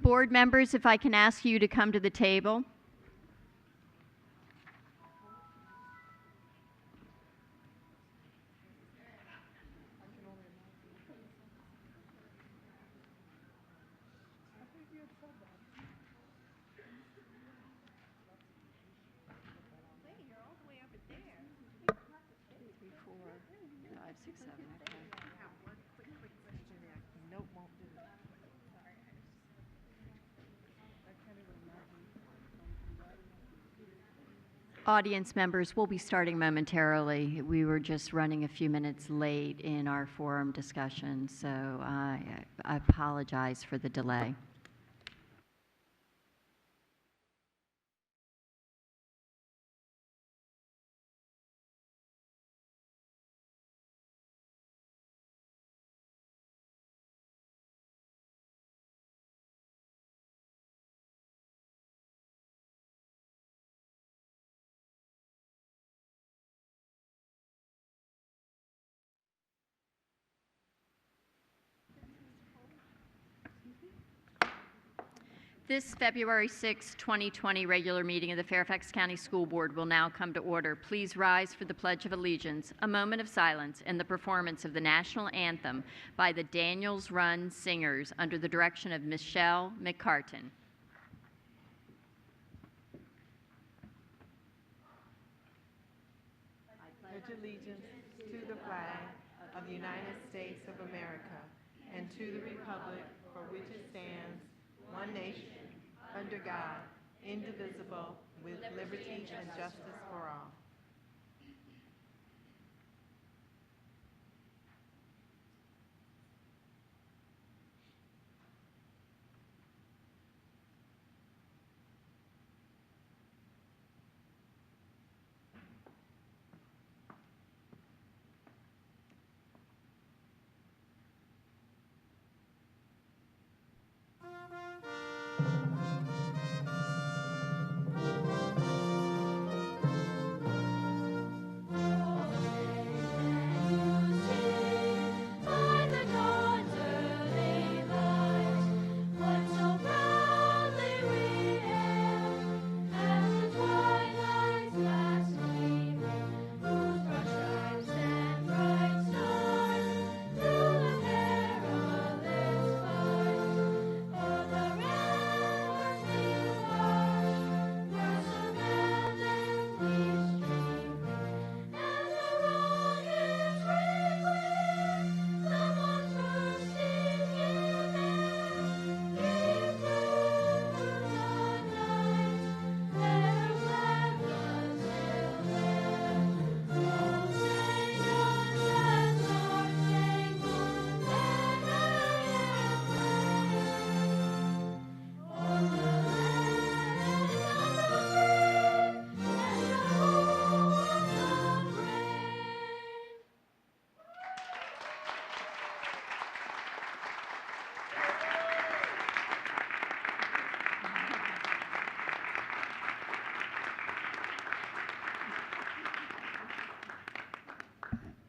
Board members, if I can ask you to come to the table. Audience members, we'll be starting momentarily. We were just running a few minutes late in our forum discussion, so I apologize for the delay. This February 6, 2020 regular meeting of the Fairfax County School Board will now come to order. Please rise for the Pledge of Allegiance, a moment of silence, and the performance of the national anthem by the Daniels Run Singers under the direction of Michelle McCartan. I pledge allegiance to the flag of the United States of America and to the republic for which it stands, one nation, under God, indivisible, with liberty and justice for all.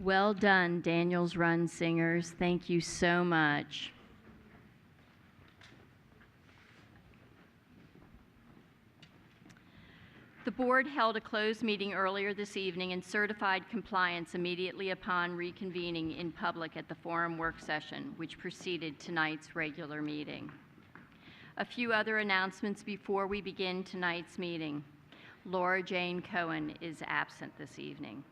Well done, Daniels Run Singers. Thank you so much. The board held a closed meeting earlier this evening and certified compliance immediately upon reconvening in public at the forum work session, which preceded tonight's regular meeting. A few other announcements before we begin tonight's meeting. Laura Jane Cohen is absent this evening.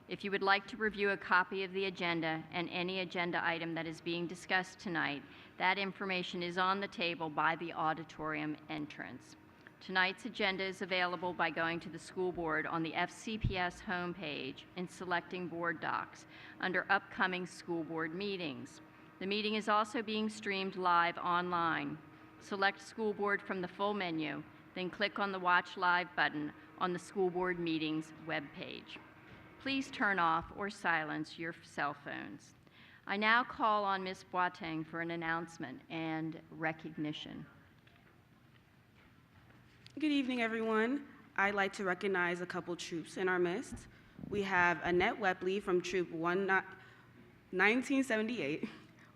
If you would like to review a copy of the agenda and any agenda item that is being discussed tonight, that information is on the table by the auditorium entrance. Tonight's agenda is available by going to the school board on the FCPS homepage and selecting board docs under upcoming school board meetings. The meeting is also being streamed live online. Select school board from the full menu, then click on the Watch Live button on the school board meetings webpage. Please turn off or silence your cell phones. I now call on Ms. Boateng for an announcement and recognition. Good evening, everyone. I'd like to recognize a couple troops in our midst. We have Annette Wepley from Troop 1978.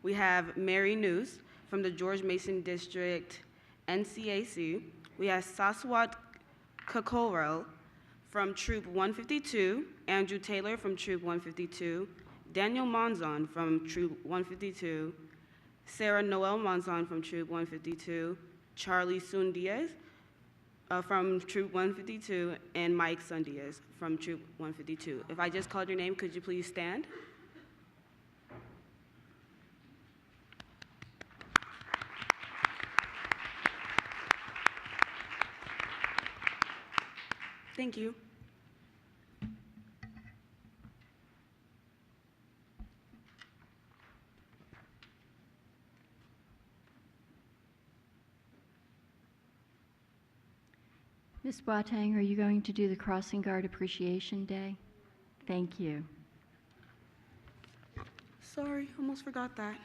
We have Mary News from the George Mason District NCAC. We have Saswat Kakorel from Troop 152, Andrew Taylor from Troop 152, Daniel Monzon from Troop 152, Sarah Noel Monzon from Troop 152, Charlie Sun Diaz from Troop 152, and Mike Sun Diaz from Troop 152. If I just called your name, could you please stand? Thank you. Ms. Boateng, are you going to do the Crossing Guard Appreciation Day? Thank you. Sorry, almost forgot that.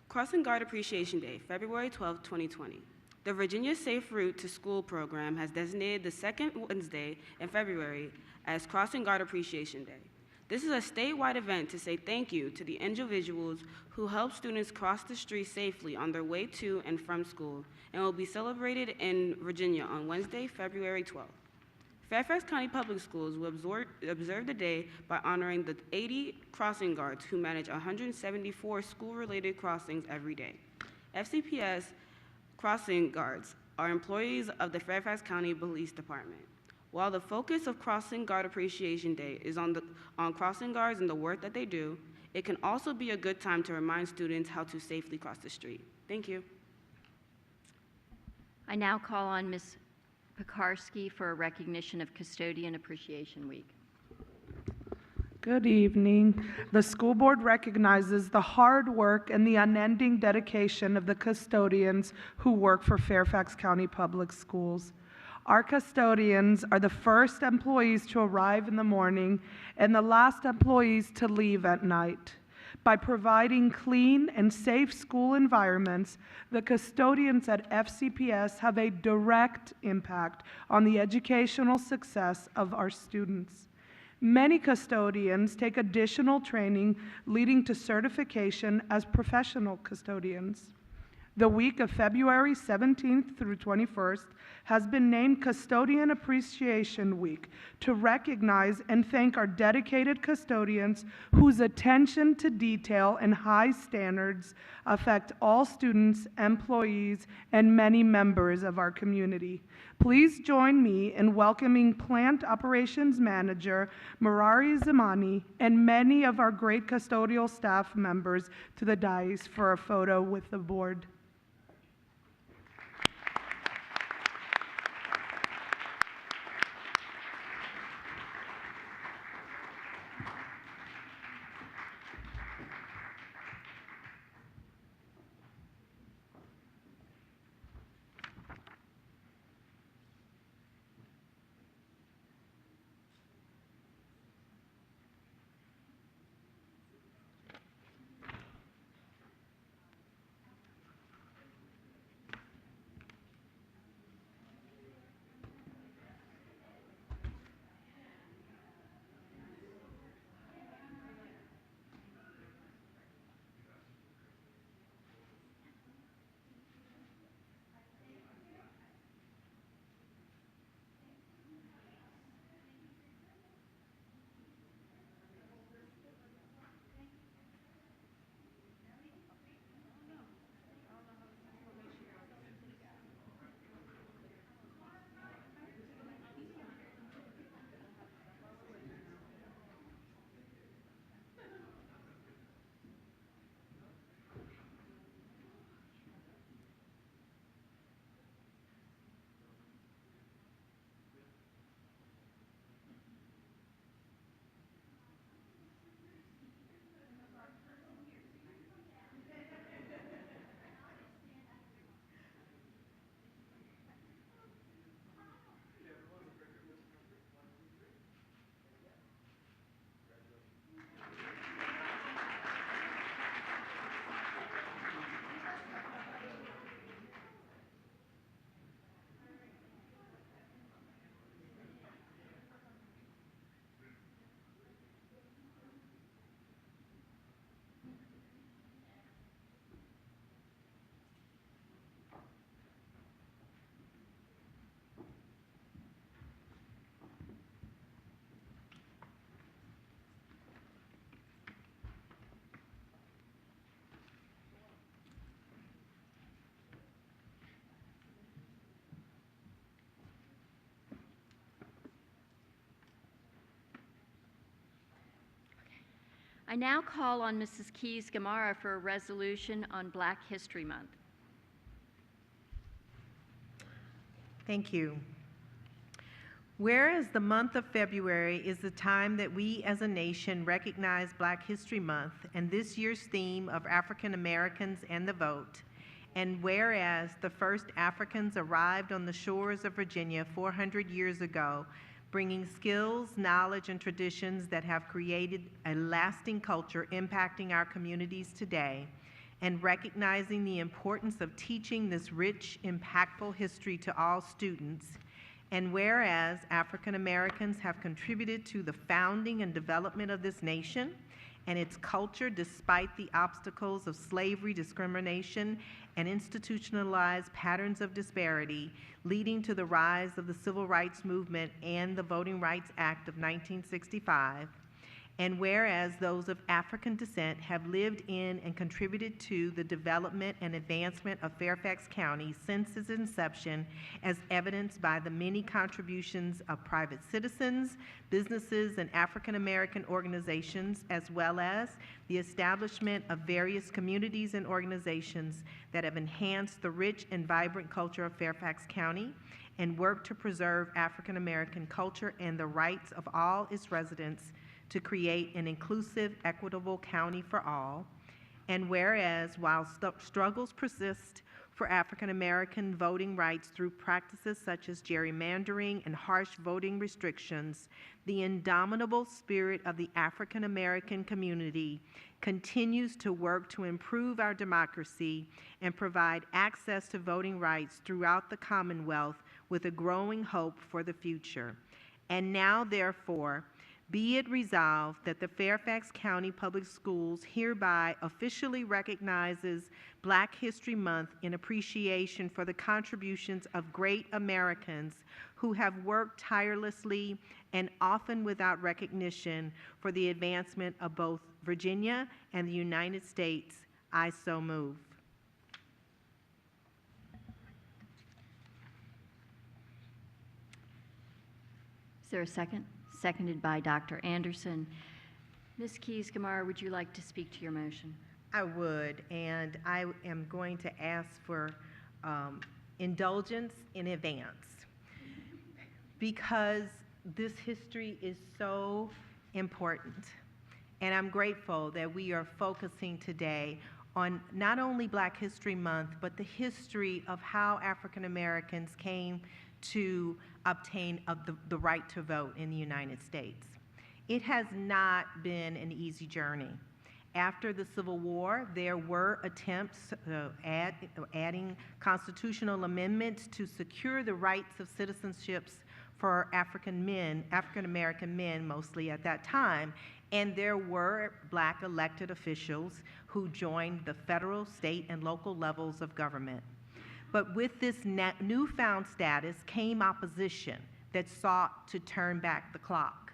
Crossing Guard Appreciation Day, February 12, 2020. The Virginia Safe Route to School program has designated the second Wednesday in February as Crossing Guard Appreciation Day. This is a statewide event to say thank you to the individuals who help students cross the street safely on their way to and from school, and will be celebrated in Virginia on Wednesday, February 12th. Fairfax County Public Schools will observe the day by honoring the 80 crossing guards who manage 174 school-related crossings every day. FCPS crossing guards are employees of the Fairfax County Police Department. While the focus of Crossing Guard Appreciation Day is on crossing guards and the work that they do, it can also be a good time to remind students how to safely cross the street. Thank you. I now call on Ms. Pekarsky for a recognition of Custodian Appreciation Week. Good evening. The school board recognizes the hard work and the unending dedication of the custodians who work for Fairfax County Public Schools. Our custodians are the first employees to arrive in the morning and the last employees to leave at night. By providing clean and safe school environments, the custodians at FCPS have a direct impact on the educational success of our students. Many custodians take additional training, leading to certification as professional custodians. The week of February 17th through 21st has been named Custodian Appreciation Week to recognize and thank our dedicated custodians whose attention to detail and high standards affect all students, employees, and many members of our community. Please join me in welcoming Plant Operations Manager Murari Zamani and many of our great custodial staff members to the dais for a photo with the board. I now call on Mrs. Keys-Gamarra for a resolution on Black History Month. Thank you. Whereas the month of February is the time that we as a nation recognize Black History Month and this year's theme of African Americans and the vote, and whereas the first Africans arrived on the shores of Virginia 400 years ago, bringing skills, knowledge, and traditions that have created a lasting culture impacting our communities today, and recognizing the importance of teaching this rich, impactful history to all students, and whereas African Americans have contributed to the founding and development of this nation and its culture despite the obstacles of slavery, discrimination, and institutionalized patterns of disparity, leading to the rise of the Civil Rights Movement and the Voting Rights Act of 1965, and whereas those of African descent have lived in and contributed to the development and advancement of Fairfax County since its inception, as evidenced by the many contributions of private citizens, businesses, and African American organizations, as well as the establishment of various communities and organizations that have enhanced the rich and vibrant culture of Fairfax County and work to preserve African American culture and the rights of all its residents to create an inclusive, equitable county for all. And whereas while struggles persist for African American voting rights through practices such as gerrymandering and harsh voting restrictions, the indomitable spirit of the African American community continues to work to improve our democracy and provide access to voting rights throughout the Commonwealth with a growing hope for the future. And now, therefore, be it resolved that the Fairfax County Public Schools hereby officially recognizes Black History Month in appreciation for the contributions of great Americans who have worked tirelessly and often without recognition for the advancement of both Virginia and the United States. I so move. Is there a second? Seconded by Dr. Anderson. Ms. Keys-Gamarra, would you like to speak to your motion? I would, and I am going to ask for indulgence in advance because this history is so important. And I'm grateful that we are focusing today on not only Black History Month, but the history of how African Americans came to obtain the right to vote in the United States. It has not been an easy journey. After the Civil War, there were attempts adding constitutional amendments to secure the rights of citizenships for African American men mostly at that time, and there were Black elected officials who joined the federal, state, and local levels of government. But with this newfound status came opposition that sought to turn back the clock.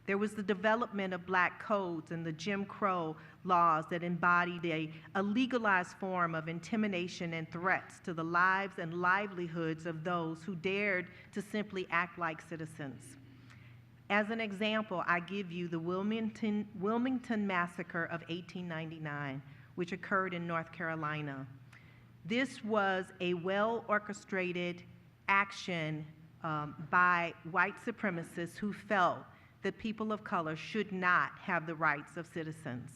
There was the development of Black codes and the Jim Crow laws that embodied a legalized form of intimidation and threats to the lives and livelihoods of those who dared to simply act like citizens. As an example, I give you the Wilmington Massacre of 1899, which occurred in North Carolina. This was a well-orchestrated action by white supremacists who felt that people of color should not have the rights of citizens.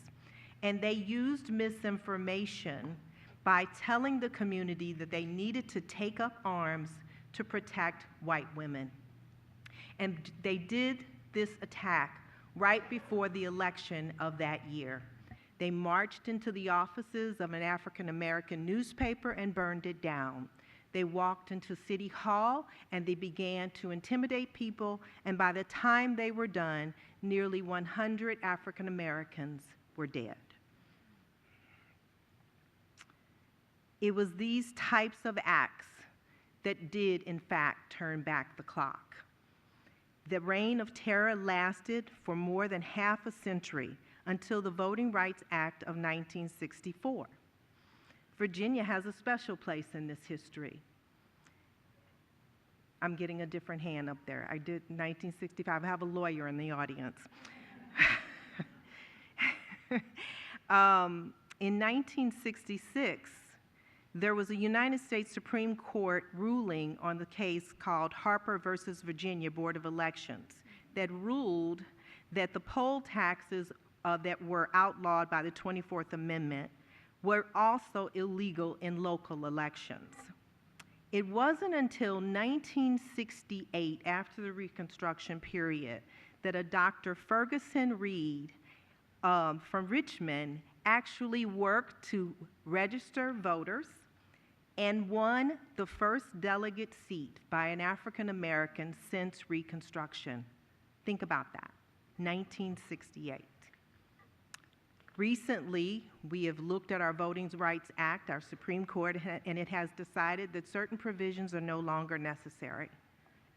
And they used misinformation by telling the community that they needed to take up arms to protect white women. And they did this attack right before the election of that year. They marched into the offices of an African American newspaper and burned it down. They walked into City Hall and they began to intimidate people, and by the time they were done, nearly 100 African Americans were dead. It was these types of acts that did, in fact, turn back the clock. The reign of terror lasted for more than half a century, until the Voting Rights Act of 1964. Virginia has a special place in this history. I'm getting a different hand up there. I did 1965. I have a lawyer in the audience. In 1966, there was a United States Supreme Court ruling on the case called Harper versus Virginia Board of Elections that ruled that the poll taxes that were outlawed by the 24th Amendment were also illegal in local elections. It wasn't until 1968, after the Reconstruction period, that a Dr. Ferguson Reed from Richmond actually worked to register voters and won the first delegate seat by an African American since Reconstruction. Think about that, 1968. Recently, we have looked at our Voting Rights Act, our Supreme Court, and it has decided that certain provisions are no longer necessary.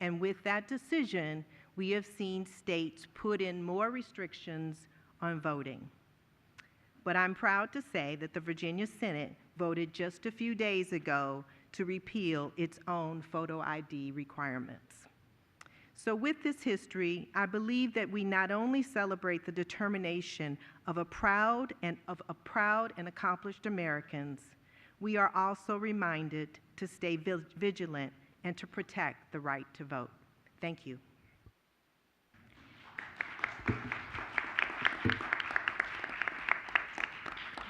And with that decision, we have seen states put in more restrictions on voting. But I'm proud to say that the Virginia Senate voted just a few days ago to repeal its own photo ID requirements. So with this history, I believe that we not only celebrate the determination of proud and accomplished Americans, we are also reminded to stay vigilant and to protect the right to vote. Thank you.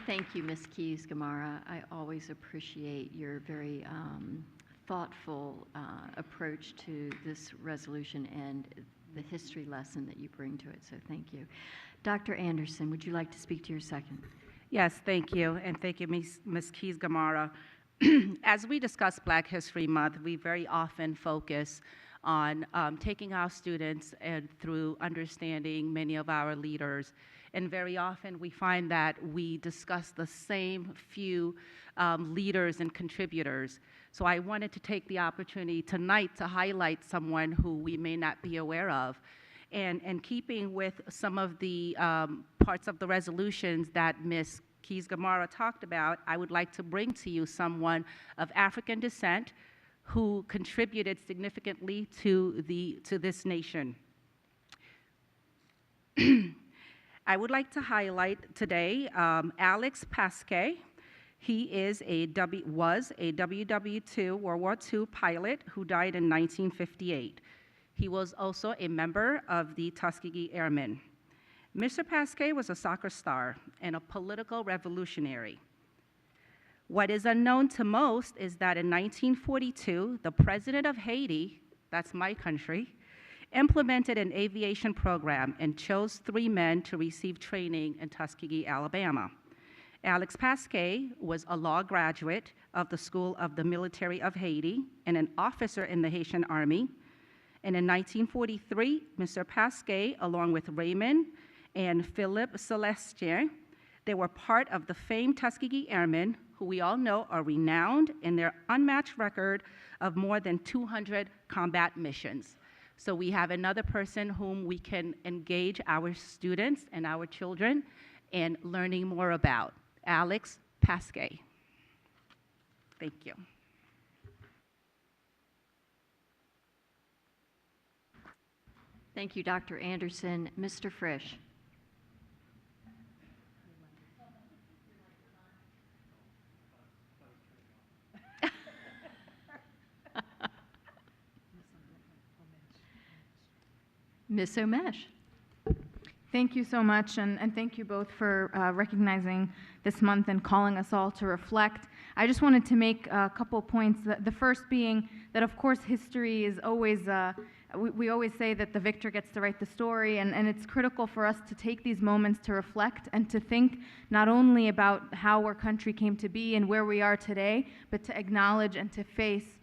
Thank you, Ms. Keys-Gamarra. I always appreciate your very thoughtful approach to this resolution and the history lesson that you bring to it, so thank you. Dr. Anderson, would you like to speak to your second? Yes, thank you, and thank you, Ms. Keys-Gamarra. As we discuss Black History Month, we very often focus on taking our students and through understanding many of our leaders. And very often we find that we discuss the same few leaders and contributors. So I wanted to take the opportunity tonight to highlight someone who we may not be aware of. And keeping with some of the parts of the resolutions that Ms. Keys-Gamarra talked about, I would like to bring to you someone of African descent who contributed significantly to this nation. I would like to highlight today Alex Pasquet. He was a WW2 World War II pilot who died in 1958. He was also a member of the Tuskegee Airmen. Mr. Pasquet was a soccer star and a political revolutionary. What is unknown to most is that in 1942, the president of Haiti, that's my country, implemented an aviation program and chose 3 men to receive training in Tuskegee, Alabama. Alex Pasquet was a law graduate of the School of the Military of Haiti and an officer in the Haitian Army. And in 1943, Mr. Pasquet, along with Raymond and Philippe Celestin, they were part of the famed Tuskegee Airmen, who we all know are renowned in their unmatched record of more than 200 combat missions. So we have another person whom we can engage our students and our children in learning more about, Alex Pasquet. Thank you. Thank you, Dr. Anderson. Mr. Frisch. Ms. Omesh. Thank you so much, and thank you both for recognizing this month and calling us all to reflect. I just wanted to make a couple points. The first being that, of course, history is always, we always say that the victor gets to write the story, and it's critical for us to take these moments to reflect and to think not only about how our country came to be and where we are today, but to acknowledge and to face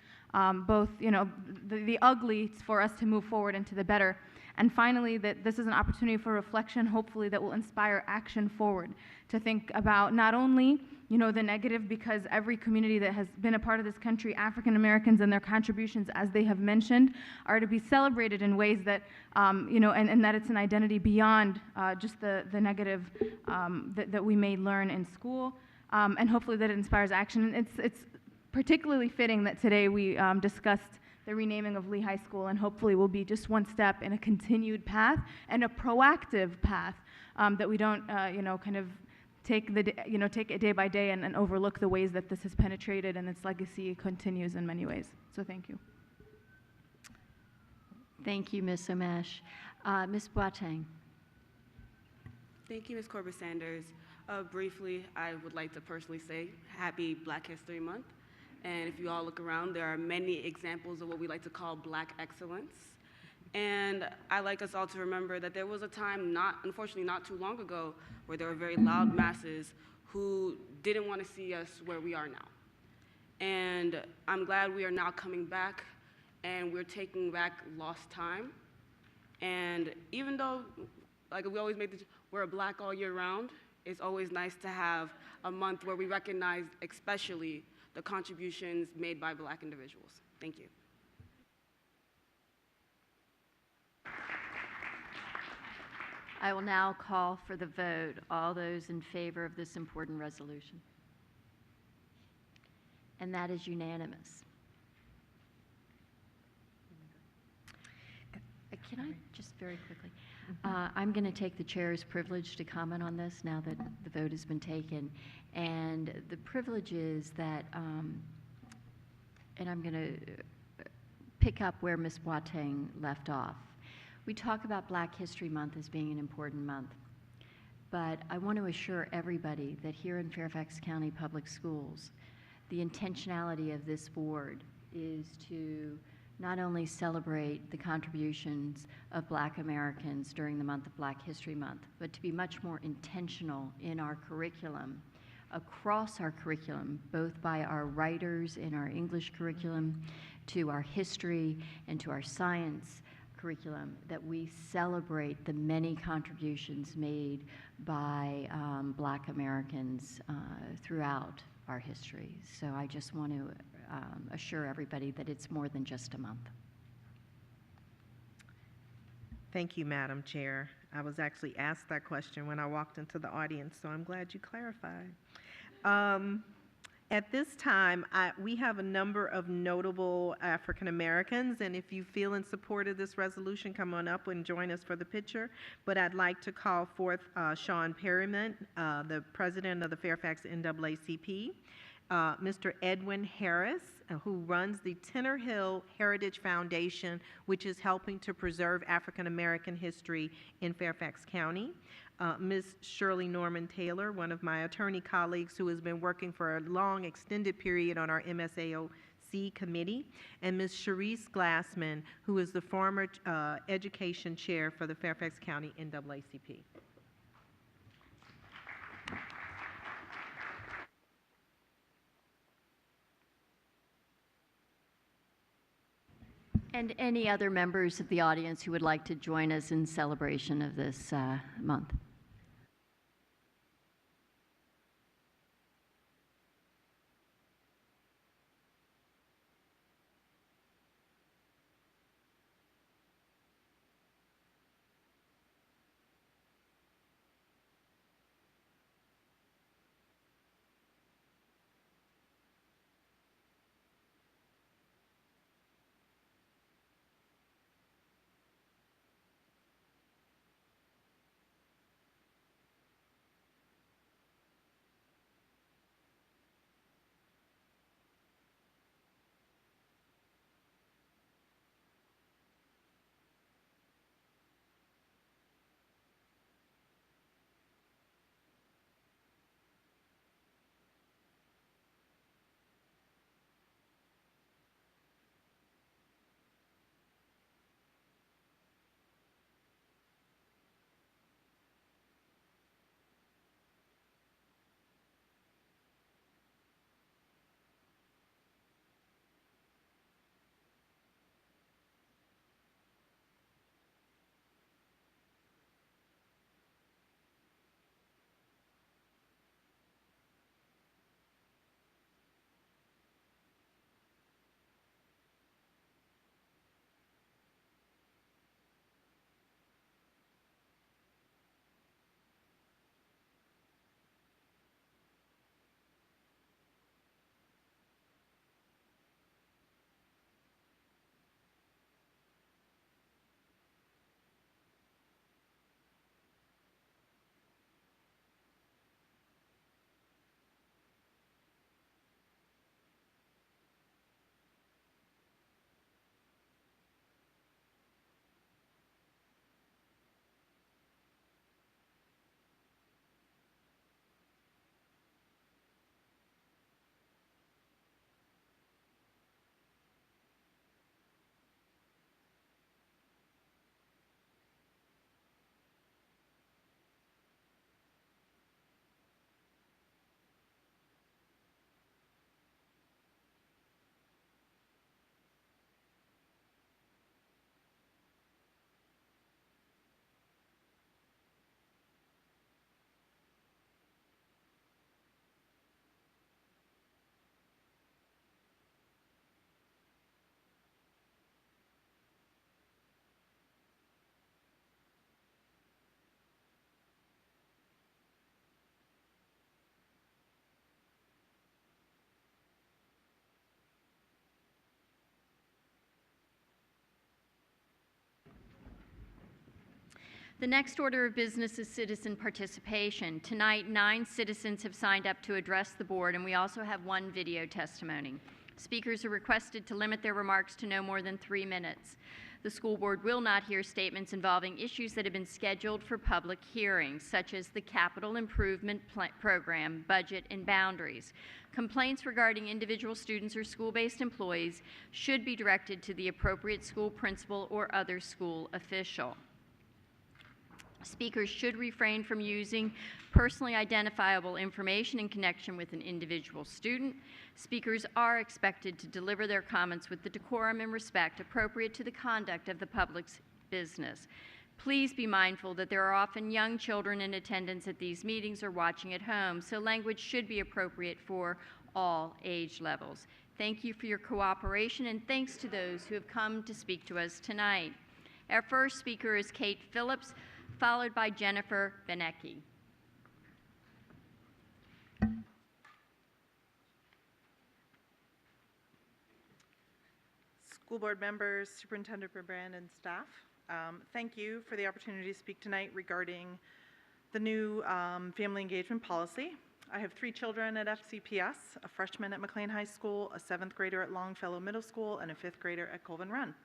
both, the ugly for us to move forward into the better. And finally, that this is an opportunity for reflection, hopefully, that will inspire action forward, to think about not only, the negative, because every community that has been a part of this country, African Americans and their contributions, as they have mentioned, are to be celebrated in ways that, and that it's an identity beyond just the negative that we may learn in school, and hopefully that it inspires action. It's particularly fitting that today we discussed the renaming of Lee High School, and hopefully will be just one step in a continued path and a proactive path, that we don't, kind of take take it day by day and overlook the ways that this has penetrated and its legacy continues in many ways. So thank you. Thank you, Ms. Omesh. Ms. Boateng. Thank you, Ms. Corbett-Sanders. Briefly, I would like to personally say Happy Black History Month. And if you all look around, there are many examples of what we like to call Black excellence. And I'd like us all to remember that there was a time, unfortunately not too long ago, where there were very loud masses who didn't want to see us where we are now. And I'm glad we are now coming back and we're taking back lost time. And even though, like we always we're Black all year round, it's always nice to have a month where we recognize especially the contributions made by Black individuals. Thank you. I will now call for the vote. All those in favor of this important resolution? And that is unanimous. Can I just very quickly? I'm going to take the chair's privilege to comment on this now that the vote has been taken. And the privilege is that, and I'm going to pick up where Ms. Boateng left off. We talk about Black History Month as being an important month, but I want to assure everybody that here in Fairfax County Public Schools, the intentionality of this board is to not only celebrate the contributions of Black Americans during the month of Black History Month, but to be much more intentional in our curriculum, across our curriculum, both by our writers in our English curriculum, to our history, and to our science curriculum, that we celebrate the many contributions made by Black Americans throughout our history. So I just want to assure everybody that it's more than just a month. Thank you, Madam Chair. I was actually asked that question when I walked into the audience, so I'm glad you clarified. At this time, we have a number of notable African Americans, and if you feel in support of this resolution, come on up and join us for the picture. But I'd like to call forth Sean Perryman, the president of the Fairfax NAACP, Mr. Edwin Harris, who runs the Tenor Hill Heritage Foundation, which is helping to preserve African American history in Fairfax County. Ms. Shirley Norman Taylor, one of my attorney colleagues who has been working for a long extended period on our MSAOC committee, and Ms. Sharice Glassman, who is the former education chair for the Fairfax County NAACP. And any other members of the audience who would like to join us in celebration of this month? The next order of business is citizen participation. Tonight, 9 citizens have signed up to address the board, and we also have 1 video testimony. Speakers are requested to limit their remarks to no more than 3 minutes. The school board will not hear statements involving issues that have been scheduled for public hearings, such as the capital improvement program, budget, and boundaries. Complaints regarding individual students or school-based employees should be directed to the appropriate school principal or other school official. Speakers should refrain from using personally identifiable information in connection with an individual student. Speakers are expected to deliver their comments with the decorum and respect appropriate to the conduct of the public's business. Please be mindful that there are often young children in attendance at these meetings or watching at home, so language should be appropriate for all age levels. Thank you for your cooperation, and thanks to those who have come to speak to us tonight. Our first speaker is Kate Phillips, followed by Jennifer Benecki. School board members, Superintendent Brand, and staff, thank you for the opportunity to speak tonight regarding the new family engagement policy. I have 3 children at FCPS, a freshman at McLean High School, a 7th grader at Longfellow Middle School, and a 5th grader at Colvin Run.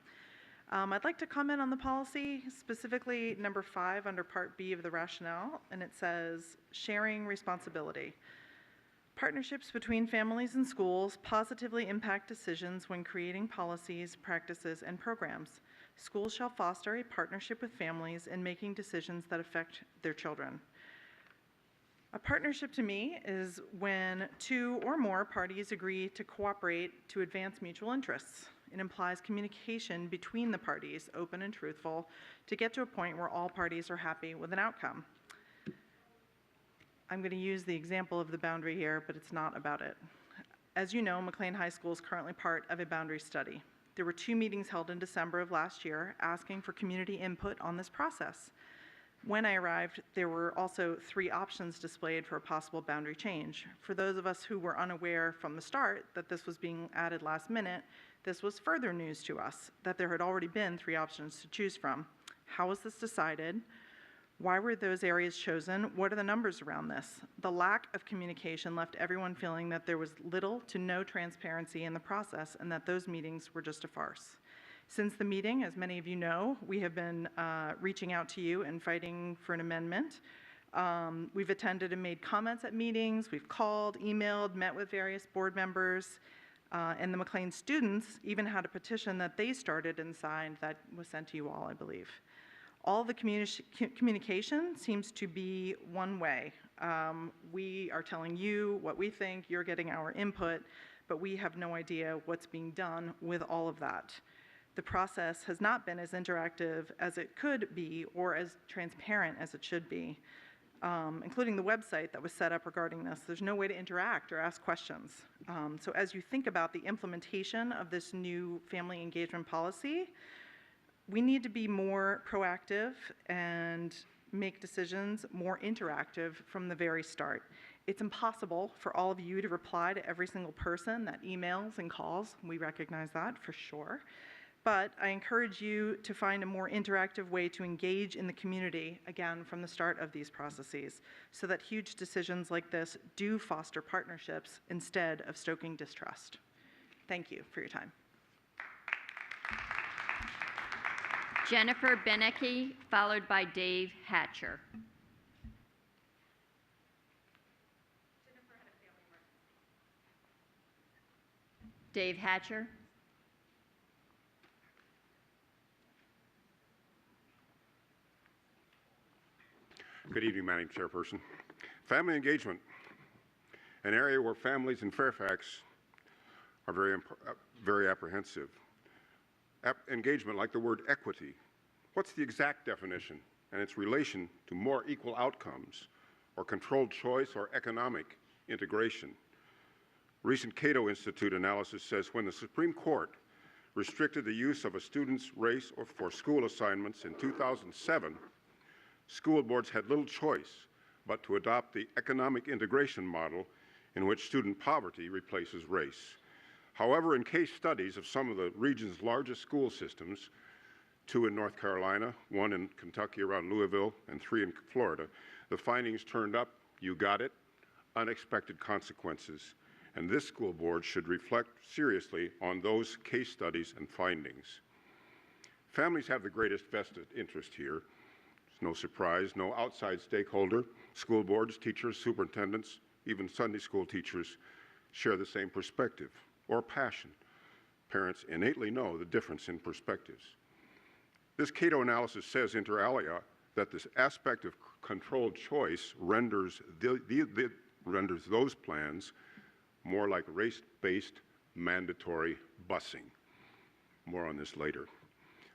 I'd like to comment on the policy, specifically number 5 under Part B of the rationale, and it says, sharing responsibility. Partnerships between families and schools positively impact decisions when creating policies, practices, and programs. Schools shall foster a partnership with families in making decisions that affect their children. A partnership to me is when 2 or more parties agree to cooperate to advance mutual interests. It implies communication between the parties, open and truthful, to get to a point where all parties are happy with an outcome. I'm going to use the example of the boundary here, but it's not about it. As you know, McLean High School is currently part of a boundary study. There were 2 meetings held in December of last year asking for community input on this process. When I arrived, there were also 3 options displayed for a possible boundary change. For those of us who were unaware from the start that this was being added last minute, this was further news to us that there had already been 3 options to choose from. How was this decided? Why were those areas chosen? What are the numbers around this? The lack of communication left everyone feeling that there was little to no transparency in the process and that those meetings were just a farce. Since the meeting, as many of you know, we have been reaching out to you and fighting for an amendment. We've attended and made comments at meetings. We've called, emailed, met with various board members. And the McLean students even had a petition that they started and signed that was sent to you all, I believe. All the communication seems to be one way. We are telling you what we think, you're getting our input, but we have no idea what's being done with all of that. The process has not been as interactive as it could be or as transparent as it should be, including the website that was set up regarding this. There's no way to interact or ask questions. So as you think about the implementation of this new family engagement policy, we need to be more proactive and make decisions more interactive from the very start. It's impossible for all of you to reply to every single person that emails and calls. We recognize that for sure. But I encourage you to find a more interactive way to engage in the community, again, from the start of these processes, so that huge decisions like this do foster partnerships instead of stoking distrust. Thank you for your time. Jennifer Benecki, followed by Dave Hatcher. Dave Hatcher. Good evening, Madam Chairperson. Family engagement, an area where families in Fairfax are very apprehensive. Engagement, like the word equity, what's the exact definition and its relation to more equal outcomes or controlled choice or economic integration? Recent Cato Institute analysis says when the Supreme Court restricted the use of a student's race or for school assignments in 2007, school boards had little choice but to adopt the economic integration model in which student poverty replaces race. However, in case studies of some of the region's largest school systems, 2 in North Carolina, 1 in Kentucky around Louisville, and 3 in Florida. The findings turned up, you got it, unexpected consequences. And this school board should reflect seriously on those case studies and findings. Families have the greatest vested interest here. It's no surprise, no outside stakeholder. School boards, teachers, superintendents, even Sunday school teachers share the same perspective or passion. Parents innately know the difference in perspectives. This Cato analysis says, inter alia, that this aspect of controlled choice renders those plans more like race-based mandatory busing. More on this later.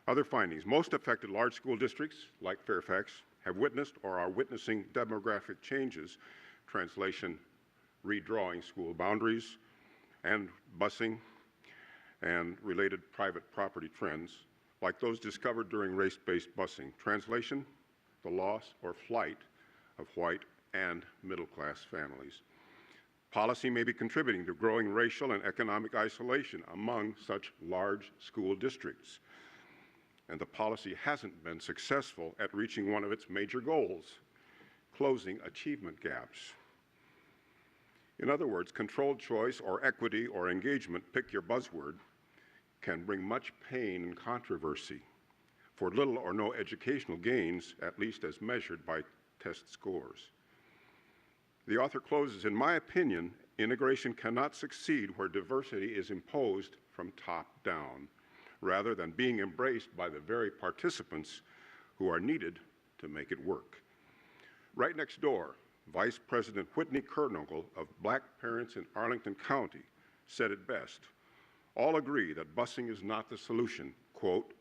Other findings. Most affected large school districts, like Fairfax, have witnessed or are witnessing demographic changes, translation, redrawing school boundaries, and busing, and related private property trends, like those discovered during race-based busing. Translation, the loss or flight of white and middle-class families. Policy may be contributing to growing racial and economic isolation among such large school districts. And the policy hasn't been successful at reaching one of its major goals, closing achievement gaps. In other words, controlled choice or equity or engagement, pick your buzzword, can bring much pain and controversy for little or no educational gains, at least as measured by test scores. The author closes, in my opinion, integration cannot succeed where diversity is imposed from top down, rather than being embraced by the very participants who are needed to make it work. Right next door, Vice President Whitney Kernagel of Black Parents in Arlington County said it best. All agree that busing is not the solution. Quote,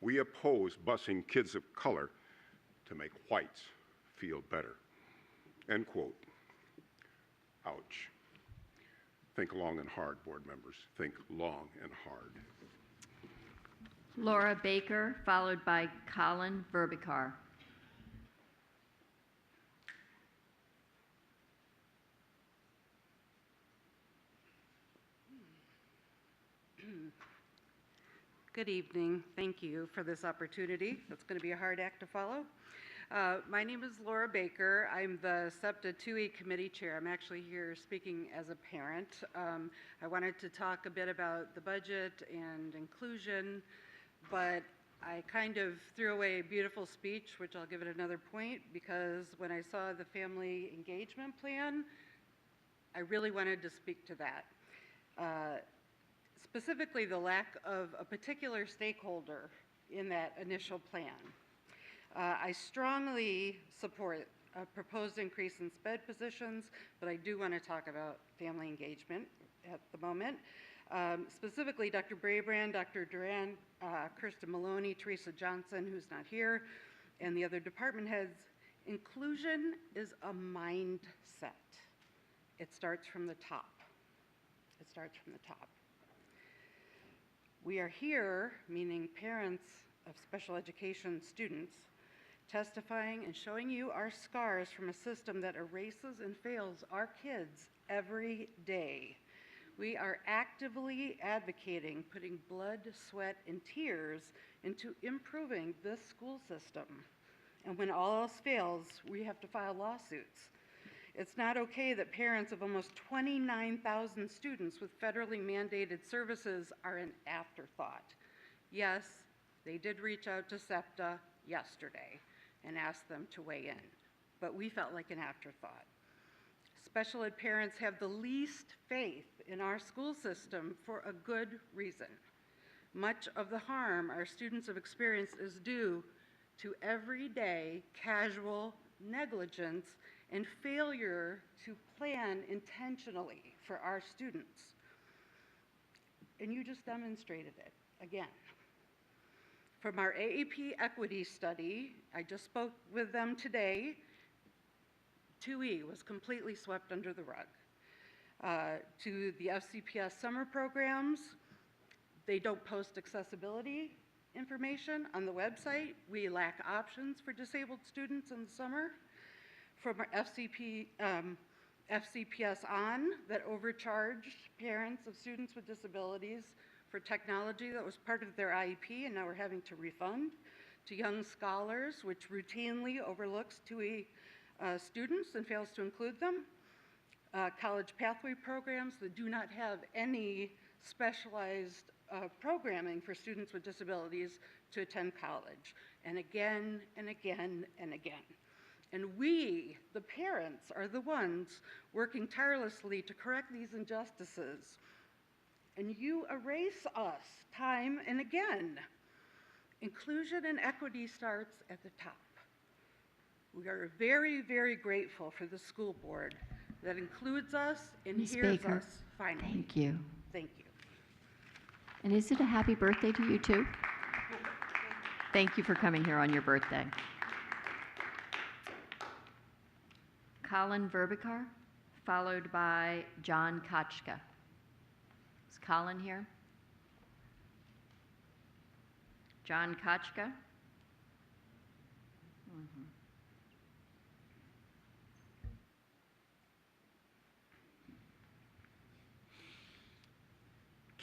"We oppose busing kids of color to make whites feel better." End quote. Ouch. Think long and hard, board members. Think long and hard. Laura Baker, followed by Colin Verbicar. Good evening. Thank you for this opportunity. It's going to be a hard act to follow. My name is Laura Baker. I'm the SEPTA 2E committee chair. I'm actually here speaking as a parent. I wanted to talk a bit about the budget and inclusion, but I kind of threw away a beautiful speech, which I'll give it another point, because when I saw the family engagement plan, I really wanted to speak to that. Specifically, the lack of a particular stakeholder in that initial plan. I strongly support a proposed increase in SPED positions, but I do want to talk about family engagement at the moment. Specifically, Dr. Brabrand, Dr. Duran, Kirsten Maloney, Teresa Johnson, who's not here, and the other department heads. Inclusion is a mindset. It starts from the top. It starts from the top. We are here, meaning parents of special education students, testifying and showing you our scars from a system that erases and fails our kids every day. We are actively advocating putting blood, sweat, and tears into improving this school system. And when all else fails, we have to file lawsuits. It's not okay that parents of almost 29,000 students with federally mandated services are an afterthought. Yes, they did reach out to SEPTA yesterday and asked them to weigh in, but we felt like an afterthought. Special ed parents have the least faith in our school system for a good reason. Much of the harm our students have experienced is due to everyday casual negligence and failure to plan intentionally for our students. And you just demonstrated it again. From our AAP equity study, I just spoke with them today, 2E was completely swept under the rug. To the FCPS summer programs, they don't post accessibility information on the website. We lack options for disabled students in the summer. From our FCPS on, that overcharged parents of students with disabilities for technology that was part of their IEP and now we're having to refund, to Young Scholars, which routinely overlooks TUI students and fails to include them, college pathway programs that do not have any specialized programming for students with disabilities to attend college, and again and again and again. And we, the parents, are the ones working tirelessly to correct these injustices. And you erase us time and again. Inclusion and equity starts at the top. We are very, very grateful for the school board that includes us and Ms. hears Baker, us finally. thank you. Thank you. And is it a happy birthday to you too? Thank you for coming here on your birthday. Colin Verbicar, followed by John Kochka. Is Colin here? John Kochka?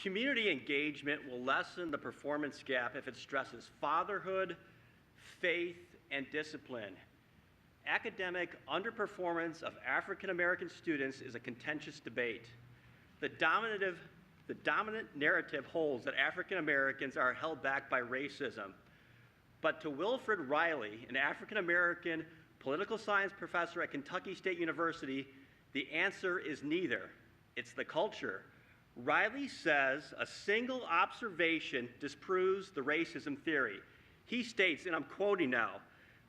Community engagement will lessen the performance gap if it stresses fatherhood, faith, and discipline. Academic underperformance of African American students is a contentious debate. The dominant narrative holds that African Americans are held back by racism. But to Wilfred Riley, an African American political science professor at Kentucky State University, the answer is neither. It's the culture. Riley says a single observation disproves the racism theory. He states, and I'm quoting now,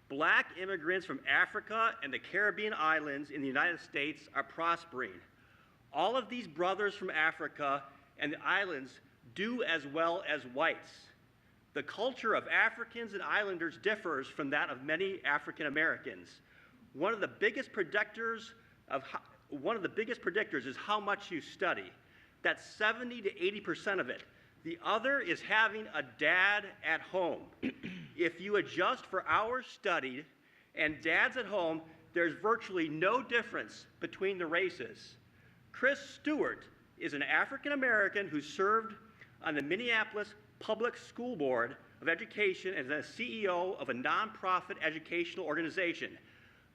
"Black immigrants from Africa and the Caribbean islands in the United States are prospering. All of these brothers from Africa and the islands do as well as whites. The culture of Africans and islanders differs from that of many African Americans. One of the biggest predictors is how much you study. That's 70 to 80% of it. The other is having a dad at home. If you adjust for hours studied and dads at home, there's virtually no difference between the races." Chris Stewart is an African American who served on the Minneapolis Public School Board of Education and is a CEO of a nonprofit educational organization.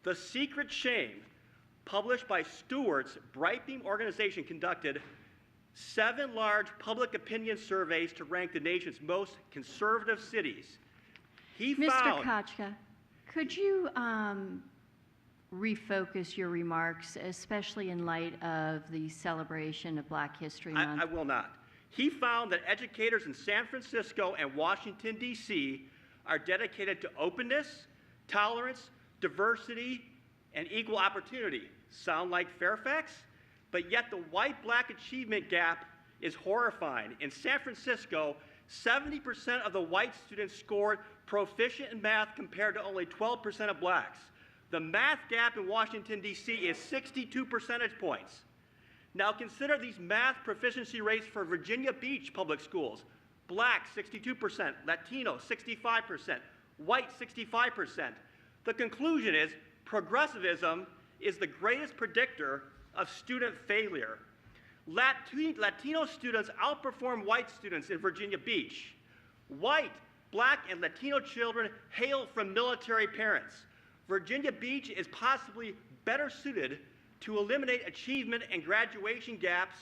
The Secret Shame, published by Stewart's Bright Beam organization, conducted 7 large public opinion surveys to rank the nation's most conservative cities. Mr. Kochka, could you refocus your remarks, especially in light of the celebration of Black History Month? I will not. He found that educators in San Francisco and Washington, D.C. are dedicated to openness, tolerance, diversity, and equal opportunity. Sound like Fairfax? But yet the white-black achievement gap is horrifying. In San Francisco, 70% of the white students scored proficient in math compared to only 12% of blacks. The math gap in Washington, D.C. is 62 percentage points. Now consider these math proficiency rates for Virginia Beach public schools. Black, 62%, Latino, 65%, white, 65%. The conclusion is progressivism is the greatest predictor of student failure. Latino students outperform white students in Virginia Beach. White, black, and Latino children hail from military parents. Virginia Beach is possibly better suited to eliminate achievement and graduation gaps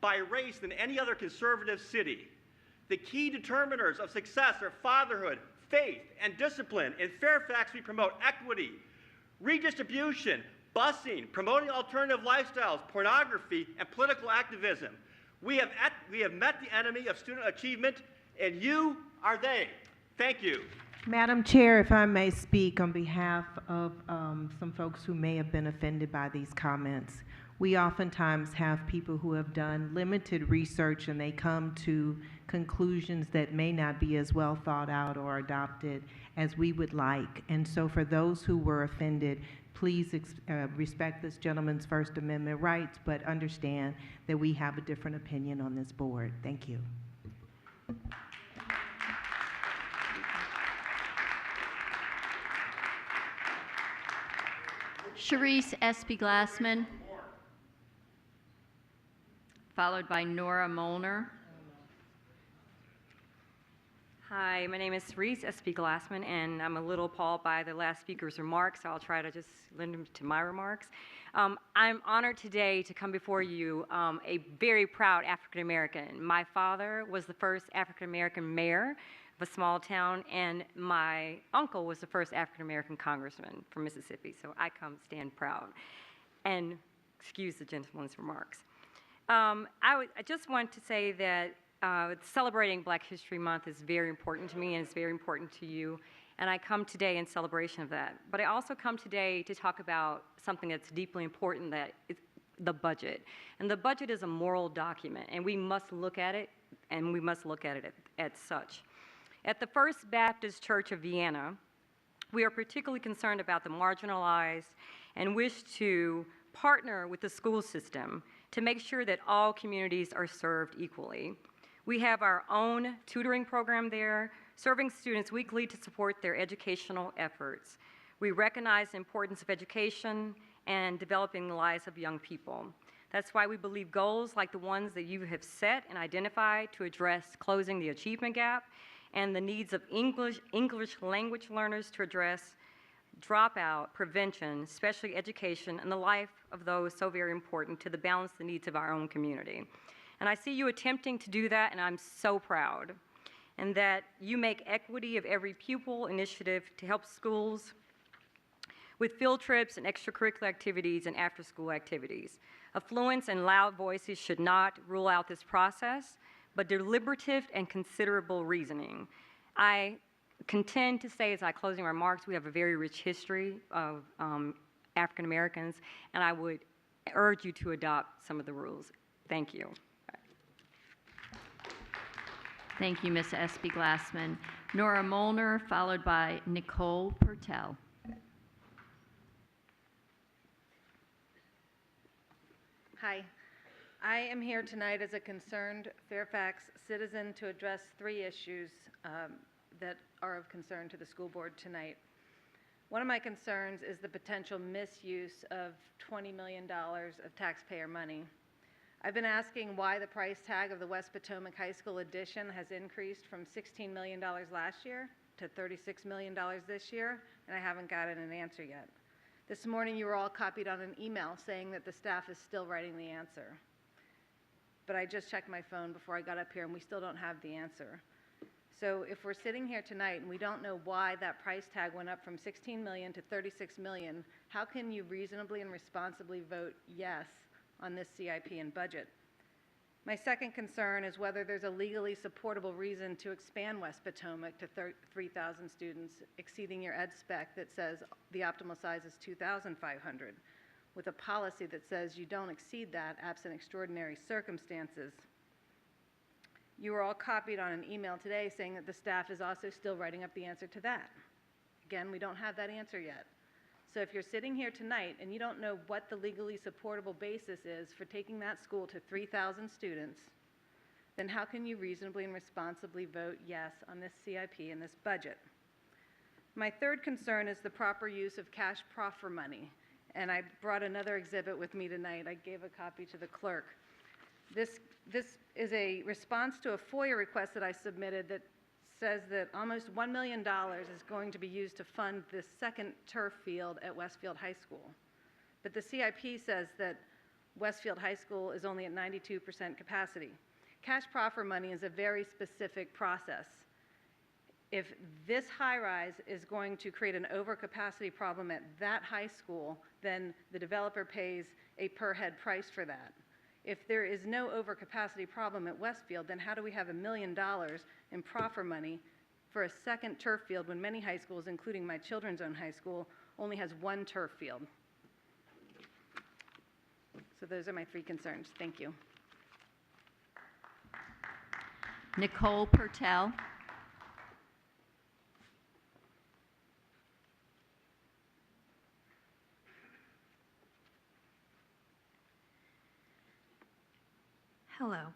by race than any other conservative city. The key determiners of success are fatherhood, faith, and discipline. In Fairfax, we promote equity, redistribution, busing, promoting alternative lifestyles, pornography, and political activism. We have met the enemy of student achievement, and you are they. Thank you. Madam Chair, if I may speak on behalf of some folks who may have been offended by these comments. We oftentimes have people who have done limited research and they come to conclusions that may not be as well thought out or adopted as we would like. And so for those who were offended, please respect this gentleman's First Amendment rights, but understand that we have a different opinion on this board. Thank you. Sharice Espy Glassman, followed by Nora Molnar. Hi, my name is Reese S.P. Glassman, and I'm a little appalled by the last speaker's remarks, so I'll try to just lend them to my remarks. I'm honored today to come before you, a very proud African American. My father was the first African American mayor of a small town, and my uncle was the first African American congressman from Mississippi, so I stand proud. And excuse the gentleman's remarks. I just want to say that celebrating Black History Month is very important to me, and it's very important to you, and I come today in celebration of that. But I also come today to talk about something that's deeply important, that is the budget. And the budget is a moral document, and we must look at it, and we must look at it as such. At the First Baptist Church of Vienna, we are particularly concerned about the marginalized and wish to partner with the school system to make sure that all communities are served equally. We have our own tutoring program there, serving students weekly to support their educational efforts. We recognize the importance of education and developing the lives of young people. That's why we believe goals like the ones that you have set and identified to address closing the achievement gap and the needs of English language learners to address dropout prevention, especially education, and the life of those so very important to the balance the needs of our own community. And I see you attempting to do that, and I'm so proud. And that you make equity of every pupil initiative to help schools with field trips and extracurricular activities and after-school activities. Affluence and loud voices should not rule out this process, but deliberative and considerable reasoning. I contend to say, as I closing remarks, we have a very rich history of African Americans, and I would urge you to adopt some of the rules. Thank you. Thank you, Ms. S.B. Glassman. Nora Molnar, followed by Nicole Pertel. Hi. I am here tonight as a concerned Fairfax citizen to address 3 issues that are of concern to the school board tonight. One of my concerns is the potential misuse of $20 million of taxpayer money. I've been asking why the price tag of the West Potomac High School addition has increased from $16 million last year to $36 million this year, and I haven't gotten an answer yet. This morning you were all copied on an email saying that the staff is still writing the answer. But I just checked my phone before I got up here and we still don't have the answer. So if we're sitting here tonight and we don't know why that price tag went up from $16 million to $36 million, how can you reasonably and responsibly vote yes on this CIP and budget? My second concern is whether there's a legally supportable reason to expand West Potomac to 3,000 students, exceeding your ed spec that says the optimal size is 2,500, with a policy that says you don't exceed that absent extraordinary circumstances. You were all copied on an email today saying that the staff is also still writing up the answer to that. Again, we don't have that answer yet. So if you're sitting here tonight and you don't know what the legally supportable basis is for taking that school to 3,000 students, then how can you reasonably and responsibly vote yes on this CIP and this budget? My third concern is the proper use of cash proffer money. And I brought another exhibit with me tonight. I gave a copy to the clerk. This is a response to a FOIA request that I submitted that says that almost $1 million is going to be used to fund this second turf field at Westfield High School. But the CIP says that Westfield High School is only at 92% capacity. Cash proffer money is a very specific process. If this high-rise is going to create an overcapacity problem at that high school, then the developer pays a per-head price for that. If there is no overcapacity problem at Westfield, then how do we have $1 million in proffer money for a second turf field when many high schools, including my children's own high school, only has 1 turf field? So those are my 3 concerns. Thank you. Nicole Pertel. Hello,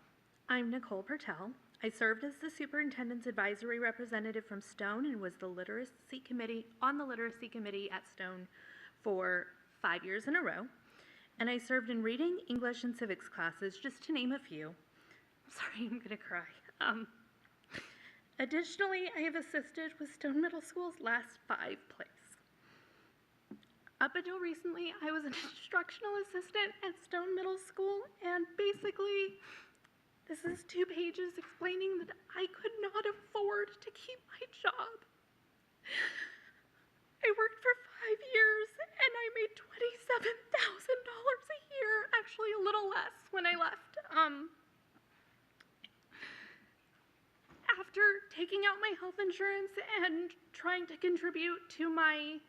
I'm Nicole Pertel. I served as the Superintendent's Advisory Representative from Stone and was on the Literacy Committee at Stone for 5 years in a row. And I served in reading, English, and civics classes, just to name a few. I'm sorry, I'm gonna cry. Additionally, I have assisted with Stone Middle School's last 5 plays. Up until recently, I was an instructional assistant at Stone Middle School, and basically, this is 2 pages explaining that I could not afford to keep my job. I worked for 5 years, and I made $27,000 a year, actually a little less when I left. After taking out my health insurance and trying to contribute to my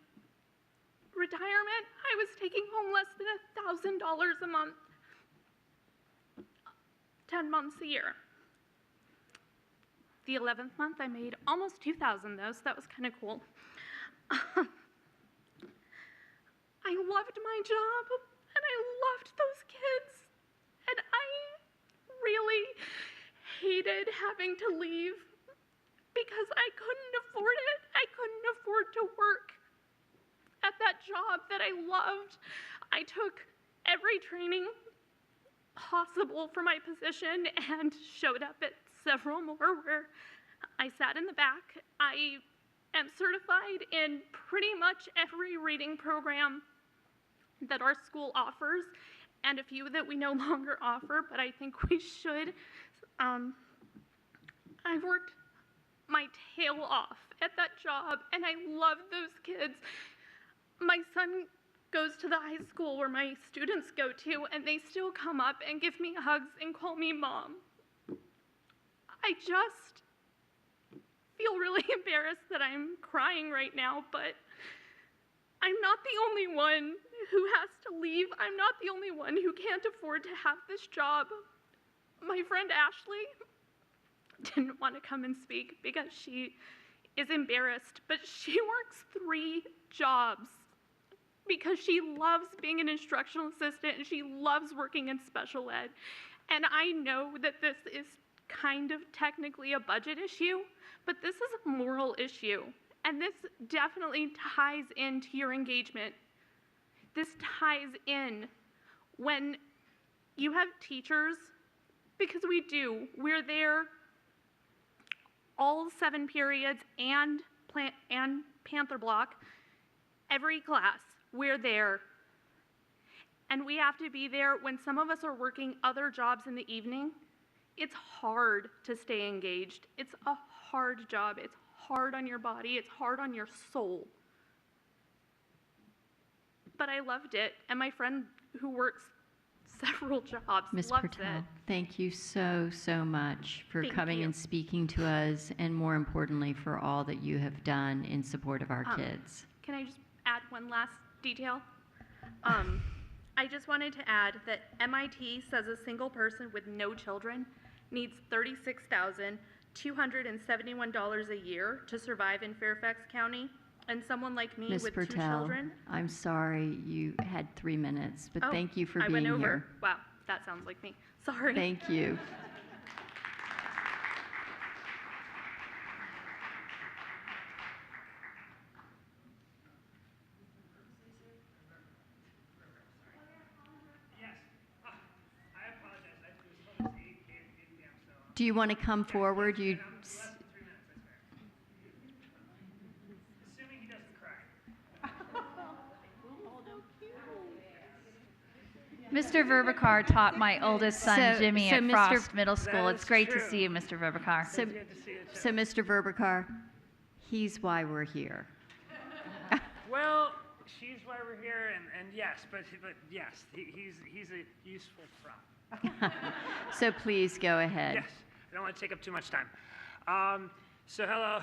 retirement, I was taking home less than $1,000 a month, 10 months a year. The 11th month, I made almost $2,000 though, so that was kind of cool. I loved my job, and I loved those kids, and I really hated having to leave because I couldn't afford it. I couldn't afford to work at that job that I loved. I took every training possible for my position and showed up at several more where I sat in the back. I am certified in pretty much every reading program that our school offers, and a few that we no longer offer, but I think we should. I worked my tail off at that job, and I love those kids. My son goes to the high school where my students go to, and they still come up and give me hugs and call me mom. I just feel really embarrassed that I'm crying right now, but I'm not the only one who has to leave. I'm not the only one who can't afford to have this job. My friend Ashley didn't want to come and speak because she is embarrassed, but she works 3 jobs because she loves being an instructional assistant and she loves working in special ed. And I know that this is kind of technically a budget issue, but this is a moral issue. And this definitely ties into your engagement. This ties in when you have teachers, because we do, we're there all 7 periods and Panther Block, every class, we're there. And we have to be there when some of us are working other jobs in the evening. It's hard to stay engaged. It's a hard job. It's hard on your body. It's hard on your soul. But I loved it, and my friend who works several jobs Ms. loves Pertel, it. thank you so, so much for Thank coming you. and speaking to us, and more importantly, for all that you have done in support of our kids. Can I just add one last detail? I just wanted to add that MIT says a single person with no children needs $36,271 a year to survive in Fairfax County, and someone like me Ms. with 2 Pertel, children. I'm sorry you had 3 minutes, but Oh, thank you for I being went over. here. Wow, that sounds like me. Sorry. Thank you. Do you want to come forward? Assuming he doesn't cry. Mr. Verbacar taught my oldest son, Jimmy, at Mr. Frost Middle School. That It's is great to true. see you, Mr. Verbacar. So, Good to see you, too. so Mr. Verbacar, he's why we're here. Well, she's why we're here, and yes, but yes, he's a useful prop. So please go ahead. Yes, I don't want to take up too much time. So hello,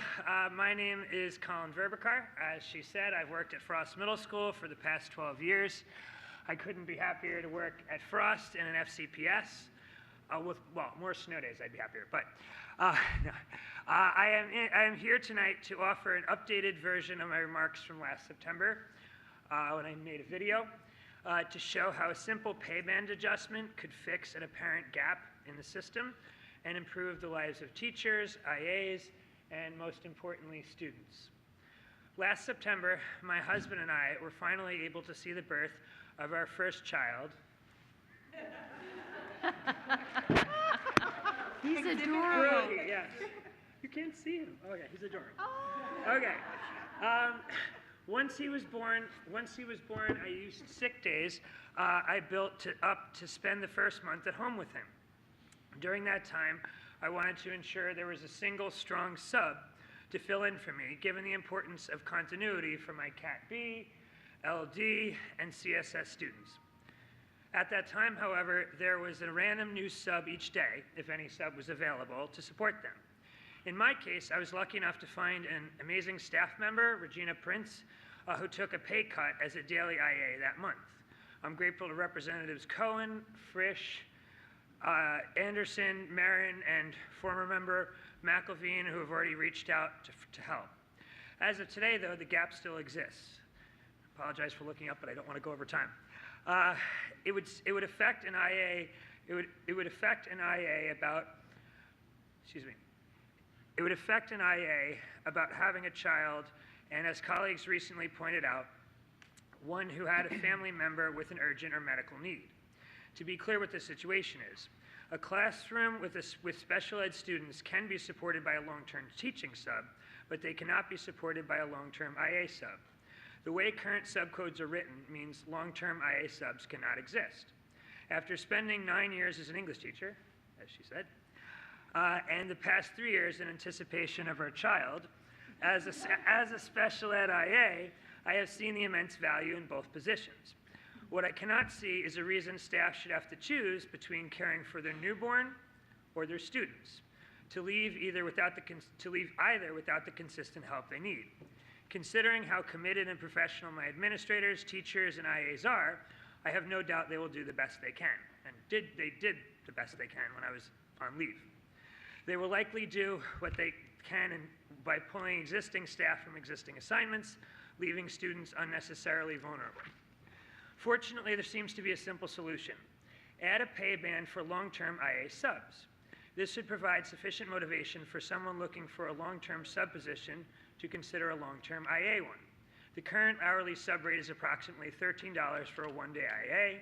my name is Colin Verbacar. As she said, I've worked at Frost Middle School for the past 12 years. I couldn't be happier to work at Frost in an FCPS. With more snow days, I'd be happier. But no. I am here tonight to offer an updated version of my remarks from last September when I made a video to show how a simple pay band adjustment could fix an apparent gap in the system and improve the lives of teachers, IAs, and most importantly, students. Last September, my husband and I were finally able to see the birth of our first child. He's adorable. Yes. You can't see him. Oh yeah, he's adorable. Okay. Once he was born, I used sick days. I built up to spend the first month at home with him. During that time, I wanted to ensure there was a single strong sub to fill in for me, given the importance of continuity for my Cat B, LD, and CSS students. At that time, however, there was a random new sub each day, if any sub was available, to support them. In my case, I was lucky enough to find an amazing staff member, Regina Prince, who took a pay cut as a daily IA that month. I'm grateful to Representatives Cohen, Frisch, Anderson, Marin, and former member McElveen, who have already reached out to help. As of today, though, the gap still exists. I apologize for looking up, but I don't want to go over time. It would affect an IA. It would affect an IA about. Excuse me. It would affect an IA about having a child, and as colleagues recently pointed out, one who had a family member with an urgent or medical need. To be clear what the situation is, a classroom with special ed students can be supported by a long-term teaching sub, but they cannot be supported by a long-term IA sub. The way current subcodes are written means long-term IA subs cannot exist. After spending 9 years as an English teacher, as she said, and the past 3 years in anticipation of our child, as a special ed IA, I have seen the immense value in both positions. What I cannot see is a reason staff should have to choose between caring for their newborn or their students, to leave either without the consistent help they need. Considering how committed and professional my administrators, teachers, and IAs are, I have no doubt they will do the best they can, and they did the best they can when I was on leave. They will likely do what they can by pulling existing staff from existing assignments, leaving students unnecessarily vulnerable. Fortunately, there seems to be a simple solution. Add a pay band for long-term IA subs. This should provide sufficient motivation for someone looking for a long-term sub position to consider a long-term IA one. The current hourly sub rate is approximately $13 for a one-day IA,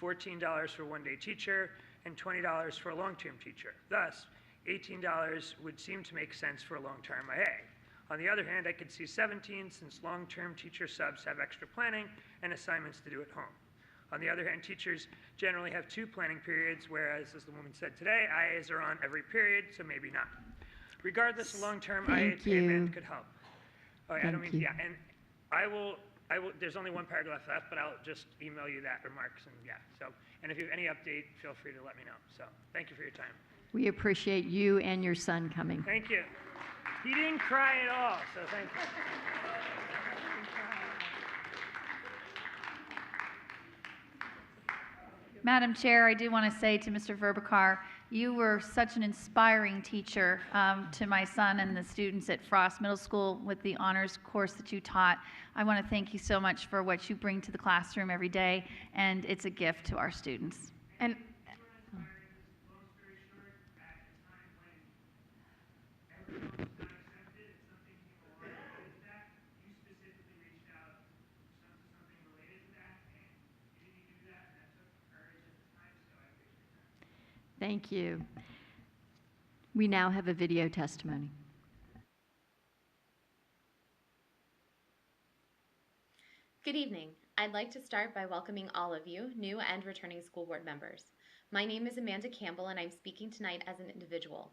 $14 for a one-day teacher, and $20 for a long-term teacher. Thus, $18 would seem to make sense for a long-term IA. On the other hand, I could see $17 since long-term teacher subs have extra planning and assignments to do at home. On the other hand, teachers generally have 2 planning periods, whereas, as the woman said today, IAs are on every period, so maybe not. Regardless, a long-term IA payment could help. Oh, yeah, and I will, there's only one paragraph left, but I'll just email you that remarks, and yeah, so, and if you have any update, feel free to let me know. So, thank you for your time. We appreciate you and your son coming. Thank you. He didn't cry at all, so thank you. Madam Chair, I do want to say to Mr. Verbacar, you were such an inspiring teacher to my son and the students at Frost Middle School with the honors course that you taught. I want to thank you so much for what you bring to the classroom every day, and it's a gift to our students. And Thank you. We now have a video testimony. Good evening. I'd like to start by welcoming all of you, new and returning school board members. My name is Amanda Campbell, and I'm speaking tonight as an individual.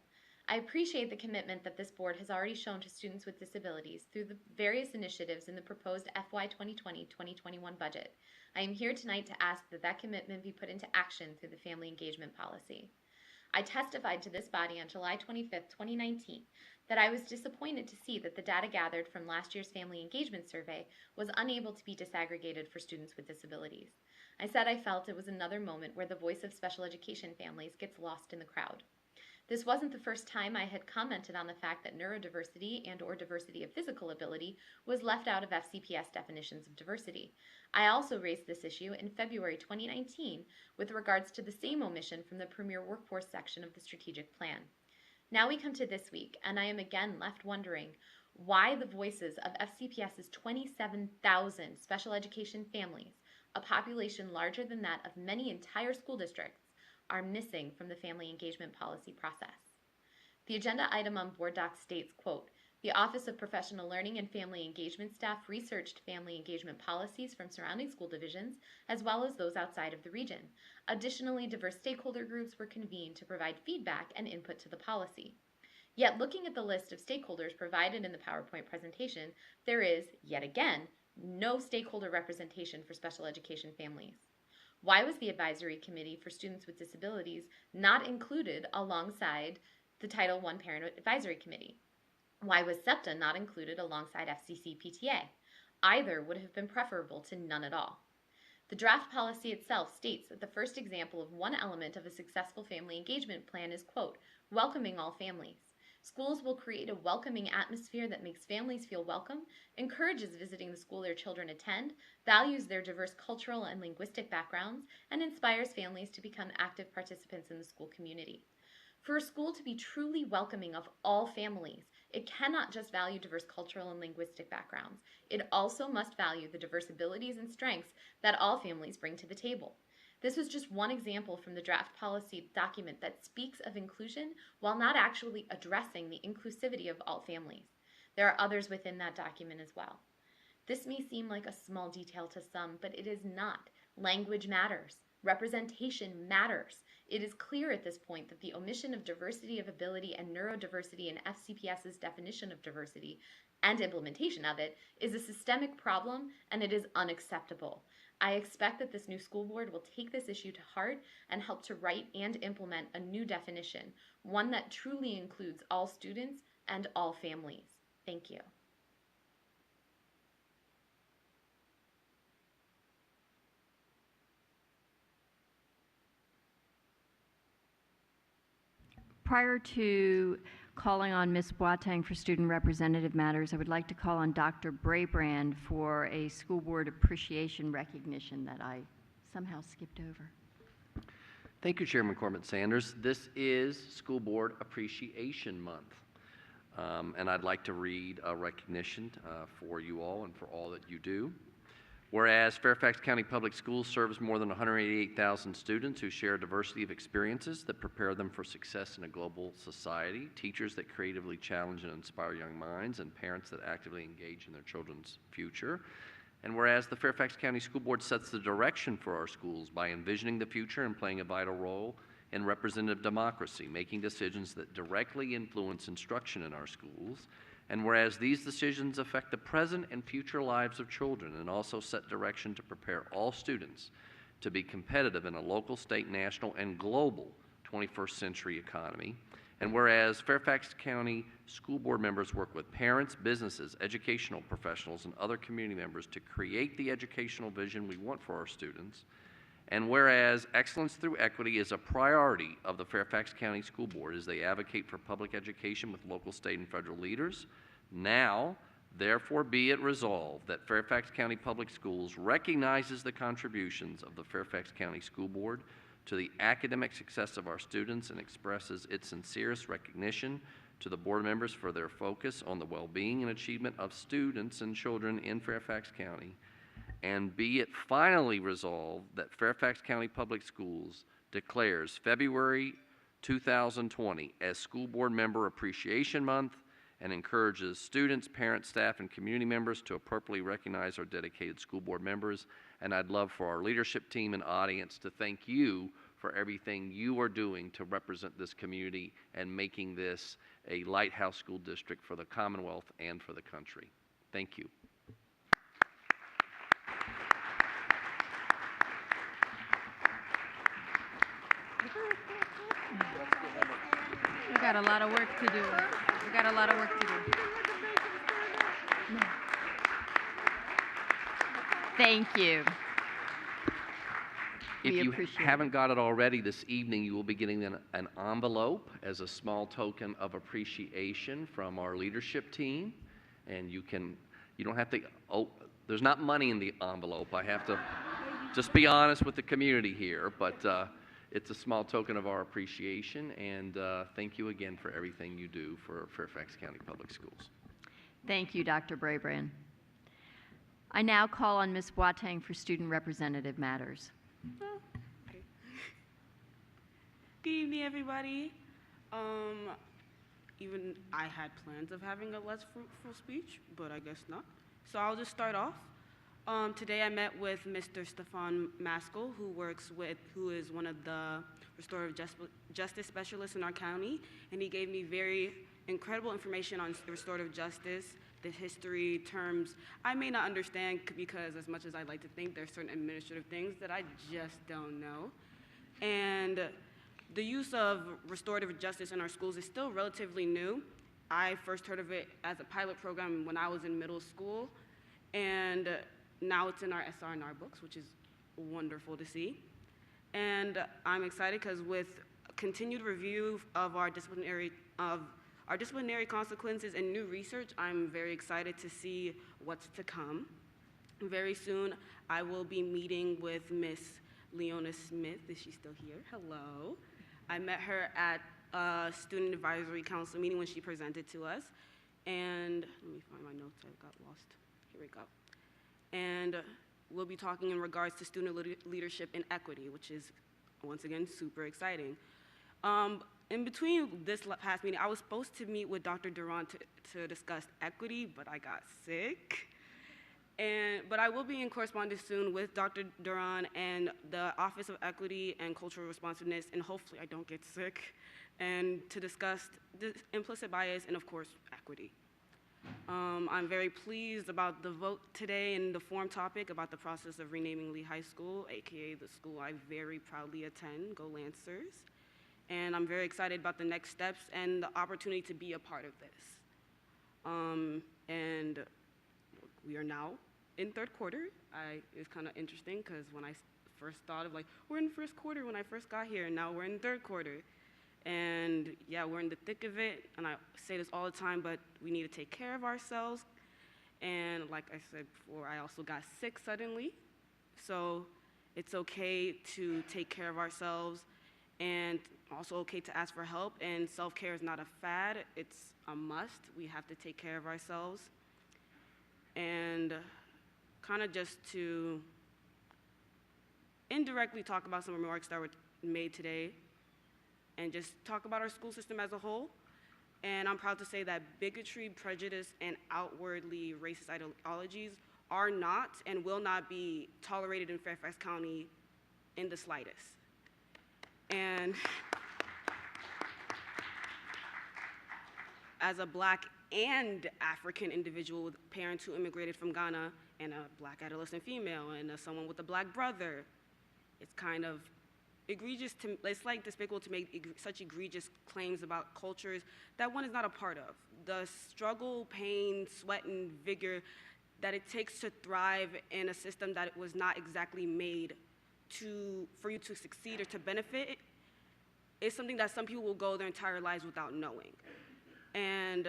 I appreciate the commitment that this board has already shown to students with disabilities through the various initiatives in the proposed FY 2020-2021 budget. I am here tonight to ask that that commitment be put into action through the family engagement policy. I testified to this body on July 25th, 2019, that I was disappointed to see that the data gathered from last year's family engagement survey was unable to be disaggregated for students with disabilities. I said I felt it was another moment where the voice of special education families gets lost in the crowd. This wasn't the first time I had commented on the fact that neurodiversity and/or diversity of physical ability was left out of FCPS definitions of diversity. I also raised this issue in February 2019 with regards to the same omission from the Premier Workforce section of the strategic plan. Now we come to this week, and I am again left wondering why the voices of FCPS's 27,000 special education families, a population larger than that of many entire school districts, are missing from the family engagement policy process. The agenda item on board docs states, quote, "The Office of Professional Learning and Family Engagement staff researched family engagement policies from surrounding school divisions, as well as those outside of the region. Additionally, diverse stakeholder groups were convened to provide feedback and input to the policy." Yet, looking at the list of stakeholders provided in the PowerPoint presentation, there is, yet again, no stakeholder representation for special education families. Why was the Advisory Committee for Students with Disabilities not included alongside the Title I Parent Advisory Committee? Why was SEPTA not included alongside FCCPTA? Either would have been preferable to none at all. The draft policy itself states that the first example of one element of a successful family engagement plan is, quote, "welcoming all families." Schools will create a welcoming atmosphere that makes families feel welcome, encourages visiting the school their children attend, values their diverse cultural and linguistic backgrounds, and inspires families to become active participants in the school community. For a school to be truly welcoming of all families, it cannot just value diverse cultural and linguistic backgrounds. It also must value the diverse abilities and strengths that all families bring to the table. This was just one example from the draft policy document that speaks of inclusion while not actually addressing the inclusivity of all families. There are others within that document as well. This may seem like a small detail to some, but it is not. Language matters. Representation matters. It is clear at this point that the omission of diversity of ability and neurodiversity in FCPS's definition of diversity and implementation of it is a systemic problem, and it is unacceptable. I expect that this new school board will take this issue to heart and help to write and implement a new definition, one that truly includes all students and all families. Thank you. Prior to calling on Ms. Boateng for student representative matters, I would like to call on Dr. Brabrand for a school board appreciation recognition that I somehow skipped over. Thank you, Chairman Corbett Sanders. This is School Board Appreciation Month, and I'd like to read a recognition for you all and for all that you do. Whereas Fairfax County Public Schools serves more than 188,000 students who share a diversity of experiences that prepare them for success in a global society, teachers that creatively challenge and inspire young minds, and parents that actively engage in their children's future. And whereas the Fairfax County School Board sets the direction for our schools by envisioning the future and playing a vital role in representative democracy, making decisions that directly influence instruction in our schools. And whereas these decisions affect the present and future lives of children and also set direction to prepare all students to be competitive in a local, state, national, and global 21st century economy. And whereas Fairfax County School Board members work with parents, businesses, educational professionals, and other community members to create the educational vision we want for our students. And whereas excellence through equity is a priority of the Fairfax County School Board as they advocate for public education with local, state, and federal leaders, now, therefore be it resolved that Fairfax County Public Schools recognizes the contributions of the Fairfax County School Board to the academic success of our students and expresses its sincerest recognition to the board members for their focus on the well-being and achievement of students and children in Fairfax County. And be it finally resolved that Fairfax County Public Schools declares February 2020 as School Board Member Appreciation Month and encourages students, parents, staff, and community members to appropriately recognize our dedicated school board members. And I'd love for our leadership team and audience to thank you for everything you are doing to represent this community and making this a lighthouse school district for the Commonwealth and for the country. Thank you. We got a lot of work to do. We got a lot of work to do. Thank you. If you haven't got it already this evening, you will be getting an envelope as a small token of appreciation from our leadership team. And you don't have to, there's not money in the envelope. I have to just be honest with the community here, but it's a small token of our appreciation, and thank you again for everything you do for Fairfax County Public Schools. Thank you, Dr. Brabrand. I now call on Ms. Boateng for student representative matters. Good evening, everybody. even I had plans of having a less fruitful speech, but I guess not. So I'll just start off. Today I met with Mr. Stefan Maskell, who is one of the restorative justice specialists in our county, and he gave me very incredible information on restorative justice, the history, terms I may not understand because as much as I'd like to think, there's certain administrative things that I just don't know. And the use of restorative justice in our schools is still relatively new. I first heard of it as a pilot program when I was in middle school, and now it's in our SR&R books, which is wonderful to see. And I'm excited because with continued review of our disciplinary consequences and new research, I'm very excited to see what's to come. Very soon, I will be meeting with Miss Leona Smith. Is she still here? Hello. I met her at a Student Advisory Council meeting when she presented to us. And let me find my notes, I got lost. Here we go. And we'll be talking in regards to student leadership and equity, which is, once again, super exciting. In between this past meeting, I was supposed to meet with Dr. Duran to discuss equity, but I got sick. But I will be in correspondence soon with Dr. Duran and the Office of Equity and Cultural Responsiveness, and hopefully I don't get sick, and to discuss the implicit bias and, of course, equity. I'm very pleased about the vote today and the forum topic about the process of renaming Lee High School, aka the school I very proudly attend, Go Lancers. And I'm very excited about the next steps and the opportunity to be a part of this. And we are now in third quarter. It's kind of interesting because when I first thought of we're in first quarter when I first got here, and now we're in third quarter. And yeah, we're in the thick of it, and I say this all the time, but we need to take care of ourselves. And like I said before, I also got sick suddenly. So it's okay to take care of ourselves, and also okay to ask for help. And self-care is not a fad, it's a must. We have to take care of ourselves. And kind of just to indirectly talk about some remarks that were made today, and just talk about our school system as a whole. And I'm proud to say that bigotry, prejudice, and outwardly racist ideologies are not and will not be tolerated in Fairfax County in the slightest. And as a Black and African individual with parents who immigrated from Ghana, and a Black adolescent female, and someone with a Black brother, it's kind of egregious it's like despicable to make such egregious claims about cultures that one is not a part of. The struggle, pain, sweat, and vigor that it takes to thrive in a system that was not exactly made for you to succeed or to benefit is something that some people will go their entire lives without knowing. And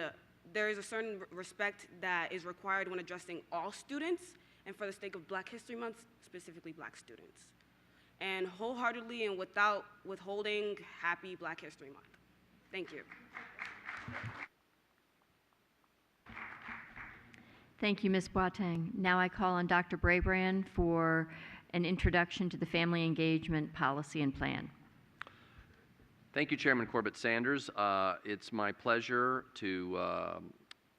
there is a certain respect that is required when addressing all students, and for the sake of Black History Month, specifically Black students. And wholeheartedly and without withholding, happy Black History Month. Thank you. Thank you, Ms. Boateng. Now I call on Dr. Brabrand for an introduction to the Family Engagement Policy and Plan. Thank you, Chairman Corbett Sanders. It's my pleasure to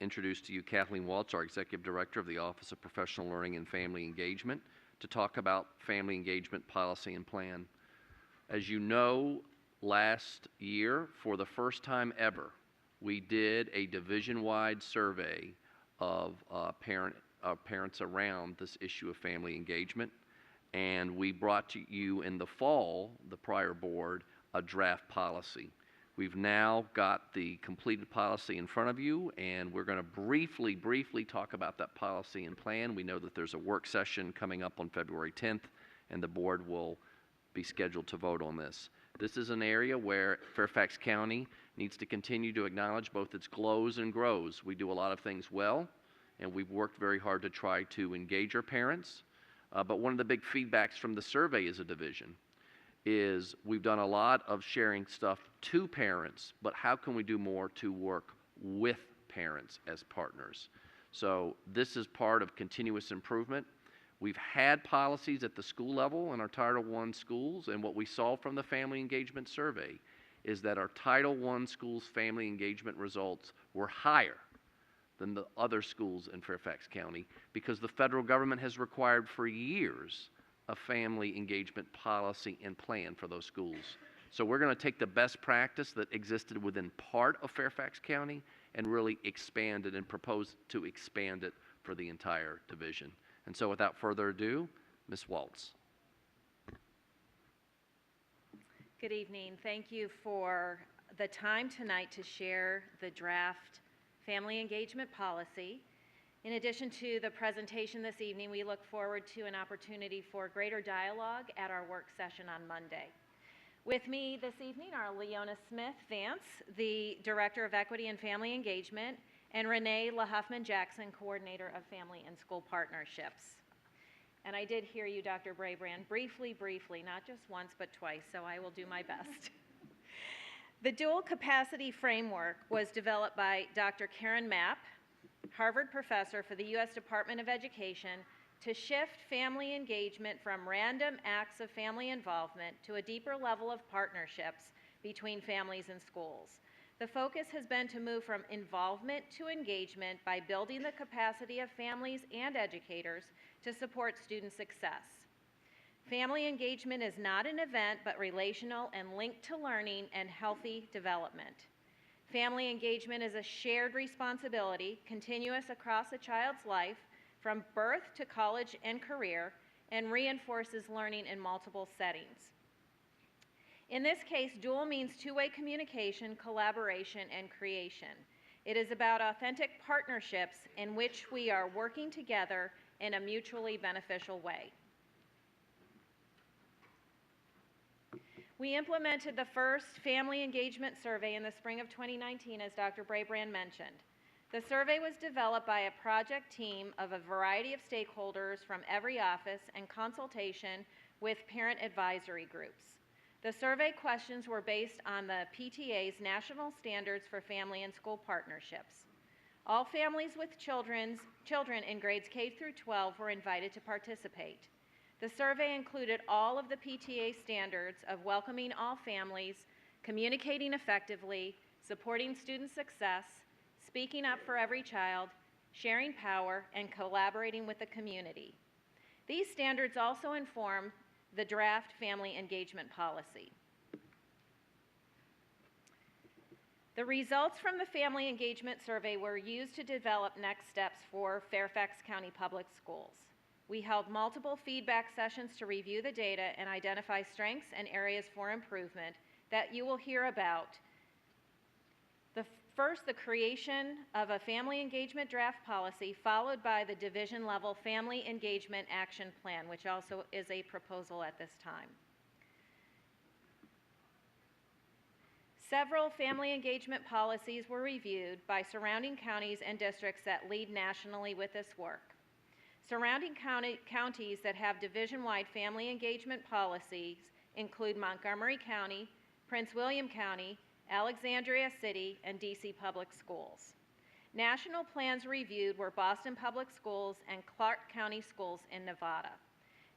introduce to you Kathleen Waltz, our Executive Director of the Office of Professional Learning and Family Engagement, to talk about Family Engagement Policy and Plan. As you know, last year, for the first time ever, we did a division-wide survey of parents around this issue of family engagement, and we brought to you in the fall, the prior board, a draft policy. We've now got the completed policy in front of you, and we're going to briefly talk about that policy and plan. We know that there's a work session coming up on February 10th, and the board will be scheduled to vote on this. This is an area where Fairfax County needs to continue to acknowledge both its glows and grows. We do a lot of things well, and we've worked very hard to try to engage our parents. But one of the big feedbacks from the survey as a division is we've done a lot of sharing stuff to parents, but how can we do more to work with parents as partners? So this is part of continuous improvement. We've had policies at the school level in our Title I schools, and what we saw from the family engagement survey is that our Title I schools' family engagement results were higher than the other schools in Fairfax County because the federal government has required for years a family engagement policy and plan for those schools. So we're going to take the best practice that existed within part of Fairfax County and really expand it and propose to expand it for the entire division. And so without further ado, Ms. Waltz. Good evening. Thank you for the time tonight to share the draft family engagement policy. In addition to the presentation this evening, we look forward to an opportunity for greater dialogue at our work session on Monday. With me this evening are Leona Smith-Vance, the Director of Equity and Family Engagement, and Renee LaHuffman-Jackson, Coordinator of Family and School Partnerships. And I did hear you, Dr. Brabrand, briefly, not just once, but twice, so I will do my best. The dual capacity framework was developed by Dr. Karen Mapp, Harvard professor for the U.S. Department of Education, to shift family engagement from random acts of family involvement to a deeper level of partnerships between families and schools. The focus has been to move from involvement to engagement by building the capacity of families and educators to support student success. Family engagement is not an event, but relational and linked to learning and healthy development. Family engagement is a shared responsibility, continuous across a child's life, from birth to college and career, and reinforces learning in multiple settings. In this case, dual means two-way communication, collaboration, and creation. It is about authentic partnerships in which we are working together in a mutually beneficial way. We implemented the first family engagement survey in the spring of 2019, as Dr. Brabrand mentioned. The survey was developed by a project team of a variety of stakeholders from every office in consultation with parent advisory groups. The survey questions were based on the PTA's National Standards for Family and School Partnerships. All families with children in grades K through 12 were invited to participate. The survey included all of the PTA standards of welcoming all families, communicating effectively, supporting student success, speaking up for every child, sharing power, and collaborating with the community. These standards also inform the draft family engagement policy. The results from the family engagement survey were used to develop next steps for Fairfax County Public Schools. We held multiple feedback sessions to review the data and identify strengths and areas for improvement that you will hear about. First, the creation of a family engagement draft policy, followed by the division-level family engagement action plan, which also is a proposal at this time. Several family engagement policies were reviewed by surrounding counties and districts that lead nationally with this work. Surrounding counties that have division-wide family engagement policies include Montgomery County, Prince William County, Alexandria City, and DC Public Schools. National plans reviewed were Boston Public Schools and Clark County Schools in Nevada.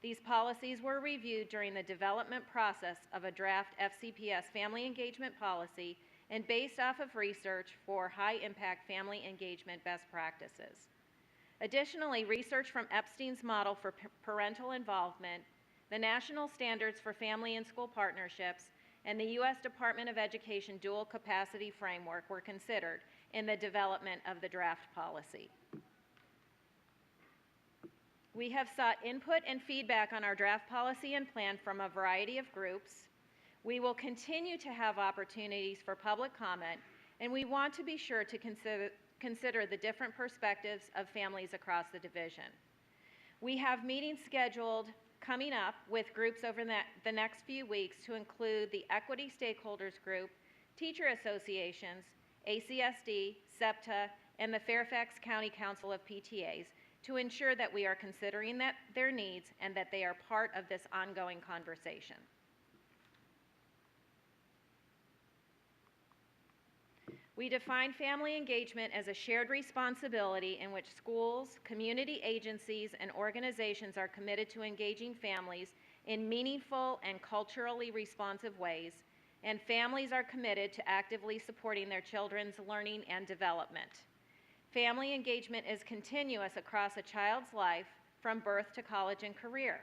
These policies were reviewed during the development process of a draft FCPS family engagement policy and based off of research for high-impact family engagement best practices. Additionally, research from Epstein's model for parental involvement, the National Standards for Family and School Partnerships, and the U.S. Department of Education Dual Capacity Framework were considered in the development of the draft policy. We have sought input and feedback on our draft policy and plan from a variety of groups. We will continue to have opportunities for public comment, and we want to be sure to consider the different perspectives of families across the division. We have meetings scheduled coming up with groups over the next few weeks to include the Equity Stakeholders Group, teacher associations, ACSD, SEPTA, and the Fairfax County Council of PTAs to ensure that we are considering their needs and that they are part of this ongoing conversation. We define family engagement as a shared responsibility in which schools, community agencies, and organizations are committed to engaging families in meaningful and culturally responsive ways, and families are committed to actively supporting their children's learning and development. Family engagement is continuous across a child's life from birth to college and career.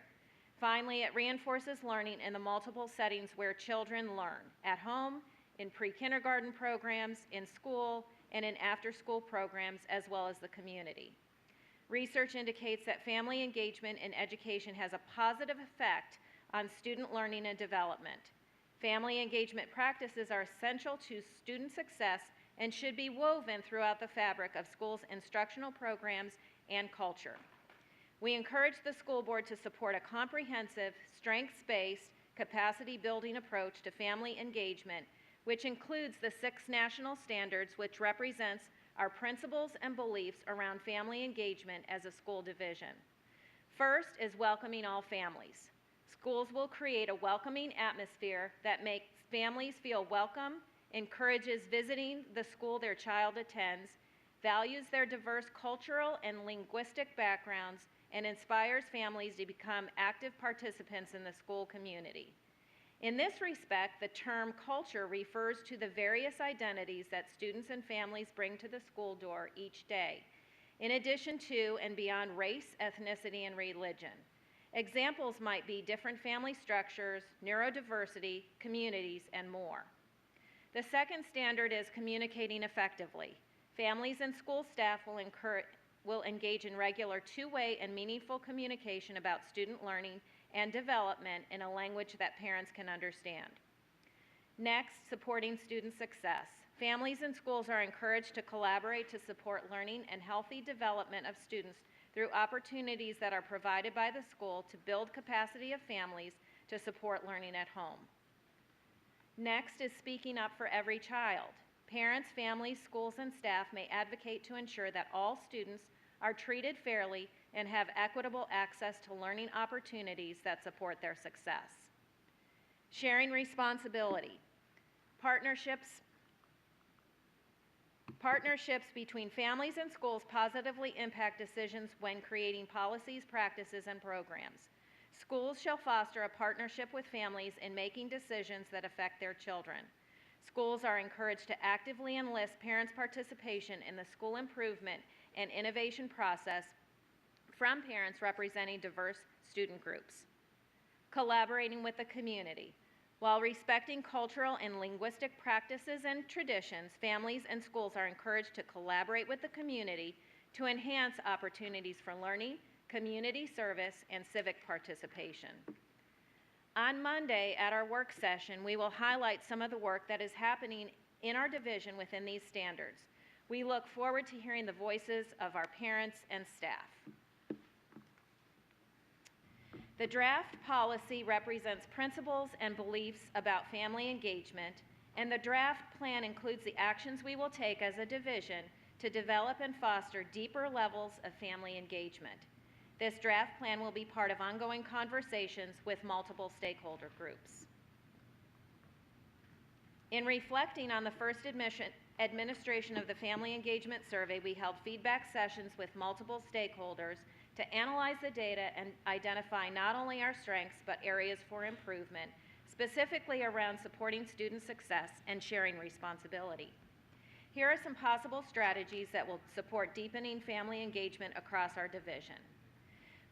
Finally, it reinforces learning in the multiple settings where children learn, at home, in pre-kindergarten programs, in school, and in after-school programs, as well as the community. Research indicates that family engagement in education has a positive effect on student learning and development. Family engagement practices are essential to student success and should be woven throughout the fabric of schools' instructional programs and culture. We encourage the school board to support a comprehensive, strengths-based, capacity-building approach to family engagement, which includes the 6 national standards, which represents our principles and beliefs around family engagement as a school division. First is welcoming all families. Schools will create a welcoming atmosphere that makes families feel welcome, encourages visiting the school their child attends, values their diverse cultural and linguistic backgrounds, and inspires families to become active participants in the school community. In this respect, the term culture refers to the various identities that students and families bring to the school door each day, in addition to and beyond race, ethnicity, and religion. Examples might be different family structures, neurodiversity, communities, and more. The second standard is communicating effectively. Families and school staff will engage in regular two-way and meaningful communication about student learning and development in a language that parents can understand. Next, supporting student success. Families and schools are encouraged to collaborate to support learning and healthy development of students through opportunities that are provided by the school to build capacity of families to support learning at home. Next is speaking up for every child. Parents, families, schools, and staff may advocate to ensure that all students are treated fairly and have equitable access to learning opportunities that support their success. Sharing responsibility. Partnerships between families and schools positively impact decisions when creating policies, practices, and programs. Schools shall foster a partnership with families in making decisions that affect their children. Schools are encouraged to actively enlist parents' participation in the school improvement and innovation process from parents representing diverse student groups. Collaborating with the community. While respecting cultural and linguistic practices and traditions, families and schools are encouraged to collaborate with the community to enhance opportunities for learning, community service, and civic participation. On Monday at our work session, we will highlight some of the work that is happening in our division within these standards. We look forward to hearing the voices of our parents and staff. The draft policy represents principles and beliefs about family engagement, and the draft plan includes the actions we will take as a division to develop and foster deeper levels of family engagement. This draft plan will be part of ongoing conversations with multiple stakeholder groups. In reflecting on the first administration of the Family Engagement Survey, we held feedback sessions with multiple stakeholders to analyze the data and identify not only our strengths but areas for improvement, specifically around supporting student success and sharing responsibility. Here are some possible strategies that will support deepening family engagement across our division.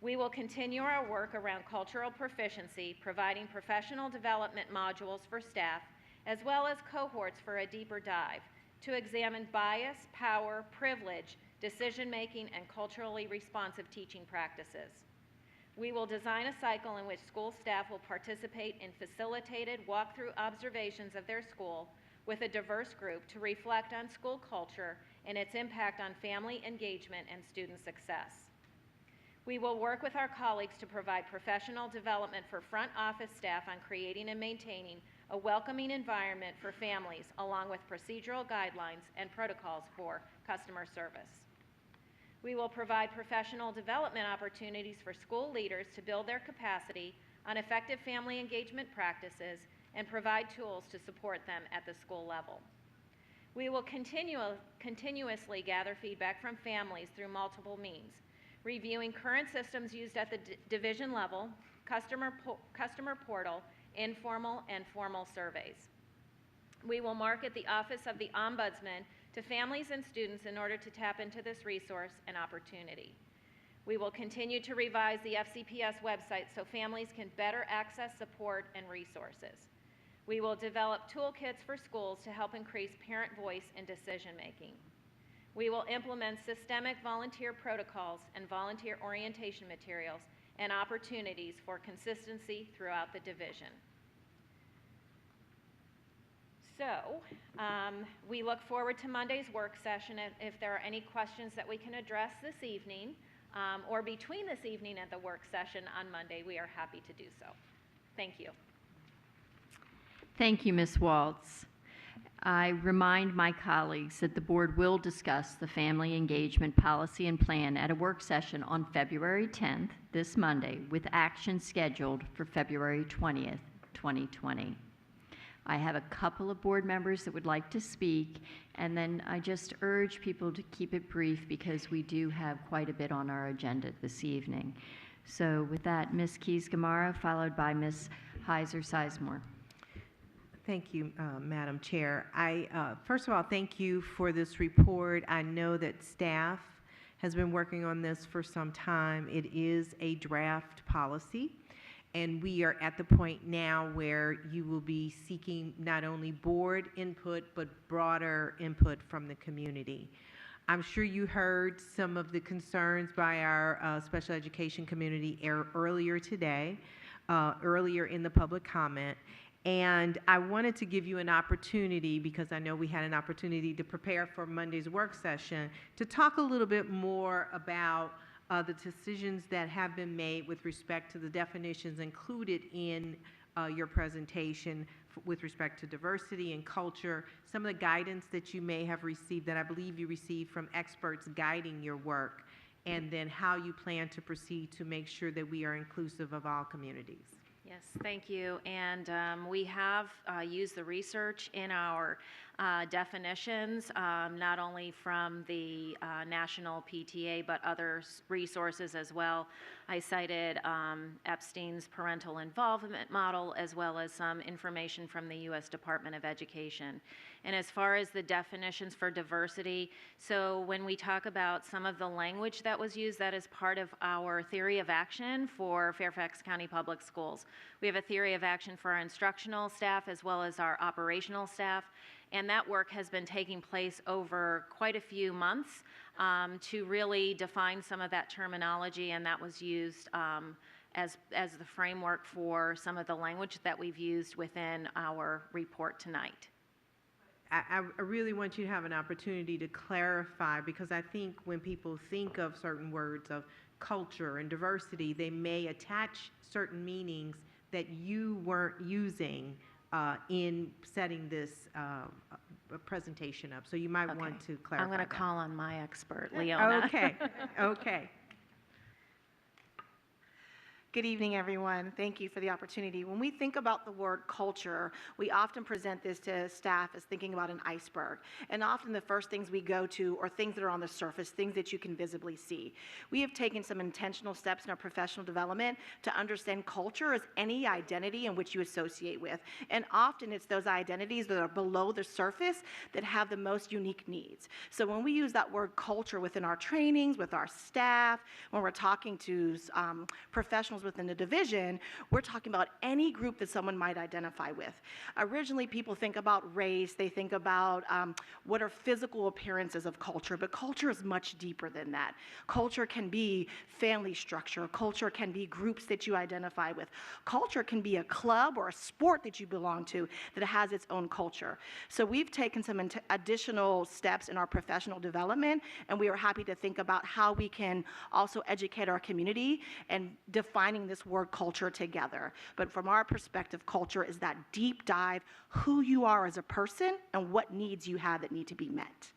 We will continue our work around cultural proficiency, providing professional development modules for staff, as well as cohorts for a deeper dive to examine bias, power, privilege, decision-making, and culturally responsive teaching practices. We will design a cycle in which school staff will participate in facilitated walkthrough observations of their school with a diverse group to reflect on school culture and its impact on family engagement and student success. We will work with our colleagues to provide professional development for front office staff on creating and maintaining a welcoming environment for families, along with procedural guidelines and protocols for customer service. We will provide professional development opportunities for school leaders to build their capacity on effective family engagement practices and provide tools to support them at the school level. We will continuously gather feedback from families through multiple means, reviewing current systems used at the division level, customer portal, informal and formal surveys. We will market the Office of the Ombudsman to families and students in order to tap into this resource and opportunity. We will continue to revise the FCPS website so families can better access support and resources. We will develop toolkits for schools to help increase parent voice in decision-making. We will implement systemic volunteer protocols and volunteer orientation materials and opportunities for consistency throughout the division. So, we look forward to Monday's work session. If there are any questions that we can address this evening, or between this evening and the work session on Monday, we are happy to do so. Thank you. Thank you, Ms. Waltz. I remind my colleagues that the board will discuss the family engagement policy and plan at a work session on February 10th, this Monday, with action scheduled for February 20th, 2020. I have a couple of board members that would like to speak, and then I just urge people to keep it brief because we do have quite a bit on our agenda this evening. So with that, Ms. Keys-Gamarra, followed by Ms. Heiser-Sizemore. Thank you, Madam Chair. First of all, thank you for this report. I know that staff has been working on this for some time. It is a draft policy, and we are at the point now where you will be seeking not only board input, but broader input from the community. I'm sure you heard some of the concerns by our special education community earlier today, earlier in the public comment. And I wanted to give you an opportunity, because I know we had an opportunity to prepare for Monday's work session, to talk a little bit more about the decisions that have been made with respect to the definitions included in your presentation with respect to diversity and culture, some of the guidance that you may have received, that I believe you received from experts guiding your work, and then how you plan to proceed to make sure that we are inclusive of all communities. Yes, thank you. And we have used the research in our definitions, not only from the National PTA, but other resources as well. I cited Epstein's parental involvement model, as well as some information from the U.S. Department of Education. And as far as the definitions for diversity, so when we talk about some of the language that was used, that is part of our theory of action for Fairfax County Public Schools. We have a theory of action for our instructional staff as well as our operational staff, and that work has been taking place over quite a few months to really define some of that terminology, and that was used as the framework for some of the language that we've used within our report tonight. I really want you to have an opportunity to clarify, because I think when people think of certain words of culture and diversity, they may attach certain meanings that you weren't using in setting this presentation up. So you might want to clarify. I'm going to that. call on my expert, Leona. Okay, okay. Good evening, everyone. Thank you for the opportunity. When we think about the word culture, we often present this to staff as thinking about an iceberg. And often the first things we go to are things that are on the surface, things that you can visibly see. We have taken some intentional steps in our professional development to understand culture as any identity in which you associate with. And often it's those identities that are below the surface that have the most unique needs. So when we use that word culture within our trainings, with our staff, when we're talking to professionals within the division, we're talking about any group that someone might identify with. Originally, people think about race, they think about what are physical appearances of culture, but culture is much deeper than that. Culture can be family structure, culture can be groups that you identify with. Culture can be a club or a sport that you belong to that has its own culture. So we've taken some additional steps in our professional development, and we are happy to think about how we can also educate our community and define this word culture together. But from our perspective, culture is that deep dive, who you are as a person and what needs you have that need to be met.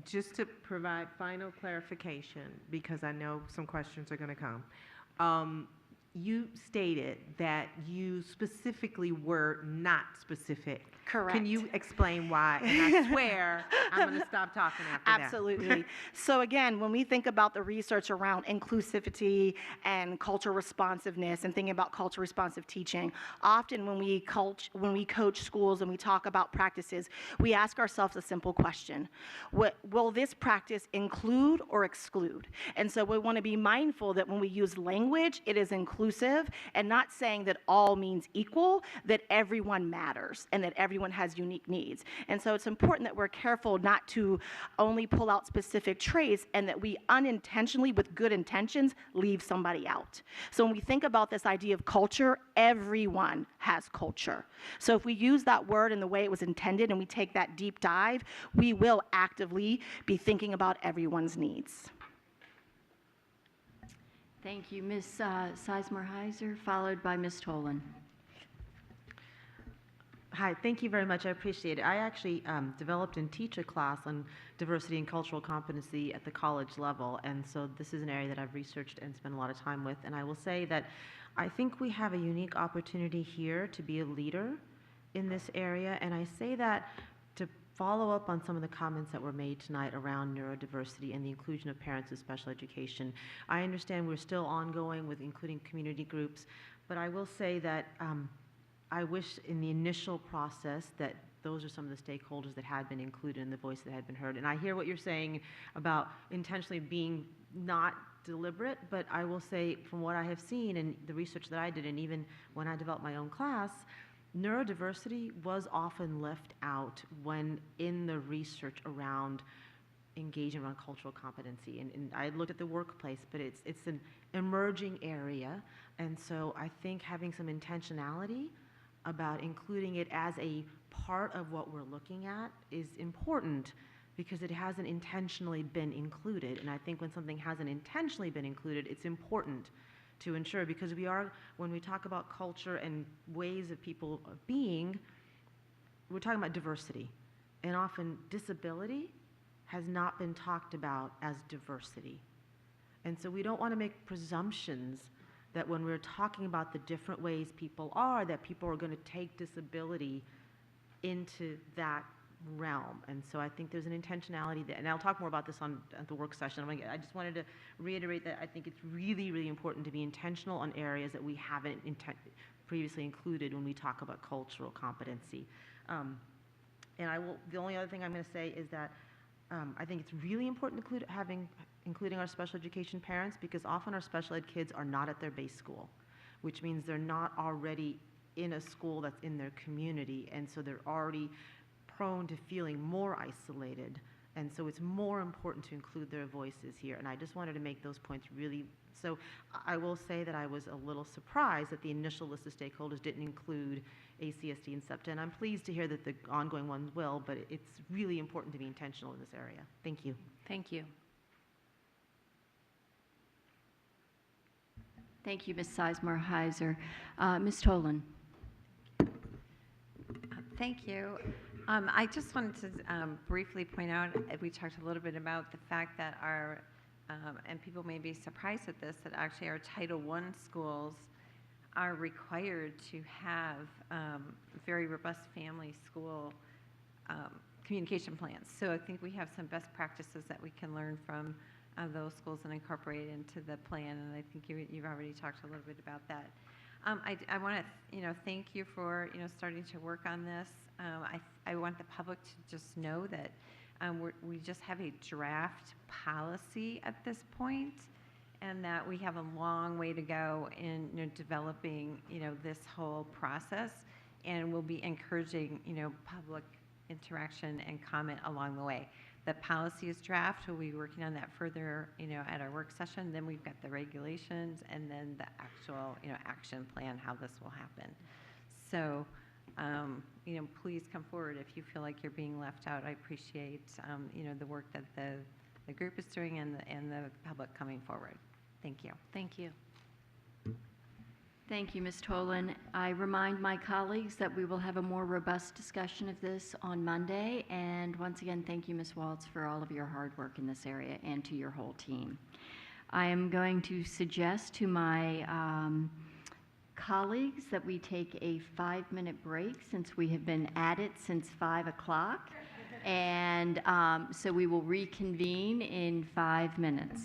Just to provide final clarification, because I know some questions are going to come. you stated that you specifically were not specific. Correct. Can you explain why? And I swear I'm going to stop talking after that. Absolutely. So again, when we think about the research around inclusivity and cultural responsiveness and thinking about culture responsive teaching, often when we coach schools and we talk about practices, we ask ourselves a simple question. Will this practice include or exclude? And so we want to be mindful that when we use language, it is inclusive and not saying that all means equal, that everyone matters and that everyone has unique needs. And so it's important that we're careful not to only pull out specific traits and that we unintentionally, with good intentions, leave somebody out. So when we think about this idea of culture, everyone has culture. So if we use that word in the way it was intended and we take that deep dive, we will actively be thinking about everyone's needs. Thank you, Ms. Sizemore-Heiser, followed by Ms. Tolan. Hi, thank you very much. I appreciate it. I actually developed and teach a class on diversity and cultural competency at the college level, and so this is an area that I've researched and spent a lot of time with. And I will say that I think we have a unique opportunity here to be a leader in this area, and I say that to follow up on some of the comments that were made tonight around neurodiversity and the inclusion of parents with special education. I understand we're still ongoing with including community groups, but I will say that I wish in the initial process that those are some of the stakeholders that had been included in the voice that had been heard. And I hear what you're saying about intentionally being not deliberate, but I will say from what I have seen and the research that I did, and even when I developed my own class, neurodiversity was often left out when in the research around engagement around cultural competency. And I looked at the workplace, but it's an emerging area. And so I think having some intentionality about including it as a part of what we're looking at is important because it hasn't intentionally been included. And I think when something hasn't intentionally been included, it's important to ensure, because when we talk about culture and ways of people being, we're talking about diversity. And often disability has not been talked about as diversity. And so we don't want to make presumptions that when we're talking about the different ways people are, that people are going to take disability into that realm. And so I think there's an intentionality there. And I'll talk more about this at the work session. I just wanted to reiterate that I think it's really, really important to be intentional on areas that we haven't previously included when we talk about cultural competency. The only other thing I'm going to say is that I think it's really important to including our special education parents, because often our special ed kids are not at their base school, which means they're not already in a school that's in their community, and so they're already prone to feeling more isolated. And so it's more important to include their voices here. And I just wanted to make those points really. So I will say that I was a little surprised that the initial list of stakeholders didn't include ACSD and SEPTA, and I'm pleased to hear that the ongoing ones will, but it's really important to be intentional in this area. Thank you. Thank you. Thank you, Ms. Sizemore-Heiser. Ms. Tolan. Thank you. I just wanted to briefly point out, we talked a little bit about the fact that our, and people may be surprised at this, that actually our Title I schools are required to have very robust family school communication plans. So I think we have some best practices that we can learn from those schools and incorporate into the plan, and I think you've already talked a little bit about that. I want to, thank you for, starting to work on this. I want the public to just know that we just have a draft policy at this point, and that we have a long way to go in developing, this whole process, and we'll be encouraging, public interaction and comment along the way. The policy is draft. We'll be working on that further, at our work session. Then we've got the regulations, and then the actual, action plan, how this will happen. So, please come forward if you feel like you're being left out. I appreciate, the work that the group is doing and the public coming forward. Thank you. Thank you. Thank you, Ms. Tolan. I remind my colleagues that we will have a more robust discussion of this on Monday. And once again, thank you, Ms. Waltz, for all of your hard work in this area and to your whole team. I am going to suggest to my colleagues that we take a 5-minute break since we have been at it since 5 o'clock. And so we will reconvene in 5 minutes.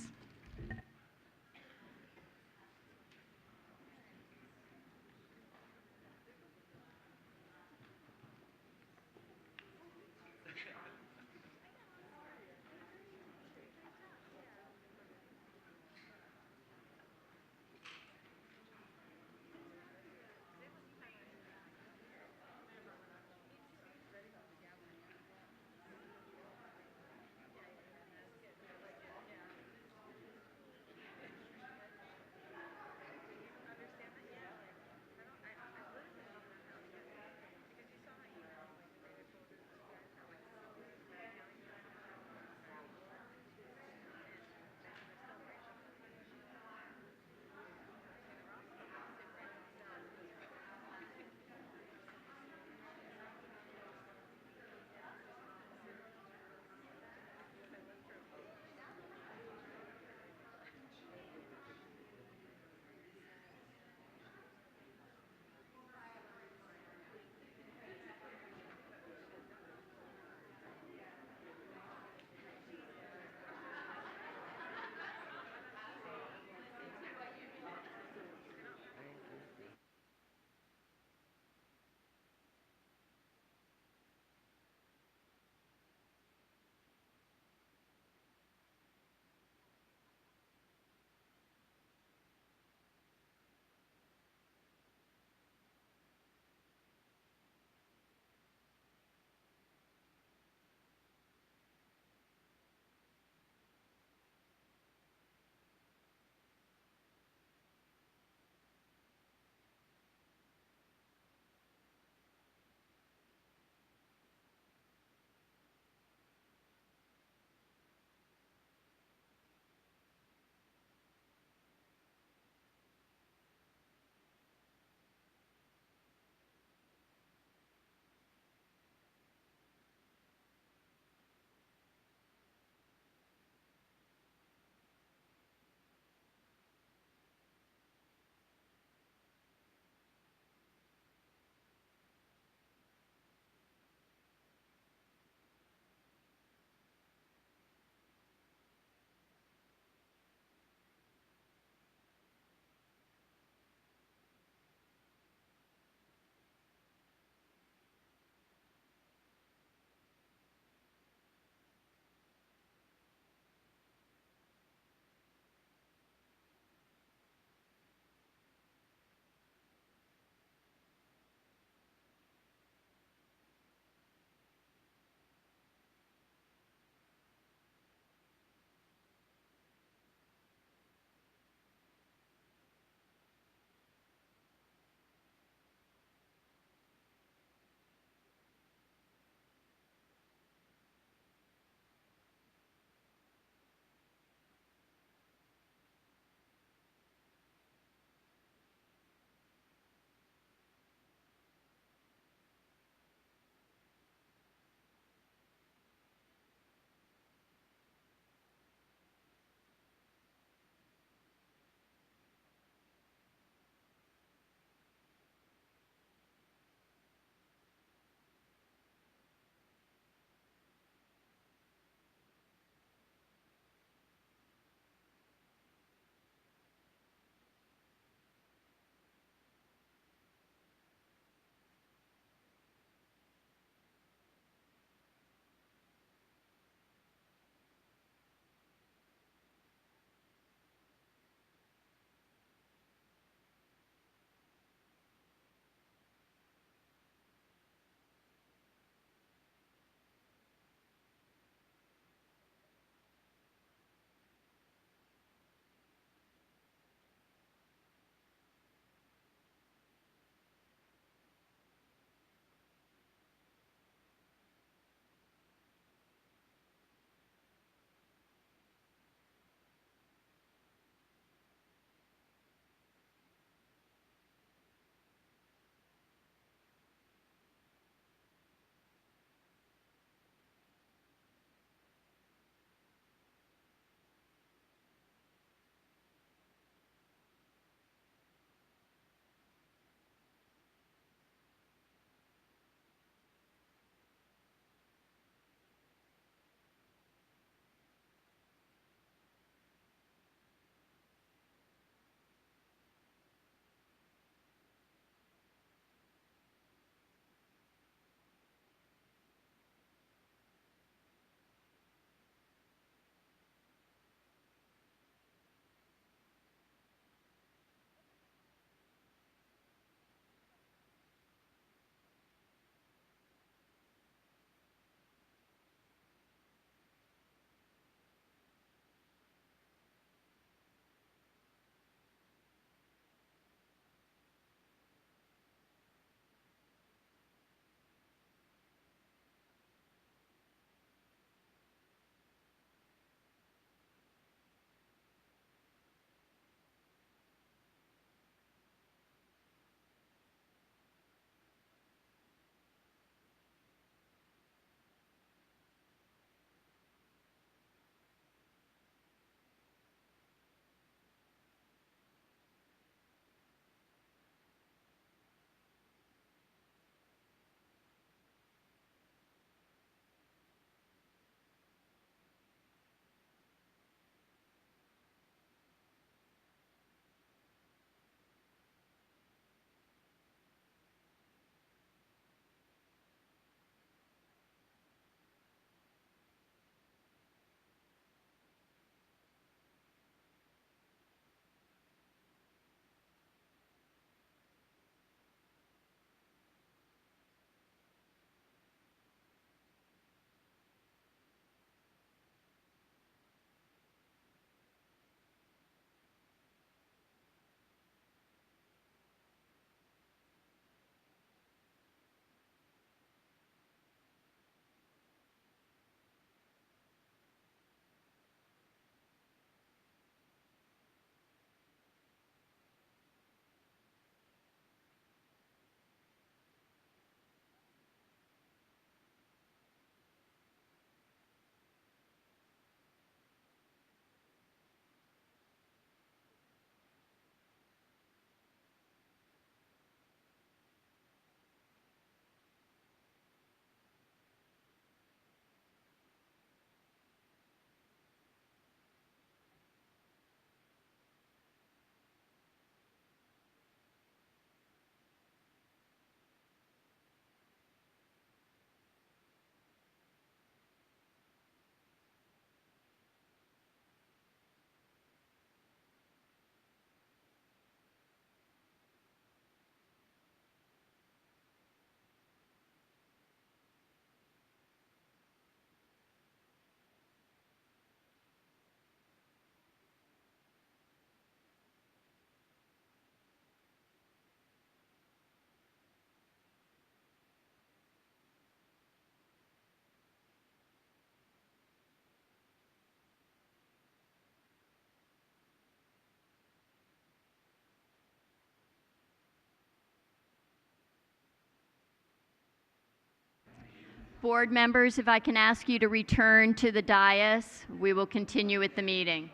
Board members, if I can ask you to return to the dais, we will continue with the meeting.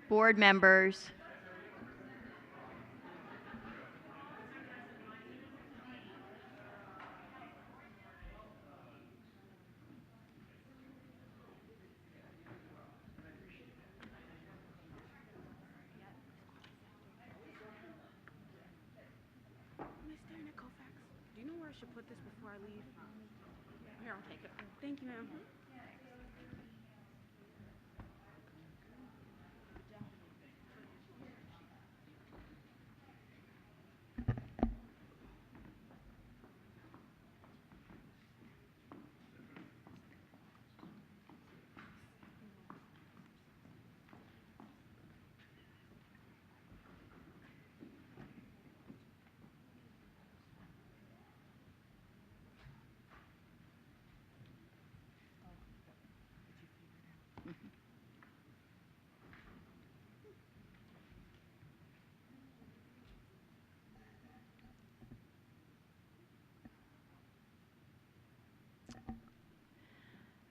Board members. Do you know where I should put this before I leave? Here, I'll take it. Thank you, ma'am.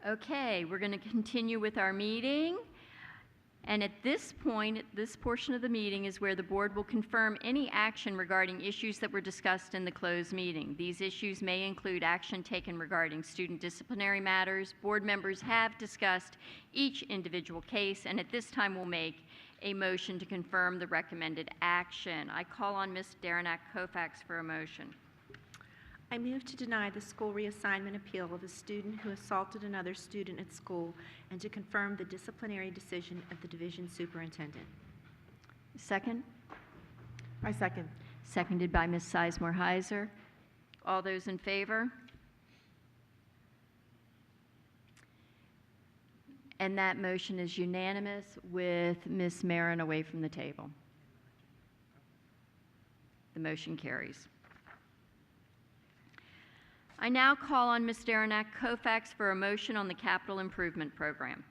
Okay, we're going to continue with our meeting. And at this point, this portion of the meeting is where the board will confirm any action regarding issues that were discussed in the closed meeting. These issues may include action taken regarding student disciplinary matters. Board members have discussed each individual case, and at this time we'll make a motion to confirm the recommended action. I call on Ms. Daranack-Koufax for a motion. I move to deny the school reassignment appeal of a student who assaulted another student at school and to confirm the disciplinary decision of the division superintendent. Second? I second. Seconded by Ms. Sizemore-Heiser. All those in favor? And that motion is unanimous with Ms. Marin away from the table. The motion carries. I now call on Ms. Daranack-Koufax for a motion on the capital improvement program.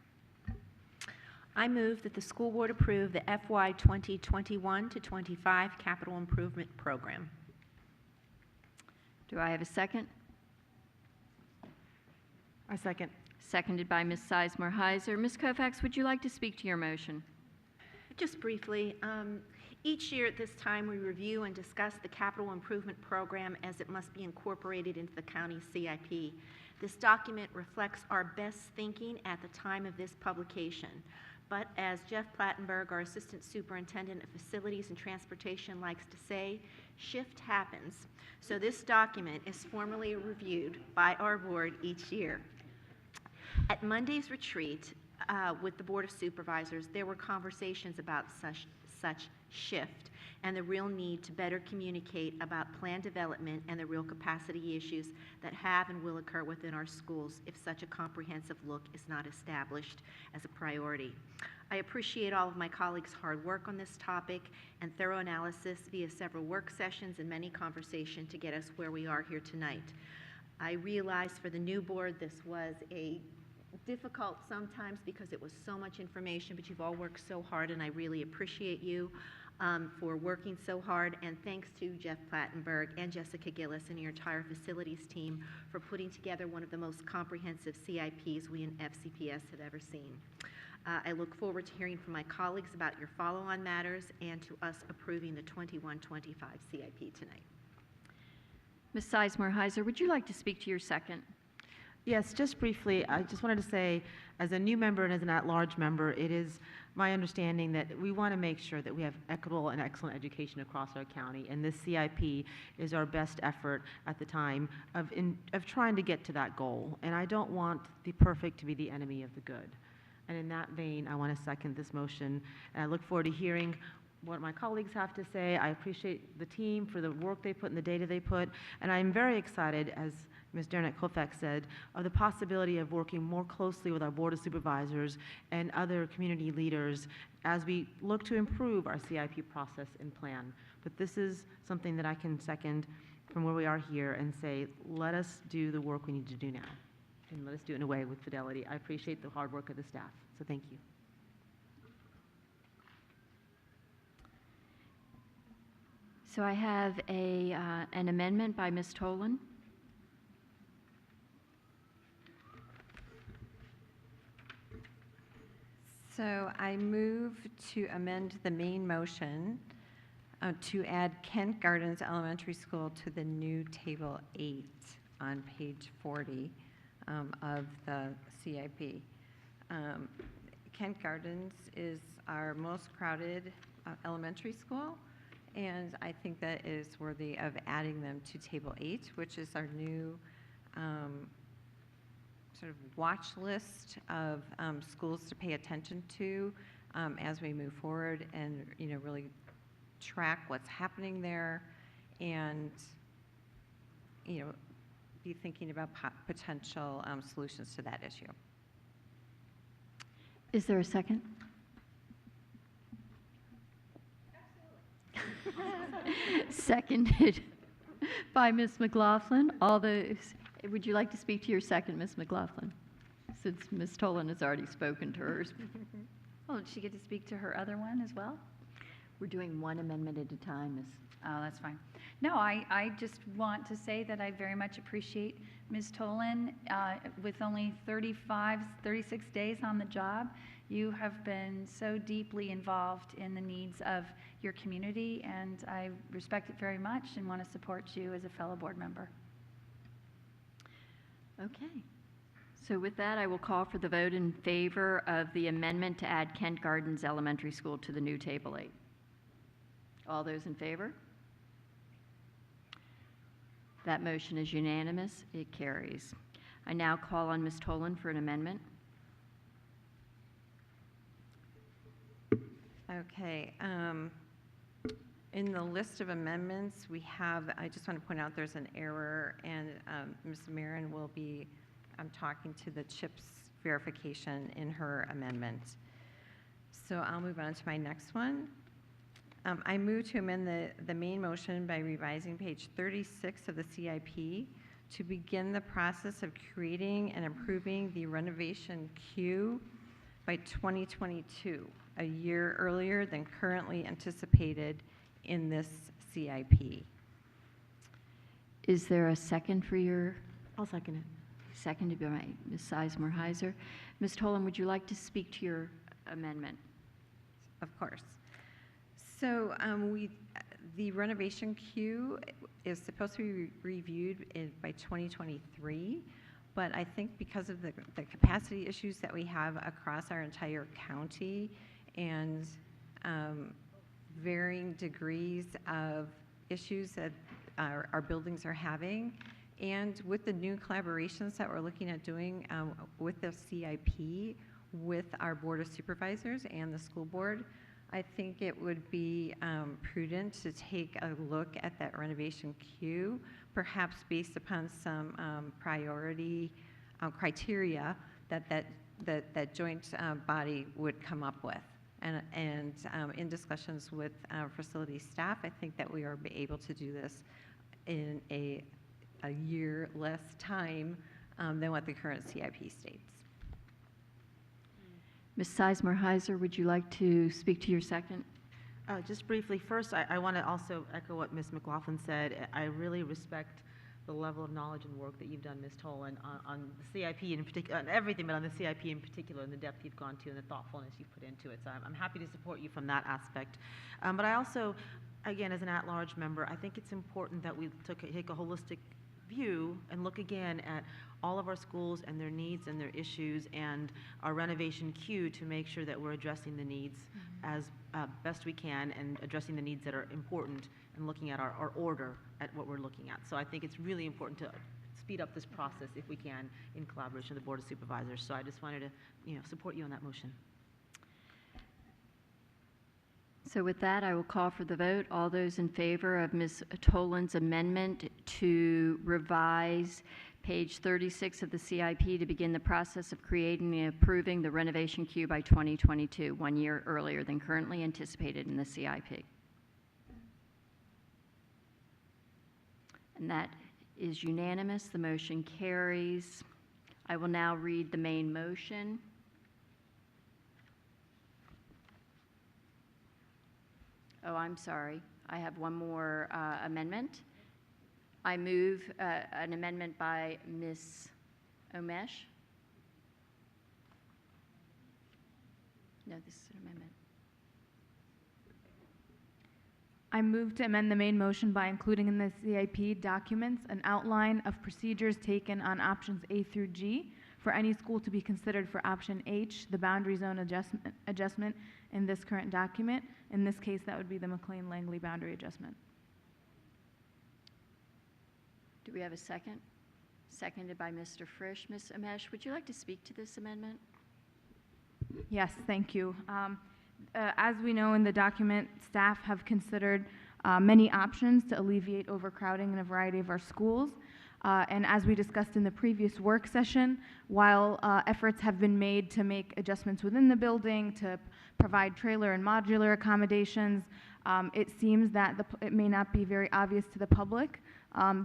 I move that the school board approve the FY 2021 to 25 capital improvement program. Do I have a second? I second. Seconded by Ms. Sizemore-Heiser. Ms. Koufax, would you like to speak to your motion? Just briefly, each year at this time we review and discuss the capital improvement program as it must be incorporated into the county's CIP. This document reflects our best thinking at the time of this publication. But as Jeff Plattenberg, our Assistant Superintendent of Facilities and Transportation, likes to say, shift happens. So this document is formally reviewed by our board each year. At Monday's retreat with the Board of Supervisors, there were conversations about such shift and the real need to better communicate about plan development and the real capacity issues that have and will occur within our schools if such a comprehensive look is not established as a priority. I appreciate all of my colleagues' hard work on this topic and thorough analysis via several work sessions and many conversations to get us where we are here tonight. I realize for the new board this was a difficult sometimes because it was so much information, but you've all worked so hard, and I really appreciate you for working so hard. And thanks to Jeff Plattenberg and Jessica Gillis and your entire facilities team for putting together one of the most comprehensive CIPs we in FCPS have ever seen. I look forward to hearing from my colleagues about your follow-on matters and to us approving the 21-25 CIP tonight. Ms. Sizemore-Heiser, would you like to speak to your second? Yes, just briefly, I just wanted to say, as a new member and as an at-large member, it is my understanding that we want to make sure that we have equitable and excellent education across our county, and this CIP is our best effort at the time of trying to get to that goal. And I don't want the perfect to be the enemy of the good. And in that vein, I want to second this motion, and I look forward to hearing what my colleagues have to say. I appreciate the team for the work they put and the data they put, and I'm very excited, as Ms. Daranack-Koufax said, of the possibility of working more closely with our Board of Supervisors and other community leaders as we look to improve our CIP process and plan. But this is something that I can second from where we are here and say, let us do the work we need to do now, and let us do it in a way with fidelity. I appreciate the hard work of the staff, so thank you. So I have an amendment by Ms. Tolan. So I move to amend the main motion to add Kent Gardens Elementary School to the new Table 8 on page 40 of the CIP. Kent Gardens is our most crowded elementary school, and I think that is worthy of adding them to Table 8, which is our new sort of watch list of schools to pay attention to as we move forward, and really track what's happening there, and be thinking about potential solutions to that issue. Is there a second? Seconded by Ms. McLaughlin. Would you like to speak to your second, Ms. McLaughlin? Since Ms. Tolan has already spoken to hers. Oh, did she get to speak to her other one as well? We're doing one amendment at a time, Ms. Oh, that's fine. No, I just want to say that I very much appreciate Ms. Tolan. With only 36 days on the job, you have been so deeply involved in the needs of your community, and I respect it very much and want to support you as a fellow board member. Okay. So with that, I will call for the vote in favor of the amendment to add Kent Gardens Elementary School to the new Table 8. All those in favor? That motion is unanimous. It carries. I now call on Ms. Tolan for an amendment. Okay. In the list of amendments, we have, I just want to point out there's an error, and Ms. Marin will be talking to the CHIPS verification in her amendment. So I'll move on to my next one. I move to amend the main motion by revising page 36 of the CIP to begin the process of creating and improving the renovation queue by 2022, a year earlier than currently anticipated in this CIP. Is there a second for your? I'll second it. Seconded by Ms. Sizemore-Heiser. Ms. Tolan, would you like to speak to your amendment? Of course. So the renovation queue is supposed to be reviewed by 2023, but I think because of the capacity issues that we have across our entire county and varying degrees of issues that our buildings are having, and with the new collaborations that we're looking at doing with the CIP, with our Board of Supervisors and the school board, I think it would be prudent to take a look at that renovation queue, perhaps based upon some priority criteria that joint body would come up with. And in discussions with facility staff, I think that we are able to do this in a year less time than what the current CIP states. Ms. Sizemore-Heiser, would you like to speak to your second? Just briefly, first, I want to also echo what Ms. McLaughlin said. I really respect the level of knowledge and work that you've done, Ms. Tolan, on the CIP in particular, on everything, but on the CIP in particular, and the depth you've gone to and the thoughtfulness you've put into it. So I'm happy to support you from that aspect. But I also, again, as an at-large member, I think it's important that we take a holistic view and look again at all of our schools and their needs and their issues and our renovation queue to make sure that we're addressing the needs as best we can and addressing the needs that are important and looking at our order at what we're looking at. So I think it's really important to speed up this process if we can in collaboration with the Board of Supervisors. So I just wanted to support you on that motion. So with that, I will call for the vote. All those in favor of Ms. Tolan's amendment to revise page 36 of the CIP to begin the process of creating and approving the renovation queue by 2022, 1 year earlier than currently anticipated in the CIP. And that is unanimous. The motion carries. I will now read the main motion. Oh, I'm sorry. I have one more amendment. I move an amendment by Ms. Omesh. No, this is an amendment. I move to amend the main motion by including in the CIP documents an outline of procedures taken on options A through G for any school to be considered for option H, the boundary zone adjustment in this current document. In this case, that would be the McLean-Langley boundary adjustment. Do we have a second? Seconded by Mr. Frisch. Ms. Omesh, would you like to speak to this amendment? Yes, thank you. As we know in the document, staff have considered many options to alleviate overcrowding in a variety of our schools. And as we discussed in the previous work session, while efforts have been made to make adjustments within the building, to provide trailer and modular accommodations, it seems that it may not be very obvious to the public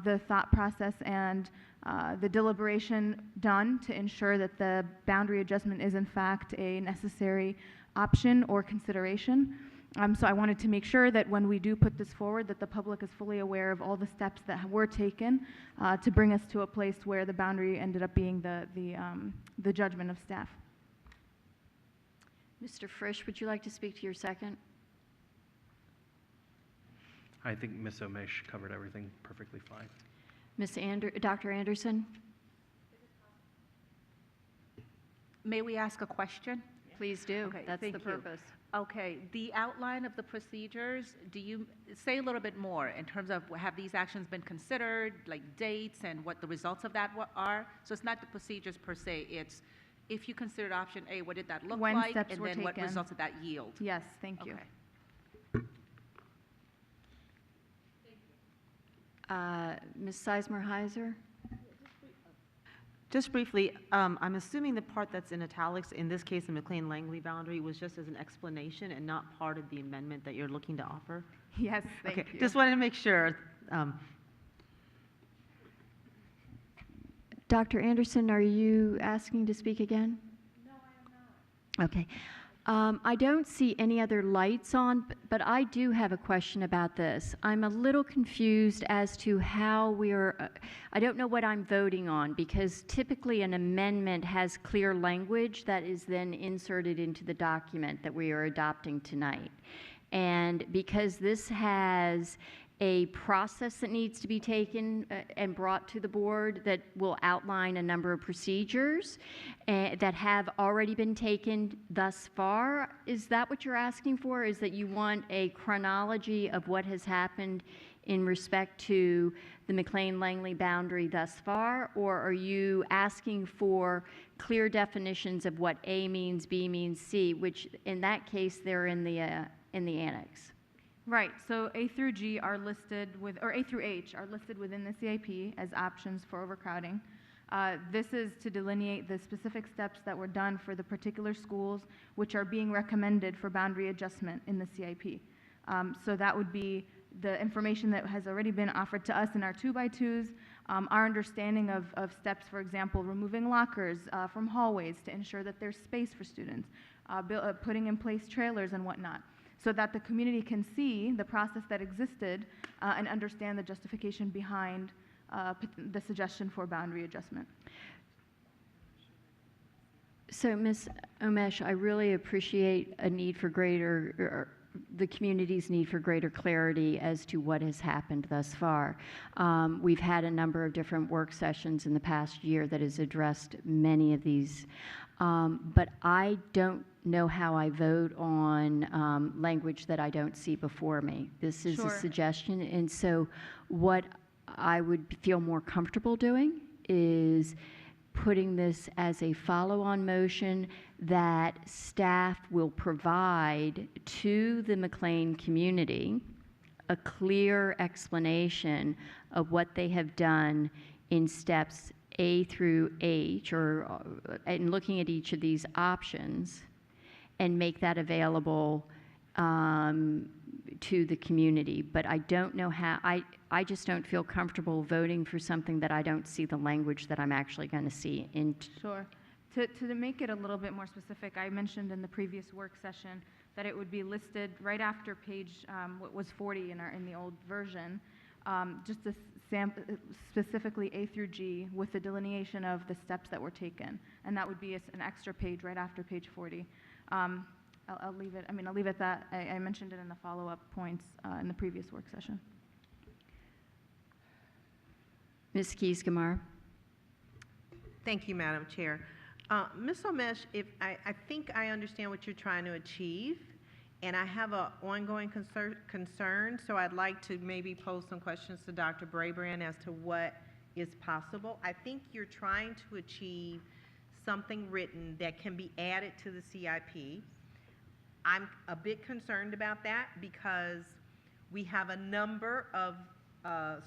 the thought process and the deliberation done to ensure that the boundary adjustment is in fact a necessary option or consideration. So I wanted to make sure that when we do put this forward, that the public is fully aware of all the steps that were taken to bring us to a place where the boundary ended up being the judgment of staff. Mr. Frisch, would you like to speak to your second? I think Ms. Omesh covered everything perfectly fine. Dr. Anderson? May we ask a question? Please do. Okay, That's thank the you. purpose. Okay, the outline of the procedures, do you say a little bit more in terms of have these actions been considered, like dates and what the results of that are? So it's not the procedures per se, it's if you considered option A, what did that look When like? steps And were then what taken. results did that yield? Yes, thank you. Okay. Ms. Sizemore-Heiser? Just briefly, I'm assuming the part that's in italics, in this case, the McLean-Langley boundary, was just as an explanation and not part of the amendment that you're looking to offer? Yes, thank Okay, you. just wanted to make sure. Dr. Anderson, are you asking to speak again? No, I am not. Okay. I don't see any other lights on, but I do have a question about this. I'm a little confused as to how we're, I don't know what I'm voting on, because typically an amendment has clear language that is then inserted into the document that we are adopting tonight. And because this has a process that needs to be taken and brought to the board that will outline a number of procedures that have already been taken thus far. Is that what you're asking for? Is that you want a chronology of what has happened in respect to the McLean-Langley boundary thus far? Or are you asking for clear definitions of what A means, B means C, which in that case they're in the annex? Right, so A through G are listed with, or A through H are listed within the CIP as options for overcrowding. This is to delineate the specific steps that were done for the particular schools which are being recommended for boundary adjustment in the CIP. So that would be the information that has already been offered to us in our 2x2s, our understanding of steps, for example, removing lockers from hallways to ensure that there's space for students, putting in place trailers and whatnot, so that the community can see the process that existed and understand the justification behind the suggestion for boundary adjustment. So, Ms. Omesh, I really appreciate a need for greater, the community's need for greater clarity as to what has happened thus far. We've had a number of different work sessions in the past year that has addressed many of these, but I don't know how I vote on language that I don't see before me. This is Sure. a suggestion, and so what I would feel more comfortable doing is putting this as a follow-on motion that staff will provide to the McLean community a clear explanation of what they have done in steps A through H, and looking at each of these options, and make that available to the community. But I don't know how, I just don't feel comfortable voting for something that I don't see the language that I'm actually going to see in. Sure. To make it a little bit more specific, I mentioned in the previous work session that it would be listed right after page, what was 40 in the old version, just specifically A through G with the delineation of the steps that were taken. And that would be an extra page right after page 40. I'll leave it, I'll leave it at that. I mentioned it in the follow-up points in the previous work session. Ms. Keys-Gamarra. Thank you, Madam Chair. Ms. Omesh, I think I understand what you're trying to achieve, and I have an ongoing concern, so I'd like to maybe pose some questions to Dr. Brabrand as to what is possible. I think you're trying to achieve something written that can be added to the CIP. I'm a bit concerned about that because we have a number of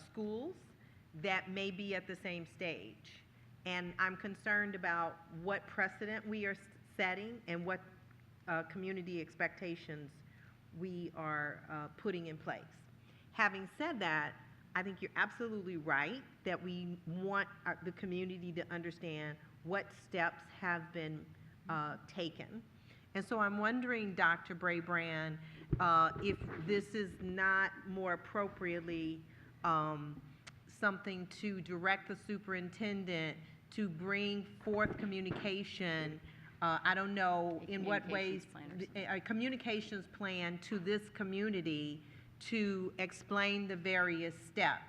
schools that may be at the same stage. And I'm concerned about what precedent we are setting and what community expectations we are putting in place. Having said that, I think you're absolutely right that we want the community to understand what steps have been taken. And so I'm wondering, Dr. Brabrand, if this is not more appropriately something to direct the superintendent to bring forth communication, I don't know in what ways, a communications plan to this community to explain the various steps.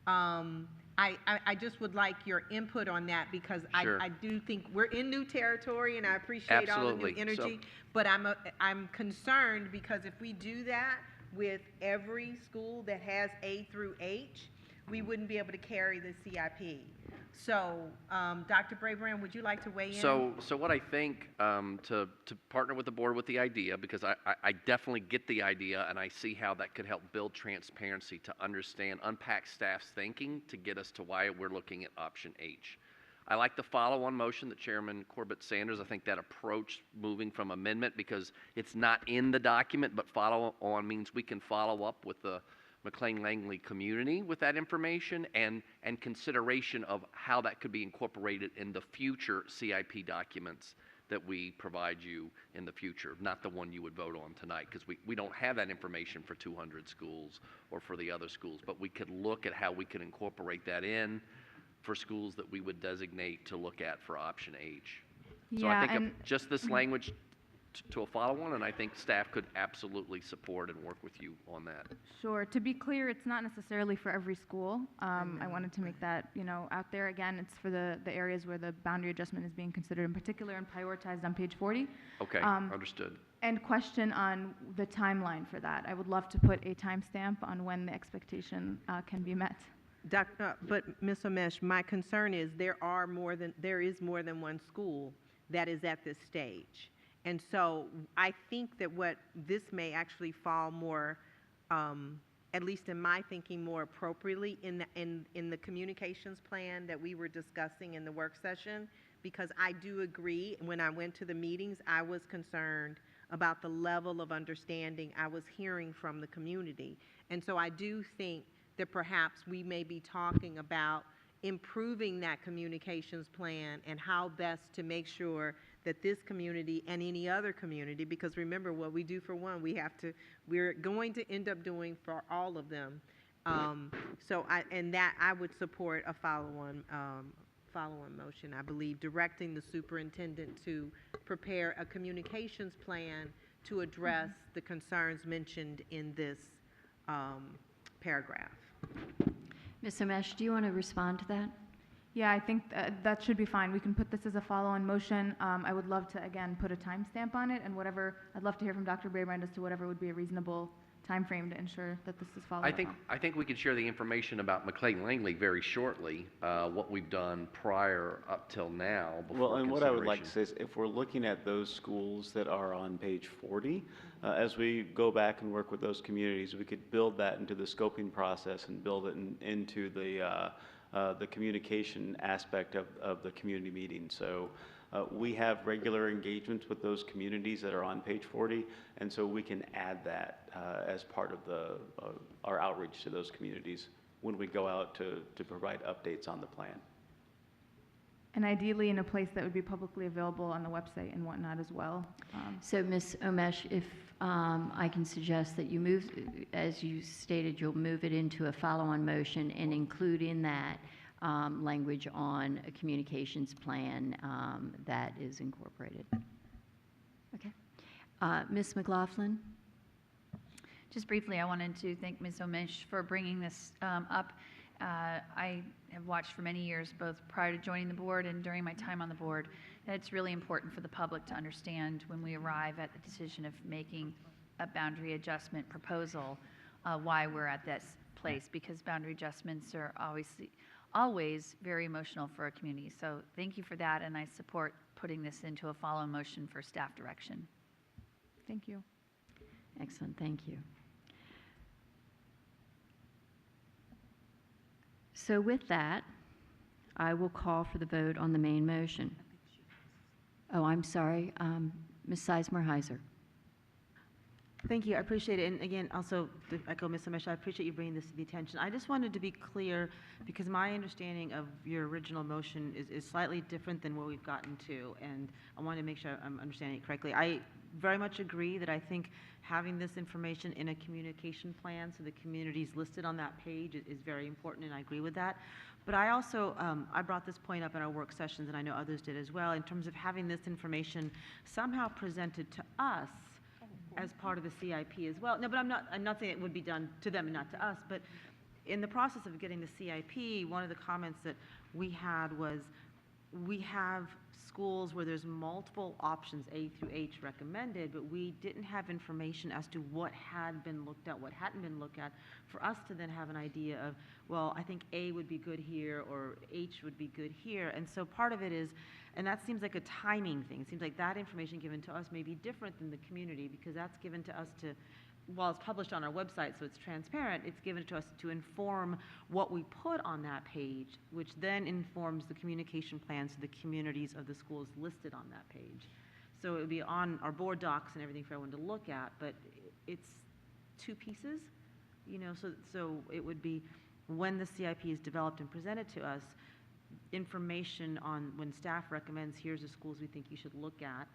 I just would like your input on that because Sure. I do think we're in new territory and I appreciate all the new Absolutely. energy, but I'm concerned because if we do that with every school that has A through H, we wouldn't be able to carry the CIP. So, Dr. Brabrand, would you like to weigh in? So what I think, to partner with the board with the idea, because I definitely get the idea and I see how that could help build transparency to understand, unpack staff's thinking to get us to why we're looking at option H. I like the follow-on motion that Chairman Corbett Sanders, I think that approach moving from amendment because it's not in the document, but follow-on means we can follow up with the McLean-Langley community with that information and consideration of how that could be incorporated in the future CIP documents that we provide you in the future, not the one you would vote on tonight, because we don't have that information for 200 schools or for the other schools, but we could look at how we could incorporate that in for schools that we would designate to look at for option H. So I think of just this language to a follow-on, and I think staff could absolutely support and work with you on that. Sure. To be clear, it's not necessarily for every school. I wanted to make that, out there. Again, it's for the areas where the boundary adjustment is being considered in particular and prioritized on page 40. Okay, understood. And question on the timeline for that. I would love to put a timestamp on when the expectation can be met. But Ms. Omesh, my concern is there is more than one school that is at this stage. And so I think that what this may actually fall more, at least in my thinking, more appropriately in the communications plan that we were discussing in the work session, because I do agree, when I went to the meetings, I was concerned about the level of understanding I was hearing from the community. And so I do think that perhaps we may be talking about improving that communications plan and how best to make sure that this community and any other community, because remember, what we do for one, we're going to end up doing for all of them. I would support a follow-on motion, I believe, directing the superintendent to prepare a communications plan to address the concerns mentioned in this paragraph. Ms. Omesh, do you want to respond to that? Yeah, I think that should be fine. We can put this as a follow-on motion. I would love to, again, put a timestamp on it, and I'd love to hear from Dr. Brabrand as to whatever would be a reasonable time frame to ensure that this is followed up on. I think we could share the information about McLean-Langley very shortly, what we've done prior up till now. Well, and what I would like to say is if we're looking at those schools that are on page 40, as we go back and work with those communities, we could build that into the scoping process and build it into the communication aspect of the community meeting. So we have regular engagements with those communities that are on page 40, and so we can add that as part of our outreach to those communities when we go out to provide updates on the plan. And ideally in a place that would be publicly available on the website and whatnot as well. So Ms. Omesh, if I can suggest that you move, as you stated, you'll move it into a follow-on motion and include in that language on a communications plan that is incorporated. Okay. Ms. McLaughlin? Just briefly, I wanted to thank Ms. Omish for bringing this up. I have watched for many years, both prior to joining the board and during my time on the board, that it's really important for the public to understand when we arrive at the decision of making a boundary adjustment proposal, why we're at this place, because boundary adjustments are always very emotional for a community. So thank you for that, and I support putting this into a follow motion for staff direction. Thank you. Excellent, thank you. So with that, I will call for the vote on the main motion. Oh, I'm sorry, Ms. Sizemore-Heiser. Thank you, I appreciate it. And again, also to echo Ms. Omish, I appreciate you bringing this to the attention. I just wanted to be clear, because my understanding of your original motion is slightly different than where we've gotten to, and I want to make sure I'm understanding it correctly. I very much agree that I think having this information in a communication plan, so the communities listed on that page, is very important, and I agree with that. But I also, I brought this point up in our work sessions, and I know others did as well, in terms of having this information somehow presented to us as part of the CIP as well. No, but I'm not saying it would be done to them and not to us, but in the process of getting the CIP, one of the comments that we had was, we have schools where there's multiple options, A through H recommended, but we didn't have information as to what had been looked at, what hadn't been looked at, for us to then have an idea of, well, I think A would be good here, or H would be good here. And so part of it is, and that seems like a timing thing. It seems like that information given to us may be different than the community, because that's given to us to, while it's published on our website, so it's transparent, it's given to us to inform what we put on that page, which then informs the communication plans to the communities of the schools listed on that page. So it would be on our board docs and everything for everyone to look at, but it's two pieces, you know, so it would be when the CIP is developed and presented to us, information on when staff recommends, here's the schools we think you should look at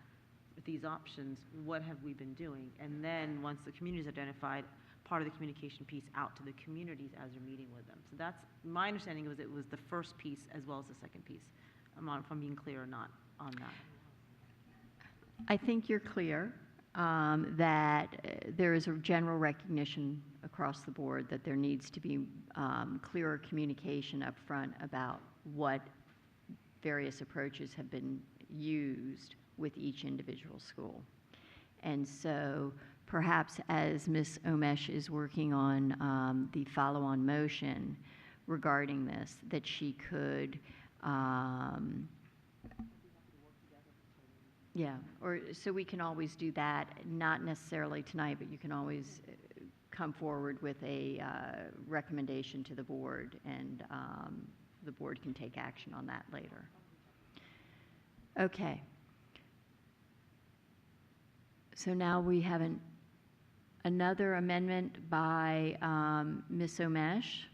with these options, what have we been doing? And then once the community is identified, part of the communication piece out to the communities as they're meeting with them. So that's, my understanding was it was the first piece as well as the second piece. I'm not, if I'm being clear or not on that. I think you're clear that there is a general recognition across the board that there needs to be clearer communication up front about what various approaches have been used with each individual school. And so perhaps as Ms. Omish is working on the follow-on motion regarding this, that she could, yeah, or so we can always do that, not necessarily tonight, but you can always come forward with a recommendation to the board, and the board can take action on that later. Okay. So now we have another amendment by Ms. Omish.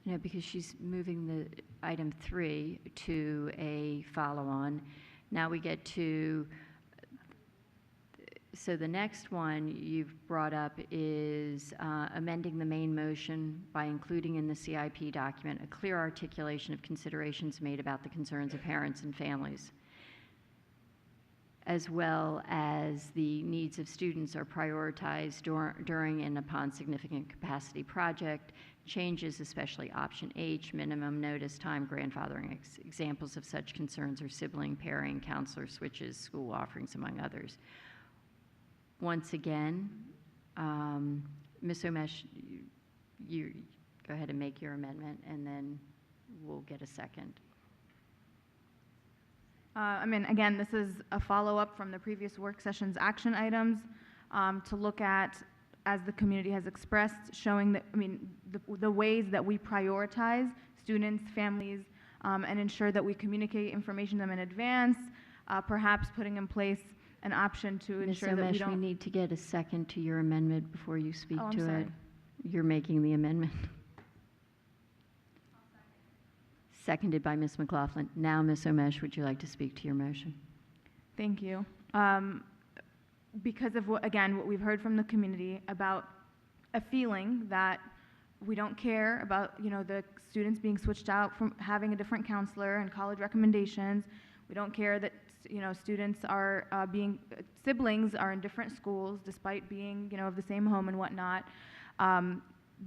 No, because she's moving the item 3 to a follow-on. Now we get to, so the next one you've brought up is amending the main motion by including in the CIP document a clear articulation of considerations made about the concerns of parents and families, as well as the needs of students are prioritized during and upon significant capacity project, changes, especially option H, minimum notice time, grandfathering. Examples of such concerns are sibling pairing, counselor switches, school offerings, among others. Once again, Ms. Omish, you go ahead and make your amendment, and then we'll get a second. I mean, again, this is a follow-up from the previous work session's action items to look at, as the community has expressed, showing that, I mean, the ways that we prioritize students, families, and ensure that we communicate information to them in advance, perhaps putting in place an option to ensure that we don't... Ms. Omish, we need to get a second to your amendment before you speak I'm to sorry. it. You're making the amendment. Seconded by Ms. McLaughlin. Now, Ms. Omesh, would you like to speak to your motion? Thank you. Because of what we've heard from the community about a feeling that we don't care about, the students being switched out from having a different counselor and college recommendations. We don't care that, students are siblings are in different schools despite being, of the same home and whatnot.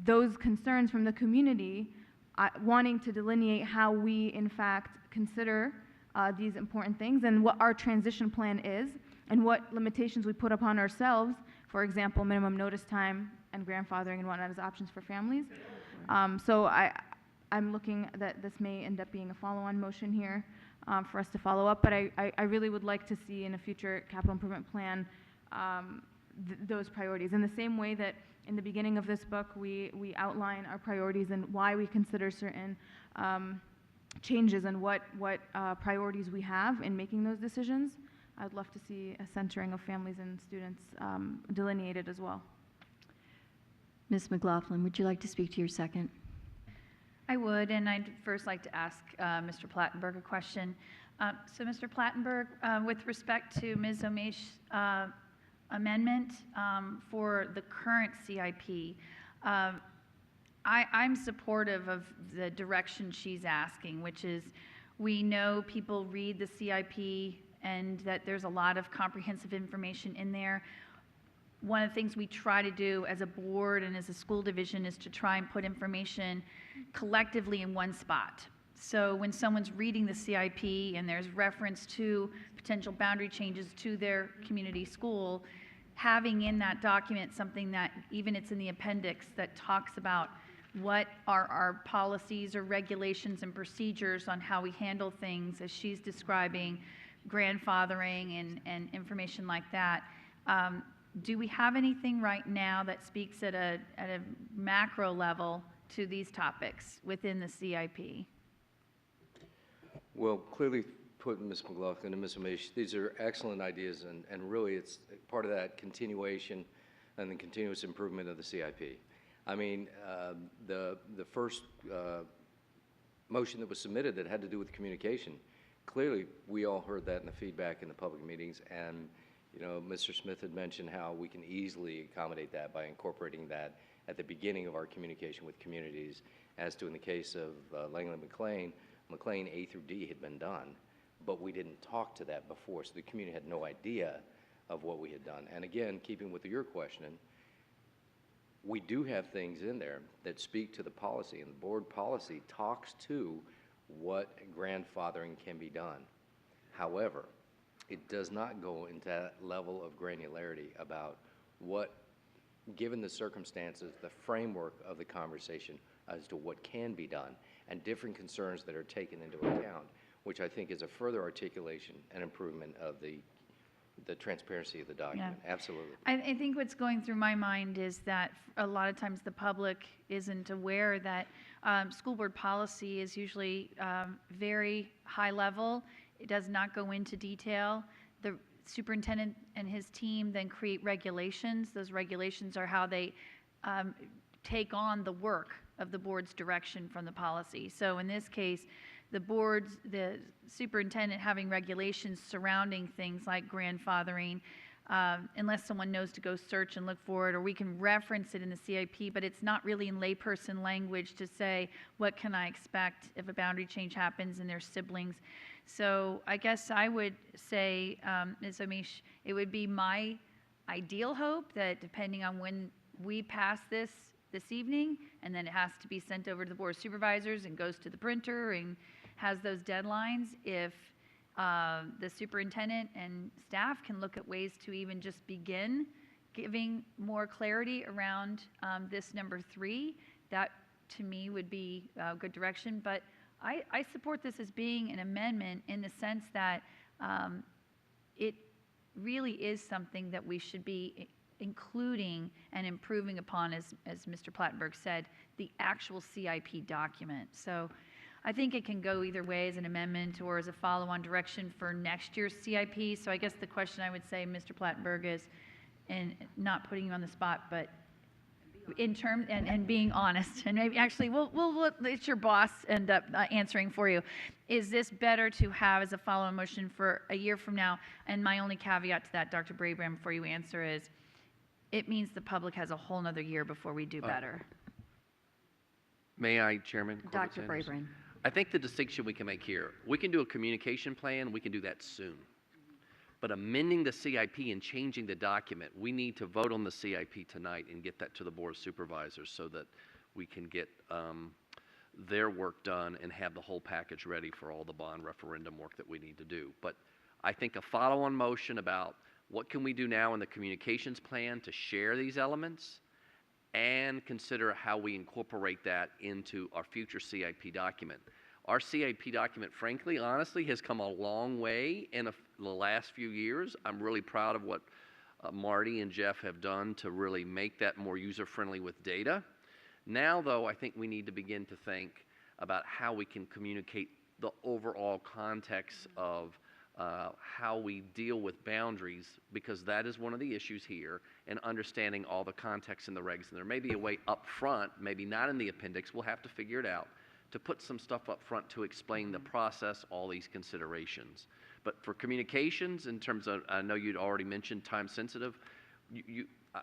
Those concerns from the community, wanting to delineate how we, in fact, consider these important things and what our transition plan is and what limitations we put upon ourselves, for example, minimum notice time and grandfathering and whatnot as options for families. So I'm looking that this may end up being a follow-on motion here for us to follow up, but I really would like to see in a future capital improvement plan those priorities. In the same way that in the beginning of this book, we outline our priorities and why we consider certain changes and what priorities we have in making those decisions. I'd love to see a centering of families and students delineated as well. Ms. McLaughlin, would you like to speak to your second? I would, and I'd first like to ask Mr. Plattenberg a question. So, Mr. Plattenberg, with respect to Ms. Omesh's amendment for the current CIP, I'm supportive of the direction she's asking, which is we know people read the CIP and that there's a lot of comprehensive information in there. One of the things we try to do as a board and as a school division is to try and put information collectively in one spot. So when someone's reading the CIP and there's reference to potential boundary changes to their community school, having in that document something that, even it's in the appendix, that talks about what are our policies or regulations and procedures on how we handle things, as she's describing, grandfathering and information like that. Do we have anything right now that speaks at a macro level to these topics within the CIP? Well, clearly put, Ms. McLaughlin and Ms. Omesh, these are excellent ideas, and really it's part of that continuation and the continuous improvement of the CIP. I mean, the first motion that was submitted that had to do with communication, clearly we all heard that in the feedback in the public meetings, and Mr. Smith had mentioned how we can easily accommodate that by incorporating that at the beginning of our communication with communities, as to in the case of Langley McLean A through D had been done, but we didn't talk to that before, so the community had no idea of what we had done. And again, keeping with your question, we do have things in there that speak to the policy, and the board policy talks to what grandfathering can be done. However, it does not go into that level of granularity about what, given the circumstances, the framework of the conversation as to what can be done and different concerns that are taken into account, which I think is a further articulation and improvement of the transparency of the document. Yeah. Absolutely. I think what's going through my mind is that a lot of times the public isn't aware that school board policy is usually very high level. It does not go into detail. The superintendent and his team then create regulations. Those regulations are how they take on the work of the board's direction from the policy. So in this case, the superintendent having regulations surrounding things like grandfathering, unless someone knows to go search and look for it, or we can reference it in the CIP, but it's not really in layperson language to say, what can I expect if a boundary change happens and there's siblings? So I guess I would say, Ms. Omesh, it would be my ideal hope that depending on when we pass this evening, and then it has to be sent over to the Board of Supervisors and goes to the printer and has those deadlines, if the superintendent and staff can look at ways to even just begin giving more clarity around this number 3, that to me would be a good direction. But I support this as being an amendment in the sense that it really is something that we should be including and improving upon, as Mr. Plattenberg said, the actual CIP document. So I think it can go either way as an amendment or as a follow-on direction for next year's CIP. So I guess the question I would say, Mr. Plattenberg, is, and not putting you on the spot, but in terms, and being honest, and maybe actually, we'll it's your boss end up answering for you. Is this better to have as a follow-on motion for a year from now? And my only caveat to that, Dr. Brabrand, before you answer is, it means the public has a whole nother year before we do better. May I, Chairman? Dr. Corbett-Sanders? Brabrand. I think the distinction we can make here, we can do a communication plan, we can do that soon. But amending the CIP and changing the document, we need to vote on the CIP tonight and get that to the Board of Supervisors so that we can get their work done and have the whole package ready for all the bond referendum work that we need to do. But I think a follow-on motion about what can we do now in the communications plan to share these elements and consider how we incorporate that into our future CIP document. Our CIP document, frankly, honestly, has come a long way in the last few years. I'm really proud of what Marty and Jeff have done to really make that more user-friendly with data. Now, though, I think we need to begin to think about how we can communicate the overall context of how we deal with boundaries, because that is one of the issues here, and understanding all the context in the regs. And there may be a way up front, maybe not in the appendix, we'll have to figure it out, to put some stuff up front to explain the process, all these considerations. But for communications, in terms of, I know you'd already mentioned time sensitive,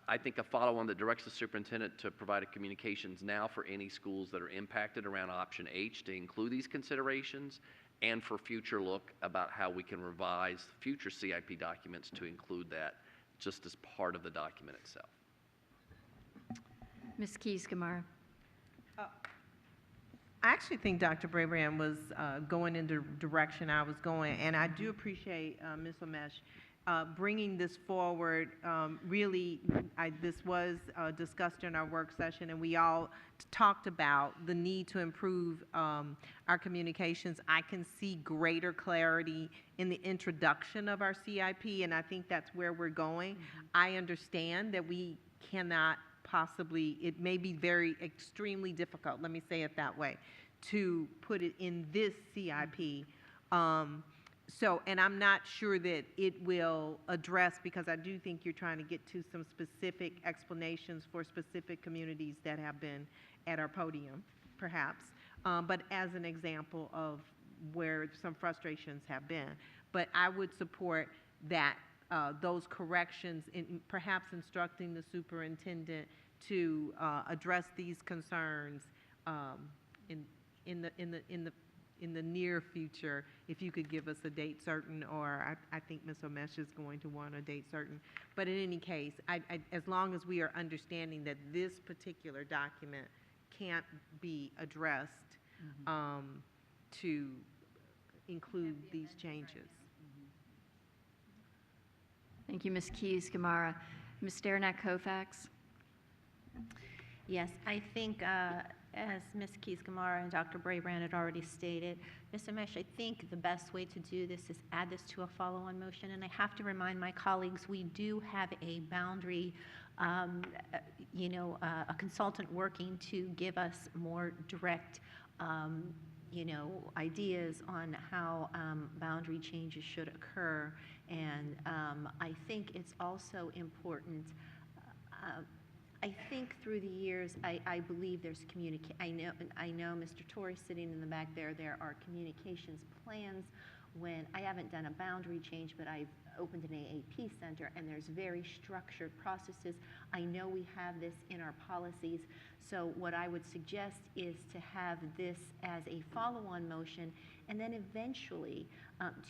I think a follow-on that directs the superintendent to provide a communications now for any schools that are impacted around option H to include these considerations, and for future look about how we can revise future CIP documents to include that just as part of the document itself. Ms. Keys-Gamarra. I actually think Dr. Brabrand was going in the direction I was going, and I do appreciate Ms. Omesh bringing this forward. This was discussed in our work session, and we all talked about the need to improve our communications. I can see greater clarity in the introduction of our CIP, and I think that's where we're going. I understand that we cannot possibly, it may be very extremely difficult, let me say it that way, to put it in this CIP. And I'm not sure that it will address, because I do think you're trying to get to some specific explanations for specific communities that have been at our podium, perhaps, but as an example of where some frustrations have been. But I would support that those corrections, in perhaps instructing the superintendent to address these concerns in the near future. If you could give us a date certain, or I think Ms. Omesh is going to want a date certain. But in any case, as long as we are understanding that this particular document can't be addressed to include these changes. Thank you, Ms. Keys-Gamarra. Ms. Derenak-Kofax. Yes, I think as Ms. Keys-Gamarra and Dr. Brabrand had already stated, Ms. Omesh, I think the best way to do this is add this to a follow-on motion. And I have to remind my colleagues, we do have a boundary, a consultant working to give us more direct ideas on how boundary changes should occur. And I think it's also important. I think through the years, I believe there's I know Mr. Torrey sitting in the back there. There are communications plans. When I haven't done a boundary change, but I've opened an AAP center, and there's very structured processes. I know we have this in our policies. So what I would suggest is to have this as a follow-on motion, and then eventually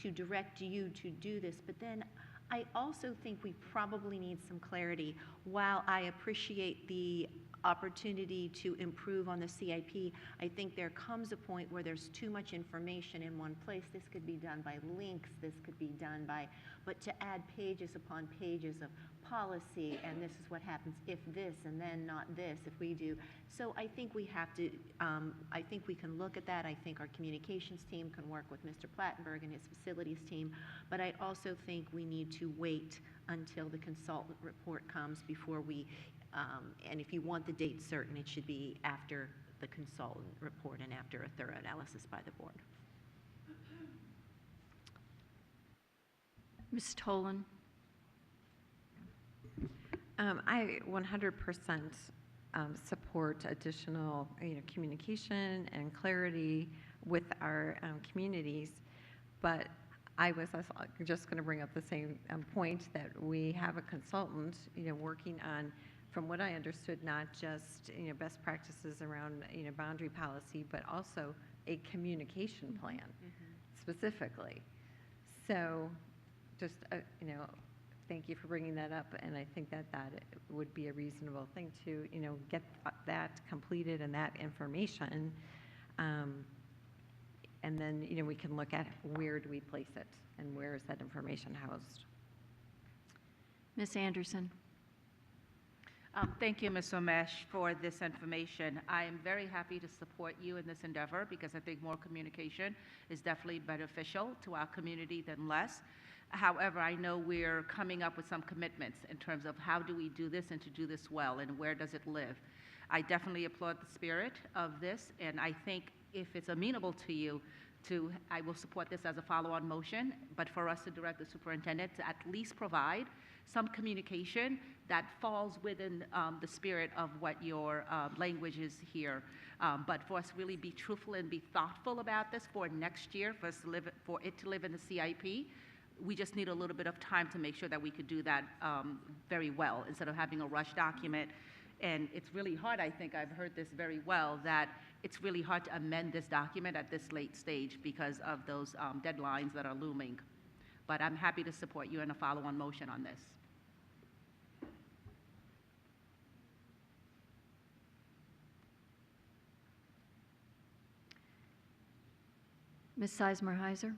to direct you to do this. But then I also think we probably need some clarity. While I appreciate the opportunity to improve on the CIP, I think there comes a point where there's too much information in one place. This could be done by links, this could be done by, but to add pages upon pages of policy, and this is what happens if this, and then not this, if we do. So I think we have to, I think we can look at that. I think our communications team can work with Mr. Plattenberg and his facilities team, but I also think we need to wait until the consultant report comes before we, and if you want the date certain, it should be after the consultant report and after a thorough analysis by the board. Ms. Tolan. I 100% support additional, communication and clarity with our communities. But I was also just going to bring up the same point that we have a consultant, working on, from what I understood, not just, best practices around, boundary policy, but also a communication plan specifically. So just, thank you for bringing that up, and I think that that would be a reasonable thing to, get that completed and that information. And then, we can look at where do we place it and where is that information housed. Ms. Anderson. Thank you, Ms. Omesh, for this information. I am very happy to support you in this endeavor because I think more communication is definitely beneficial to our community than less. However, I know we're coming up with some commitments in terms of how do we do this and to do this well and where does it live. I definitely applaud the spirit of this, and I think if it's amenable to you, I will support this as a follow-on motion, but for us to direct the superintendent to at least provide some communication that falls within the spirit of what your language is here. But for us to really be truthful and be thoughtful about this for next year, for it to live in the CIP, we just need a little bit of time to make sure that we could do that very well instead of having a rush document. And it's really hard, I think I've heard this very well, that it's really hard to amend this document at this late stage because of those deadlines that are looming. But I'm happy to support you in a follow-on motion on this. Ms. Sizemore-Heiser.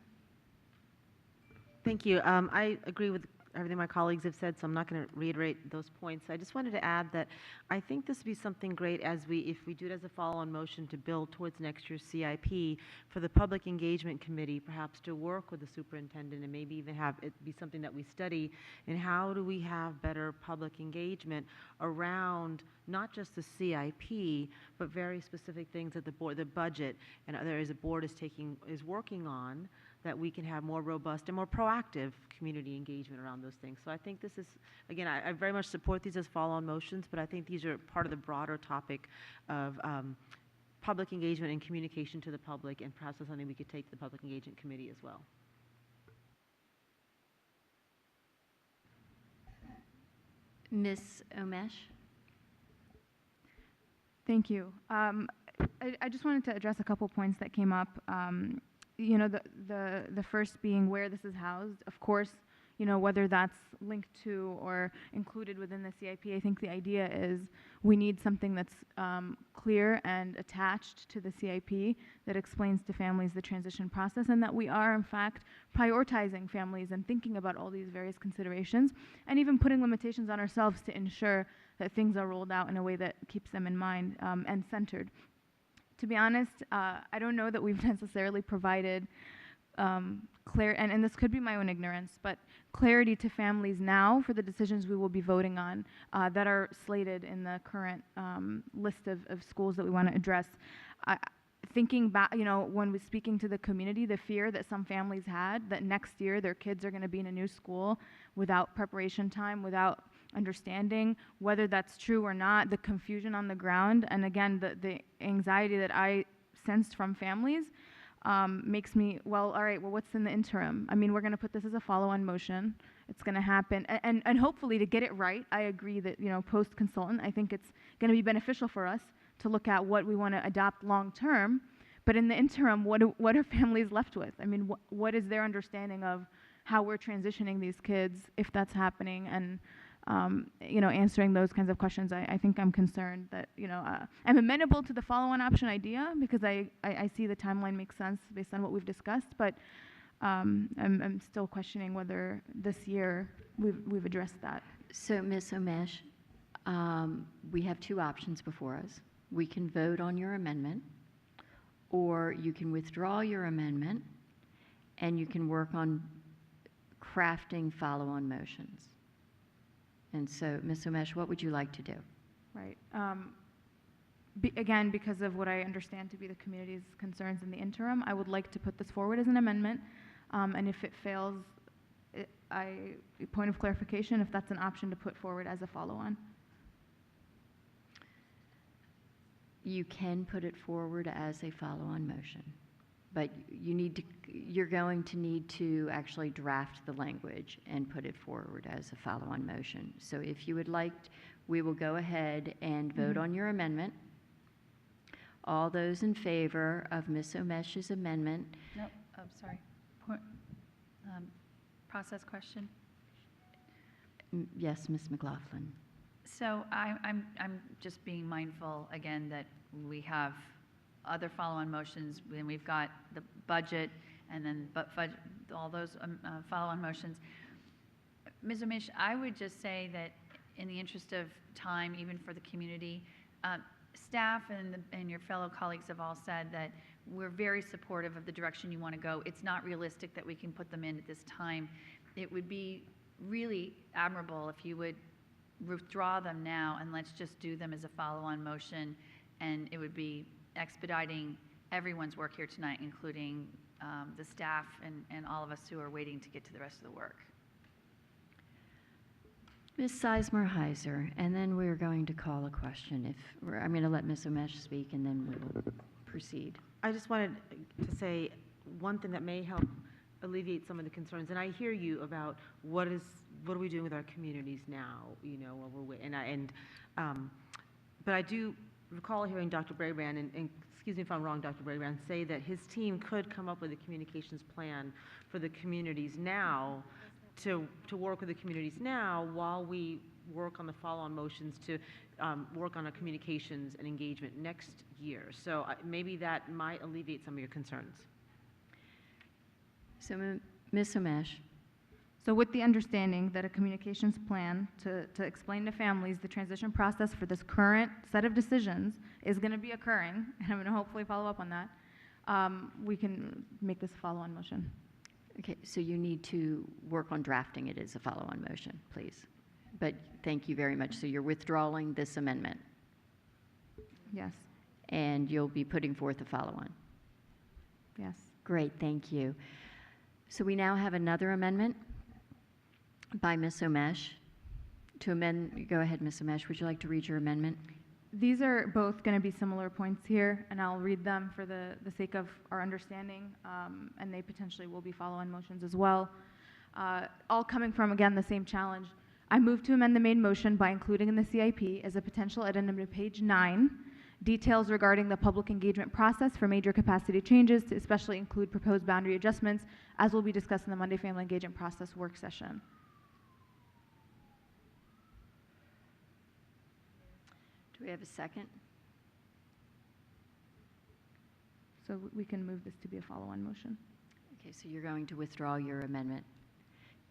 Thank you. I agree with everything my colleagues have said, so I'm not going to reiterate those points. I just wanted to add that I think this would be something great if we do it as a follow-on motion to build towards next year's CIP for the Public Engagement Committee, perhaps to work with the superintendent and maybe even have it be something that we study in how do we have better public engagement around not just the CIP, but very specific things that the budget and other areas the board is working on, that we can have more robust and more proactive community engagement around those things. So I think this is, again, I very much support these as follow-on motions, but I think these are part of the broader topic of public engagement and communication to the public, and perhaps that's something we could take to the Public Engagement Committee as well. Ms. Omesh. Thank you. I just wanted to address a couple points that came up. The first being where this is housed. Of course, whether that's linked to or included within the CIP, I think the idea is we need something that's clear and attached to the CIP that explains to families the transition process, and that we are, in fact, prioritizing families and thinking about all these various considerations, and even putting limitations on ourselves to ensure that things are rolled out in a way that keeps them in mind and centered. To be honest, I don't know that we've necessarily provided and this could be my own ignorance, but clarity to families now for the decisions we will be voting on that are slated in the current list of schools that we want to address. Thinking back, when we're speaking to the community, the fear that some families had that next year their kids are going to be in a new school without preparation time, without understanding whether that's true or not, the confusion on the ground, and again, the anxiety that I sensed from families makes me, all right, what's in the interim? I mean, we're going to put this as a follow-on motion. It's going to happen. And hopefully to get it right, I agree that, post-consultant, I think it's going to be beneficial for us to look at what we want to adopt long-term. But in the interim, what are families left with? I mean, what is their understanding of how we're transitioning these kids, if that's happening? And answering those kinds of questions, I think I'm concerned that, I'm amenable to the follow-on option idea because I see the timeline makes sense based on what we've discussed, but I'm still questioning whether this year we've addressed that. So, Ms. Omesh, we have two options before us. We can vote on your amendment, or you can withdraw your amendment, and you can work on crafting follow-on motions. And so, Ms. Omesh, what would you like to do? Right. Again, because of what I understand to be the community's concerns in the interim, I would like to put this forward as an amendment. And if it fails, point of clarification, if that's an option to put forward as a follow-on. You can put it forward as a follow-on motion, but you're going to need to actually draft the language and put it forward as a follow-on motion. So if you would like, we will go ahead and vote on your amendment. All those in favor of Ms. Omesh's amendment? No, I'm sorry. Process question. Yes, Ms. McLaughlin. So I'm just being mindful again that we have other follow-on motions, and we've got the budget, and then all those follow-on motions. Ms. Omesh, I would just say that in the interest of time, even for the community, staff and your fellow colleagues have all said that we're very supportive of the direction you want to go. It's not realistic that we can put them in at this time. It would be really admirable if you would withdraw them now and let's just do them as a follow-on motion, and it would be expediting everyone's work here tonight, including the staff and all of us who are waiting to get to the rest of the work. Ms. Sizemore-Heiser, and then we're going to call a question. I'm going to let Ms. Omesh speak, and then we will proceed. I just wanted to say one thing that may help alleviate some of the concerns, and I hear you about what are we doing with our communities now, while we're but I do recall hearing Dr. Brabrand, and excuse me if I'm wrong, Dr. Brabrand, say that his team could come up with a communications plan for the communities now, to work with the communities now while we work on the follow-on motions to work on our communications and engagement next year. So maybe that might alleviate some of your concerns. So, Ms. Omesh. So with the understanding that a communications plan to explain to families the transition process for this current set of decisions is going to be occurring, and I'm going to hopefully follow up on that, we can make this a follow-on motion. Okay, so you need to work on drafting it as a follow-on motion, please. But thank you very much. So you're withdrawing this amendment? Yes. And you'll be putting forth a follow-on? Yes. Great, thank you. So we now have another amendment by Ms. Omesh to amend. Go ahead, Ms. Omesh. Would you like to read your amendment? These are both going to be similar points here, and I'll read them for the sake of our understanding, and they potentially will be follow-on motions as well. All coming from, again, the same challenge. I move to amend the main motion by including in the CIP as a potential addendum to page 9 details regarding the public engagement process for major capacity changes to especially include proposed boundary adjustments, as will be discussed in the Monday Family Engagement Process work session. Do we have a second? So we can move this to be a follow-on motion. Okay, so you're going to withdraw your amendment.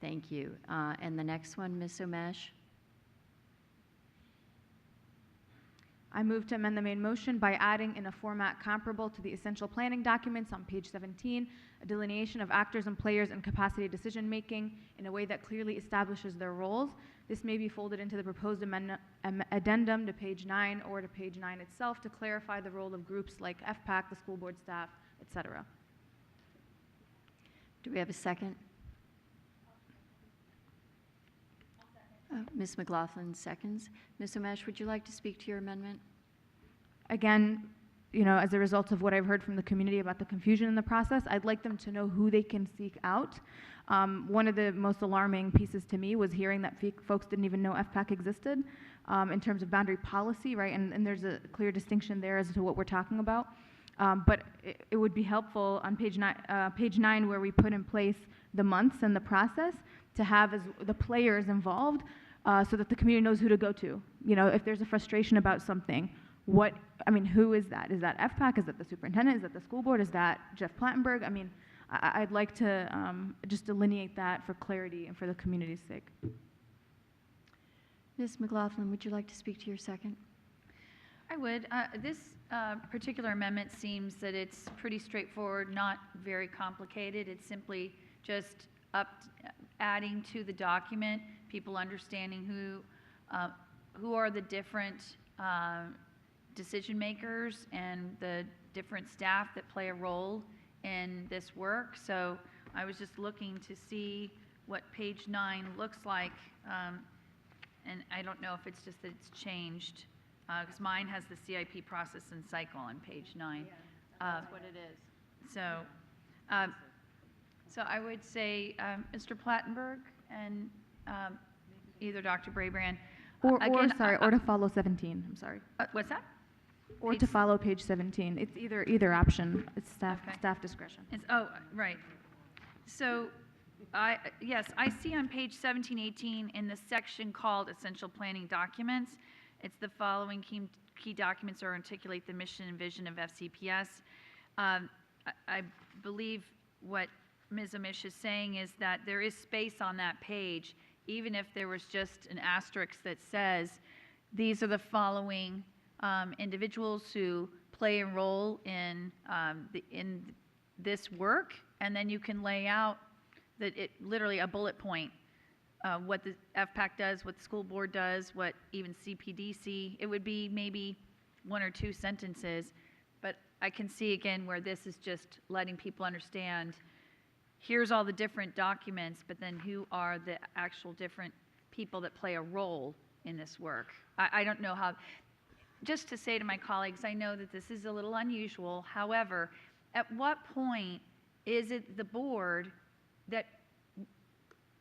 Thank you. And the next one, Ms. Omesh? I move to amend the main motion by adding in a format comparable to the essential planning documents on page 17, a delineation of actors and players in capacity decision-making in a way that clearly establishes their roles. This may be folded into the proposed addendum to page 9 or to page 9 itself to clarify the role of groups like FPAC, the school board staff, etc. Do we have a second? Ms. McLaughlin seconds. Ms. Omesh, would you like to speak to your amendment? Again, as a result of what I've heard from the community about the confusion in the process, I'd like them to know who they can seek out. One of the most alarming pieces to me was hearing that folks didn't even know FPAC existed in terms of boundary policy, right? And there's a clear distinction there as to what we're talking about. But it would be helpful on page 9 where we put in place the months and the process to have as the players involved so that the community knows who to go to. If there's a frustration about something, who is that? Is that FPAC? Is that the superintendent? Is that the school board? Is that Jeff Plattenberg? I'd like to just delineate that for clarity and for the community's sake. Ms. McLaughlin, would you like to speak to your second? I would. This particular amendment seems that it's pretty straightforward, not very complicated. It's simply just adding to the document, people understanding who are the different decision makers and the different staff that play a role in this work. So I was just looking to see what page 9 looks like, and I don't know if it's just that it's changed because mine has the CIP process and cycle on page 9. That's what it is. So, so I would say Mr. Plattenberg and either Dr. Brabrand. Or Again, to follow 17, I'm sorry. What's that? Or to follow page 17. It's either option. It's staff discretion. Oh, right. So, yes, I see on page 17, 18 in the section called Essential Planning Documents, it's the following key documents or articulate the mission and vision of FCPS. I believe what Ms. Amish is saying is that there is space on that page, even if there was just an asterisk that says, these are the following individuals who play a role in this work, and then you can lay out that it literally a bullet point, what the FPAC does, what the school board does, what even CPDC. It would be maybe 1 or 2 sentences, but I can see again where this is just letting people understand. Here's all the different documents, but then who are the actual different people that play a role in this work? I don't know how. Just to say to my colleagues, I know that this is a little unusual. However, at what point is it the board that,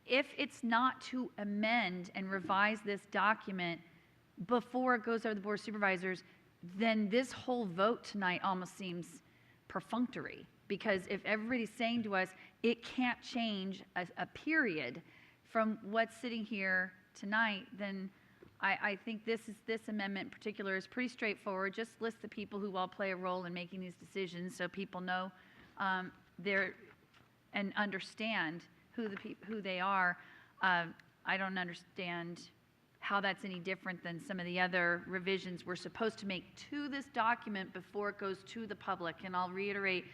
if it's not to amend and revise this document before it goes over the board of supervisors, then this whole vote tonight almost seems perfunctory. Because if everybody's saying to us, it can't change a period from what's sitting here tonight, then I think this amendment in particular is pretty straightforward. Just list the people who all play a role in making these decisions so people know and understand who they are. I don't understand how that's any different than some of the other revisions we're supposed to make to this document before it goes to the public. And I'll reiterate,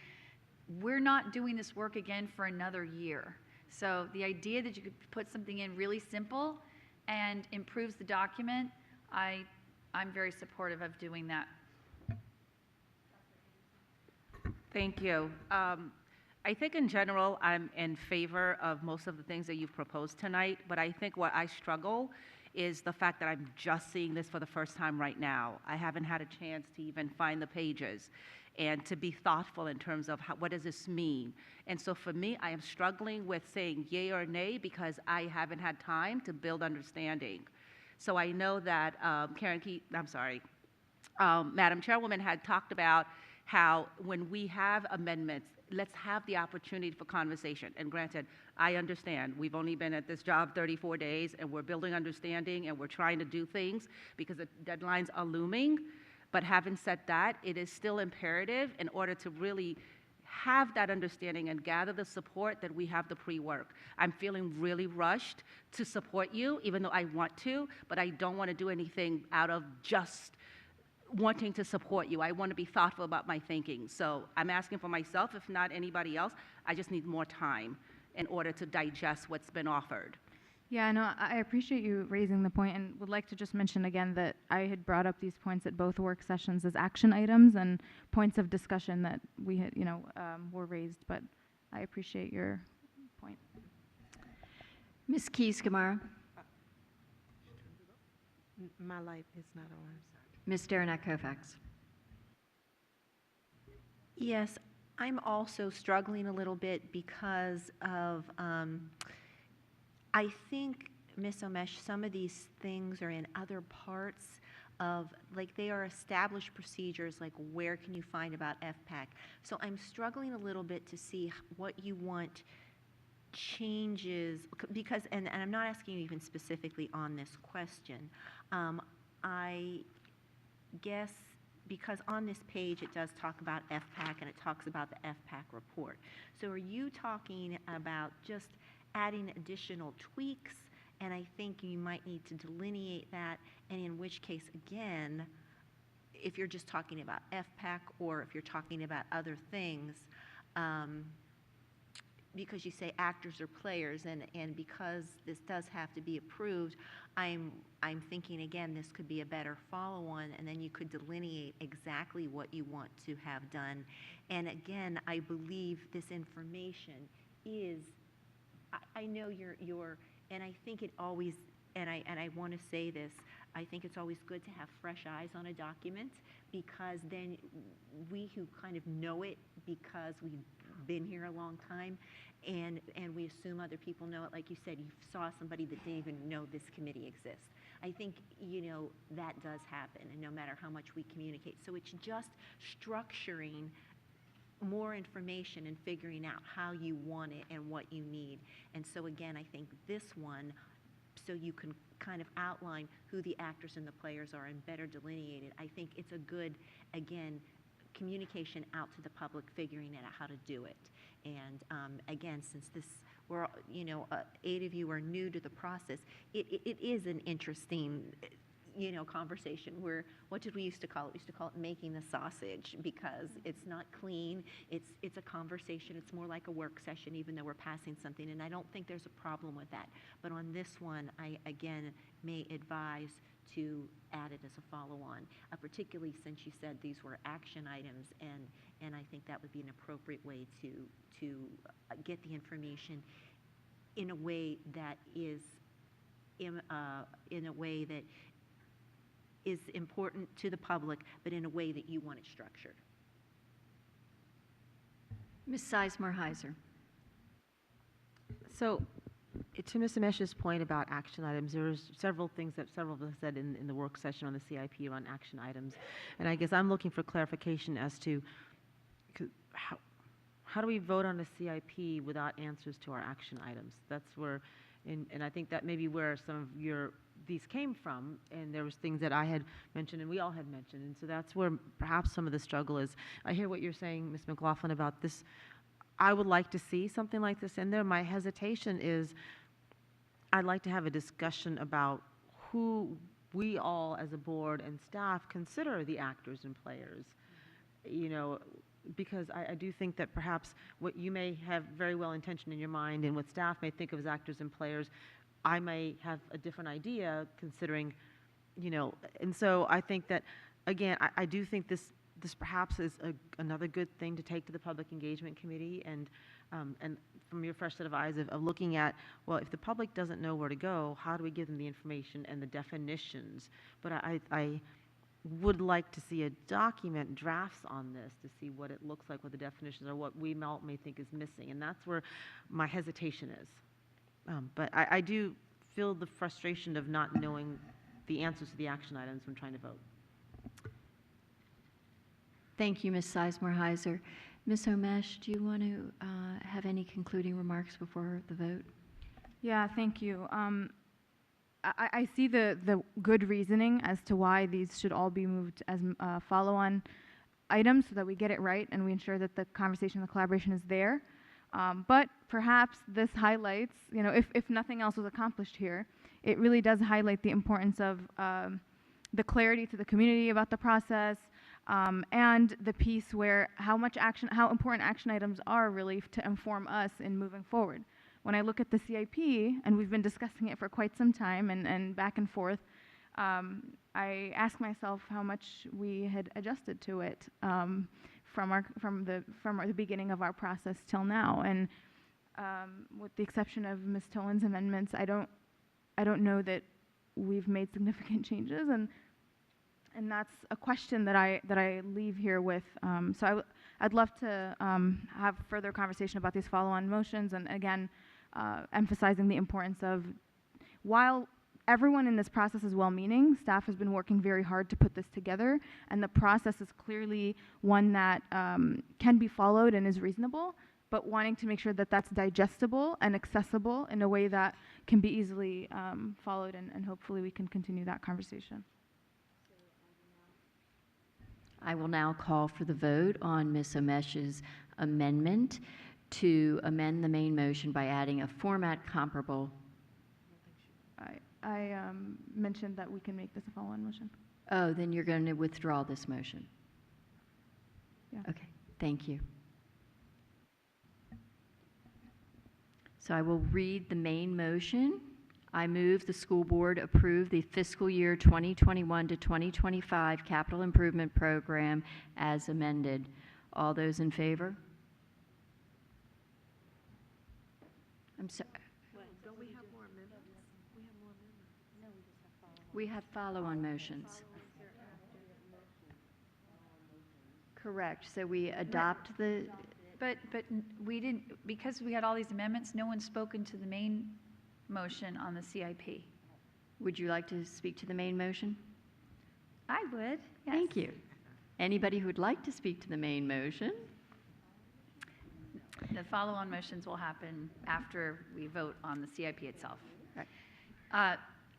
we're not doing this work again for another year. So the idea that you could put something in really simple and improves the document, I'm very supportive of doing that. Thank you. I think in general, I'm in favor of most of the things that you've proposed tonight, but I think what I struggle is the fact that I'm just seeing this for the first time right now. I haven't had a chance to even find the pages and to be thoughtful in terms of what does this mean. And so for me, I am struggling with saying yay or nay because I haven't had time to build understanding. So I know that Madam Chairwoman had talked about how when we have amendments, let's have the opportunity for conversation. And granted, I understand we've only been at this job 34 days and we're building understanding and we're trying to do things because the deadlines are looming. But having said that, it is still imperative in order to really have that understanding and gather the support that we have the pre-work. I'm feeling really rushed to support you, even though I want to, but I don't want to do anything out of just wanting to support you. I want to be thoughtful about my thinking. So I'm asking for myself, if not anybody else, I just need more time in order to digest what's been offered. Yeah, no, I appreciate you raising the point and would like to just mention again that I had brought up these points at both work sessions as action items and points of discussion that we had, were raised, but I appreciate your point. Ms. Keys-Gamarra. My light is not on. Ms. Derenak-Kovacs. Yes, I'm also struggling a little bit because of, I think, Ms. Omesh, some of these things are in other parts of, like, they are established procedures, like where can you find about FPAC. So I'm struggling a little bit to see what you want changes, because, and I'm not asking you even specifically on this question. I guess because on this page it does talk about FPAC and it talks about the FPAC report. So are you talking about just adding additional tweaks? And I think you might need to delineate that, and in which case, again, if you're just talking about FPAC or if you're talking about other things, because you say actors or players, and because this does have to be approved, I'm thinking, again, this could be a better follow-on, and then you could delineate exactly what you want to have done. And again, I believe this information is, I know you're, and I think it always, and I want to say this, I think it's always good to have fresh eyes on a document, because then we who kind of know it because we've been here a long time, and we assume other people know it. Like you said, you saw somebody that didn't even know this committee exists. I think, that does happen, and no matter how much we communicate. So it's just structuring more information and figuring out how you want it and what you need. And so again, I think this one, so you can kind of outline who the actors and the players are and better delineate it. I think it's a good, again, communication out to the public, figuring out how to do it. And again, since we're, 8 of you are new to the process, it is an interesting, conversation where, what did we used to call it? We used to call it making the sausage, because it's not clean. It's a conversation. It's more like a work session, even though we're passing something. And I don't think there's a problem with that. But on this one, I, again, may advise to add it as a follow-on, particularly since you said these were action items, and I think that would be an appropriate way to get the information in a way that is important to the public, but in a way that you want it structured. Ms. Sizemore-Heiser. So, to Ms. Amesh's point about action items, there was several things that several of us said in the work session on the CIP on action items, and I guess I'm looking for clarification as to how do we vote on a CIP without answers to our action items? That's where, and I think that may be where some of these came from, and there was things that I had mentioned and we all had mentioned, and so that's where perhaps some of the struggle is. I hear what you're saying, Ms. McLaughlin, about this. I would like to see something like this in there. My hesitation is I'd like to have a discussion about who we all as a board and staff consider the actors and players, because I do think that perhaps what you may have very well intentioned in your mind and what staff may think of as actors and players, I may have a different idea considering, and so I think that, again, I do think this perhaps is another good thing to take to the Public Engagement Committee, and from your fresh set of eyes of looking at, well, if the public doesn't know where to go, how do we give them the information and the definitions? But I would like to see a document drafts on this to see what it looks like, what the definitions are, what we may think is missing, and that's where my hesitation is. But I do feel the frustration of not knowing the answers to the action items when trying to vote. Thank you, Ms. Sizemore-Heiser. Ms. Omesh, do you want to have any concluding remarks before the vote? Yeah, thank you. I see the good reasoning as to why these should all be moved as follow-on items so that we get it right and we ensure that the conversation, the collaboration is there. But perhaps this highlights, if nothing else was accomplished here, it really does highlight the importance of the clarity to the community about the process, and the piece where how important action items are really to inform us in moving forward. When I look at the CIP, and we've been discussing it for quite some time and back and forth, I ask myself how much we had adjusted to it from the beginning of our process till now. And with the exception of Ms. Tolan's amendments, I don't know that we've made significant changes, and that's a question that I leave here with. So I'd love to have further conversation about these follow-on motions, and again, emphasizing the importance of, while everyone in this process is well-meaning, staff has been working very hard to put this together, and the process is clearly one that can be followed and is reasonable, but wanting to make sure that that's digestible and accessible in a way that can be easily followed, and hopefully we can continue that conversation. I will now call for the vote on Ms. Omesh's amendment to amend the main motion by adding a format comparable. I mentioned that we can make this a follow-on motion. Oh, then you're going to withdraw this motion. Yeah. Okay, thank you. So I will read the main motion. I move the school board approve the fiscal year 2021 to 2025 capital improvement program as amended. All those in favor? I'm sorry. Don't we have more amendments? We have more amendments. No, we just have We have follow-on motions. Correct, so we adopt the, But we didn't, because we had all these amendments, no one's spoken to the main motion on the CIP. would you like to speak to the main motion? I would, yes. Thank you. Anybody who would like to speak to the main motion? The follow-on motions will happen after we vote on the CIP itself.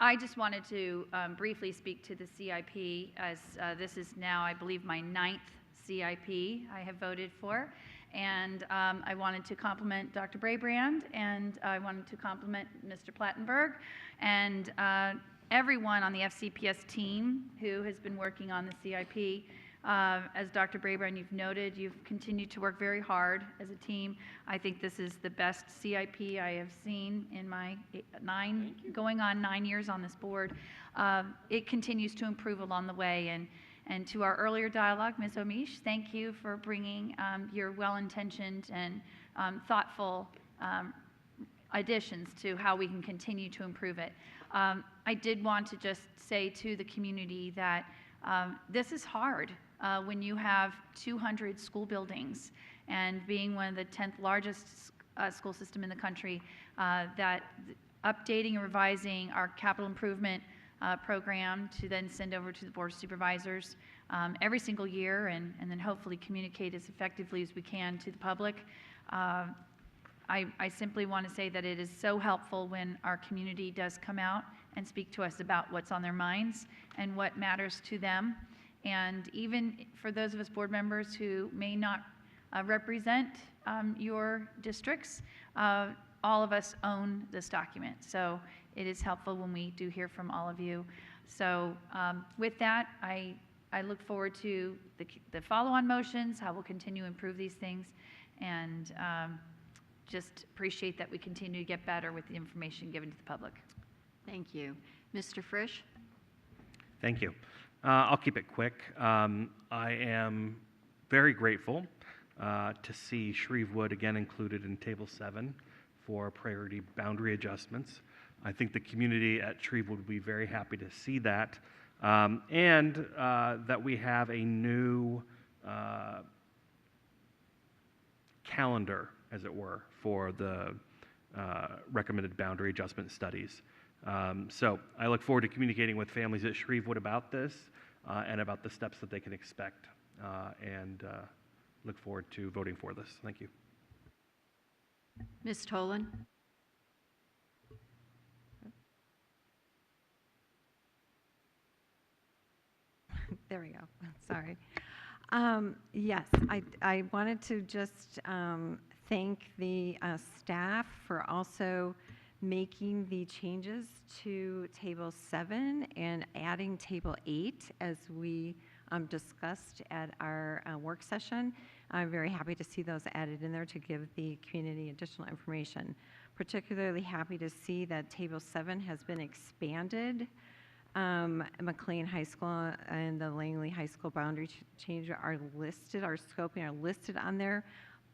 I just wanted to briefly speak to the CIP, as this is now, I believe, my 9th CIP I have voted for. And I wanted to compliment Dr. Brabrand, and I wanted to compliment Mr. Plattenberg, and everyone on the FCPS team who has been working on the CIP. As Dr. Brabrand, you've noted, you've continued to work very hard as a team. I think this is the best CIP I have seen in my going on 9 years on this board. It continues to improve along the way. And to our earlier dialogue, Ms. Omish, thank you for bringing your well-intentioned and thoughtful additions to how we can continue to improve it. I did want to just say to the community that this is hard when you have 200 school buildings, and being one of the 10th largest school system in the country, that updating and revising our capital improvement program to then send over to the Board of Supervisors every single year, and then hopefully communicate as effectively as we can to the public. I simply want to say that it is so helpful when our community does come out and speak to us about what's on their minds and what matters to them. And even for those of us board members who may not represent your districts, all of us own this document. So it is helpful when we do hear from all of you. So with that, I look forward to the follow-on motions, how we'll continue to improve these things, and just appreciate that we continue to get better with the information given to the public. Thank you. Mr. Frisch? Thank you. I'll keep it quick. I am very grateful to see Shrevewood again included in Table 7 for priority boundary adjustments. I think the community at Shrevewood would be very happy to see that, and that we have a new calendar, as it were, for the recommended boundary adjustment studies. So I look forward to communicating with families at Shrevewood about this and about the steps that they can expect, and look forward to voting for this. Thank you. Ms. Tolan? There we go. Sorry. Yes, I wanted to just thank the staff for also making the changes to Table 7 and adding Table 8 as we discussed at our work session. I'm very happy to see those added in there to give the community additional information. Particularly happy to see that Table 7 has been expanded. McLean High School and the Langley High School boundary change are listed, our scoping are listed on there,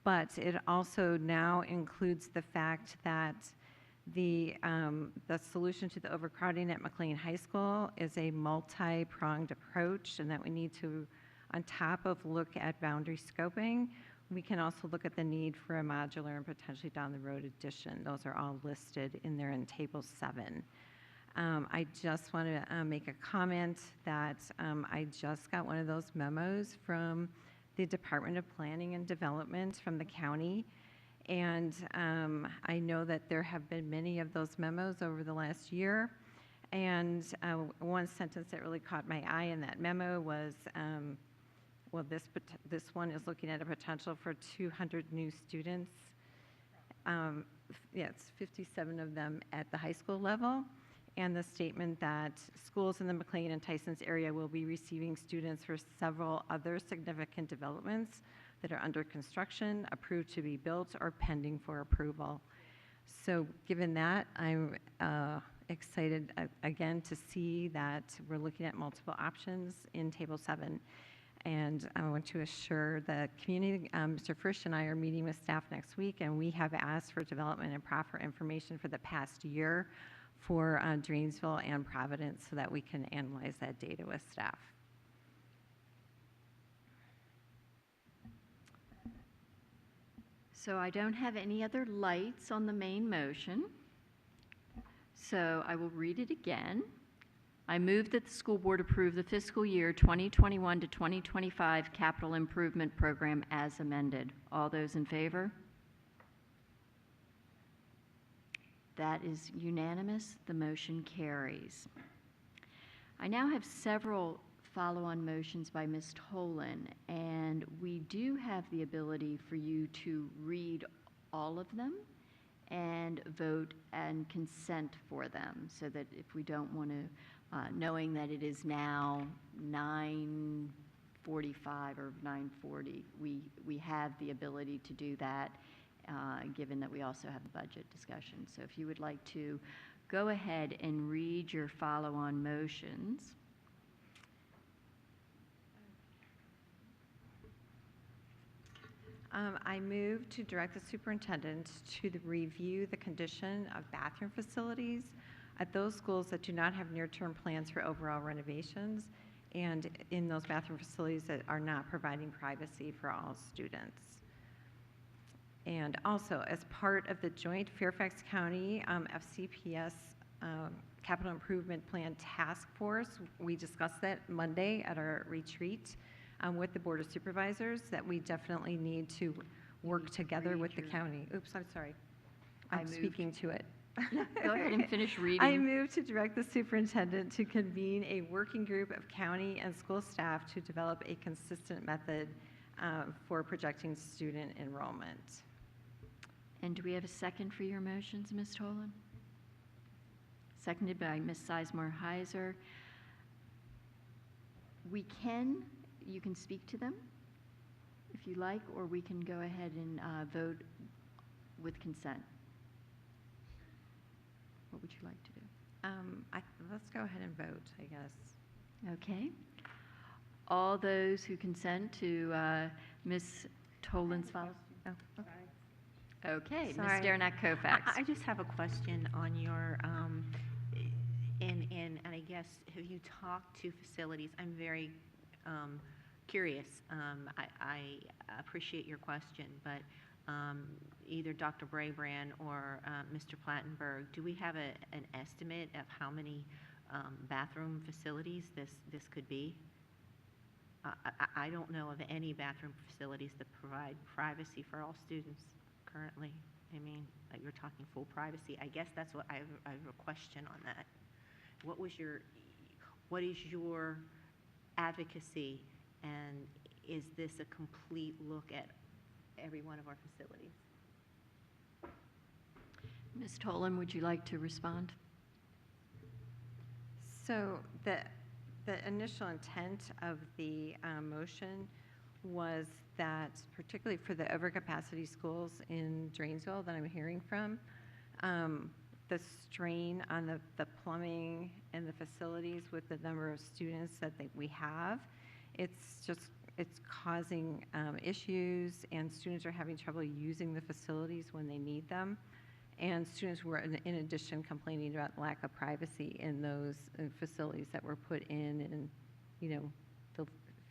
but it also now includes the fact that the solution to the overcrowding at McLean High School is a multi-pronged approach, and that we need to, on top of look at boundary scoping, we can also look at the need for a modular and potentially down the road addition. Those are all listed in there in Table 7. I just want to make a comment that I just got one of those memos from the Department of Planning and Development from the county. And I know that there have been many of those memos over the last year. And one sentence that really caught my eye in that memo was, well, this one is looking at a potential for 200 new students. Yeah, it's 57 of them at the high school level. And the statement that schools in the McLean and Tysons area will be receiving students for several other significant developments that are under construction, approved to be built, or pending for approval. So given that, I'm excited again to see that we're looking at multiple options in Table 7. And I want to assure the community, Mr. Frisch and I are meeting with staff next week, and we have asked for development and proffer information for the past year for Drainsville and Providence so that we can analyze that data with staff. So I don't have any other lights on the main motion. So I will read it again. I move that the school board approve the fiscal year 2021 to 2025 capital improvement program as amended. All those in favor? That is unanimous. The motion carries. I now have several follow-on motions by Ms. Tolan, and we do have the ability for you to read all of them and vote and consent for them, so that if we don't want to, knowing that it is now 9:45 or 9:40, we have the ability to do that, given that we also have a budget discussion. So if you would like to go ahead and read your follow-on motions. I move to direct the superintendent to review the condition of bathroom facilities at those schools that do not have near-term plans for overall renovations, and in those bathroom facilities that are not providing privacy for all students. And also, as part of the joint Fairfax County FCPS Capital Improvement Plan Task Force, we discussed that Monday at our retreat with the Board of Supervisors, that we definitely need to work together with the county. Oops, I'm sorry. I'm speaking to it. Go ahead and finish reading. I move to direct the superintendent to convene a working group of county and school staff to develop a consistent method for projecting student enrollment. And do we have a second for your motions, Ms. Tolan? Seconded by Ms. Sizemore-Heiser. You can speak to them if you like, or we can go ahead and vote with consent. What would you like to do? Let's go ahead and vote, I guess. Okay. All those who consent to Ms. Tolan's follow. Oh, okay. Okay, Ms. Sorry. Dernak-Kofax. I just have a question on your, and I guess, have you talked to facilities? I'm very curious. I appreciate your question, but either Dr. Brabrand or Mr. Plattenberg, do we have an estimate of how many bathroom facilities this could be? I don't know of any bathroom facilities that provide privacy for all students currently. I mean, you're talking full privacy. I guess that's what I have a question on that. What is your advocacy, and is this a complete look at every one of our facilities? Ms. Tolan, would you like to respond? So the initial intent of the motion was that, particularly for the overcapacity schools in Drainsville that I'm hearing from, the strain on the plumbing and the facilities with the number of students that we have, it's causing issues, and students are having trouble using the facilities when they need them. And students were, in addition, complaining about lack of privacy in those facilities that were put in the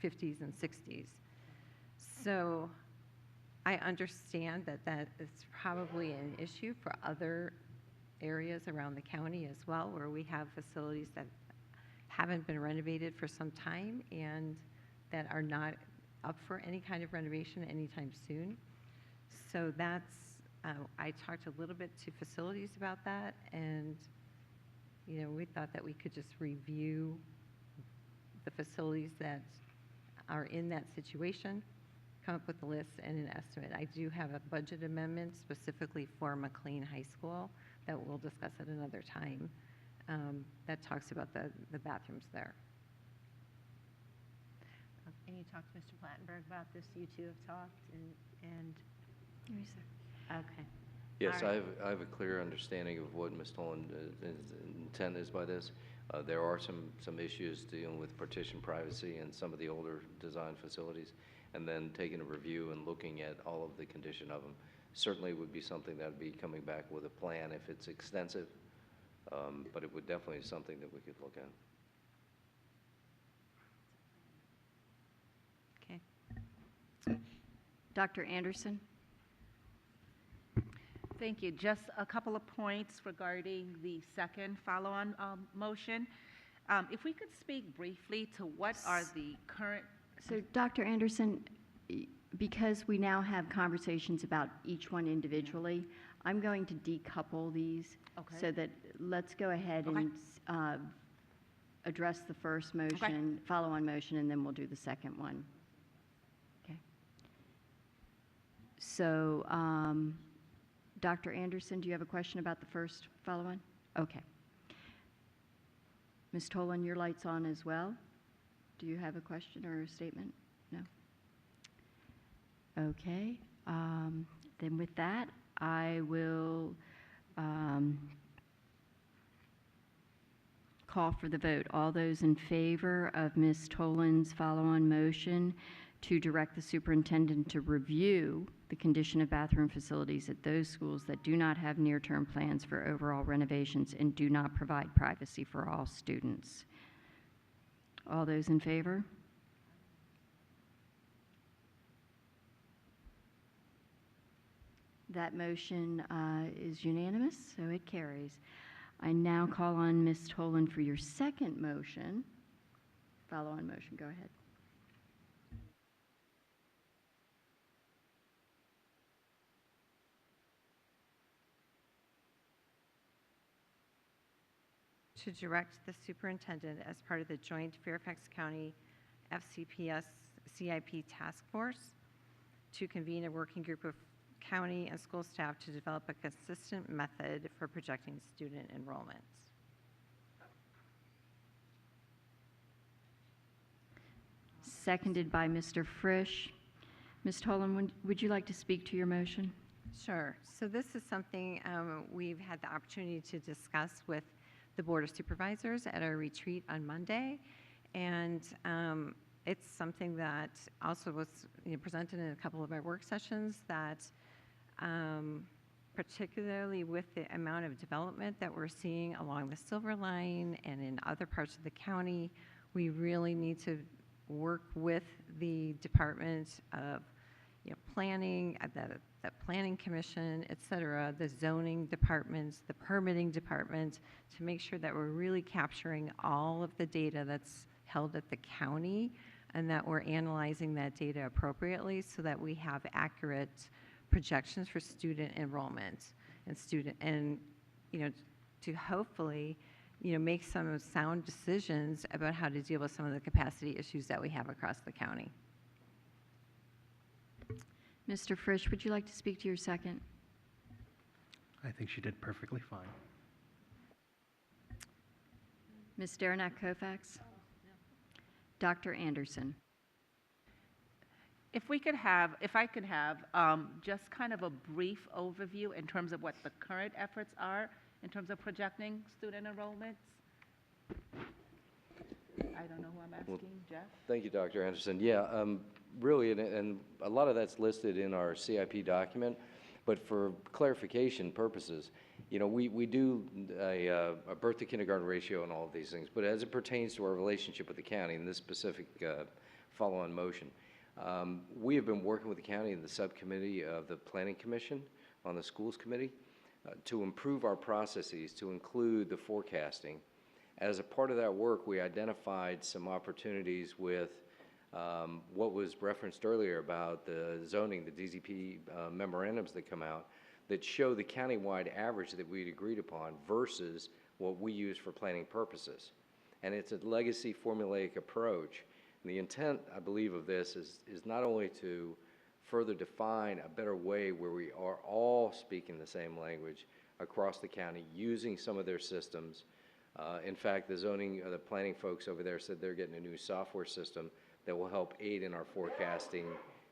50s and 60s. So I understand that is probably an issue for other areas around the county as well, where we have facilities that haven't been renovated for some time and that are not up for any kind of renovation anytime soon. So that's, I talked a little bit to facilities about that, and we thought that we could just review the facilities that are in that situation, come up with a list and an estimate. I do have a budget amendment specifically for McLean High School that we'll discuss at another time, that talks about the bathrooms there. And you talked to Mr. Plattenberg about this? You two have talked, and okay. Yes, All right. I have a clear understanding of what Ms. Tolan's intent is by this. There are some issues dealing with partition privacy in some of the older design facilities, and then taking a review and looking at all of the condition of them certainly would be something that would be coming back with a plan if it's extensive. but it would definitely be something that we could look at. Okay. Dr. Anderson? Thank you. Just a couple of points regarding the second follow-on motion. If we could speak briefly to what are the current... So, Dr. Anderson, because we now have conversations about each one individually, I'm going to decouple these so that let's go ahead and address the first motion, follow-on motion, and then we'll do the second one. Okay. So, Dr. Anderson, do you have a question about the first follow-on? Okay. Ms. Tolan, your light's on as well. Do you have a question or a statement? No? Okay. Then with that, I will call for the vote. All those in favor of Ms. Tolan's follow-on motion to direct the superintendent to review the condition of bathroom facilities at those schools that do not have near-term plans for overall renovations and do not provide privacy for all students. All those in favor? That motion is unanimous, so it carries. I now call on Ms. Tolan for your second motion. Follow-on motion, go ahead. To direct the superintendent as part of the joint Fairfax County FCPS CIP task force to convene a working group of county and school staff to develop a consistent method for projecting student enrollments. Seconded by Mr. Frisch. Ms. Tolan, would you like to speak to your motion? Sure. So this is something we've had the opportunity to discuss with the Board of Supervisors at our retreat on Monday, and it's something that also was presented in a couple of our work sessions that particularly with the amount of development that we're seeing along the Silver Line and in other parts of the county, we really need to work with the Department of Planning, the Planning Commission, et cetera, the zoning departments, the permitting department, to make sure that we're really capturing all of the data that's held at the county and that we're analyzing that data appropriately so that we have accurate projections for student enrollment and to hopefully make some sound decisions about how to deal with some of the capacity issues that we have across the county. Mr. Frisch, would you like to speak to your second? I think she did perfectly fine. Ms. Derenak-Kofax? Dr. Anderson? If I could have just kind of a brief overview in terms of what the current efforts are in terms of projecting student enrollments. I don't know who I'm asking, Jeff? Thank you, Dr. Anderson. Yeah, really, and a lot of that's listed in our CIP document, but for clarification purposes, we do a birth to kindergarten ratio and all of these things, but as it pertains to our relationship with the county in this specific follow-on motion, we have been working with the county in the subcommittee of the Planning Commission on the Schools Committee to improve our processes to include the forecasting. As a part of that work, we identified some opportunities with what was referenced earlier about the zoning, the DZP memorandums that come out that show the countywide average that we'd agreed upon versus what we use for planning purposes. And it's a legacy formulaic approach. And the intent, I believe, of this is not only to further define a better way where we are all speaking the same language across the county using some of their systems. In fact, the planning folks over there said they're getting a new software system that will help aid in our forecasting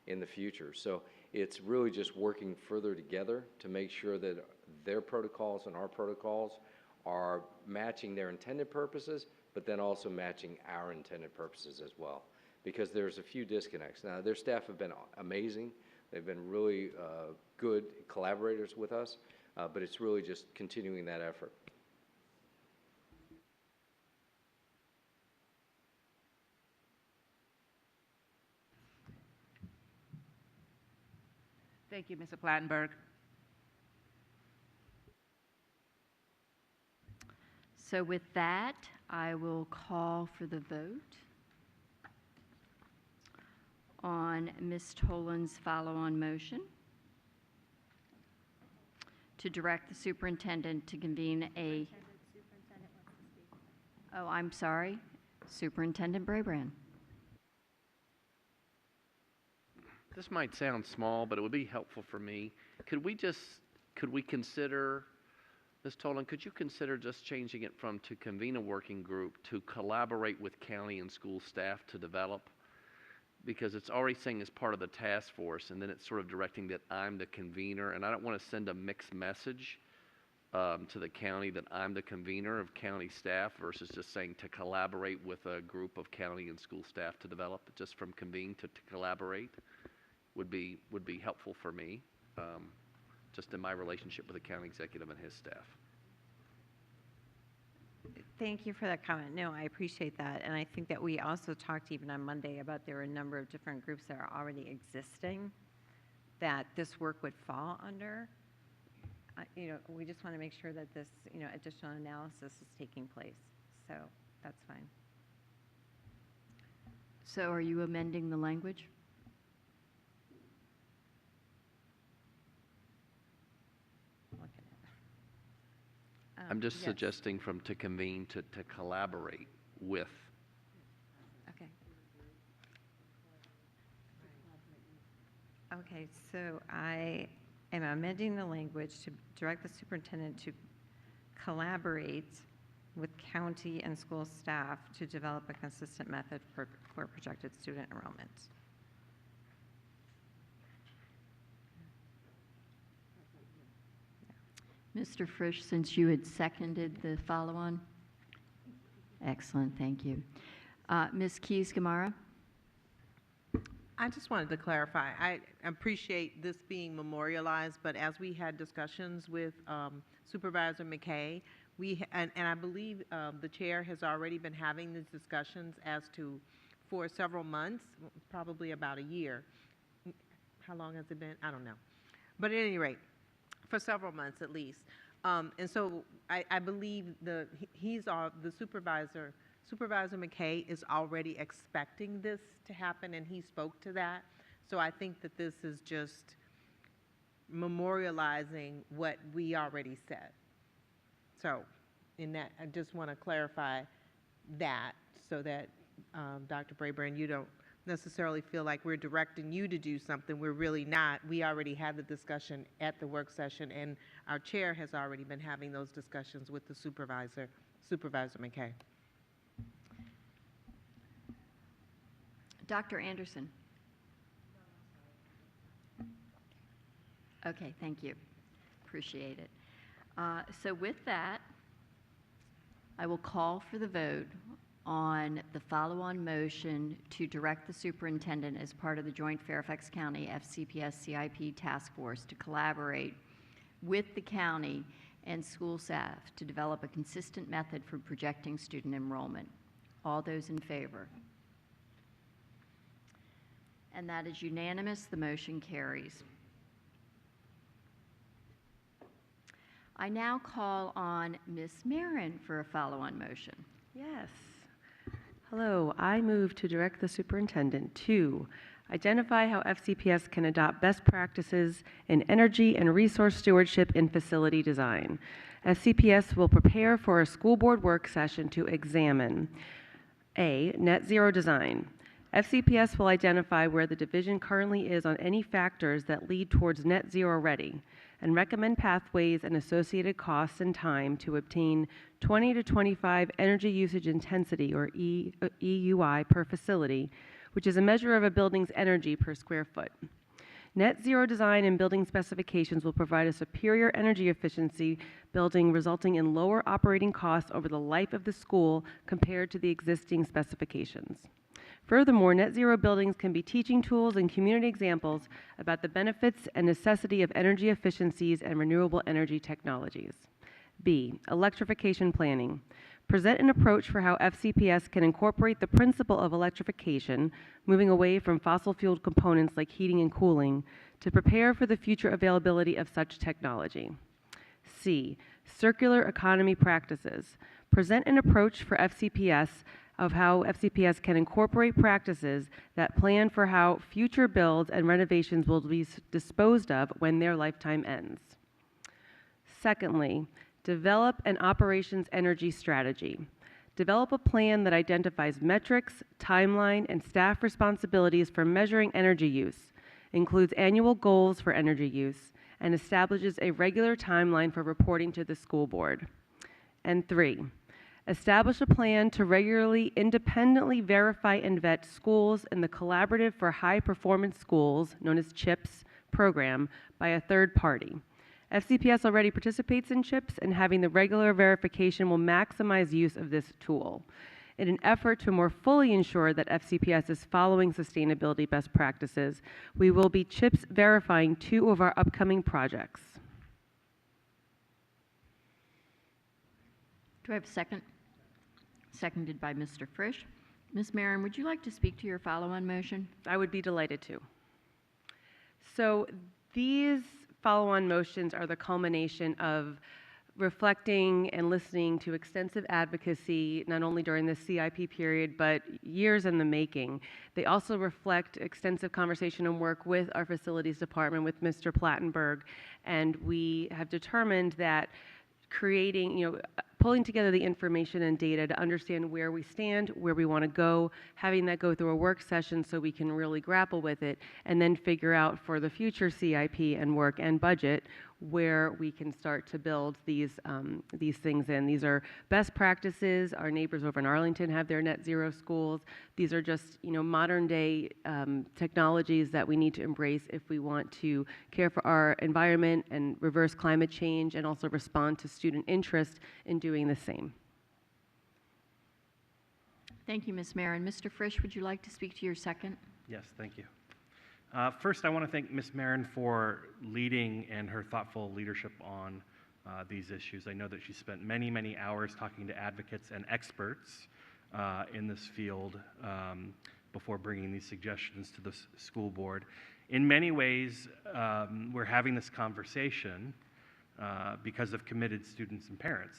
in the future. So it's really just working further together to make sure that their protocols and our protocols are matching their intended purposes, but then also matching our intended purposes as well. Because there's a few disconnects. Now, their staff have been amazing. They've been really good collaborators with us, but it's really just continuing that effort. Thank you, Mr. Plattenberg. So with that, I will call for the vote on Ms. Tolan's follow-on motion to direct the superintendent to convene a... Oh, I'm sorry, Superintendent Brabrand. This might sound small, but it would be helpful for me. Could we consider, Ms. Tolan, could you consider just changing it from to convene a working group to collaborate with county and school staff to develop? Because it's already saying as part of the task force, and then it's sort of directing that I'm the convener, and I don't want to send a mixed message to the county that I'm the convener of county staff versus just saying to collaborate with a group of county and school staff to develop. Just from convene to collaborate would be helpful for me, just in my relationship with the county executive and his staff. Thank you for that comment. No, I appreciate that. And I think that we also talked even on Monday about there were a number of different groups that are already existing that this work would fall under. We just want to make sure that this, additional analysis is taking place. So that's fine. So are you amending the language? I'm just Yes. suggesting from to convene to collaborate with. Okay. Okay, so I am amending the language to direct the superintendent to collaborate with county and school staff to develop a consistent method for projected student enrollment. Mr. Frisch, since you had seconded the follow-on? Excellent, thank you. Ms. Keys-Gamarra? I just wanted to clarify. I appreciate this being memorialized, but as we had discussions with Supervisor McKay, and I believe the chair has already been having these discussions for several months, probably about a year. How long has it been? I don't know. But at any rate, for several months at least. And so I believe the Supervisor McKay is already expecting this to happen, and he spoke to that. So I think that this is just memorializing what we already said. So in that, I just want to clarify that so that, Dr. Brabrand, you don't necessarily feel like we're directing you to do something. We're really not. We already had the discussion at the work session, and our chair has already been having those discussions with the Supervisor McKay. Dr. Anderson? Okay, thank you. Appreciate it. So with that, I will call for the vote on the follow-on motion to direct the superintendent as part of the joint Fairfax County FCPS CIP task force to collaborate with the county and school staff to develop a consistent method for projecting student enrollment. All those in favor? And that is unanimous. The motion carries. I now call on Ms. Marin for a follow-on motion. Yes. Hello, I move to direct the superintendent to identify how FCPS can adopt best practices in energy and resource stewardship in facility design. FCPS will prepare for a school board work session to examine A, net zero design. FCPS will identify where the division currently is on any factors that lead towards net zero ready and recommend pathways and associated costs and time to obtain 20 to 25 energy usage intensity, or EUI, per facility, which is a measure of a building's energy per square foot. Net zero design and building specifications will provide a superior energy efficiency building, resulting in lower operating costs over the life of the school compared to the existing specifications. Furthermore, net zero buildings can be teaching tools and community examples about the benefits and necessity of energy efficiencies and renewable energy technologies. B, electrification planning. Present an approach for how FCPS can incorporate the principle of electrification, moving away from fossil fueled components like heating and cooling, to prepare for the future availability of such technology. C, circular economy practices. Present an approach for FCPS of how FCPS can incorporate practices that plan for how future builds and renovations will be disposed of when their lifetime ends. Secondly, develop an operations energy strategy. Develop a plan that identifies metrics, timeline, and staff responsibilities for measuring energy use, includes annual goals for energy use, and establishes a regular timeline for reporting to the school board. And 3, establish a plan to regularly independently verify and vet schools in the Collaborative for High Performance Schools, known as CHIPS, program by a third party. FCPS already participates in CHIPS, and having the regular verification will maximize use of this tool. In an effort to more fully ensure that FCPS is following sustainability best practices, we will be CHIPS verifying 2 of our upcoming projects. Do I have a second? Seconded by Mr. Frisch. Ms. Marin, would you like to speak to your follow-on motion? I would be delighted to. So these follow-on motions are the culmination of reflecting and listening to extensive advocacy, not only during the CIP period, but years in the making. They also reflect extensive conversation and work with our facilities department, with Mr. Plattenberg, and we have determined that creating, pulling together the information and data to understand where we stand, where we want to go, having that go through a work session so we can really grapple with it, and then figure out for the future CIP and work and budget where we can start to build these things in. These are best practices. Our neighbors over in Arlington have their net zero schools. These are just modern day technologies that we need to embrace if we want to care for our environment and reverse climate change, and also respond to student interest in doing the same. Thank you, Ms. Marin. Mr. Frisch, would you like to speak to your second? Yes, thank you. First, I want to thank Ms. Marin for leading and her thoughtful leadership on these issues. I know that she spent many, many hours talking to advocates and experts in this field before bringing these suggestions to the school board. In many ways, we're having this conversation because of committed students and parents.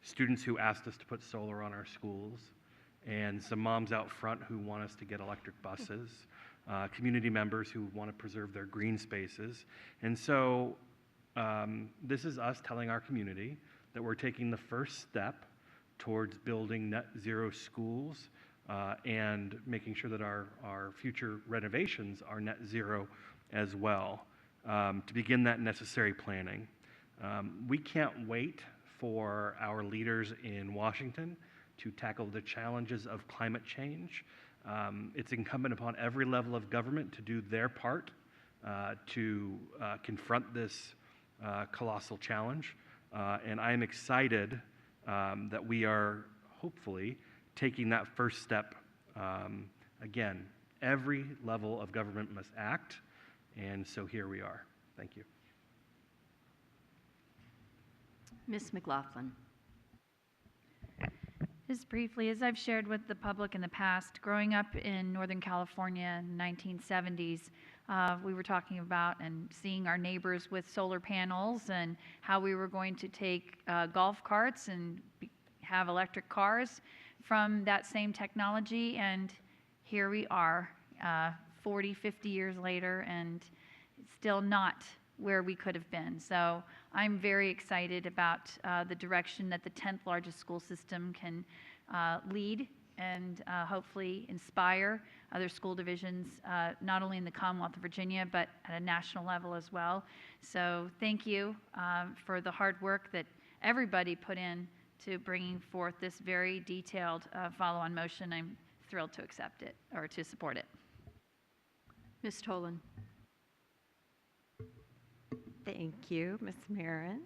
Students who asked us to put solar on our schools, and some moms out front who want us to get electric buses, community members who want to preserve their green spaces. And so this is us telling our community that we're taking the first step towards building net zero schools and making sure that our future renovations are net zero as well, to begin that necessary planning. We can't wait for our leaders in Washington to tackle the challenges of climate change. It's incumbent upon every level of government to do their part to confront this colossal challenge. And I am excited that we are hopefully taking that first step. Again, every level of government must act, and so here we are. Thank you. Ms. McLaughlin. Just briefly, as I've shared with the public in the past, growing up in Northern California in the 1970s, we were talking about and seeing our neighbors with solar panels and how we were going to take golf carts and have electric cars from that same technology. And here we are, 40, 50 years later, and still not where we could have been. So I'm very excited about the direction that the 10th largest school system can lead and hopefully inspire other school divisions, not only in the Commonwealth of Virginia, but at a national level as well. So thank you for the hard work that everybody put in to bringing forth this very detailed follow-on motion. I'm thrilled to accept it, or to support it. Ms. Tolan. Thank you, Ms. Marin.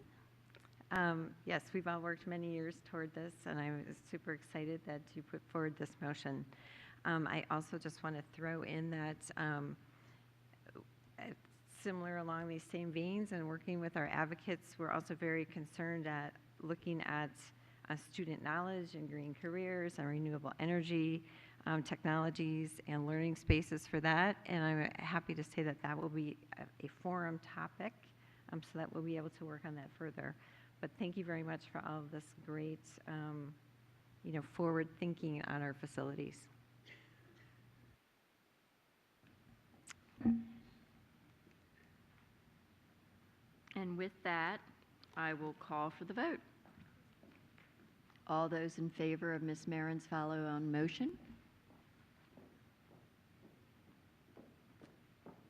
Yes, we've all worked many years toward this, and I'm super excited that you put forward this motion. I also just want to throw in that similar along these same veins and working with our advocates, we're also very concerned at looking at student knowledge and green careers and renewable energy. technologies and learning spaces for that. And I'm happy to say that that will be a forum topic, so that we'll be able to work on that further. But thank you very much for all of this great, forward thinking on our facilities. And with that, I will call for the vote. All those in favor of Ms. Marin's follow-on motion?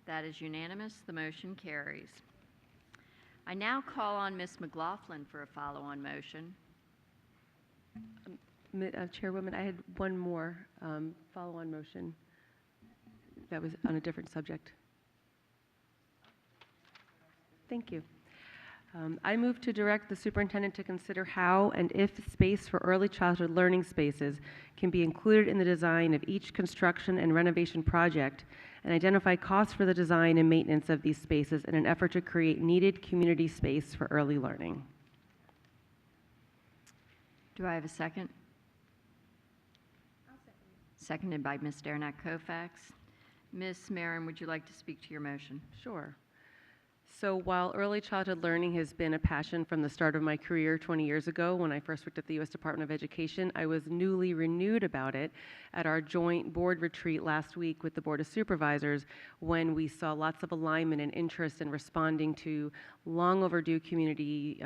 That is unanimous. The motion carries. I now call on Ms. McLaughlin for a follow-on motion. Chairwoman, I had one more follow-on motion that was on a different subject. Thank you. I move to direct the superintendent to consider how and if space for early childhood learning spaces can be included in the design of each construction and renovation project, and identify costs for the design and maintenance of these spaces in an effort to create needed community space for early learning. Do I have a second? I'll second. Seconded by Ms. Derenak-Kofax. Ms. Marin, would you like to speak to your motion? Sure. So while early childhood learning has been a passion from the start of my career 20 years ago when I first worked at the U.S. Department of Education, I was newly renewed about it at our joint board retreat last week with the Board of Supervisors when we saw lots of alignment and interest in responding to long overdue community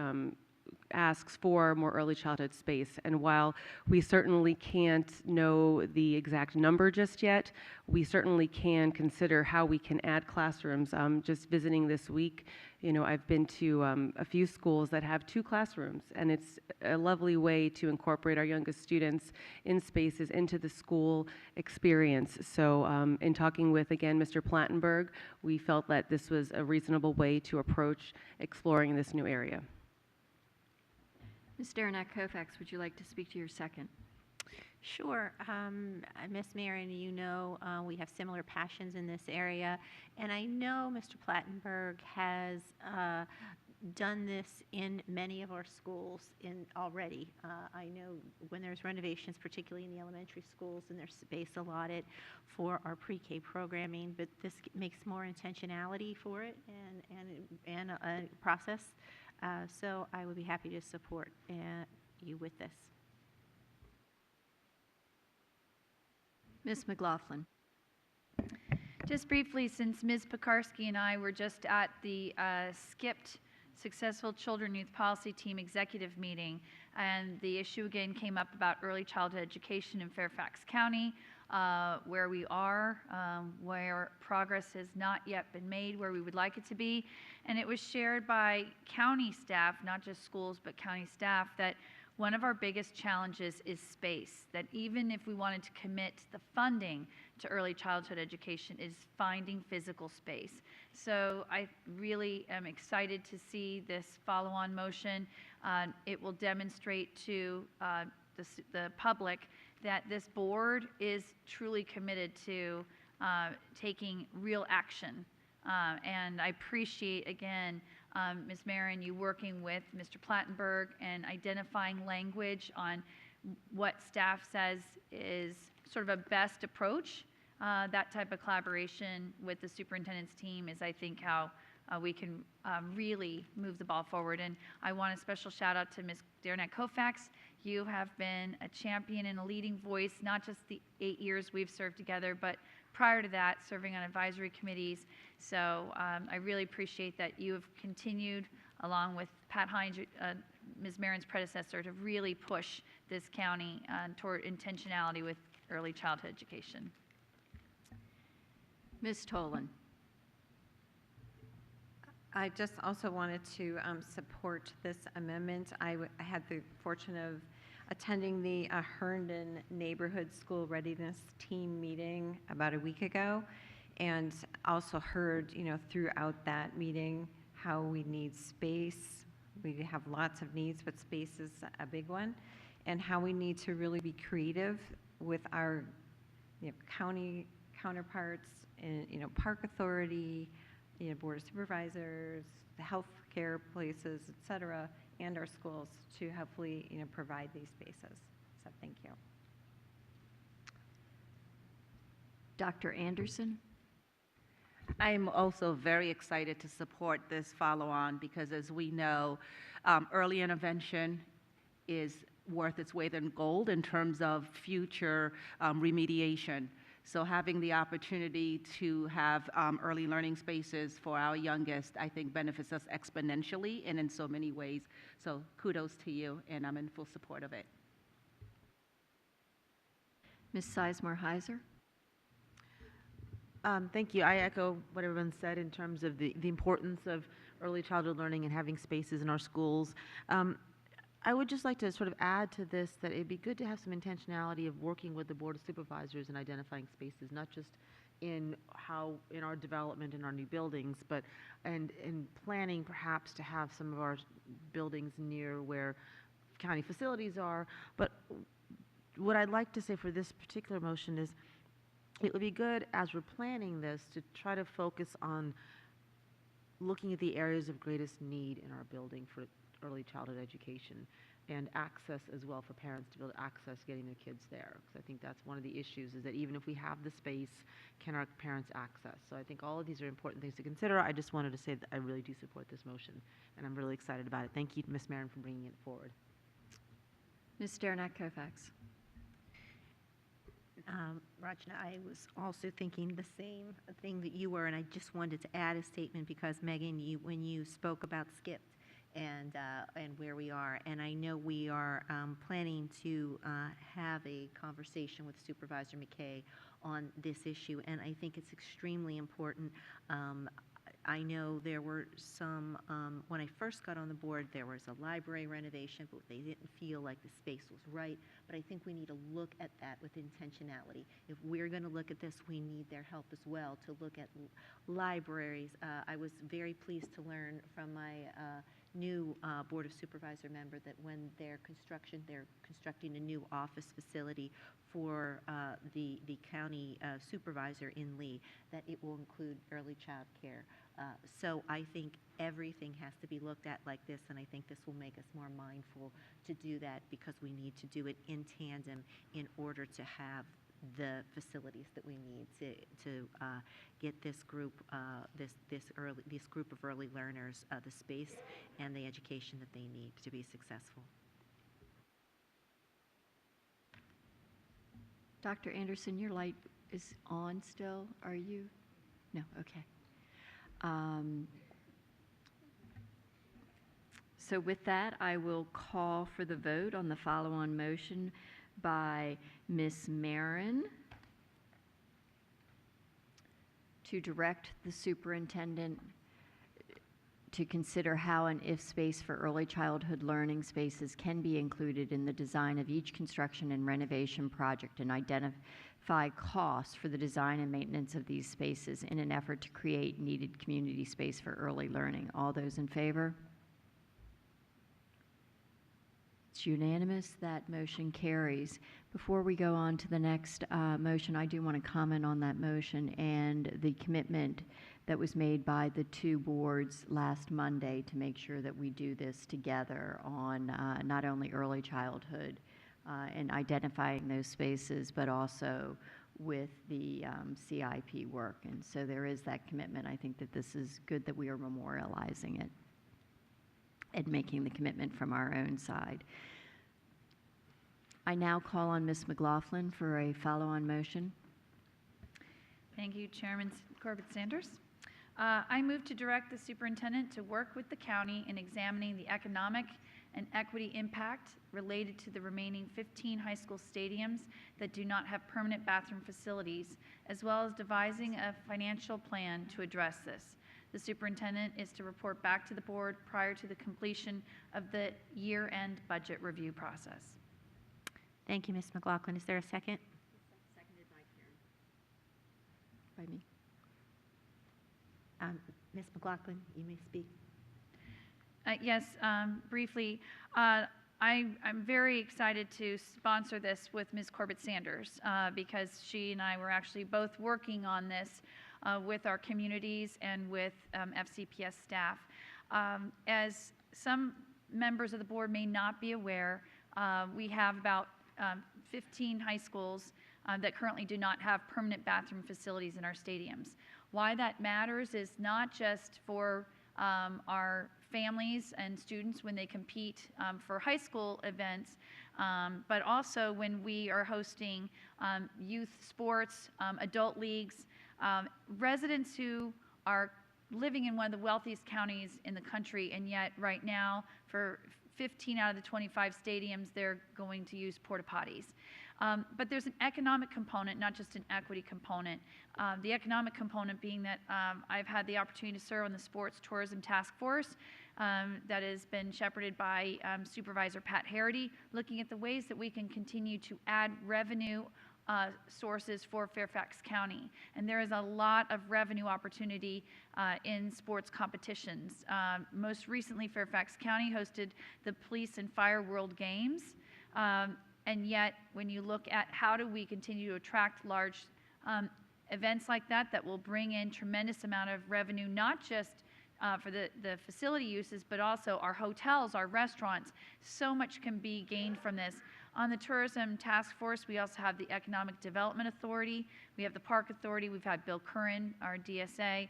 asks for more early childhood space. And while we certainly can't know the exact number just yet, we certainly can consider how we can add classrooms. Just visiting this week, I've been to a few schools that have 2 classrooms, and it's a lovely way to incorporate our youngest students in spaces into the school experience. So in talking with, again, Mr. Plattenberg, we felt that this was a reasonable way to approach exploring this new area. Ms. Derenak-Kofax, would you like to speak to your second? Sure. Ms. Marin, we have similar passions in this area, and I know Mr. Plattenberg has done this in many of our schools already. I know when there's renovations, particularly in the elementary schools, and there's space allotted for our pre-K programming, but this makes more intentionality for it and a process. So I would be happy to support you with this. Ms. McLaughlin. Just briefly, since Ms. Pekarsky and I were just at the skipped Successful Children Youth Policy Team executive meeting, and the issue again came up about early childhood education in Fairfax County, where we are, where progress has not yet been made where we would like it to be. And it was shared by county staff, not just schools, but county staff, that one of our biggest challenges is space, that even if we wanted to commit the funding to early childhood education, is finding physical space. So I really am excited to see this follow-on motion. It will demonstrate to the public that this board is truly committed to taking real action. And I appreciate, again, Ms. Marin, you working with Mr. Plattenberg and identifying language on what staff says is sort of a best approach. That type of collaboration with the superintendent's team is, I think, how we can really move the ball forward. And I want a special shout out to Ms. Derenak-Kofax. You have been a champion and a leading voice, not just the 8 years we've served together, but prior to that, serving on advisory committees. So I really appreciate that you have continued, along with Pat Hines, Ms. Marin's predecessor, to really push this county toward intentionality with early childhood education. Ms. Tolan. I just also wanted to support this amendment. I had the fortune of attending the Herndon Neighborhood School Readiness Team meeting about a week ago, and also heard, throughout that meeting how we need space. We have lots of needs, but space is a big one, and how we need to really be creative with our county counterparts, in, Park Authority, Board of Supervisors, the health care places, et cetera, and our schools to hopefully, provide these spaces. So thank you. Dr. Anderson? I'm also very excited to support this follow-on because, as we know, early intervention is worth its weight in gold in terms of future remediation. So having the opportunity to have early learning spaces for our youngest, I think, benefits us exponentially and in so many ways. So kudos to you, and I'm in full support of it. Ms. Sizemore-Heiser? Thank you. I echo what everyone said in terms of the importance of early childhood learning and having spaces in our schools. I would just like to sort of add to this that it'd be good to have some intentionality of working with the Board of Supervisors and identifying spaces, not just in our development in our new buildings, but and in planning perhaps to have some of our buildings near where county facilities are. But what I'd like to say for this particular motion is it would be good as we're planning this to try to focus on looking at the areas of greatest need in our building for early childhood education and access as well for parents to be able to access getting their kids there. Because I think that's one of the issues is that even if we have the space, can our parents access? So I think all of these are important things to consider. I just wanted to say that I really do support this motion and I'm really excited about it. Thank you, Ms. Marin, for bringing it forward. Ms. Derenak-Kovacs? Rachna, I was also thinking the same thing that you were, and I just wanted to add a statement because, Megan, when you spoke about SCIP and where we are, and I know we are planning to have a conversation with Supervisor McKay on this issue, and I think it's extremely important. I know there were some, when I first got on the board, there was a library renovation, but they didn't feel like the space was right. But I think we need to look at that with intentionality. If we're going to look at this, we need their help as well to look at libraries. I was very pleased to learn from my new Board of Supervisor member that when they're constructing a new office facility for the county supervisor in Lee, that it will include early child care. So I think everything has to be looked at like this, and I think this will make us more mindful to do that because we need to do it in tandem in order to have the facilities that we need to get this group, this group of early learners, the space and the education that they need to be successful. Dr. Anderson, your light is on still. Are you? No, okay. So with that, I will call for the vote on the follow-on motion by Ms. Marin to direct the superintendent to consider how and if space for early childhood learning spaces can be included in the design of each construction and renovation project and identify costs for the design and maintenance of these spaces in an effort to create needed community space for early learning. All those in favor? It's unanimous. That motion carries. Before we go on to the next motion, I do want to comment on that motion and the commitment that was made by the two boards last Monday to make sure that we do this together on not only early childhood and identifying those spaces, but also with the CIP work. And so there is that commitment. I think that this is good that we are memorializing it and making the commitment from our own side. I now call on Ms. McLaughlin for a follow-on motion. Thank you, Chairman Corbett-Sanders. I move to direct the superintendent to work with the county in examining the economic and equity impact related to the remaining 15 high school stadiums that do not have permanent bathroom facilities, as well as devising a financial plan to address this. The superintendent is to report back to the board prior to the completion of the year-end budget review process. Thank you, Ms. McLaughlin. Is there a second? Seconded by Karen. By me. Ms. McLaughlin, you may speak. Yes, briefly, I'm very excited to sponsor this with Ms. Corbett-Sanders because she and I were actually both working on this with our communities and with FCPS staff. As some members of the board may not be aware, we have about 15 high schools that currently do not have permanent bathroom facilities in our stadiums. Why that matters is not just for our families and students when they compete for high school events, but also when we are hosting youth sports, adult leagues, residents who are living in one of the wealthiest counties in the country, and yet right now for 15 out of the 25 stadiums, they're going to use porta potties. But there's an economic component, not just an equity component. The economic component being that I've had the opportunity to serve on the Sports Tourism Task Force that has been shepherded by Supervisor Pat Harity, looking at the ways that we can continue to add revenue sources for Fairfax County. And there is a lot of revenue opportunity in sports competitions. Most recently, Fairfax County hosted the Police and Fire World Games. And yet, when you look at how do we continue to attract large events like that, that will bring in tremendous amount of revenue, not just for the facility uses, but also our hotels, our restaurants. So much can be gained from this. On the Tourism Task Force, we also have the Economic Development Authority. We have the Park Authority. We've had Bill Curran, our DSA.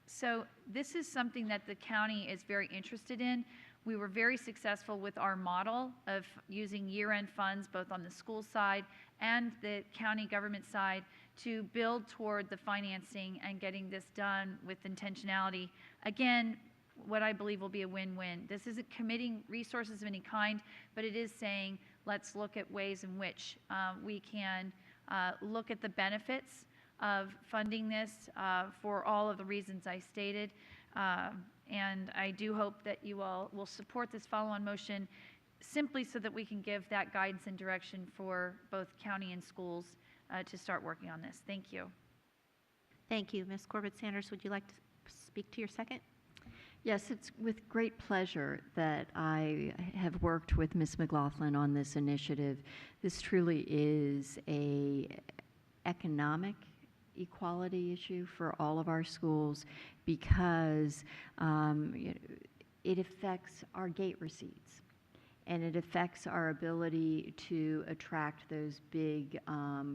So this is something that the county is very interested in. We were very successful with our model of using year-end funds, both on the school side and the county government side, to build toward the financing and getting this done with intentionality. Again, what I believe will be a win-win. This isn't committing resources of any kind, but it is saying, let's look at ways in which we can look at the benefits of funding this for all of the reasons I stated. And I do hope that you all will support this follow-on motion simply so that we can give that guidance and direction for both county and schools to start working on this. Thank you. Thank you. Ms. Corbett-Sanders, would you like to speak to your second? Yes, it's with great pleasure that I have worked with Ms. McLaughlin on this initiative. This truly is an economic equality issue for all of our schools because it affects our gate receipts and it affects our ability to attract those big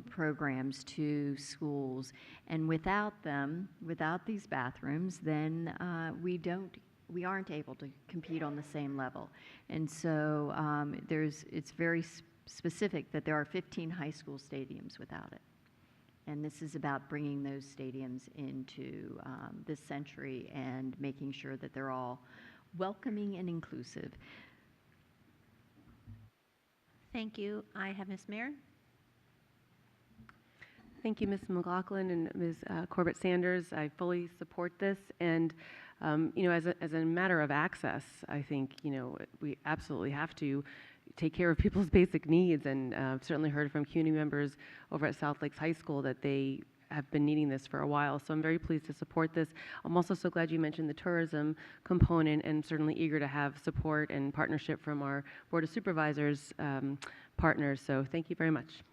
programs to schools. And without them, without these bathrooms, then we aren't able to compete on the same level. And so it's very specific that there are 15 high school stadiums without it. And this is about bringing those stadiums into this century and making sure that they're all welcoming and inclusive. Thank you. I have Ms. Mayer. Thank you, Ms. McLaughlin and Ms. Corbett-Sanders. I fully support this. And, as a matter of access, I think, we absolutely have to take care of people's basic needs. And I've certainly heard from CUNY members over at South Lakes High School that they have been needing this for a while. So I'm very pleased to support this. I'm also so glad you mentioned the tourism component and certainly eager to have support and partnership from our Board of Supervisors partners. So thank you very much.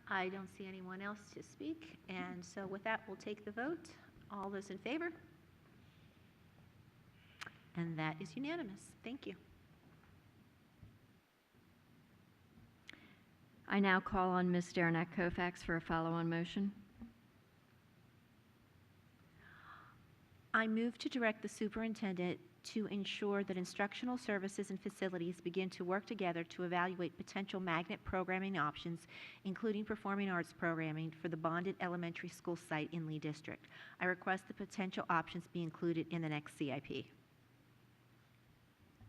I don't see anyone else to speak, and so with that, we'll take the vote. All those in favor? And that is unanimous. Thank you. I now call on Ms. Derenak Kofax for a follow-on motion. I move to direct the superintendent to ensure that instructional services and facilities begin to work together to evaluate potential magnet programming options, including performing arts programming for the bonded elementary school site in Lee District. I request the potential options be included in the next CIP.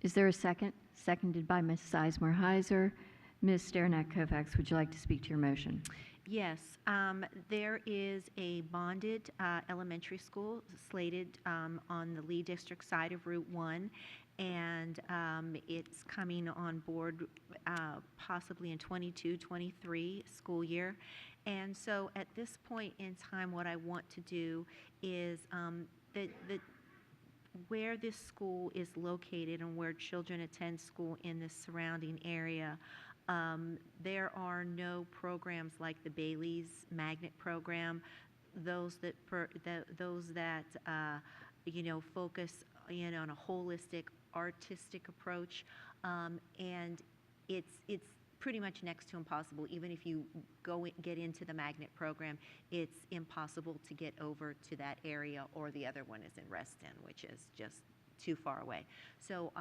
Is there a second? Seconded by Ms. Sizemore-Heiser. Ms. Derenak Kofax, would you like to speak to your motion? Yes, there is a bonded elementary school slated on the Lee District side of Route 1, and it's coming on board possibly in 22-23 school year. And so at this point in time, what I want to do is where this school is located and where children attend school in the surrounding area, there are no programs like the Bailey's Magnet program, those that focus on a holistic artistic approach, and it's pretty much next to impossible. Even if you get into the magnet program, it's impossible to get over to that area, or the other one is in Reston, which is just too far away. So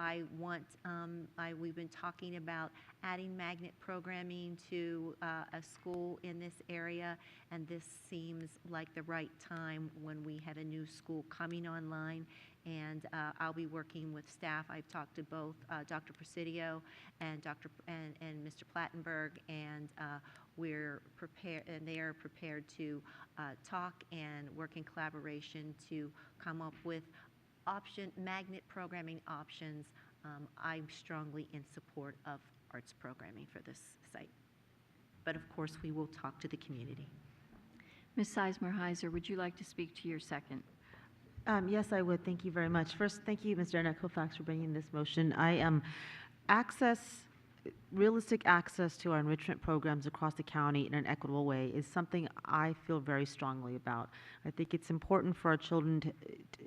we've been talking about adding magnet programming to a school in this area, and this seems like the right time when we have a new school coming online. And I'll be working with staff. I've talked to both Dr. Presidio and Mr. Plattenberg, and we're prepared, and they are prepared to talk and work in collaboration to come up with magnet programming options. I'm strongly in support of arts programming for this site. But of course, we will talk to the community. Ms. Sizemore-Heiser, would you like to speak to your second? Yes, I would. Thank you very much. First, thank you, Mr. Kofax, for bringing this motion. Realistic access to our enrichment programs across the county in an equitable way is something I feel very strongly about. I think it's important for our children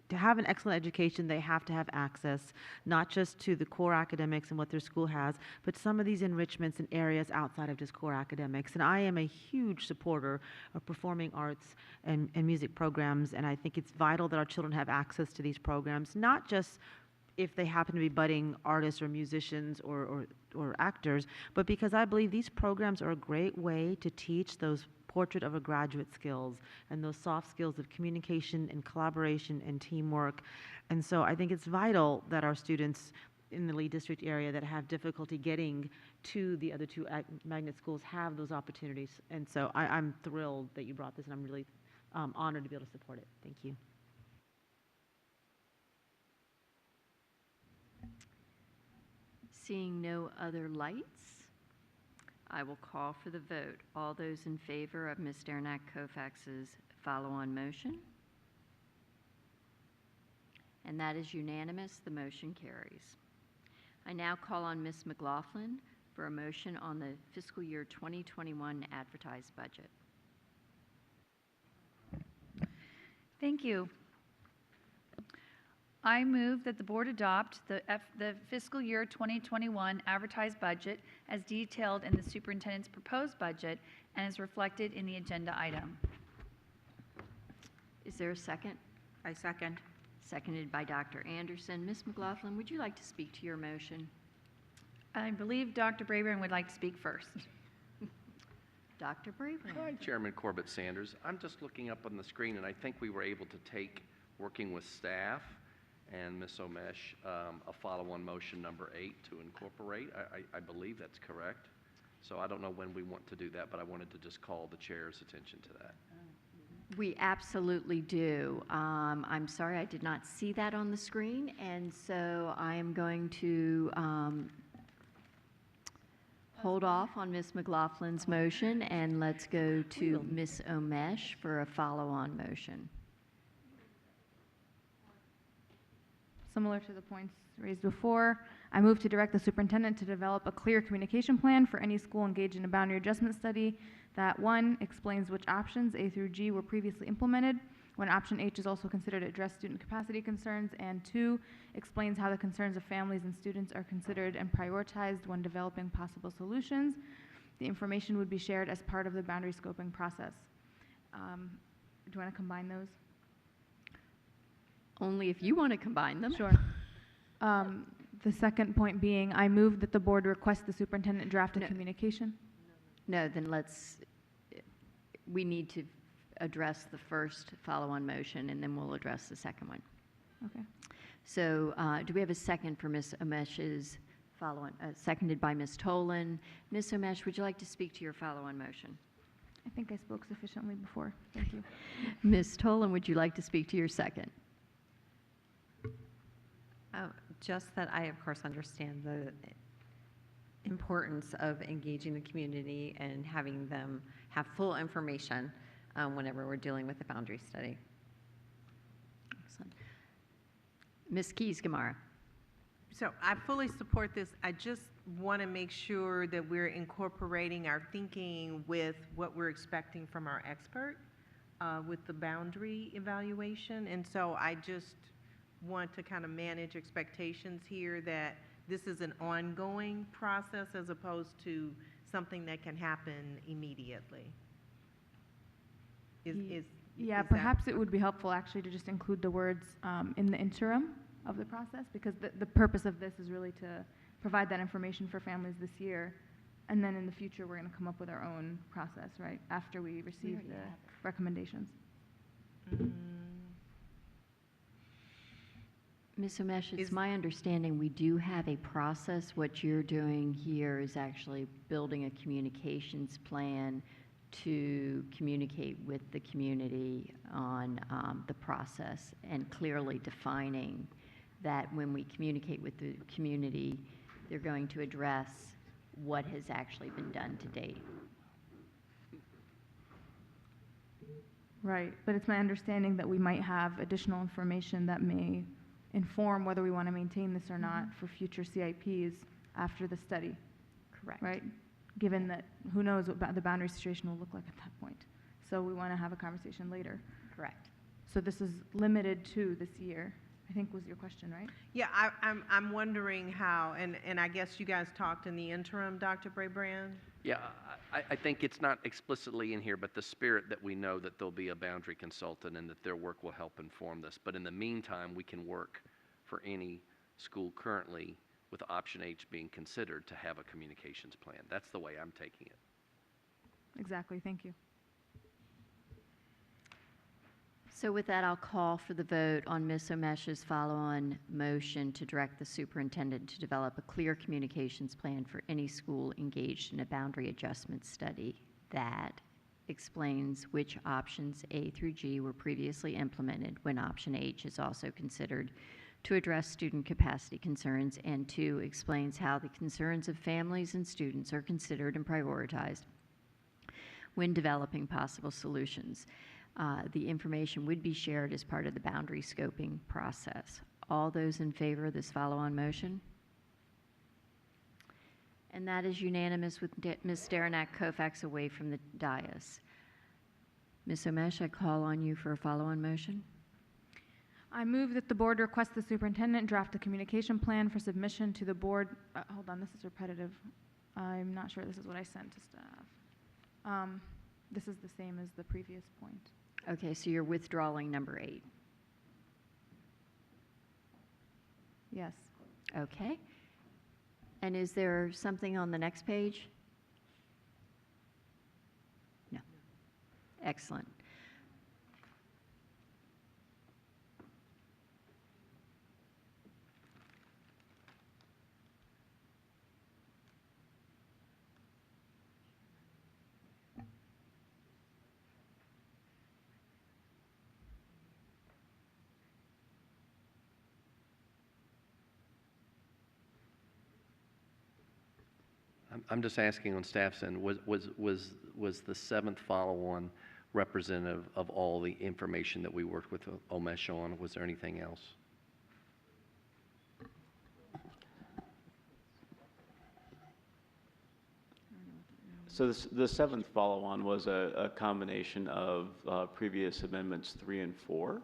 to have an excellent education. They have to have access, not just to the core academics and what their school has, but some of these enrichments in areas outside of just core academics. And I am a huge supporter of performing arts and music programs, and I think it's vital that our children have access to these programs, not just if they happen to be budding artists or musicians or actors, but because I believe these programs are a great way to teach those portrait of a graduate skills and those soft skills of communication and collaboration and teamwork. And so I think it's vital that our students in the Lee District area that have difficulty getting to the other two magnet schools have those opportunities. And so I'm thrilled that you brought this, and I'm really honored to be able to support it. Thank you. Seeing no other lights, I will call for the vote. All those in favor of Ms. Derenak-Kofax's follow-on motion? And that is unanimous. The motion carries. I now call on Ms. McLaughlin for a motion on the fiscal year 2021 advertised budget. Thank you. I move that the board adopt the fiscal year 2021 advertised budget as detailed in the superintendent's proposed budget and is reflected in the agenda item. Is there a second? I second. Seconded by Dr. Anderson. Ms. McLaughlin, would you like to speak to your motion? I believe Dr. Brabrand would like to speak first. Dr. Brabrand. Hi, Chairman Corbett Sanders. I'm just looking up on the screen, and I think we were able to take, working with staff and Ms. Omesh, a follow-on motion number 8 to incorporate. I believe that's correct. So I don't know when we want to do that, but I wanted to just call the chair's attention to that. We absolutely do. I'm sorry I did not see that on the screen, and so I am going to hold off on Ms. McLaughlin's motion, and let's go to Ms. Omesh for a follow-on motion. Similar to the points raised before, I move to direct the superintendent to develop a clear communication plan for any school engaged in a boundary adjustment study that, 1, explains which options A through G were previously implemented, when option H is also considered to address student capacity concerns, and 2, explains how the concerns of families and students are considered and prioritized when developing possible solutions. The information would be shared as part of the boundary scoping process. Do you want to combine those? Only if you want to combine them. Sure. The second point being, I move that the board request the superintendent draft a communication. No, then we need to address the first follow-on motion, and then we'll address the second one. Okay. So do we have a second for Ms. Omesh's follow-on, seconded by Ms. Tolan? Ms. Omesh, would you like to speak to your follow-on motion? I think I spoke sufficiently before. Thank you. Ms. Tolan, would you like to speak to your second? Just that I, of course, understand the importance of engaging the community and having them have full information whenever we're dealing with the boundary study. Excellent. Ms. Keys-Gamarra. So I fully support this. I just want to make sure that we're incorporating our thinking with what we're expecting from our expert with the boundary evaluation. And so I just want to kind of manage expectations here that this is an ongoing process as opposed to something that can happen immediately. Yeah, is perhaps it would be helpful actually to just include the words in the interim of the process, because the purpose of this is really to provide that information for families this year, and then in the future we're going to come up with our own process, right, after we receive the recommendations. Ms. Omesh, it's my understanding we do have a process. What you're doing here is actually building a communications plan to communicate with the community on the process, and clearly defining that when we communicate with the community, they're going to address what has actually been done to date. Right, but it's my understanding that we might have additional information that may inform whether we want to maintain this or not for future CIPs after the study. Correct. Right? Given that who knows what the boundary situation will look like at that point. So we want to have a conversation later. Correct. So this is limited to this year, I think was your question, right? Yeah, I'm wondering how, and I guess you guys talked in the interim, Dr. Braybrand? Yeah, I think it's not explicitly in here, but the spirit that we know that there'll be a boundary consultant and that their work will help inform this. But in the meantime, we can work for any school currently with option H being considered to have a communications plan. That's the way I'm taking it. Exactly, thank you. So with that, I'll call for the vote on Ms. Omesh's follow-on motion to direct the superintendent to develop a clear communications plan for any school engaged in a boundary adjustment study that explains which options A through G were previously implemented when option H is also considered to address student capacity concerns, and 2, explains how the concerns of families and students are considered and prioritized when developing possible solutions. The information would be shared as part of the boundary scoping process. All those in favor of this follow-on motion? And that is unanimous with Ms. Derenak-Kofax away from the dais. Ms. Omesh, I call on you for a follow-on motion. I move that the board request the superintendent draft a communication plan for submission to the board. Hold on, this is repetitive. I'm not sure this is what I sent to staff. This is the same as the previous point. Okay, so you're withdrawing number 8. Yes. Okay. And is there something on the next page? No. Excellent. I'm just asking on staff's end, was the 7th follow-on representative of all the information that we worked with Omesh on? Was there anything else? So the 7th follow-on was a combination of previous amendments 3 and 4.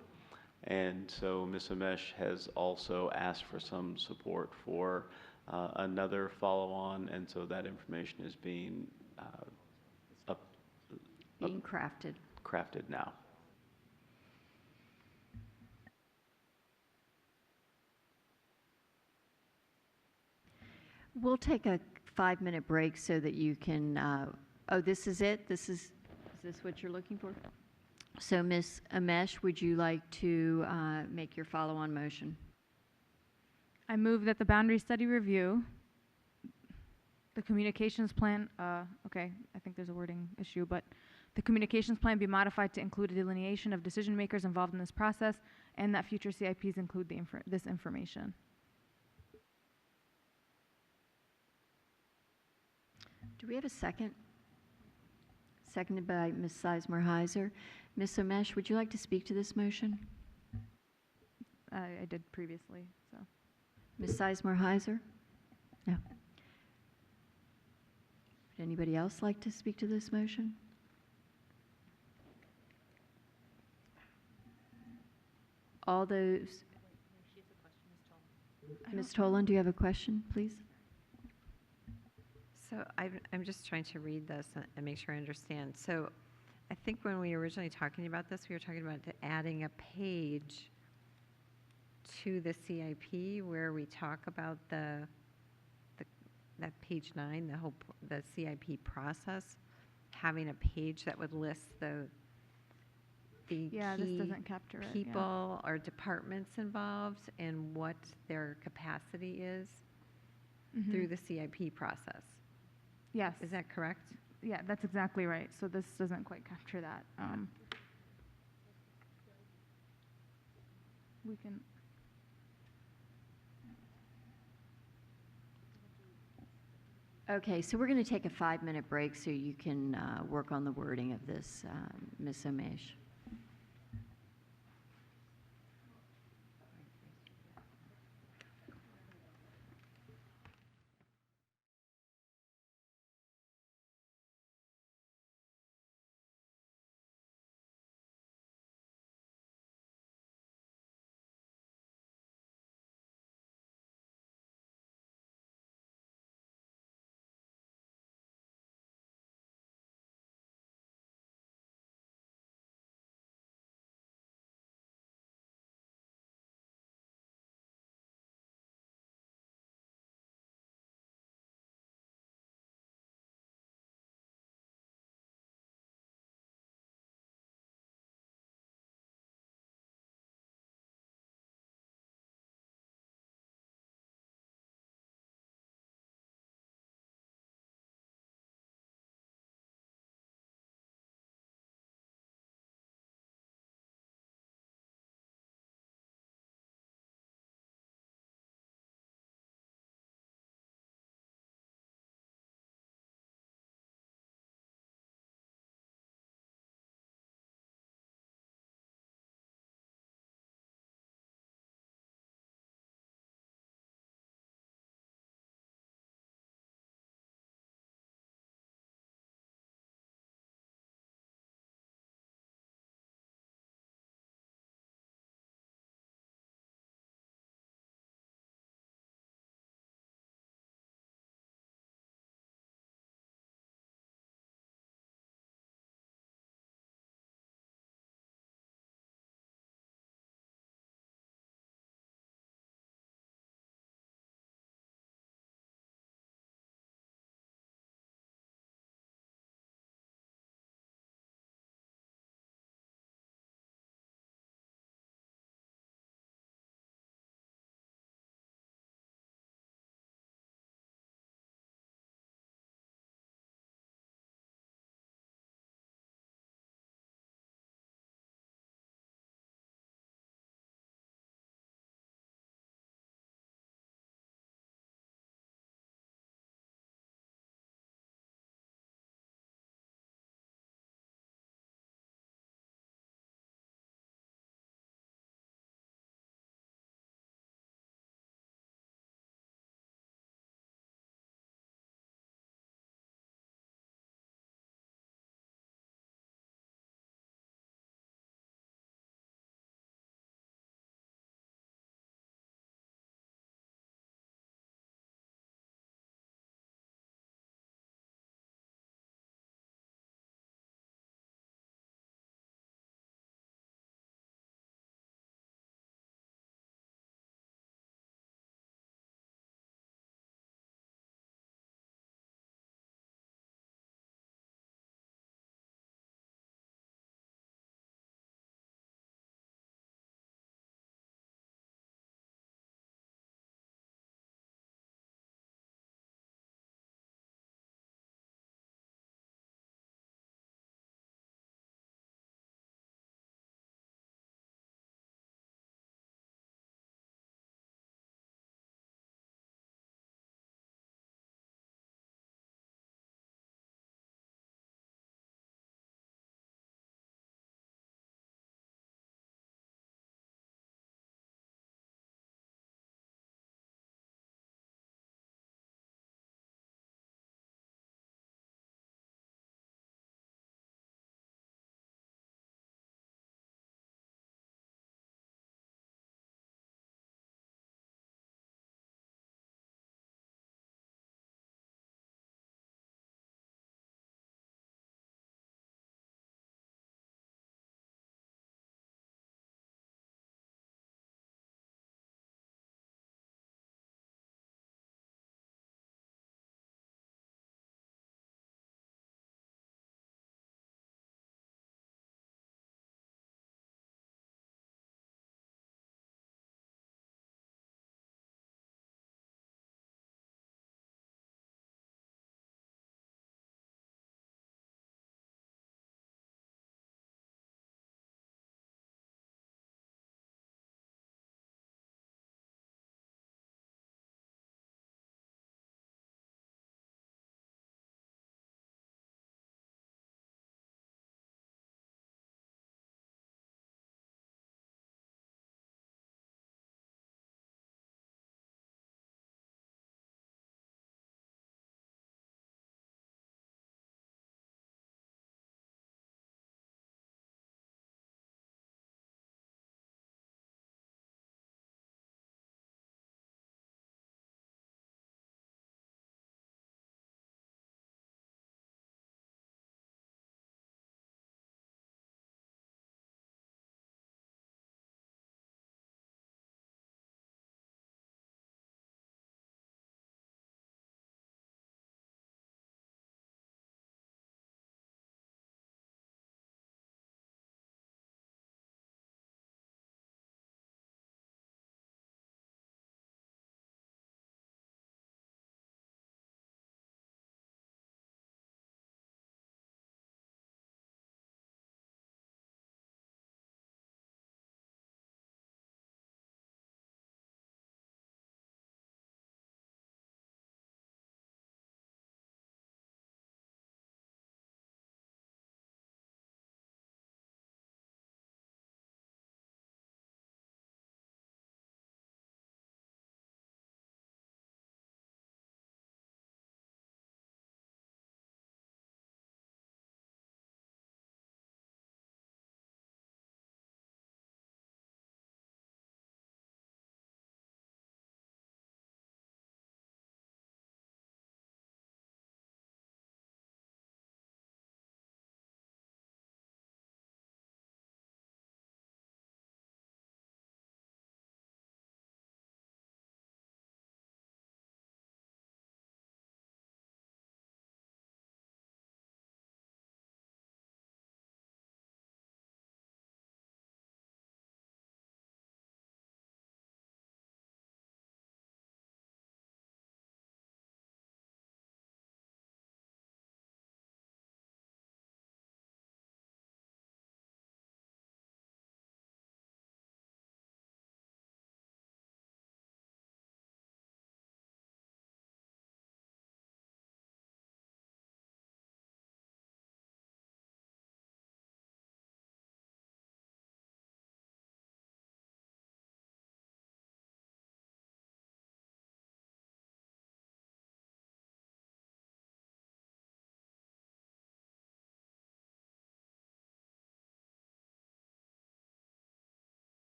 And so Ms. Omesh has also asked for some support for another follow-on, and so that information is being crafted now. We'll take a 5-minute break so that you can, oh, this is it? Is this what you're looking for? So Ms. Omesh, would you like to make your follow-on motion? I move that the boundary study review, the communications plan, okay, I think there's a wording issue, but the communications plan be modified to include a delineation of decision makers involved in this process, and that future CIPs include this information. Do we have a second? Seconded by Ms. Sizemore-Heiser. Ms. Omesh, would you like to speak to this motion? I did previously, so. Ms. Sizemore-Heiser? No. Would anybody else like to speak to this motion? All those. Ms. Tolan, do you have a question, please? So I'm just trying to read this and make sure I understand. So I think when we were originally talking about this, we were talking about adding a page to the CIP where we talk about that page 9, the CIP process, having a page that would list the Yeah, this key doesn't capture it, yeah. people or departments involved and what their capacity is through the CIP process. Yes. Is that correct? Yeah, that's exactly right. So this doesn't quite capture that. We can. Okay, so we're going to take a 5-minute break so you can work on the wording of this, Ms. Omesh.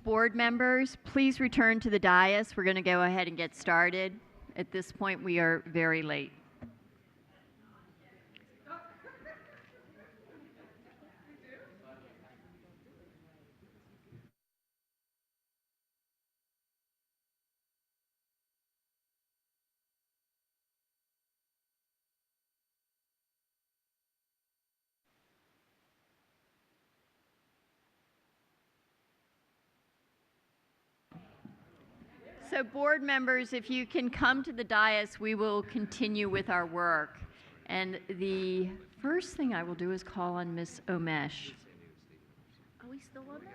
Board members, please return to the dais. We're going to go ahead and get started. At this point, we are very late. So board members, if you can come to the dais, we will continue with our work. And the first thing I will do is call on Ms. Omesh. Are we still on this?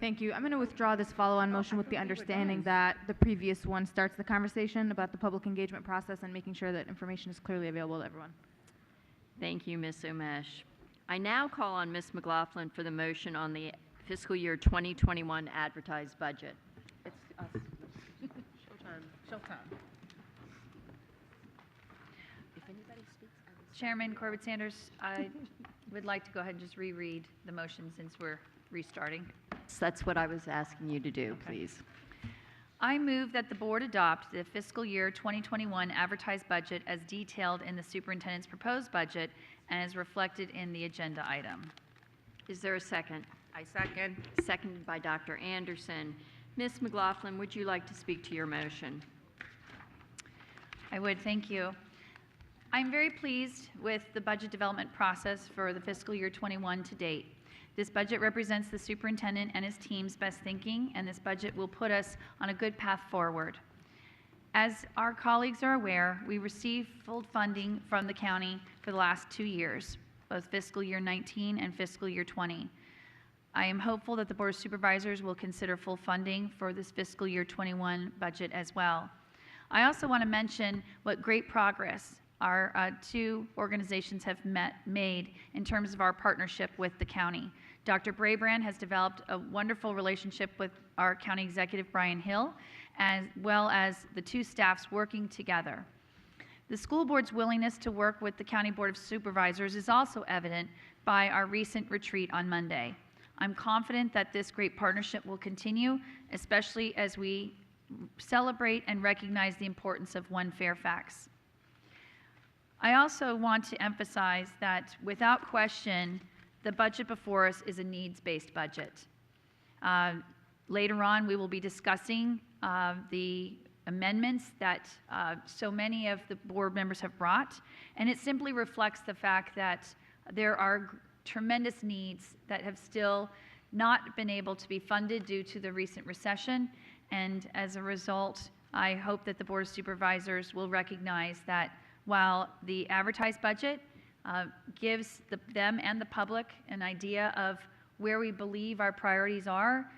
Thank you. I'm going to withdraw this follow-on motion with the understanding that the previous one starts the conversation about the public engagement process and making sure that information is clearly available to everyone. Thank you, Ms. Omesh. I now call on Ms. McLaughlin for the motion on the fiscal year 2021 advertised budget. It's us. Showtime. If anybody speaks, I will... Chairman Corbett Sanders, I would like to go ahead and just reread the motion since we're restarting. That's what I was asking you to do, please. I move that the board adopt the fiscal year 2021 advertised budget as detailed in the superintendent's proposed budget and as reflected in the agenda item. Is there a second? I second. Seconded by Dr. Anderson. Ms. McLaughlin, would you like to speak to your motion? I would, thank you. I'm very pleased with the budget development process for the fiscal year 21 to date. This budget represents the superintendent and his team's best thinking, and this budget will put us on a good path forward. As our colleagues are aware, we received full funding from the county for the last 2 years, both fiscal year 19 and fiscal year 20. I am hopeful that the Board of Supervisors will consider full funding for this fiscal year 21 budget as well. I also want to mention what great progress our two organizations have made in terms of our partnership with the county. Dr. Brabrand has developed a wonderful relationship with our county executive, Brian Hill, as well as the two staffs working together. The school board's willingness to work with the County Board of Supervisors is also evident by our recent retreat on Monday. I'm confident that this great partnership will continue, especially as we celebrate and recognize the importance of One Fairfax. I also want to emphasize that without question, the budget before us is a needs-based budget. Later on, we will be discussing the amendments that so many of the board members have brought, and it simply reflects the fact that there are tremendous needs that have still not been able to be funded due to the recent recession, and as a result, I hope that the Board of Supervisors will recognize that while the advertised budget gives them and the public an idea of where we believe our priorities are,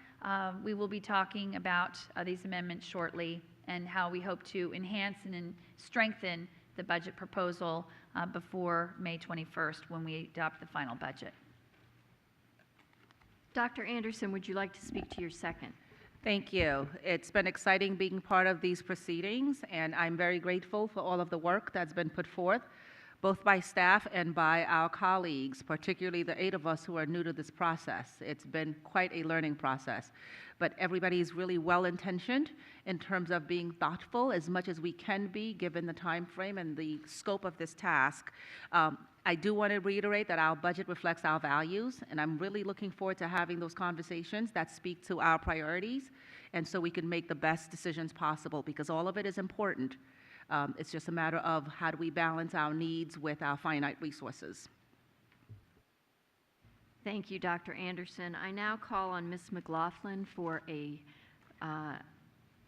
we will be talking about these amendments shortly and how we hope to enhance and strengthen the budget proposal before May 21st when we adopt the final budget. Dr. Anderson, would you like to speak to your second? Thank you. It's been exciting being part of these proceedings, and I'm very grateful for all of the work that's been put forth, both by staff and by our colleagues, particularly the 8 of us who are new to this process. It's been quite a learning process, but everybody's really well-intentioned in terms of being thoughtful as much as we can be given the time frame and the scope of this task. I do want to reiterate that our budget reflects our values, and I'm really looking forward to having those conversations that speak to our priorities, and so we can make the best decisions possible, because all of it is important. It's just a matter of how do we balance our needs with our finite resources. Thank you, Dr. Anderson. I now call on Ms. McLaughlin for a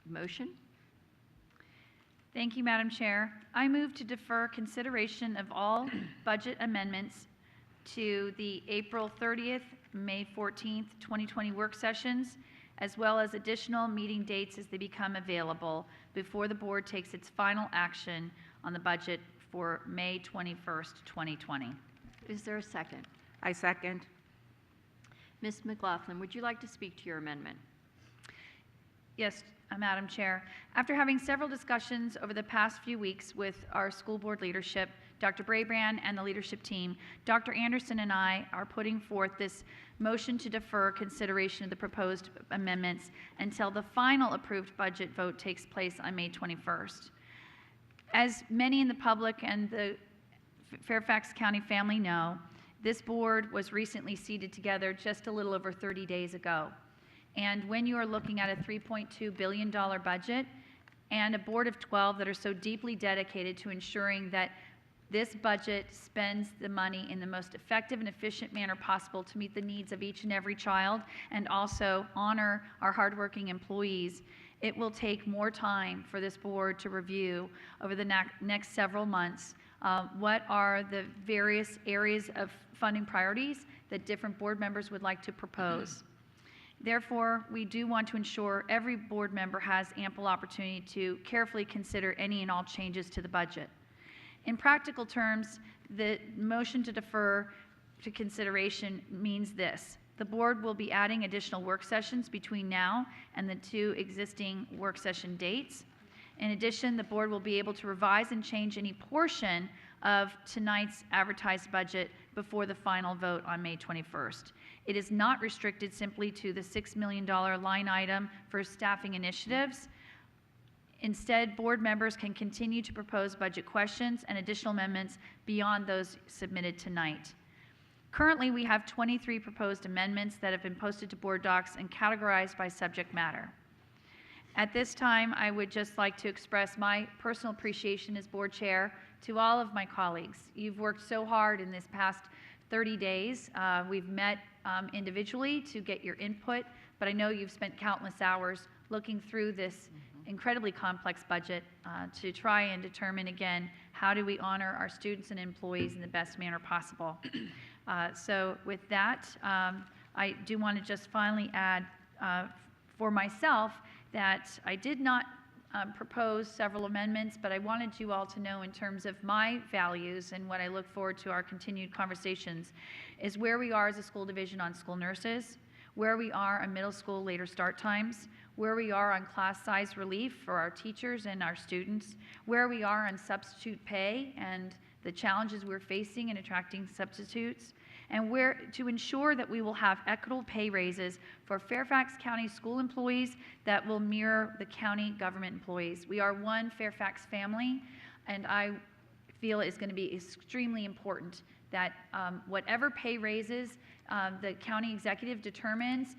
motion. Thank you, Madam Chair. I move to defer consideration of all budget amendments to the April 30th, May 14th, 2020 work sessions, as well as additional meeting dates as they become available before the board takes its final action on the budget for May 21st, 2020. Is there a second? I second. Ms. McLaughlin, would you like to speak to your amendment? Yes, Madam Chair. After having several discussions over the past few weeks with our school board leadership, Dr. Brabrand and the leadership team, Dr. Anderson and I are putting forth this Motion to defer consideration of the proposed amendments until the final approved budget vote takes place on May 21st. As many in the public and the Fairfax County family know, this board was recently seated together just a little over 30 days ago. And when you are looking at a $3.2 billion budget and a board of 12 that are so deeply dedicated to ensuring that this budget spends the money in the most effective and efficient manner possible to meet the needs of each and every child and also honor our hardworking employees, it will take more time for this board to review over the next several months what are the various areas of funding priorities that different board members would like to propose. Therefore, we do want to ensure every board member has ample opportunity to carefully consider any and all changes to the budget. In practical terms, the motion to defer to consideration means this. The board will be adding additional work sessions between now and the 2 existing work session dates. In addition, the board will be able to revise and change any portion of tonight's advertised budget before the final vote on May 21st. It is not restricted simply to the $6 million line item for staffing initiatives. Instead, board members can continue to propose budget questions and additional amendments beyond those submitted tonight. Currently, we have 23 proposed amendments that have been posted to board docs and categorized by subject matter. At this time, I would just like to express my personal appreciation as board chair to all of my colleagues. You've worked so hard in this past 30 days. We've met individually to get your input, but I know you've spent countless hours looking through this incredibly complex budget to try and determine, again, how do we honor our students and employees in the best manner possible. So with that, I do want to just finally add for myself that I did not propose several amendments, but I wanted you all to know in terms of my values and what I look forward to our continued conversations is where we are as a school division on school nurses, where we are on middle school later start times, where we are on class size relief for our teachers and our students, where we are on substitute pay and the challenges we're facing in attracting substitutes, and where to ensure that we will have equitable pay raises for Fairfax County school employees that will mirror the county government employees. We are one Fairfax family, and I feel it's going to be extremely important that whatever pay raises the county executive determines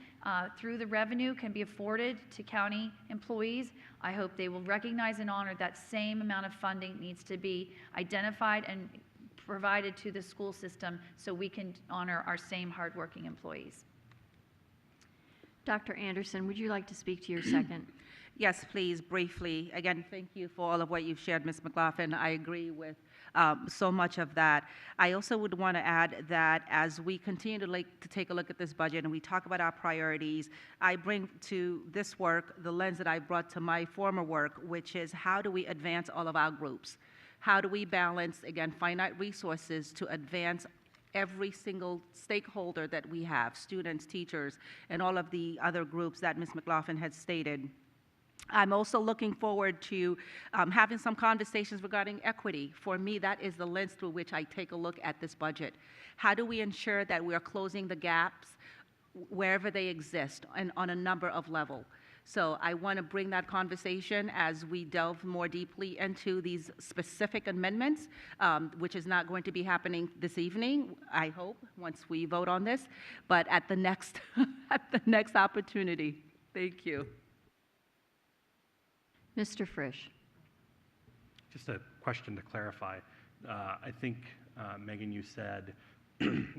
through the revenue can be afforded to county employees. I hope they will recognize and honor that same amount of funding needs to be identified and provided to the school system so we can honor our same hardworking employees. Dr. Anderson, would you like to speak to your second? Yes, please, briefly. Again, thank you for all of what you've shared, Ms. McLaughlin. I agree with so much of that. I also would want to add that as we continue to take a look at this budget and we talk about our priorities, I bring to this work the lens that I brought to my former work, which is how do we advance all of our groups? How do we balance, again, finite resources to advance every single stakeholder that we have, students, teachers, and all of the other groups that Ms. McLaughlin had stated. I'm also looking forward to having some conversations regarding equity. For me, that is the lens through which I take a look at this budget. How do we ensure that we are closing the gaps wherever they exist and on a number of levels? So I want to bring that conversation as we delve more deeply into these specific amendments, which is not going to be happening this evening, I hope, once we vote on this, but at the next, at the next opportunity. Thank you. Mr. Frisch. Just a question to clarify. I think, Megan, you said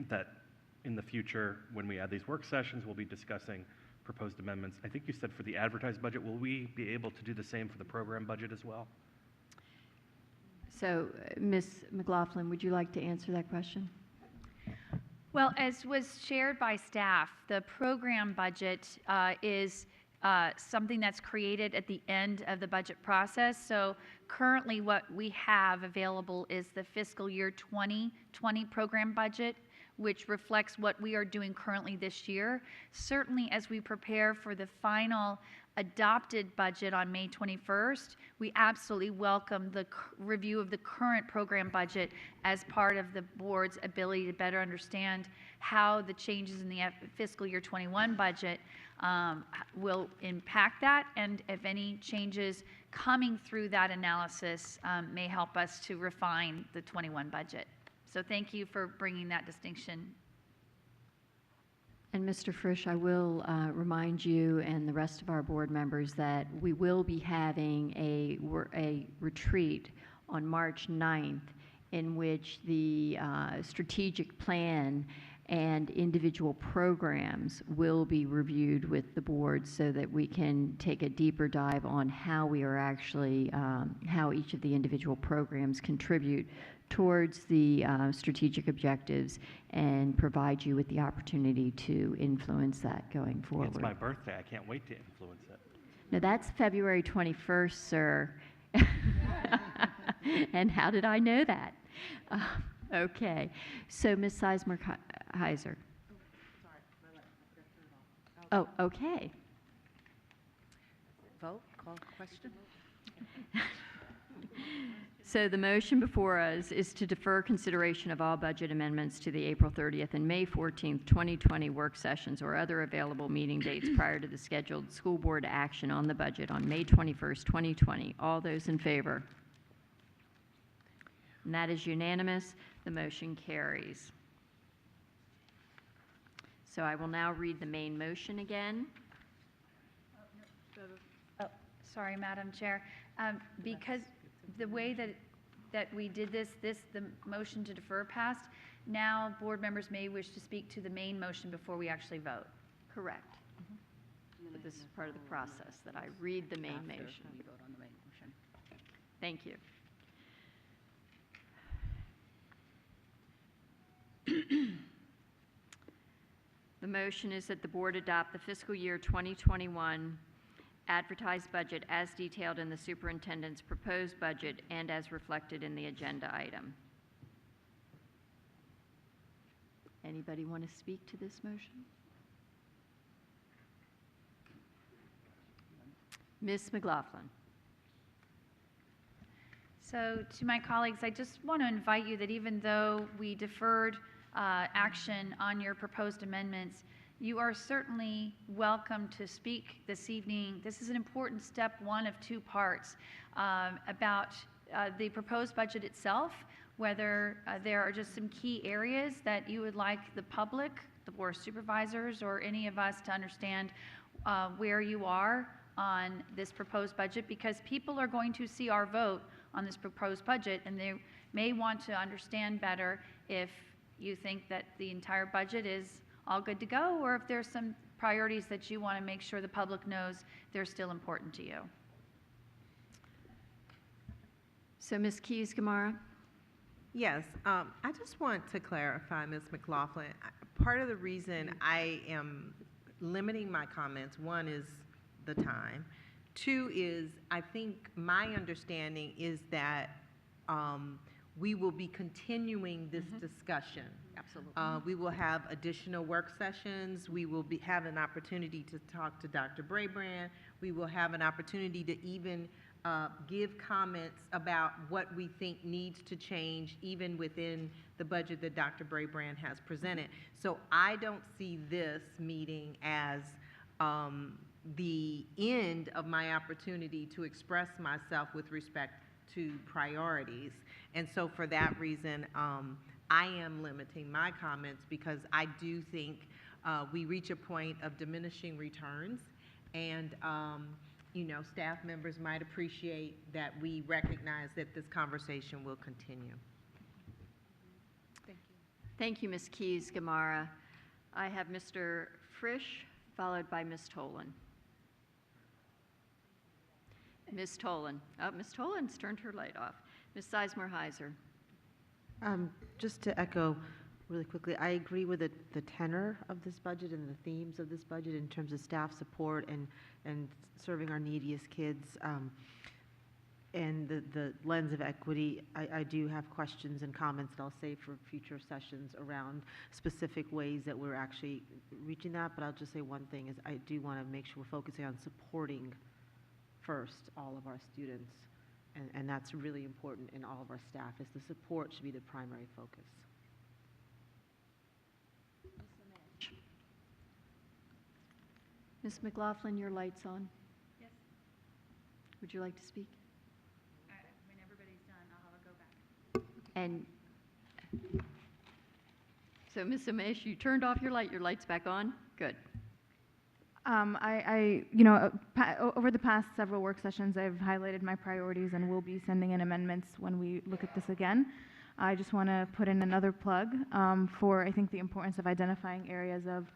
that in the future, when we add these work sessions, we'll be discussing proposed amendments. I think you said for the advertised budget, will we be able to do the same for the program budget as well? So, Ms. McLaughlin, would you like to answer that question? Well, as was shared by staff, the program budget is something that's created at the end of the budget process. So currently what we have available is the fiscal year 2020 program budget, which reflects what we are doing currently this year. Certainly as we prepare for the final adopted budget on May 21st, we absolutely welcome the review of the current program budget as part of the board's ability to better understand how the changes in the fiscal year 21 budget will impact that, and if any changes coming through that analysis may help us to refine the 21 budget. So thank you for bringing that distinction. And Mr. Frisch, I will remind you and the rest of our board members that we will be having a retreat on March 9th in which the strategic plan and individual programs will be reviewed with the board so that we can take a deeper dive on how we are actually, how each of the individual programs contribute towards the strategic objectives and provide you with the opportunity to influence that going forward. It's my birthday. I can't wait to influence it. Now, that's February 21st, sir. And how did I know that? Okay. So, Ms. Sizemore-Heiser. Oh, okay. Vote, call question. So the motion before us is to defer consideration of all budget amendments to the April 30th and May 14th, 2020 work sessions or other available meeting dates prior to the scheduled school board action on the budget on May 21st, 2020. All those in favor? And that is unanimous. The motion carries. So I will now read the main motion again. Oh, sorry, Madam Chair. Because the way that we did the motion to defer passed, now board members may wish to speak to the main motion before we actually vote. Correct. But this is part of the process, that I read the main motion. We vote on the main motion. Thank you. The motion is that the board adopt the fiscal year 2021 advertised budget as detailed in the superintendent's proposed budget and as reflected in the agenda item. Anybody want to speak to this motion? Ms. McLaughlin. So to my colleagues, I just want to invite you that even though we deferred action on your proposed amendments, you are certainly welcome to speak this evening. This is an important step, one of two parts, about the proposed budget itself, whether there are just some key areas that you would like the public, the board of supervisors, or any of us to understand where you are on this proposed budget, because people are going to see our vote on this proposed budget, and they may want to understand better if you think that the entire budget is all good to go, or if there's some priorities that you want to make sure the public knows they're still important to you. So, Ms. Keys-Gamarra? Yes, I just want to clarify, Ms. McLaughlin, part of the reason I am limiting my comments, one is the time. Two is, I think my understanding is that we will be continuing this discussion. Absolutely. We will have additional work sessions. We will have an opportunity to talk to Dr. Brabrand. We will have an opportunity to even give comments about what we think needs to change even within the budget that Dr. Brabrand has presented. So I don't see this meeting as the end of my opportunity to express myself with respect to priorities. And so for that reason, I am limiting my comments because I do think we reach a point of diminishing returns, and you know, staff members might appreciate that we recognize that this conversation will continue. Thank you. Thank you, Ms. Keys-Gamarra. I have Mr. Frisch, followed by Ms. Tolan. Ms. Tolan. Oh, Ms. Tolan's turned her light off. Ms. Sizemore-Heiser. Just to echo really quickly, I agree with the tenor of this budget and the themes of this budget in terms of staff support and serving our neediest kids. and the lens of equity, I do have questions and comments that I'll save for future sessions around specific ways that we're actually reaching that. But I'll just say one thing is I do want to make sure we're focusing on supporting first all of our students. And that's really important in all of our staff, is the support should be the primary focus. Ms. McLaughlin, your light's on. Yes. Would you like to speak? When everybody's done, I'll have a go back. And so, Ms. Amish, you turned off your light. Your light's back on? Good. Over the past several work sessions, I've highlighted my priorities and will be sending in amendments when we look at this again. I just want to put in another plug for, I think, the importance of identifying areas of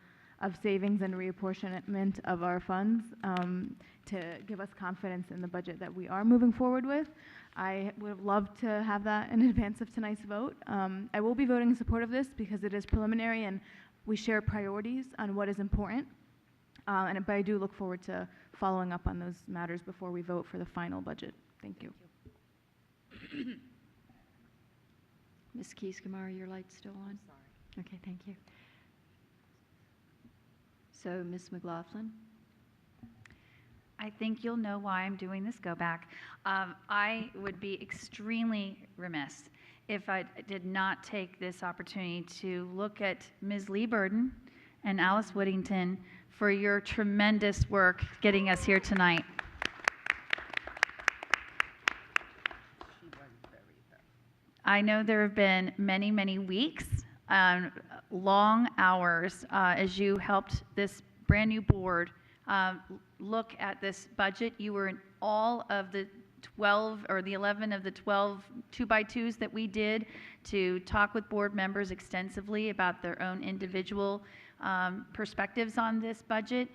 savings and reapportionment of our funds to give us confidence in the budget that we are moving forward with. I would have loved to have that in advance of tonight's vote. I will be voting in support of this because it is preliminary and we share priorities on what is important. But I do look forward to following up on those matters before we vote for the final budget. Thank you. Ms. Keys-Gamarra, your light's still on? Sorry. Okay, thank you. So, Ms. McLaughlin? I think you'll know why I'm doing this go back. I would be extremely remiss if I did not take this opportunity to look at Ms. Lee Burden and Alice Whittington for your tremendous work getting us here tonight. I know there have been many, many weeks, long hours as you helped this brand new board look at this budget. You were in all of the 12 or the 11 of the 12 2x2s that we did to talk with board members extensively about their own individual perspectives on this budget.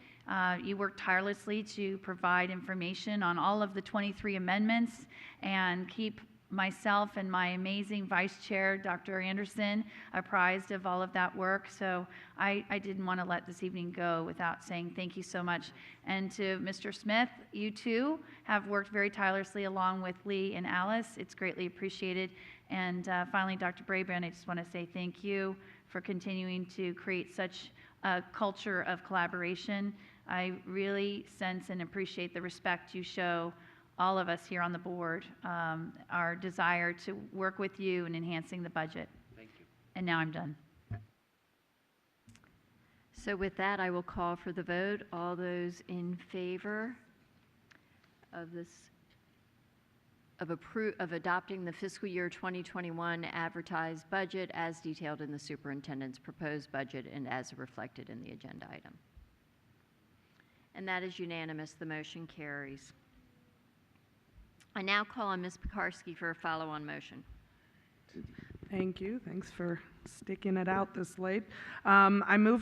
You worked tirelessly to provide information on all of the 23 amendments and keep myself and my amazing vice chair, Dr. Anderson, apprised of all of that work. So I didn't want to let this evening go without saying thank you so much. And to Mr. Smith, you too have worked very tirelessly along with Lee and Alice. It's greatly appreciated. And finally, Dr. Brabrand, I just want to say thank you for continuing to create such a culture of collaboration. I really sense and appreciate the respect you show all of us here on the board, our desire to work with you in enhancing the budget. Thank you. And now I'm done. So with that, I will call for the vote. All those in favor of this, of adopting the fiscal year 2021 advertised budget as detailed in the superintendent's proposed budget and as reflected in the agenda item. And that is unanimous. The motion carries. I now call on Ms. Pekarsky for a follow-on motion. Thank you. Thanks for sticking it out this late. I move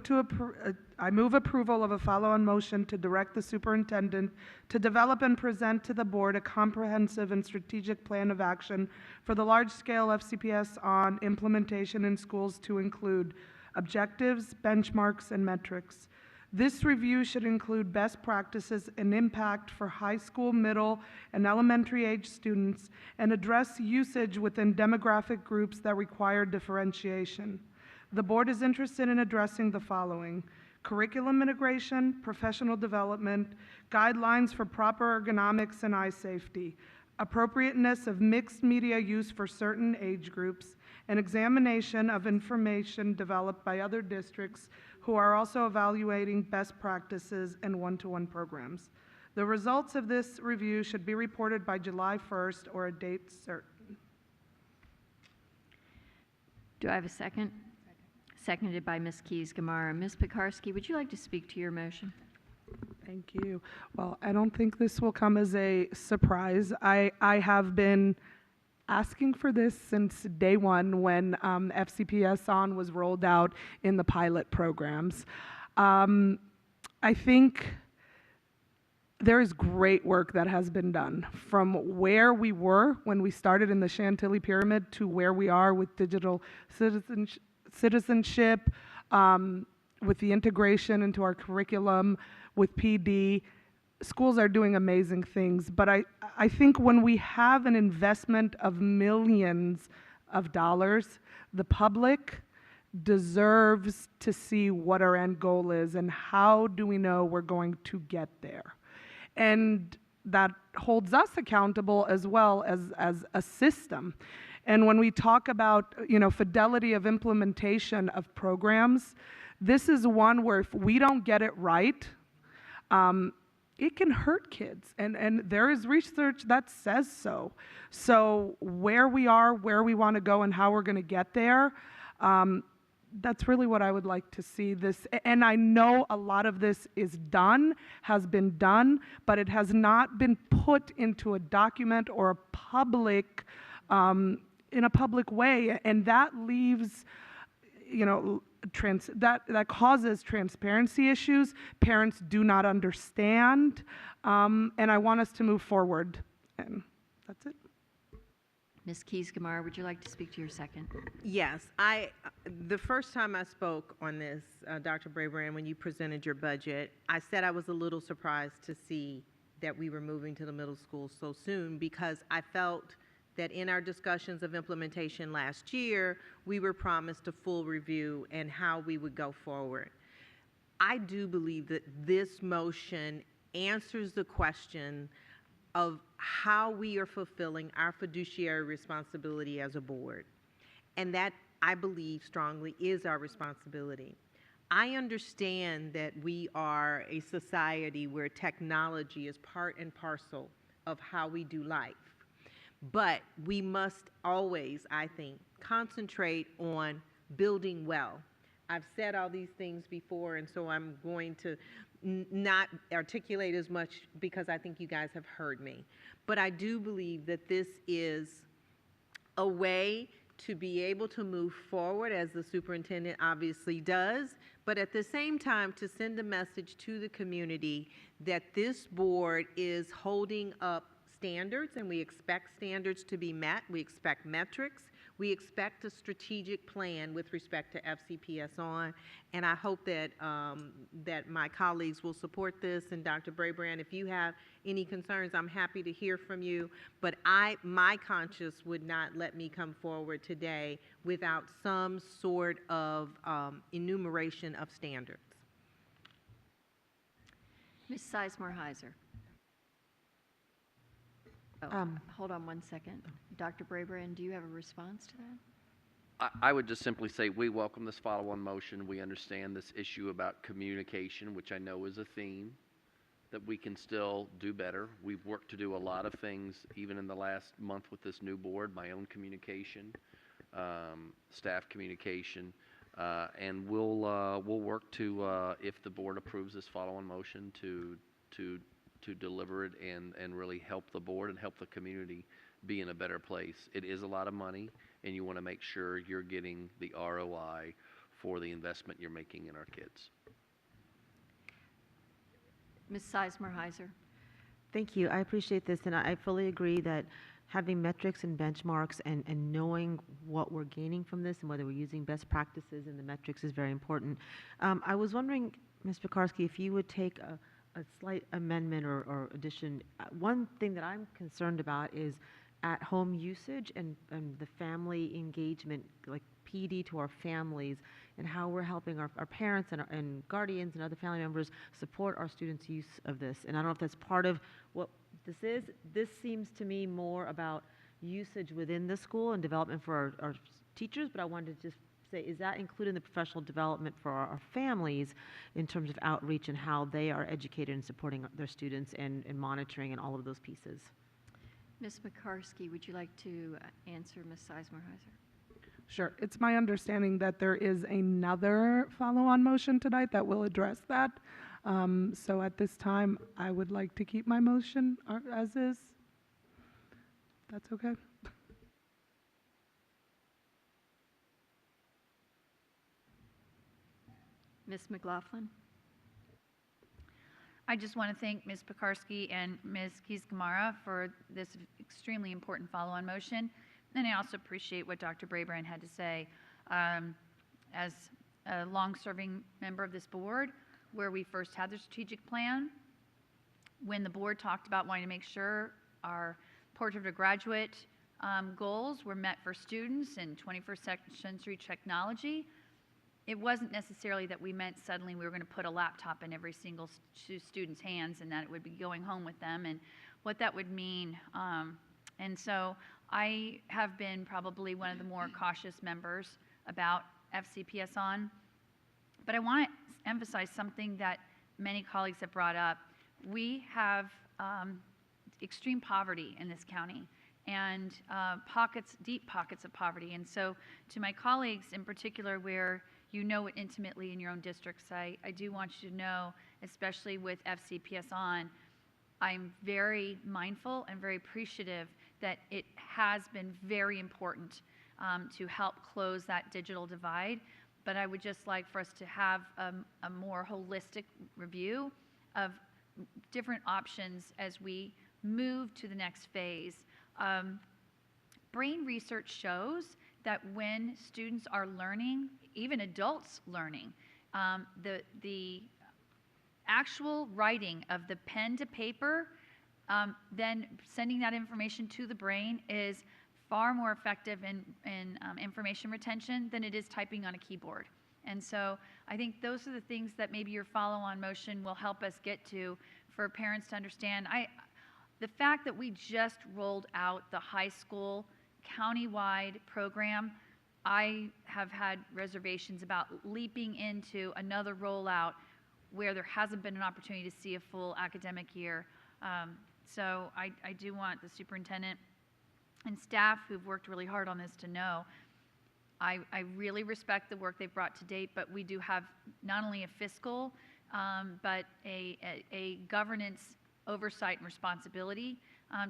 approval of a follow-on motion to direct the superintendent to develop and present to the board a comprehensive and strategic plan of action for the large-scale FCPS on implementation in schools to include objectives, benchmarks, and metrics. This review should include best practices and impact for high school, middle, and elementary age students and address usage within demographic groups that require differentiation. The board is interested in addressing the following: curriculum integration, professional development, guidelines for proper ergonomics and eye safety, appropriateness of mixed media use for certain age groups, an examination of information developed by other districts who are also evaluating best practices and one-to-one programs. The results of this review should be reported by July 1st or a date certain. Do I have a second? Seconded by Ms. Keys-Gamarra. Ms. Pekarsky, would you like to speak to your motion? Thank you. Well, I don't think this will come as a surprise. I have been asking for this since day one when FCPS On was rolled out in the pilot programs. I think there is great work that has been done from where we were when we started in the Chantilly Pyramid to where we are with digital citizenship, with the integration into our curriculum, with PD. schools are doing amazing things, but I think when we have an investment of millions of dollars, the public deserves to see what our end goal is and how do we know we're going to get there. And that holds us accountable as well as a system. And when we talk about, fidelity of implementation of programs, this is one where if we don't get it right, it can hurt kids. And there is research that says so. So where we are, where we want to go, and how we're going to get there, that's really what I would like to see this. And I know a lot of this is done, has been done, but it has not been put into a document or a public, in a public way. And that leaves, that causes transparency issues. Parents do not understand. And I want us to move forward. And that's it. Ms. Keys-Gamarra, would you like to speak to your second? Yes, the first time I spoke on this, Dr. Brabrand, when you presented your budget, I said I was a little surprised to see that we were moving to the middle school so soon, because I felt that in our discussions of implementation last year, we were promised a full review and how we would go forward. I do believe that this motion answers the question of how we are fulfilling our fiduciary responsibility as a board. And that, I believe strongly, is our responsibility. I understand that we are a society where technology is part and parcel of how we do life. But we must always, I think, concentrate on building well. I've said all these things before, and so I'm going to not articulate as much because I think you guys have heard me. But I do believe that this is a way to be able to move forward, as the superintendent obviously does, but at the same time to send a message to the community that this board is holding up standards, and we expect standards to be met. We expect metrics. We expect a strategic plan with respect to FCPS on, and I hope that that my colleagues will support this. And Dr. Brabrand, if you have any concerns, I'm happy to hear from you. But my conscience would not let me come forward today without some sort of enumeration of standards. Ms. Sizemore-Heiser. Oh, hold on one second. Dr. Brabrand, do you have a response to that? I would just simply say we welcome this follow-on motion. We understand this issue about communication, which I know is a theme that we can still do better. We've worked to do a lot of things, even in the last month with this new board, my own communication, staff communication, and we'll work to, if the board approves this follow-on motion, to deliver it and really help the board and help the community be in a better place. It is a lot of money, and you want to make sure you're getting the ROI for the investment you're making in our kids. Ms. Sizemore-Heiser. Thank you. I appreciate this, and I fully agree that having metrics and benchmarks and knowing what we're gaining from this and whether we're using best practices in the metrics is very important. I was wondering, Ms. Pekarsky, if you would take a slight amendment or addition. One thing that I'm concerned about is at-home usage and the family engagement, like PD to our families, and how we're helping our parents and guardians and other family members support our students' use of this. And I don't know if that's part of what this is. This seems to me more about usage within the school and development for our teachers, but I wanted to just say, is that including the professional development for our families in terms of outreach and how they are educated and supporting their students and monitoring and all of those pieces? Ms. Pekarsky, would you like to answer Ms. Sizemore-Heiser? Sure. It's my understanding that there is another follow-on motion tonight that will address that. So at this time, I would like to keep my motion as is. That's okay. Ms. McLaughlin. I just want to thank Ms. Pekarsky and Ms. Keys-Gamarra for this extremely important follow-on motion. And I also appreciate what Dr. Brabrand had to say. As a long-serving member of this board, where we first had the strategic plan, when the board talked about wanting to make sure our portrait of a graduate goals were met for students in 21st century technology, it wasn't necessarily that we meant suddenly we were going to put a laptop in every single student's hands and that it would be going home with them and what that would mean. And so I have been probably one of the more cautious members about FCPS on. But I want to emphasize something that many colleagues have brought up. We have extreme poverty in this county and deep pockets of poverty. And so to my colleagues in particular, where you know it intimately in your own districts, I do want you to know, especially with FCPS on, I'm very mindful and very appreciative that it has been very important to help close that digital divide. But I would just like for us to have a more holistic review of different options as we move to the next phase. Brain research shows that when students are learning, even adults learning, the actual writing of the pen to paper, then sending that information to the brain is far more effective in information retention than it is typing on a keyboard. And so I think those are the things that maybe your follow-on motion will help us get to for parents to understand. The fact that we just rolled out the high school countywide program, I have had reservations about leaping into another rollout where there hasn't been an opportunity to see a full academic year. So I do want the superintendent and staff who've worked really hard on this to know I really respect the work they've brought to date, but we do have not only a fiscal, but a governance oversight and responsibility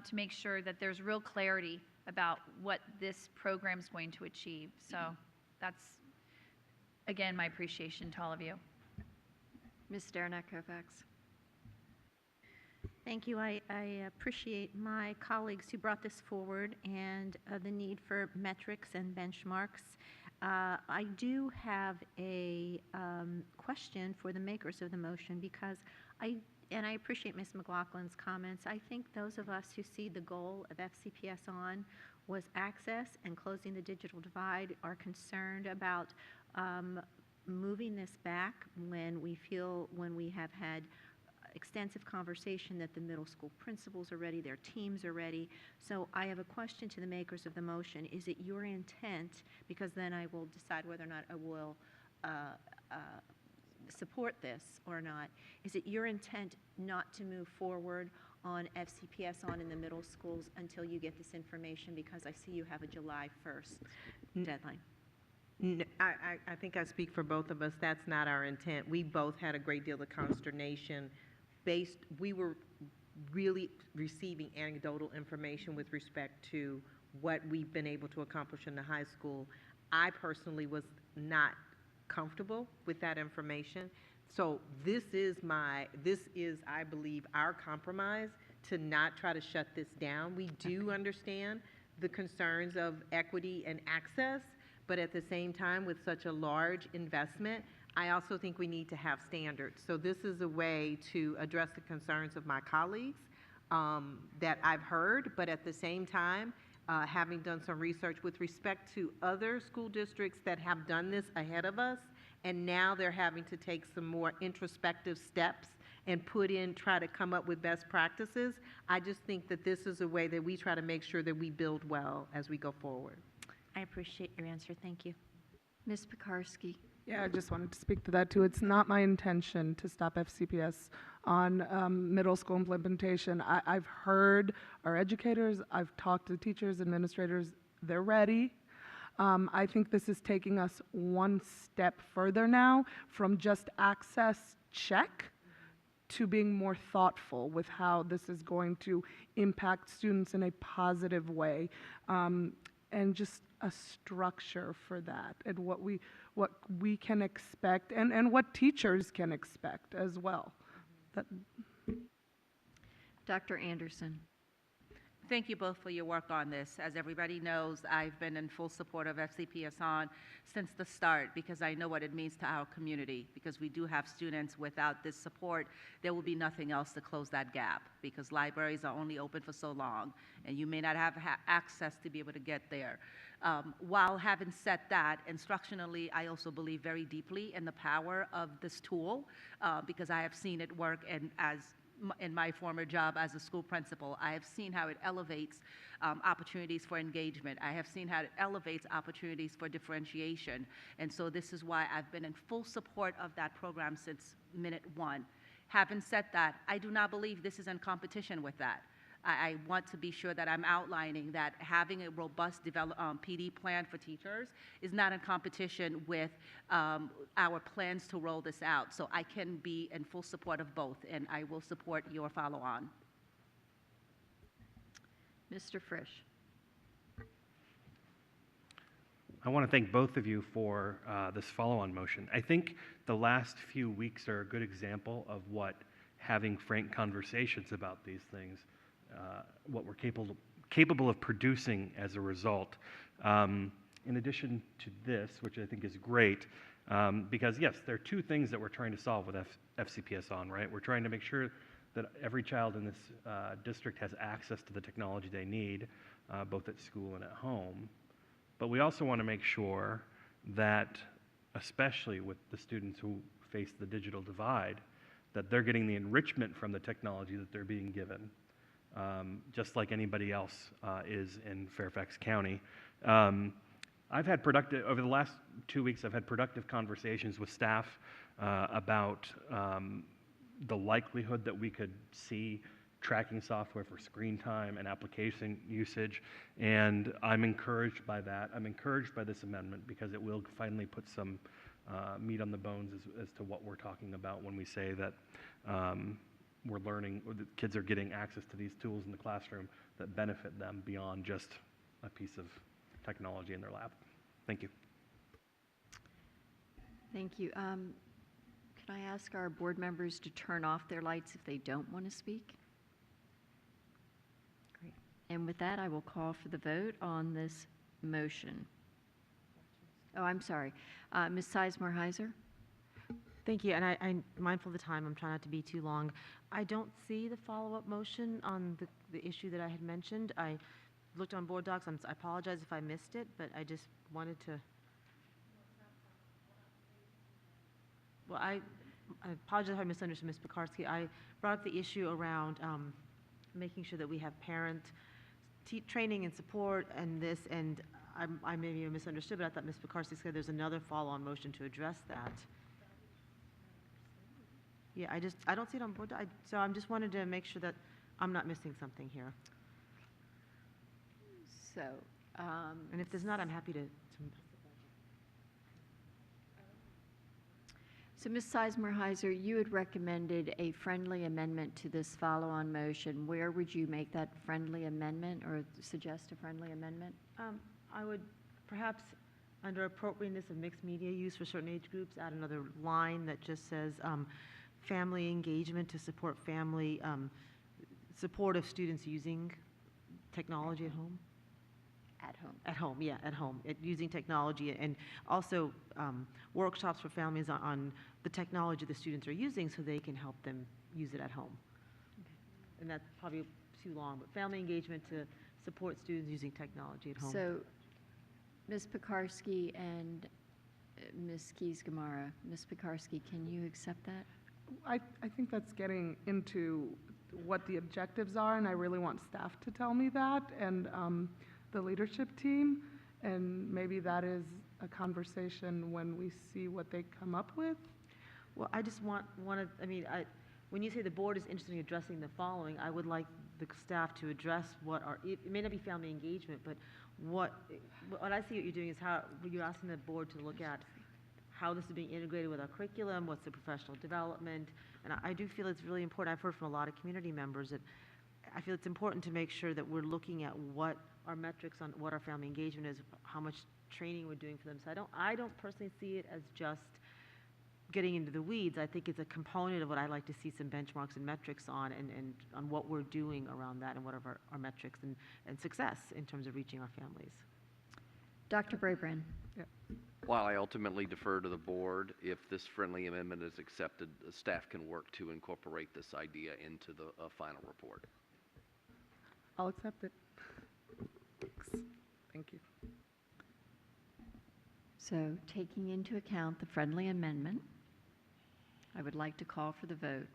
to make sure that there's real clarity about what this program is going to achieve. So that's, again, my appreciation to all of you. Ms. Sternak, Fairfax. Thank you. I appreciate my colleagues who brought this forward and the need for metrics and benchmarks. I do have a question for the makers of the motion because I appreciate Ms. McLaughlin's comments. I think those of us who see the goal of FCPS on was access and closing the digital divide are concerned about moving this back when we have had extensive conversation that the middle school principals are ready, their teams are ready. So I have a question to the makers of the motion. Is it your intent, because then I will decide whether or not I will support this or not, is it your intent not to move forward on FCPS on in the middle schools until you get this information, because I see you have a July 1st deadline? I think I speak for both of us. That's not our intent. We both had a great deal of consternation we were really receiving anecdotal information with respect to what we've been able to accomplish in the high school. I personally was not comfortable with that information. So this is, I believe, our compromise to not try to shut this down. We do understand the concerns of equity and access, but at the same time, with such a large investment, I also think we need to have standards. So this is a way to address the concerns of my colleagues that I've heard, but at the same time, having done some research with respect to other school districts that have done this ahead of us, and now they're having to take some more introspective steps and try to come up with best practices. I just think that this is a way that we try to make sure that we build well as we go forward. I appreciate your answer. Thank you. Ms. Pekarsky. Yeah, I just wanted to speak to that too. It's not my intention to stop FCPS on middle school implementation. I've heard our educators, I've talked to teachers, administrators, they're ready. I think this is taking us one step further now from just access check to being more thoughtful with how this is going to impact students in a positive way, and just a structure for that, and what we can expect, and what teachers can expect as well. Dr. Anderson. thank you both for your work on this. As everybody knows, I've been in full support of FCPS on since the start because I know what it means to our community. Because we do have students without this support, there will be nothing else to close that gap because libraries are only open for so long and you may not have access to be able to get there. While having said that, instructionally, I also believe very deeply in the power of this tool because I have seen it work, and in my former job as a school principal, I have seen how it elevates opportunities for engagement. I have seen how it elevates opportunities for differentiation. And so this is why I've been in full support of that program since minute one. Having said that, I do not believe this is in competition with that. I want to be sure that I'm outlining that having a robust PD plan for teachers is not in competition with our plans to roll this out. So I can be in full support of both, and I will support your follow-on. Mr. Frisch. I want to thank both of you for this follow-on motion. I think the last few weeks are a good example of what having frank conversations about these things what we're capable of producing as a result. In addition to this, which I think is great, because yes, there are two things that we're trying to solve with FCPS on, right? We're trying to make sure that every child in this district has access to the technology they need, both at school and at home. But we also want to make sure that, especially with the students who face the digital divide, that they're getting the enrichment from the technology that they're being given. Just like anybody else is in Fairfax County. I've had over the last 2 weeks, I've had productive conversations with staff about the likelihood that we could see tracking software for screen time and application usage, and I'm encouraged by that. I'm encouraged by this amendment because it will finally put some meat on the bones as to what we're talking about when we say that we're learning, or the kids are getting access to these tools in the classroom that benefit them beyond just a piece of technology in their lap. Thank you. Thank you. Can I ask our board members to turn off their lights if they don't want to speak? Great. And with that, I will call for the vote on this motion. Oh, I'm sorry. Ms. Sizemore-Heiser? Thank you, and I'm mindful of the time. I'm trying not to be too long. I don't see the follow-up motion on the issue that I had mentioned. I looked on board docs. I apologize if I missed it, but I just wanted to. Well, I apologize if I misunderstood Ms. Pekarsky. I brought up the issue around making sure that we have parent training and support and this, and I maybe misunderstood, but I thought Ms. Pekarsky said there's another follow-on motion to address that. Yeah, I don't see it on board, so I just wanted to make sure that I'm not missing something here. So, and if there's not, I'm happy to. So, Ms. Sizemore-Heiser, you had recommended a friendly amendment to this follow-on motion. Where would you make that friendly amendment or suggest a friendly amendment? I would perhaps, under appropriateness of mixed media use for certain age groups, add another line that just says family engagement to support family support of students using technology at home. At home. At home, yeah, at home, using technology, and also workshops for families on the technology the students are using so they can help them use it at home. Okay. And that's probably too long, but family engagement to support students using technology at home. So, Ms. Pekarsky and Ms. Keys-Gamarra. Ms. Pekarsky, can you accept that? I think that's getting into what the objectives are, and I really want staff to tell me that, and the leadership team, and maybe that is a conversation when we see what they come up with. Well, I just want to, when you say the board is interested in addressing the following, I would like the staff to address it may not be family engagement, but what I see what you're doing is how you're asking the board to look at how this is being integrated with our curriculum, what's the professional development, and I do feel it's really important. I've heard from a lot of community members that I feel it's important to make sure that we're looking at what our metrics on what our family engagement is, how much training we're doing for them. So I don't personally see it as just getting into the weeds, I think it's a component of what I like to see some benchmarks and metrics on, and on what we're doing around that and what are our metrics and success in terms of reaching our families. Dr. Brabrand. While I ultimately defer to the board, if this friendly amendment is accepted, the staff can work to incorporate this idea into the final report. I'll accept it. Thanks. Thank you. So, taking into account the friendly amendment, I would like to call for the vote.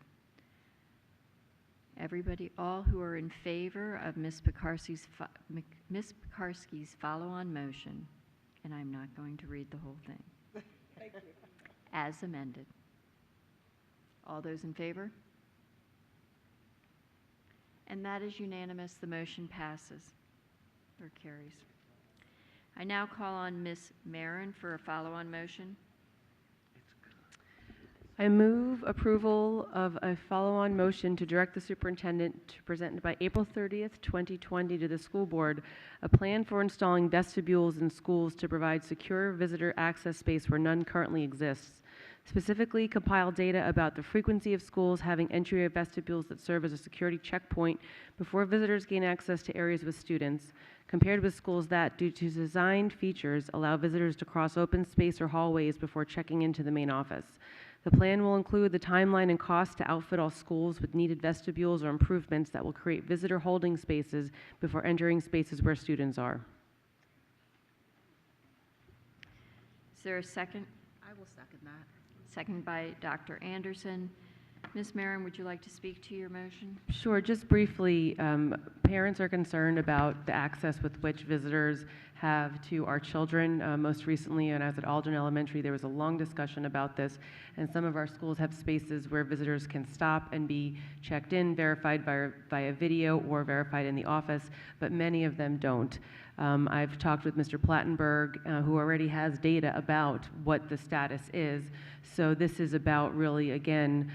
Everybody, all who are in favor of Ms. Pekarsky's follow-on motion, and I'm not going to read the whole thing, Thank you. as amended. All those in favor? And that is unanimous. The motion passes or carries. I now call on Ms. Marin for a follow-on motion. I move approval of a follow-on motion to direct the superintendent to present by April 30th, 2020 to the school board a plan for installing vestibules in schools to provide secure visitor access space where none currently exists. Specifically, compile data about the frequency of schools having entry vestibules that serve as a security checkpoint before visitors gain access to areas with students, compared with schools that, due to design features, allow visitors to cross open space or hallways before checking into the main office. The plan will include the timeline and cost to outfit all schools with needed vestibules or improvements that will create visitor holding spaces before entering spaces where students are. Is there a second? I will second that. Second by Dr. Anderson. Ms. Marin, would you like to speak to your motion? Sure, just briefly, parents are concerned about the access with which visitors have to our children. Most recently, when I was at Alden Elementary, there was a long discussion about this, and some of our schools have spaces where visitors can stop and be checked in, verified via video, or verified in the office, but many of them don't. I've talked with Mr. Plattenberg, who already has data about what the status is, so this is about really, again,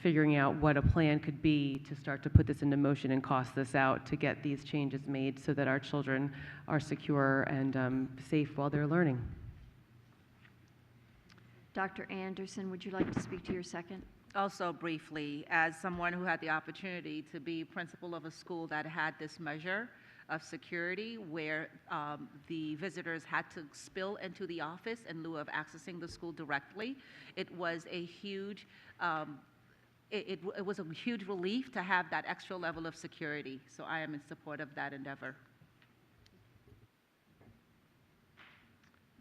figuring out what a plan could be to start to put this into motion and cost this out to get these changes made so that our children are secure and safe while they're learning. Dr. Anderson, would you like to speak to your second? Also briefly, as someone who had the opportunity to be principal of a school that had this measure of security where the visitors had to spill into the office in lieu of accessing the school directly, it was a huge it was a huge relief to have that extra level of security. So I am in support of that endeavor.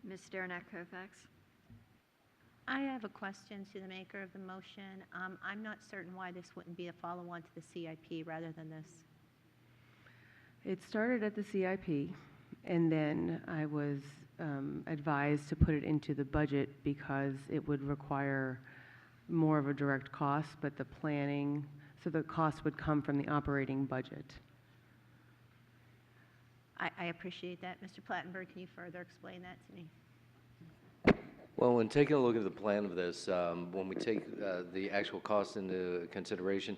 Ms. Derenak-Kofax. I have a question to the maker of the motion. I'm not certain why this wouldn't be a follow-on to the CIP rather than this. It started at the CIP, and then I was advised to put it into the budget because it would require more of a direct cost, but the planning, so the cost would come from the operating budget. I appreciate that. Mr. Plattenberg, can you further explain that to me? Well, when taking a look at the plan of this, when we take the actual cost into consideration,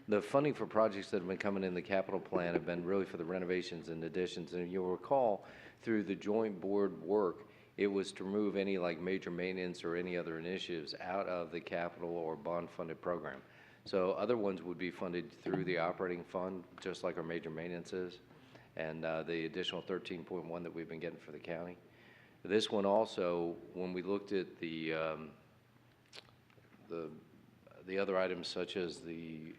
the funding for projects that have been coming in the capital plan have been really for the renovations and additions. And you'll recall through the joint board work, it was to remove any like major maintenance or any other initiatives out of the capital or bond funded program. So other ones would be funded through the operating fund, just like our major maintenance is, and the additional 13.1 that we've been getting for the county. This one also, when we looked at the other items such as the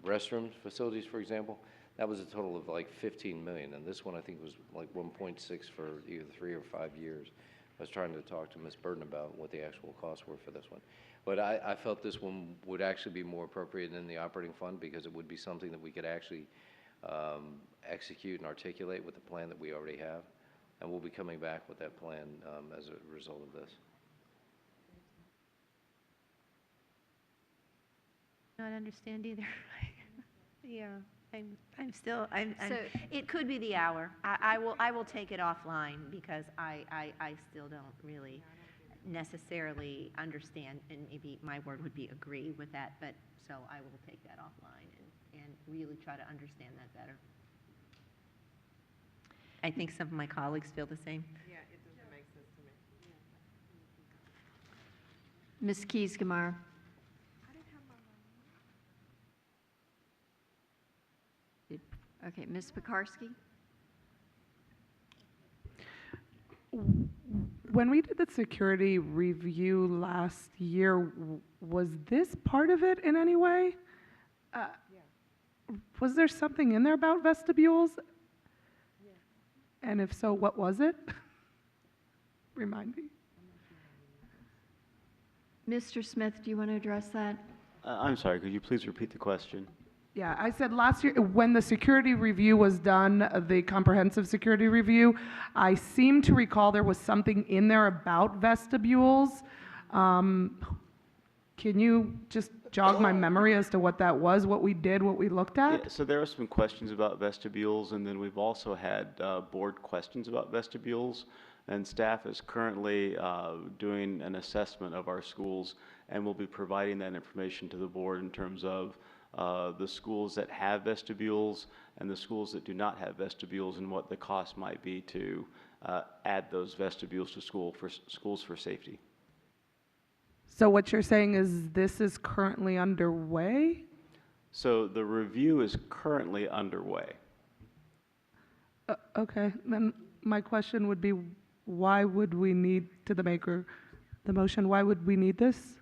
restroom facilities, for example, that was a total of like 15 million, and this one I think was like 1.6 for either 3 or 5 years. I was trying to talk to Ms. Burton about what the actual costs were for this one. But I felt this one would actually be more appropriate in the operating fund because it would be something that we could actually execute and articulate with the plan that we already have. And we'll be coming back with that plan as a result of this. Not understand either. Yeah, I'm still, it could be the hour. I will take it offline because I still don't really necessarily understand, and maybe my word would be agree with that, but so I will take that offline and really try to understand that better. I think some of my colleagues feel the same. Yeah, it doesn't make sense to me. Ms. Keys-Gamarra. Okay, Ms. Pekarsky? When we did the security review last year, was this part of it in any way? Was there something in there about vestibules? And if so, what was it? Remind me. Mr. Smith, do you want to address that? I'm sorry, could you please repeat the question? Yeah, I said last year, when the security review was done, the comprehensive security review, I seem to recall there was something in there about vestibules. Can you just jog my memory as to what that was, what we did, what we looked at? Yeah, so there are some questions about vestibules, and then we've also had board questions about vestibules. And staff is currently doing an assessment of our schools, and we'll be providing that information to the board in terms of the schools that have vestibules and the schools that do not have vestibules, and what the cost might be to add those vestibules to schools for safety. So what you're saying is this is currently underway? So the review is currently underway. Okay, then my question would be, why would we need, to the maker, the motion, why would we need this?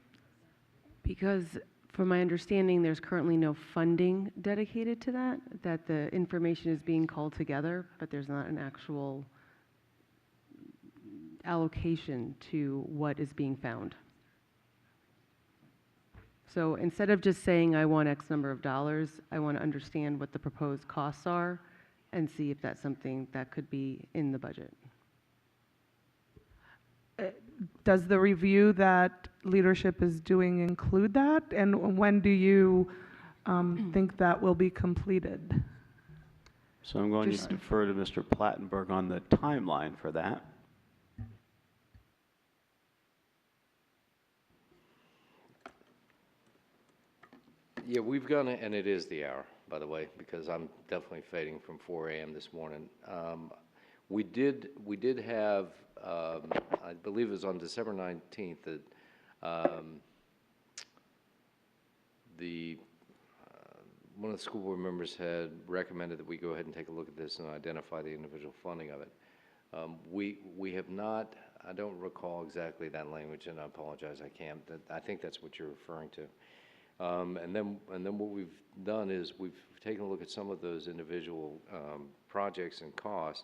Because from my understanding, there's currently no funding dedicated to that, that the information is being called together, but there's not an actual allocation to what is being found. So instead of just saying, I want X number of dollars, I want to understand what the proposed costs are and see if that's something that could be in the budget. Does the review that leadership is doing include that? And when do you think that will be completed? So I'm going to defer to Mr. Plattenberg on the timeline for that. Yeah, we've gone, and it is the hour, by the way, because I'm definitely fading from 4 a.m. this morning. We did have, I believe it was on December 19th, that one of the school board members had recommended that we go ahead and take a look at this and identify the individual funding of it. We have not, I don't recall exactly that language, and I apologize, I can't. I think that's what you're referring to. And then what we've done is we've taken a look at some of those individual projects and costs,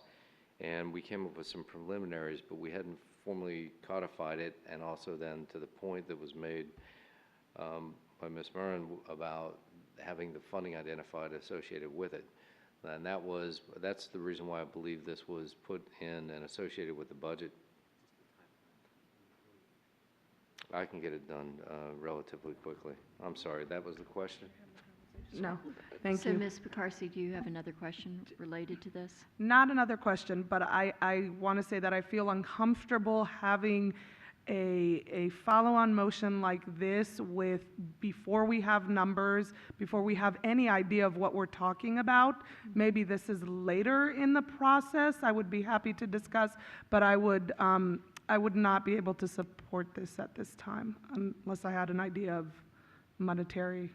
and we came up with some preliminaries, but we hadn't formally codified it, and also then to the point that was made by Ms. Murren about having the funding identified associated with it. And that's the reason why I believe this was put in and associated with the budget. I can get it done relatively quickly. I'm sorry, that was the question? No, thank you. So Ms. Pekarsky, do you have another question related to this? Not another question, but I want to say that I feel uncomfortable having a follow-on motion like this before we have numbers, before we have any idea of what we're talking about. Maybe this is later in the process. I would be happy to discuss, but I would not be able to support this at this time unless I had an idea of monetary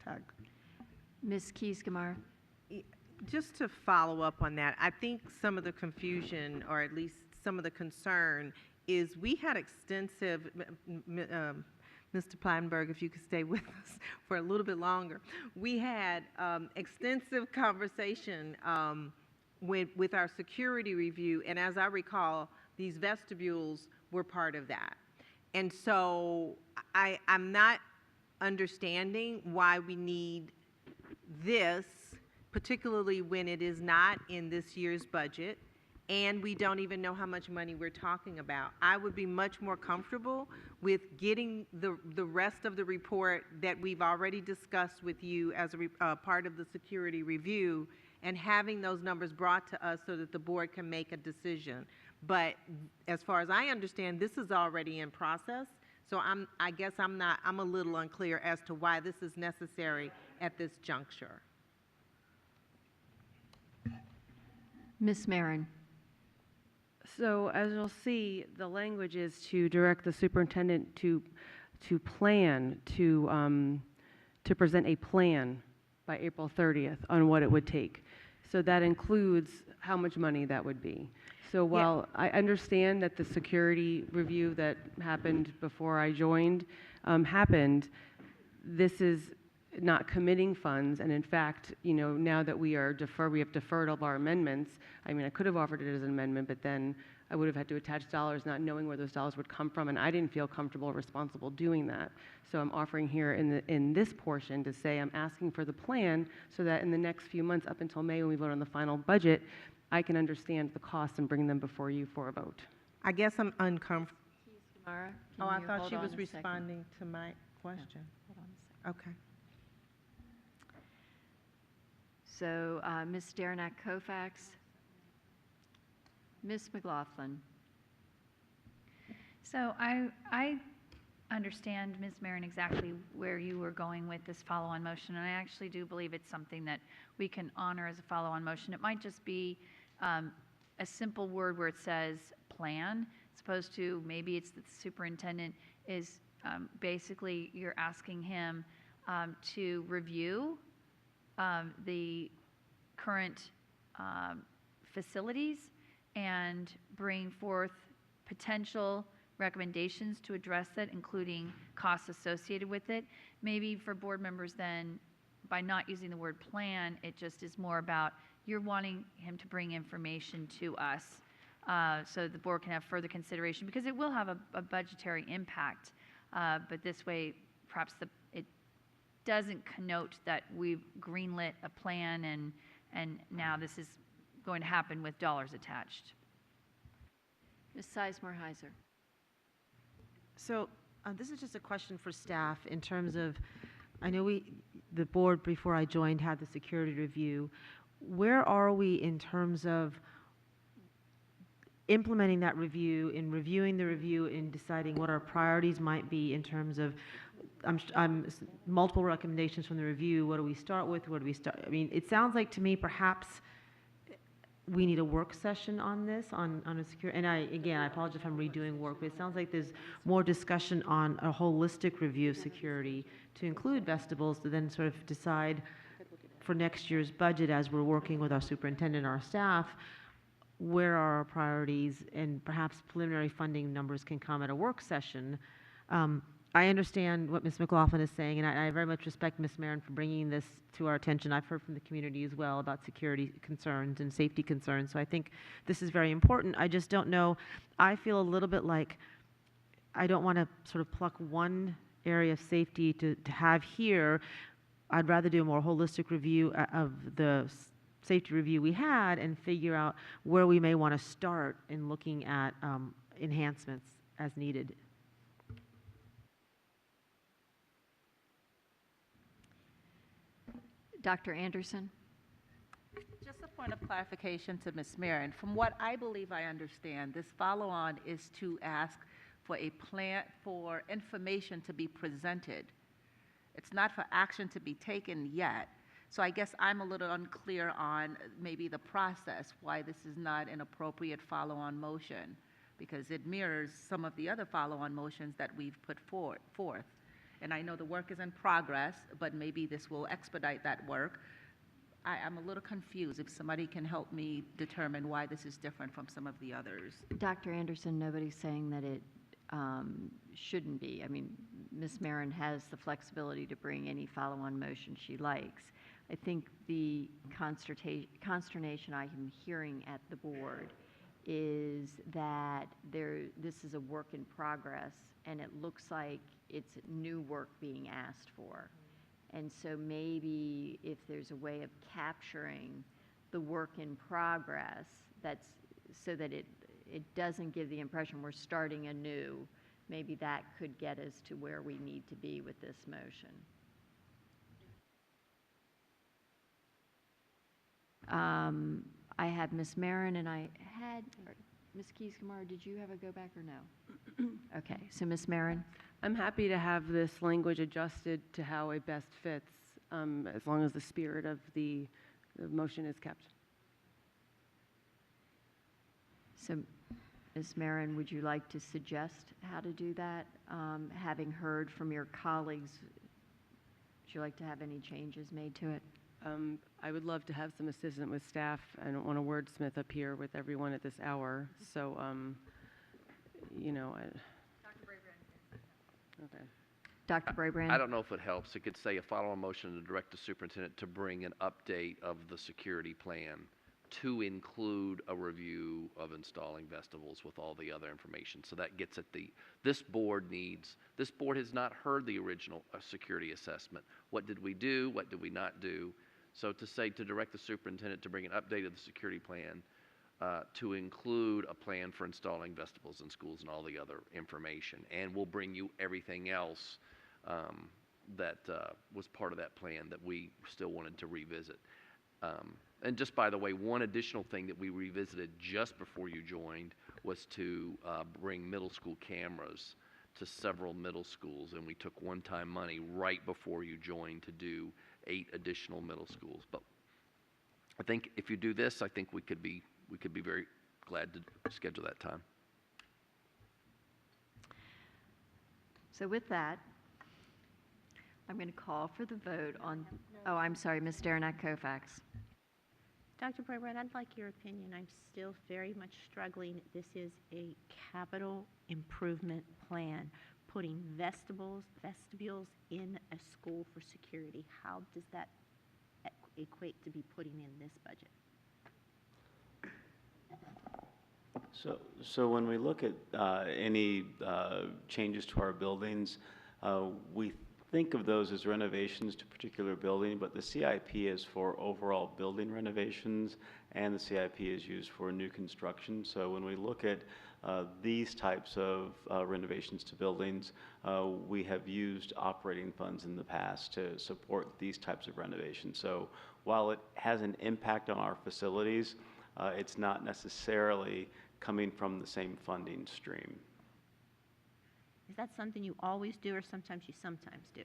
tag. Ms. Keys-Gamarra. Just to follow up on that, I think some of the confusion, or at least some of the concern, is we had extensive, Mr. Plattenberg, if you could stay with us for a little bit longer, we had extensive conversation with our security review, and as I recall, these vestibules were part of that. And so I'm not understanding why we need this, particularly when it is not in this year's budget, and we don't even know how much money we're talking about. I would be much more comfortable with getting the rest of the report that we've already discussed with you as a part of the security review, and having those numbers brought to us so that the board can make a decision. But as far as I understand, this is already in process, so I guess I'm a little unclear as to why this is necessary at this juncture. Ms. Marin. So as you'll see, the language is to direct the superintendent to to plan to present a plan by April 30th on what it would take. So that includes how much money that would be. So while I understand that the security review that happened before I joined happened, this is not committing funds, and in fact, you know, now that we have deferred all of our amendments. I mean, I could have offered it as an amendment, but then I would have had to attach dollars, not knowing where those dollars would come from, and I didn't feel comfortable or responsible doing that. So I'm offering here in this portion to say I'm asking for the plan so that in the next few months, up until May when we vote on the final budget, I can understand the costs and bring them before you for a vote. I guess I'm uncomfortable. Tamara, Oh, I can you thought hold she on was a second? responding to my question. Hold on a second. Okay. So, Ms. Derenak Kofax, Ms. McLaughlin. So I understand, Ms. Marin, exactly where you were going with this follow-on motion, and I actually do believe it's something that we can honor as a follow-on motion. It might just be a simple word where it says plan, as opposed to maybe it's that the superintendent is basically you're asking him to review the current facilities and bring forth potential recommendations to address it, including costs associated with it. Maybe for board members then, by not using the word plan, it just is more about you're wanting him to bring information to us so the board can have further consideration, because it will have a budgetary impact. But this way, perhaps it doesn't connote that we've greenlit a plan and now this is going to happen with dollars attached. Ms. Sizemore-Heiser. So this is just a question for staff in terms of, I know the board before I joined had the security review. Where are we in terms of implementing that review, in reviewing the review, in deciding what our priorities might be in terms of multiple recommendations from the review? What do we start with? Where do we start? I mean, it sounds like to me perhaps we need a work session on this, on a secure, and I apologize if I'm redoing work, but it sounds like there's more discussion on a holistic review of security to include vestibules to then sort of decide for next year's budget as we're working with our superintendent and our staff, where are our priorities, and perhaps preliminary funding numbers can come at a work session. I understand what Ms. McLaughlin is saying, and I very much respect Ms. Marin for bringing this to our attention. I've heard from the community as well about security concerns and safety concerns, so I think this is very important. I just don't know. I feel a little bit like I don't want to sort of pluck one area of safety to have here. I'd rather do a more holistic review of the safety review we had and figure out where we may want to start in looking at enhancements as needed. Dr. Anderson. Just a point of clarification to Ms. Marin. From what I believe I understand, this follow-on is to ask for a plan, for information to be presented. It's not for action to be taken yet. So I guess I'm a little unclear on maybe the process, why this is not an appropriate follow-on motion, because it mirrors some of the other follow-on motions that we've put forth. And I know the work is in progress, but maybe this will expedite that work. I'm a little confused. If somebody can help me determine why this is different from some of the others. Dr. Anderson, nobody's saying that it shouldn't be. I mean, Ms. Marin has the flexibility to bring any follow-on motion she likes. I think the consternation I am hearing at the board is that this is a work in progress, and it looks like it's new work being asked for. And so maybe if there's a way of capturing the work in progress, that's so that it doesn't give the impression we're starting anew, maybe that could get us to where we need to be with this motion. I had Ms. Marin and I had Ms. Keys-Gamarra. Did you have a go back or no? Okay, so Ms. Marin. I'm happy to have this language adjusted to how it best fits, as long as the spirit of the motion is kept. So Ms. Marin, would you like to suggest how to do that? Having heard from your colleagues, would you like to have any changes made to it? I would love to have some assistance with staff. I don't want to wordsmith up here with everyone at this hour, so, you know, okay. Dr. Brabrand? I don't know if it helps. It could say a follow-on motion to direct the superintendent to bring an update of the security plan to include a review of installing vestibules with all the other information. So that gets at this board has not heard the original security assessment. What did we do? What did we not do? So to direct the superintendent to bring an update of the security plan to include a plan for installing vestibules in schools and all the other information. And we'll bring you everything else that was part of that plan that we still wanted to revisit. And just by the way, one additional thing that we revisited just before you joined was to bring middle school cameras to several middle schools, and we took one-time money right before you joined to do 8 additional middle schools. But I think if you do this, I think we could be very glad to schedule that time. So with that, I'm going to call for the vote on, oh, I'm sorry, Ms. Derenak-Kofax. Dr. Brabrand, I'd like your opinion. I'm still very much struggling. This is a capital improvement plan, putting vestibules in a school for security. How does that equate to be putting in this budget? So when we look at any changes to our buildings, we think of those as renovations to a particular building, but the CIP is for overall building renovations, and the CIP is used for new construction. So when we look at these types of renovations to buildings, we have used operating funds in the past to support these types of renovations. So while it has an impact on our facilities, it's not necessarily coming from the same funding stream. Is that something you always do, or sometimes you do?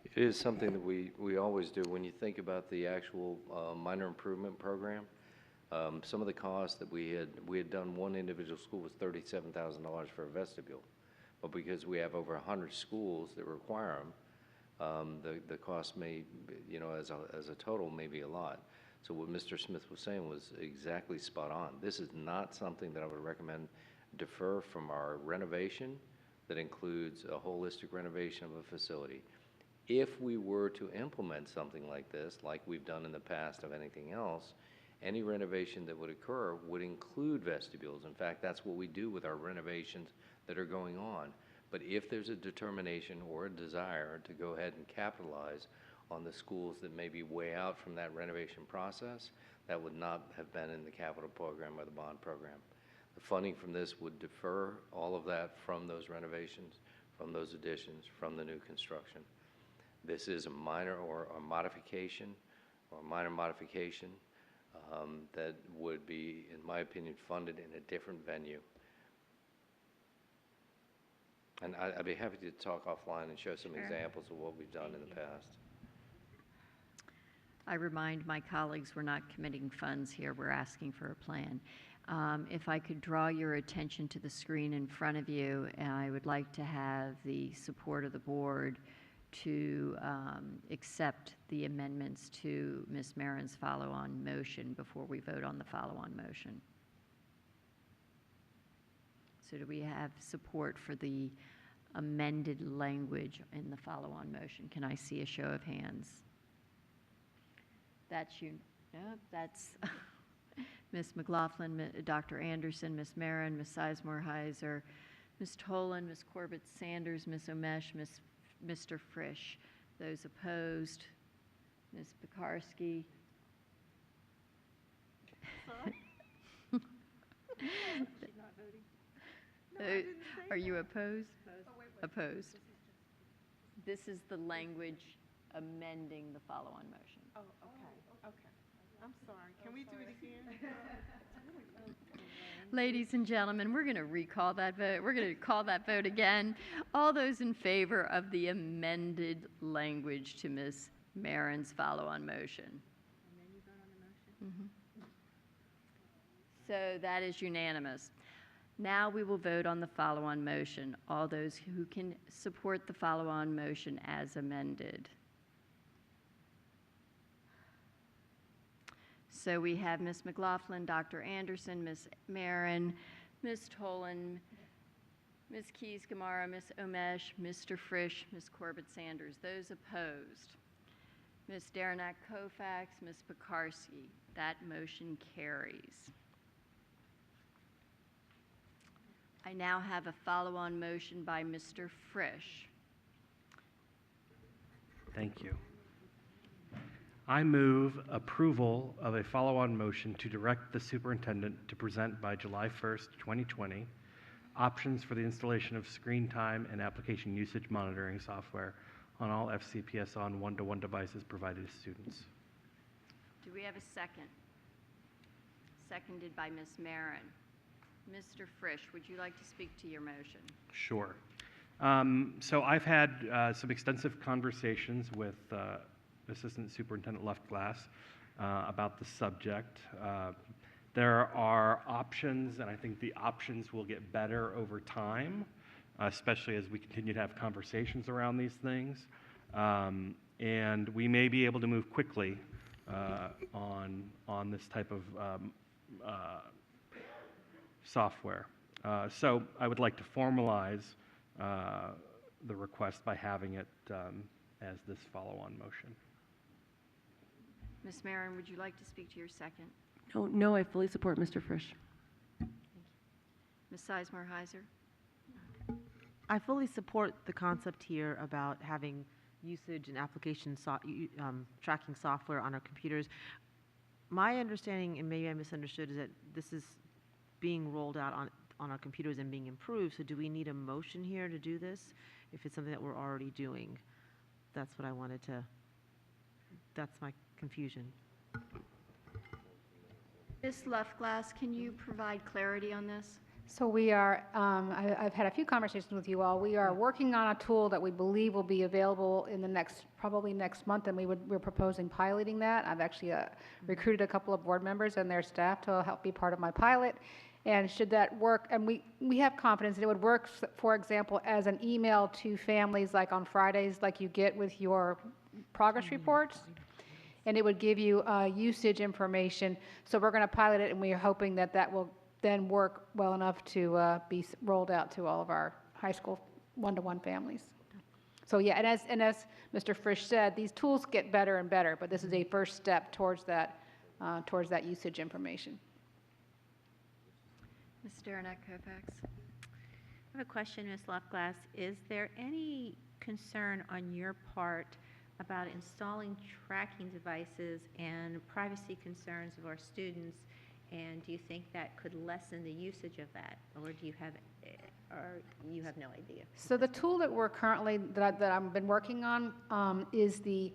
It is something that we always do. When you think about the actual minor improvement program, some of the costs that we had done, one individual school was $37,000 for a vestibule, but because we have over 100 schools that require them, the cost may, as a total, may be a lot. So what Mr. Smith was saying was exactly spot on. This is not something that I would recommend defer from our renovation that includes a holistic renovation of a facility. If we were to implement something like this, like we've done in the past of anything else, any renovation that would occur would include vestibules. In fact, that's what we do with our renovations that are going on. But if there's a determination or a desire to go ahead and capitalize on the schools that may be way out from that renovation process, that would not have been in the capital program or the bond program. The funding from this would defer all of that from those renovations, from those additions, from the new construction. This is a minor or a modification or a minor modification that would be, in my opinion, funded in a different venue. And I'd be happy to talk offline and show some examples of what we've done in the past. I remind my colleagues we're not committing funds here, we're asking for a plan. If I could draw your attention to the screen in front of you, I would like to have the support of the board to accept the amendments to Ms. Marin's follow-on motion before we vote on the follow-on motion. So do we have support for the amended language in the follow-on motion? Can I see a show of hands? That's you. No, that's Ms. McLaughlin, Dr. Anderson, Ms. Marin, Ms. Sizemore-Heiser, Ms. Tolan, Ms. Corbett-Sanders, Ms. Omesh, Mr. Frisch. Those opposed, Ms. Pekarsky. Are you opposed? Opposed. This is the language amending the follow-on motion. Oh, okay. I'm sorry. Can we do it again? Ladies and gentlemen, we're going to recall that vote. We're going to call that vote again. All those in favor of the amended language to Ms. Marin's follow-on motion? And then you vote on the motion? So that is unanimous. Now we will vote on the follow-on motion. All those who can support the follow-on motion as amended. So we have Ms. McLaughlin, Dr. Anderson, Ms. Marin, Ms. Tolan, Ms. Keys-Gamarra, Ms. Omesh, Mr. Frisch, Ms. Corbett-Sanders. Those opposed? Ms. Derenak-Kofax, Ms. Pekarsky. That motion carries. I now have a follow-on motion by Mr. Frisch. Thank you. I move approval of a follow-on motion to direct the superintendent to present by July 1st, 2020, options for the installation of screen time and application usage monitoring software on all FCPS on one-to-one devices provided to students. Do we have a second? Seconded by Ms. Marin. Mr. Frisch, would you like to speak to your motion? Sure. So I've had some extensive conversations with Assistant Superintendent Leftglass about the subject. There are options, and I think the options will get better over time, especially as we continue to have conversations around these things. And we may be able to move quickly on this type of software. So I would like to formalize the request by having it as this follow-on motion. Ms. Marin, would you like to speak to your second? No, I fully support Mr. Frisch. Ms. Sizemore-Heiser? I fully support the concept here about having usage and application tracking software on our computers. My understanding, and maybe I misunderstood, is that this is being rolled out on our computers and being improved. So do we need a motion here to do this if it's something that we're already doing? That's what I wanted to, that's my confusion. Ms. Leftglass, can you provide clarity on this? So we are, I've had a few conversations with you all. We are working on a tool that we believe will be available in the probably next month, and we're proposing piloting that. I've actually recruited a couple of board members and their staff to help be part of my pilot. And should that work, and we have confidence that it would work, for example, as an email to families like on Fridays, like you get with your progress reports. And it would give you usage information. So we're going to pilot it, and we are hoping that that will then work well enough to be rolled out to all of our high school one-to-one families. So yeah, and as Mr. Frisch said, these tools get better and better, but this is a first step towards that usage information. Ms. Derenak-Kofax? I have a question, Ms. Leftglass. Is there any concern on your part about installing tracking devices and privacy concerns of our students? And do you think that could lessen the usage of that, or do you have, or you have no idea? So the tool that we're currently that I've been working on is the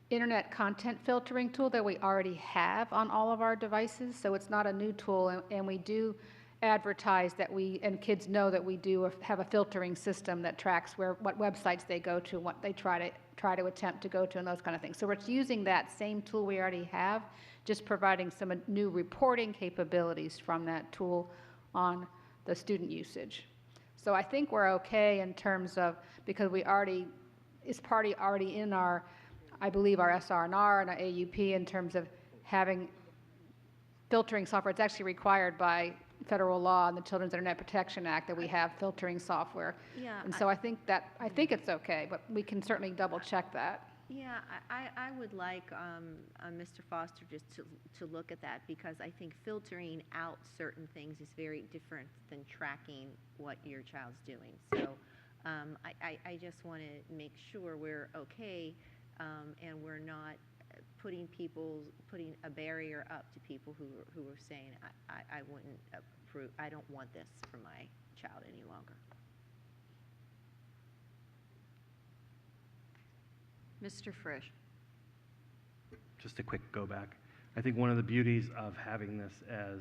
internet content filtering tool that we already have on all of our devices. So it's not a new tool, and we do advertise that and kids know that we do have a filtering system that tracks what websites they go to, what they try to attempt to go to, and those kind of things. So we're using that same tool we already have, just providing some new reporting capabilities from that tool on the student usage. So I think we're okay in terms of, because it's already in our, I believe, our SRNR and our AUP in terms of having filtering software. It's actually required by federal law and the Children's Internet Protection Act that we have filtering software. Yeah, and so I think it's okay, but we can certainly double check that. Yeah, I would like Mr. Foster just to look at that, because I think filtering out certain things is very different than tracking what your child's doing. So I just want to make sure we're okay and we're not putting a barrier up to people who are saying, I wouldn't approve, I don't want this for my child any longer. Mr. Frisch? Just a quick go back. I think one of the beauties of having this as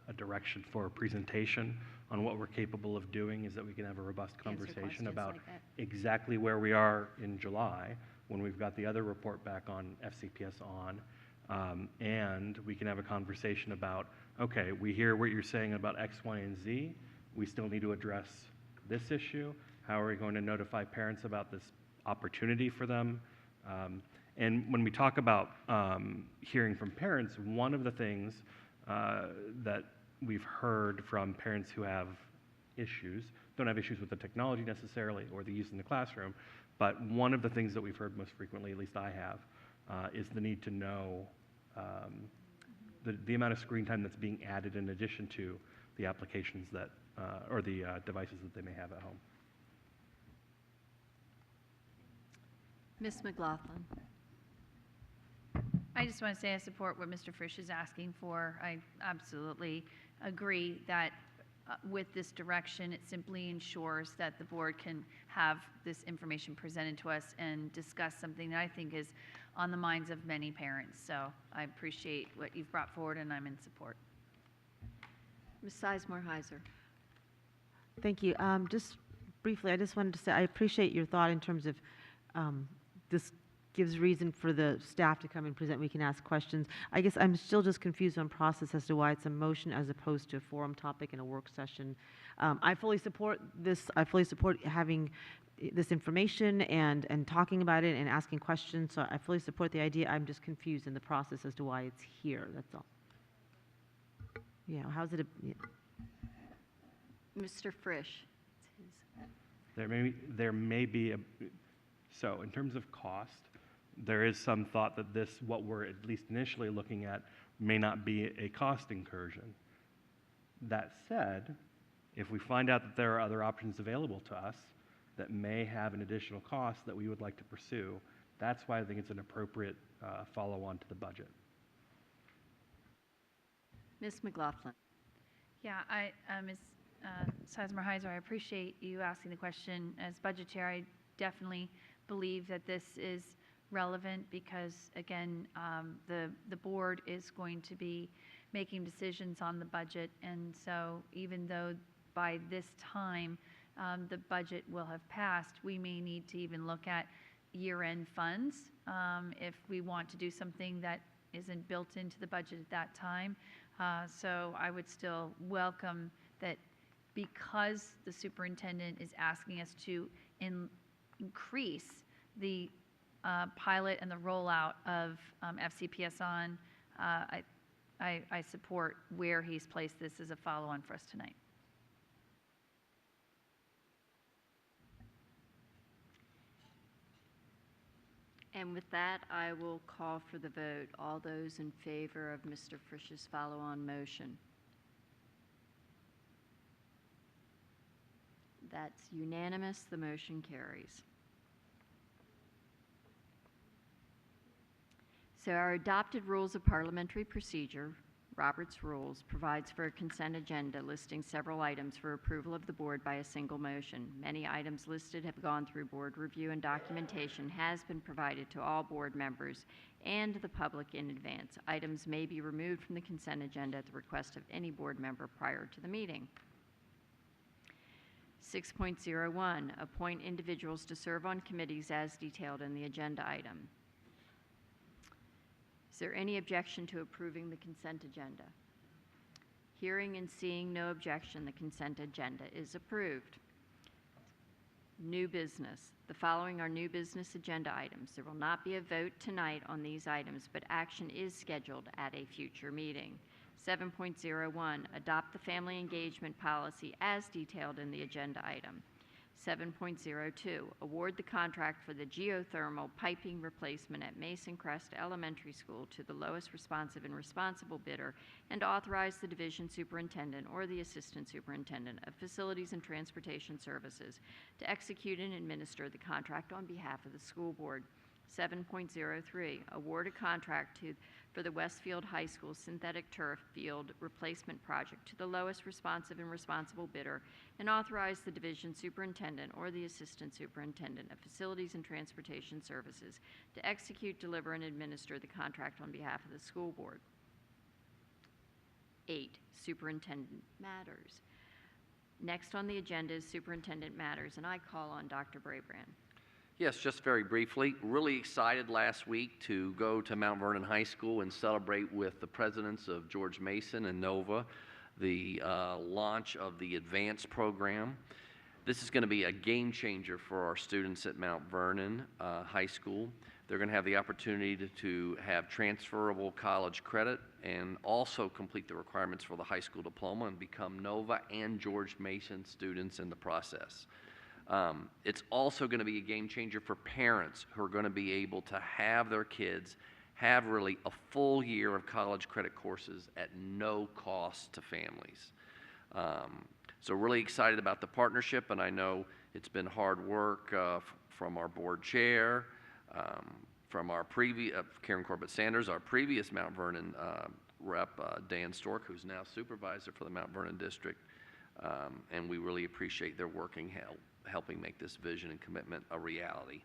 a direction for a presentation on what we're capable of doing is that we can have a robust conversation about like exactly where we are in July when we've got the other report back on FCPS on, and we can have a conversation about, okay, we hear what you're saying about X, Y, and Z. we still need to address this issue. How are we going to notify parents about this opportunity for them? And when we talk about hearing from parents, one of the things that we've heard from parents who have issues, don't have issues with the technology necessarily or the use in the classroom, but one of the things that we've heard most frequently, at least I have, is the need to know the amount of screen time that's being added in addition to the applications that, or the devices that they may have at home. Ms. McLaughlin. I just want to say I support what Mr. Frisch is asking for. I absolutely agree that with this direction, it simply ensures that the board can have this information presented to us and discuss something that I think is on the minds of many parents. So I appreciate what you've brought forward, and I'm in support. Ms. Sizemore-Heiser. Thank you. Just briefly, I just wanted to say I appreciate your thought in terms of this gives reason for the staff to come and present. We can ask questions. I guess I'm still just confused on process as to why it's a motion as opposed to a forum topic in a work session. I fully support this. I fully support having this information and talking about it and asking questions. So I fully support the idea. I'm just confused in the process as to why it's here. That's all. Yeah. How's it? Yeah. Mr. Frisch. There may be a, so in terms of cost, there is some thought that this, what we're at least initially looking at, may not be a cost incursion. That said, if we find out that there are other options available to us that may have an additional cost that we would like to pursue, that's why I think it's an appropriate follow-on to the budget. Ms. McLaughlin. Yeah, Ms. Sizemore-Heiser, I appreciate you asking the question. As budget chair, I definitely believe that this is relevant because, again, the board is going to be making decisions on the budget, and so even though by this time the budget will have passed, we may need to even look at year-end funds if we want to do something that isn't built into the budget at that time. So I would still welcome that, because the superintendent is asking us to increase the pilot and the rollout of FCPS on, I support where he's placed this as a follow-on for us tonight. And with that, I will call for the vote. All those in favor of Mr. Frisch's follow-on motion? That's unanimous. The motion carries. So our adopted rules of parliamentary procedure, Robert's Rules, provides for a consent agenda listing several items for approval of the board by a single motion. Many items listed have gone through board review, and documentation has been provided to all board members and the public in advance. Items may be removed from the consent agenda at the request of any board member prior to the meeting. 6.01, appoint individuals to serve on committees as detailed in the agenda item. Is there any objection to approving the consent agenda? Hearing and seeing no objection, the consent agenda is approved. New business. The following are new business agenda items. There will not be a vote tonight on these items, but action is scheduled at a future meeting. 7.01, adopt the family engagement policy as detailed in the agenda item. 7.02, award the contract for the geothermal piping replacement at Mason Crest Elementary School to the lowest responsive and responsible bidder, and authorize the division superintendent or the assistant superintendent of facilities and transportation services to execute and administer the contract on behalf of the school board. 7.03, award a contract for the Westfield High School synthetic turf field replacement project to the lowest responsive and responsible bidder, and authorize the division superintendent or the assistant superintendent of facilities and transportation services to execute, deliver, and administer the contract on behalf of the school board. 8, superintendent matters. Next on the agenda is superintendent matters, and I call on Dr. Brabrand. Yes, just very briefly. Really excited last week to go to Mount Vernon High School and celebrate with the presidents of George Mason and Nova the launch of the advanced program. This is going to be a game changer for our students at Mount Vernon High School. They're going to have the opportunity to have transferable college credit and also complete the requirements for the high school diploma and become Nova and George Mason students in the process. It's also going to be a game changer for parents who are going to be able to have their kids have really a full year of college credit courses at no cost to families. So really excited about the partnership, and I know it's been hard work from our board chair, from our Karen Corbett Sanders, our previous Mount Vernon rep, Dan Stork, who's now supervisor for the Mount Vernon district, and we really appreciate their working helping make this vision and commitment a reality.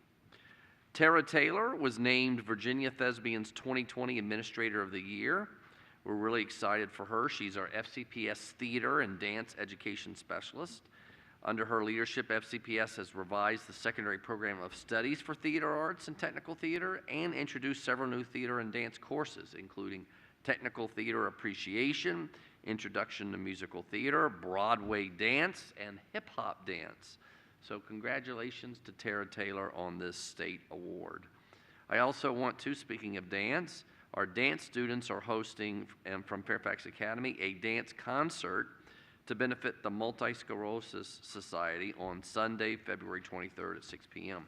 Tara Taylor was named Virginia Thespians 2020 Administrator of the Year. We're really excited for her. She's our FCPS Theater and Dance Education Specialist. Under her leadership, FCPS has revised the secondary program of studies for theater arts and technical theater and introduced several new theater and dance courses, including technical theater appreciation, introduction to musical theater, Broadway dance, and hip-hop dance. So congratulations to Tara Taylor on this state award. I also want to, speaking of dance, our dance students are hosting, from Fairfax Academy, a dance concert to benefit the Multi-Sclerosis Society on Sunday, February 23rd at 6 p.m.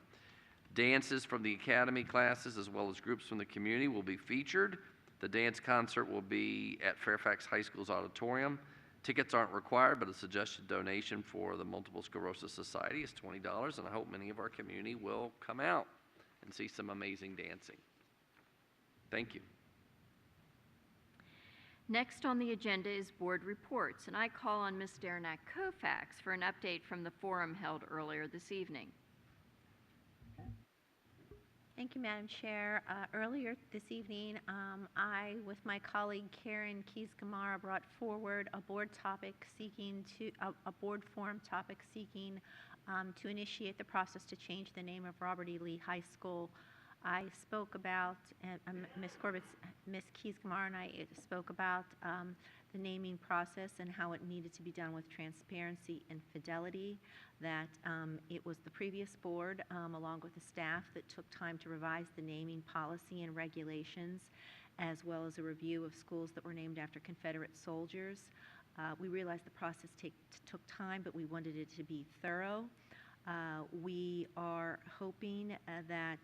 Dances from the Academy classes as well as groups from the community will be featured. The dance concert will be at Fairfax High School's auditorium. Tickets aren't required, but a suggested donation for the Multiple Sclerosis Society is $20, and I hope many of our community will come out and see some amazing dancing. Thank you. Next on the agenda is board reports, and I call on Ms. Derenak Kofax for an update from the forum held earlier this evening. Thank you, Madam Chair. Earlier this evening, I, with my colleague Karen Keys-Gamara, brought forward a board topic seeking a board forum topic seeking to initiate the process to change the name of Robert E. Lee High School. I spoke about, Ms. Keys-Gamara and I spoke about the naming process and how it needed to be done with transparency and fidelity, that it was the previous board, along with the staff, that took time to revise the naming policy and regulations, as well as a review of schools that were named after Confederate soldiers. We realized the process took time, but we wanted it to be thorough. We are hoping that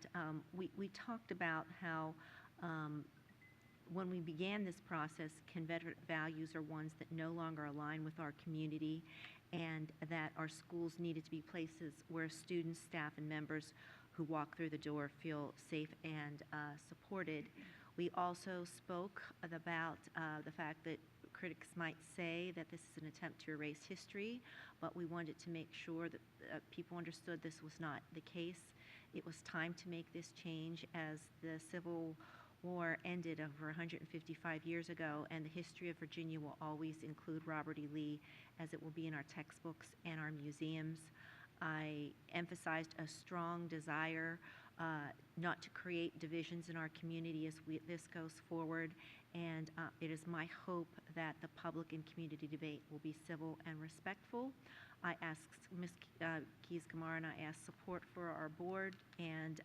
we talked about how when we began this process, Confederate values are ones that no longer align with our community, and that our schools needed to be places where students, staff, and members who walk through the door feel safe and supported. We also spoke about the fact that critics might say that this is an attempt to erase history, but we wanted to make sure that people understood this was not the case. It was time to make this change as the Civil War ended over 155 years ago, and the history of Virginia will always include Robert E. Lee, as it will be in our textbooks and our museums. I emphasized a strong desire not to create divisions in our community as this goes forward, and it is my hope that the public and community debate will be civil and respectful. I asked Ms. Keys-Gamara and I asked support for our board, and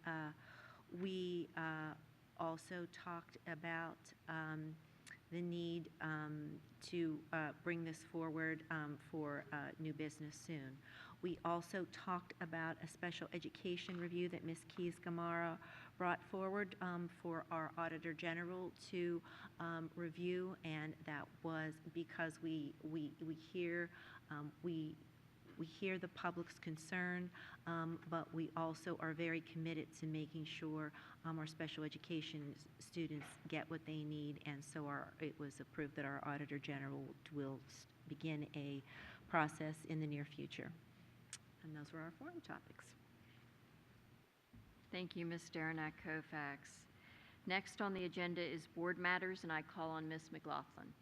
we also talked about the need to bring this forward for new business soon. We also talked about a special education review that Ms. Keys-Gamara brought forward for our Auditor General to review, and that was because we hear the public's concern, but we also are very committed to making sure our special education students get what they need, and so it was approved that our Auditor General will begin a process in the near future. And those were our forum topics. Thank you, Ms. Derenak Kofax. Next on the agenda is board matters, and I call on Ms. McLaughlin.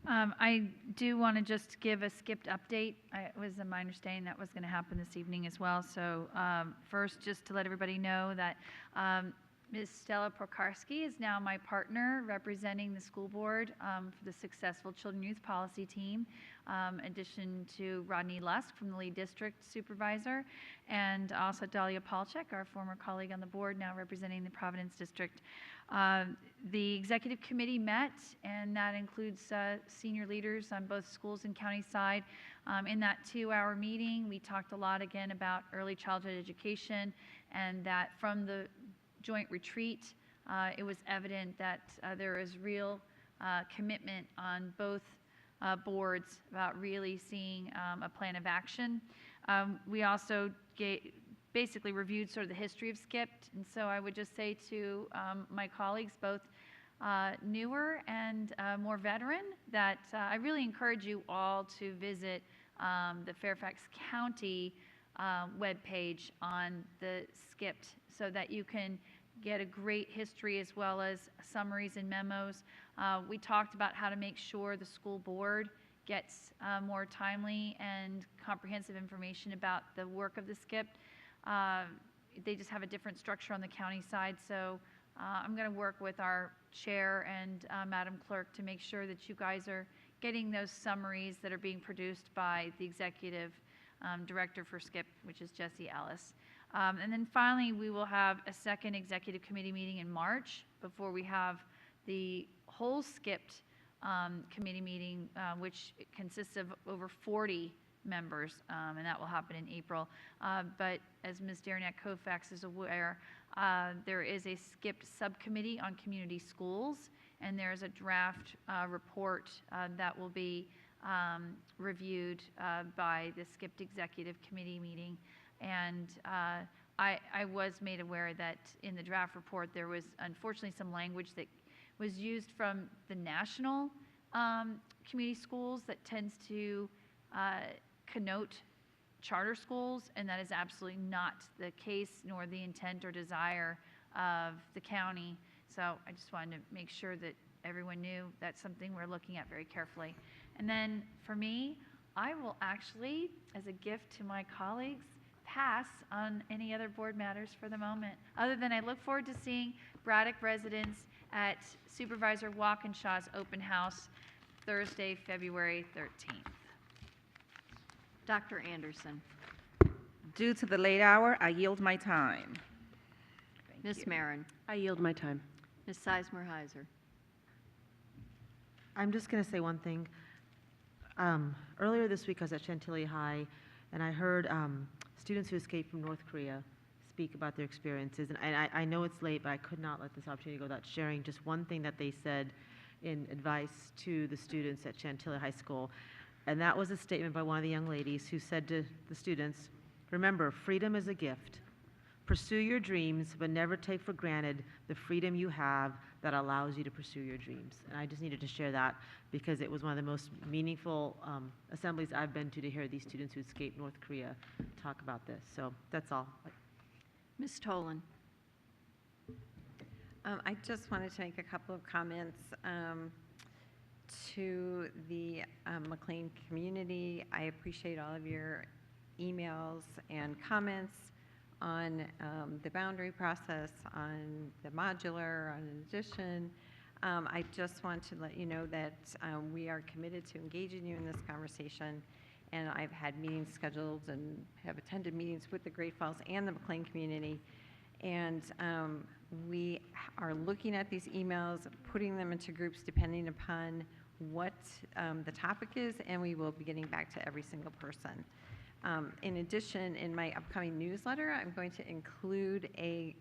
I do want to just give a skipped update. It was my understanding that was going to happen this evening as well. So first, just to let everybody know that Ms. Stella Prokarski is now my partner representing the school board for the successful Children Youth Policy Team, in addition to Rodney Lusk from the lead district supervisor, and also Dahlia Palchik, our former colleague on the board, now representing the Providence district. The executive committee met, and that includes senior leaders on both schools and county side. In that 2-hour meeting, we talked a lot again about early childhood education, and that from the joint retreat, it was evident that there is real commitment on both boards about really seeing a plan of action. We also basically reviewed sort of the history of SCIPT, and so I would just say to my colleagues, both newer and more veteran, that I really encourage you all to visit the Fairfax County webpage on the SCIPT so that you can get a great history as well as summaries and memos. We talked about how to make sure the school board gets more timely and comprehensive information about the work of the SCIPT. They just have a different structure on the county side, so I'm going to work with our chair and Madam Clerk to make sure that you guys are getting those summaries that are being produced by the executive director for SCIPT, which is Jesse Ellis. And then finally, we will have a second executive committee meeting in March before we have the whole SCIPT committee meeting, which consists of over 40 members, and that will happen in April. But as Ms. Darniak-Kofax is aware, there is a SCIPT subcommittee on community schools, and there's a draft report that will be reviewed by the SCIPT executive committee meeting. And I was made aware that in the draft report there was unfortunately some language that was used from the national community schools that tends to connote charter schools, and that is absolutely not the case nor the intent or desire of the county. So I just wanted to make sure that everyone knew that's something we're looking at very carefully. And then for me, I will actually, as a gift to my colleagues, pass on any other board matters for the moment, other than I look forward to seeing Braddock residents at Supervisor Walkinshaw's open house Thursday, February 13th. Dr. Anderson. Due to the late hour, I yield my time. Ms. Marin. I yield my time. Ms. Sizemore-Heiser. I'm just going to say one thing. Earlier this week, I was at Chantilly High, and I heard students who escaped from North Korea speak about their experiences. And I know it's late, but I could not let this opportunity go without sharing just one thing that they said in advice to the students at Chantilly High School. And that was a statement by one of the young ladies who said to the students, "Remember, freedom is a gift. Pursue your dreams, but never take for granted the freedom you have that allows you to pursue your dreams." And I just needed to share that because it was one of the most meaningful assemblies I've been to hear these students who escaped North Korea talk about this. So that's all. Ms. Tolan. I just wanted to make a couple of comments to the McLean community. I appreciate all of your emails and comments on the boundary process, on the modular, on addition. I just want to let you know that we are committed to engaging you in this conversation, and I've had meetings scheduled and have attended meetings with the Great Falls and the McLean community, and we are looking at these emails, putting them into groups depending upon what the topic is, and we will be getting back to every single person. In addition, in my upcoming newsletter, I'm going to include a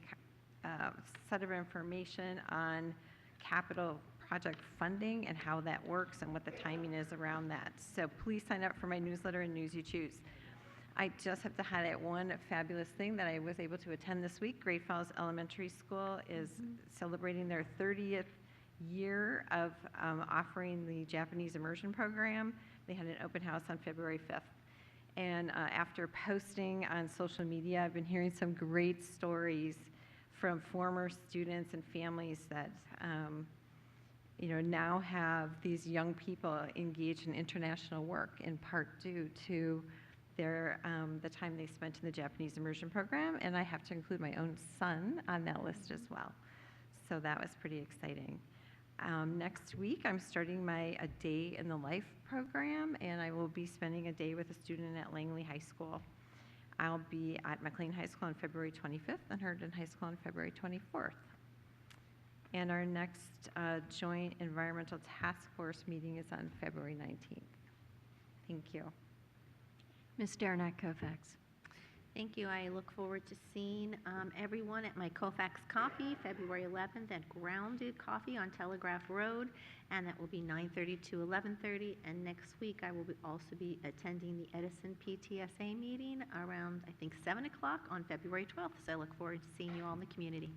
set of information on capital project funding and how that works and what the timing is around that. So please sign up for my newsletter and News You Choose. I just have to highlight one fabulous thing that I was able to attend this week. Great Falls Elementary School is celebrating their 30th year of offering the Japanese immersion program. They had an open house on February 5th. And after posting on social media, I've been hearing some great stories from former students and families that now have these young people engaged in international work, in part due to the time they spent in the Japanese immersion program, and I have to include my own son on that list as well. So that was pretty exciting. Next week, I'm starting my A Day in the Life program, and I will be spending a day with a student at Langley High School. I'll be at McLean High School on February 25th and Herndon High School on February 24th. And our next joint environmental task force meeting is on February 19th. Thank you. Ms. Derenak Kofax. Thank you. I look forward to seeing everyone at my Kofax Coffee, February 11th at Grounded Coffee on Telegraph Road, and that will be 9:30 to 11:30. And next week, I will also be attending the Edison PTSA meeting around, I think, 7 o'clock on February 12th. So I look forward to seeing you all in the community.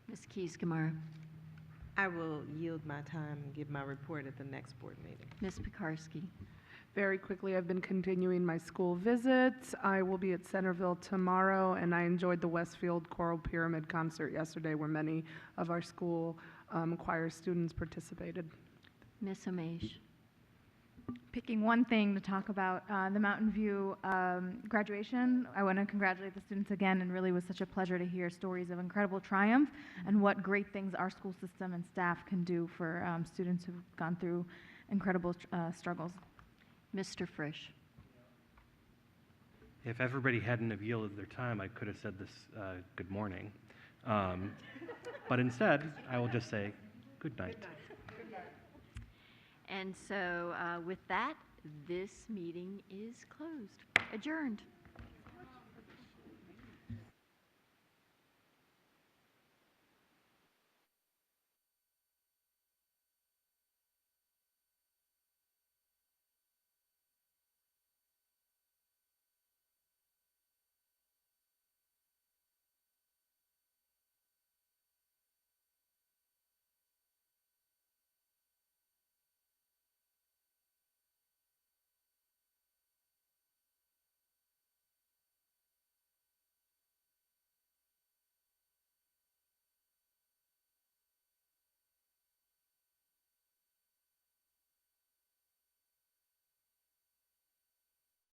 Ms. Keys-Gamarra. I will yield my time and give my report at the next board meeting. Ms. Pekarsky. Very quickly, I've been continuing my school visits. I will be at Centerville tomorrow, and I enjoyed the Westfield Choral Pyramid concert yesterday, where many of our school choir students participated. Ms. Omesh. Picking one thing to talk about, the Mountain View graduation, I want to congratulate the students again, and really was such a pleasure to hear stories of incredible triumph and what great things our school system and staff can do for students who've gone through incredible struggles. Mr. Frisch. If everybody hadn't have yielded their time, I could have said this good morning. But instead, I will just say good night. And so with that, this meeting is closed, adjourned.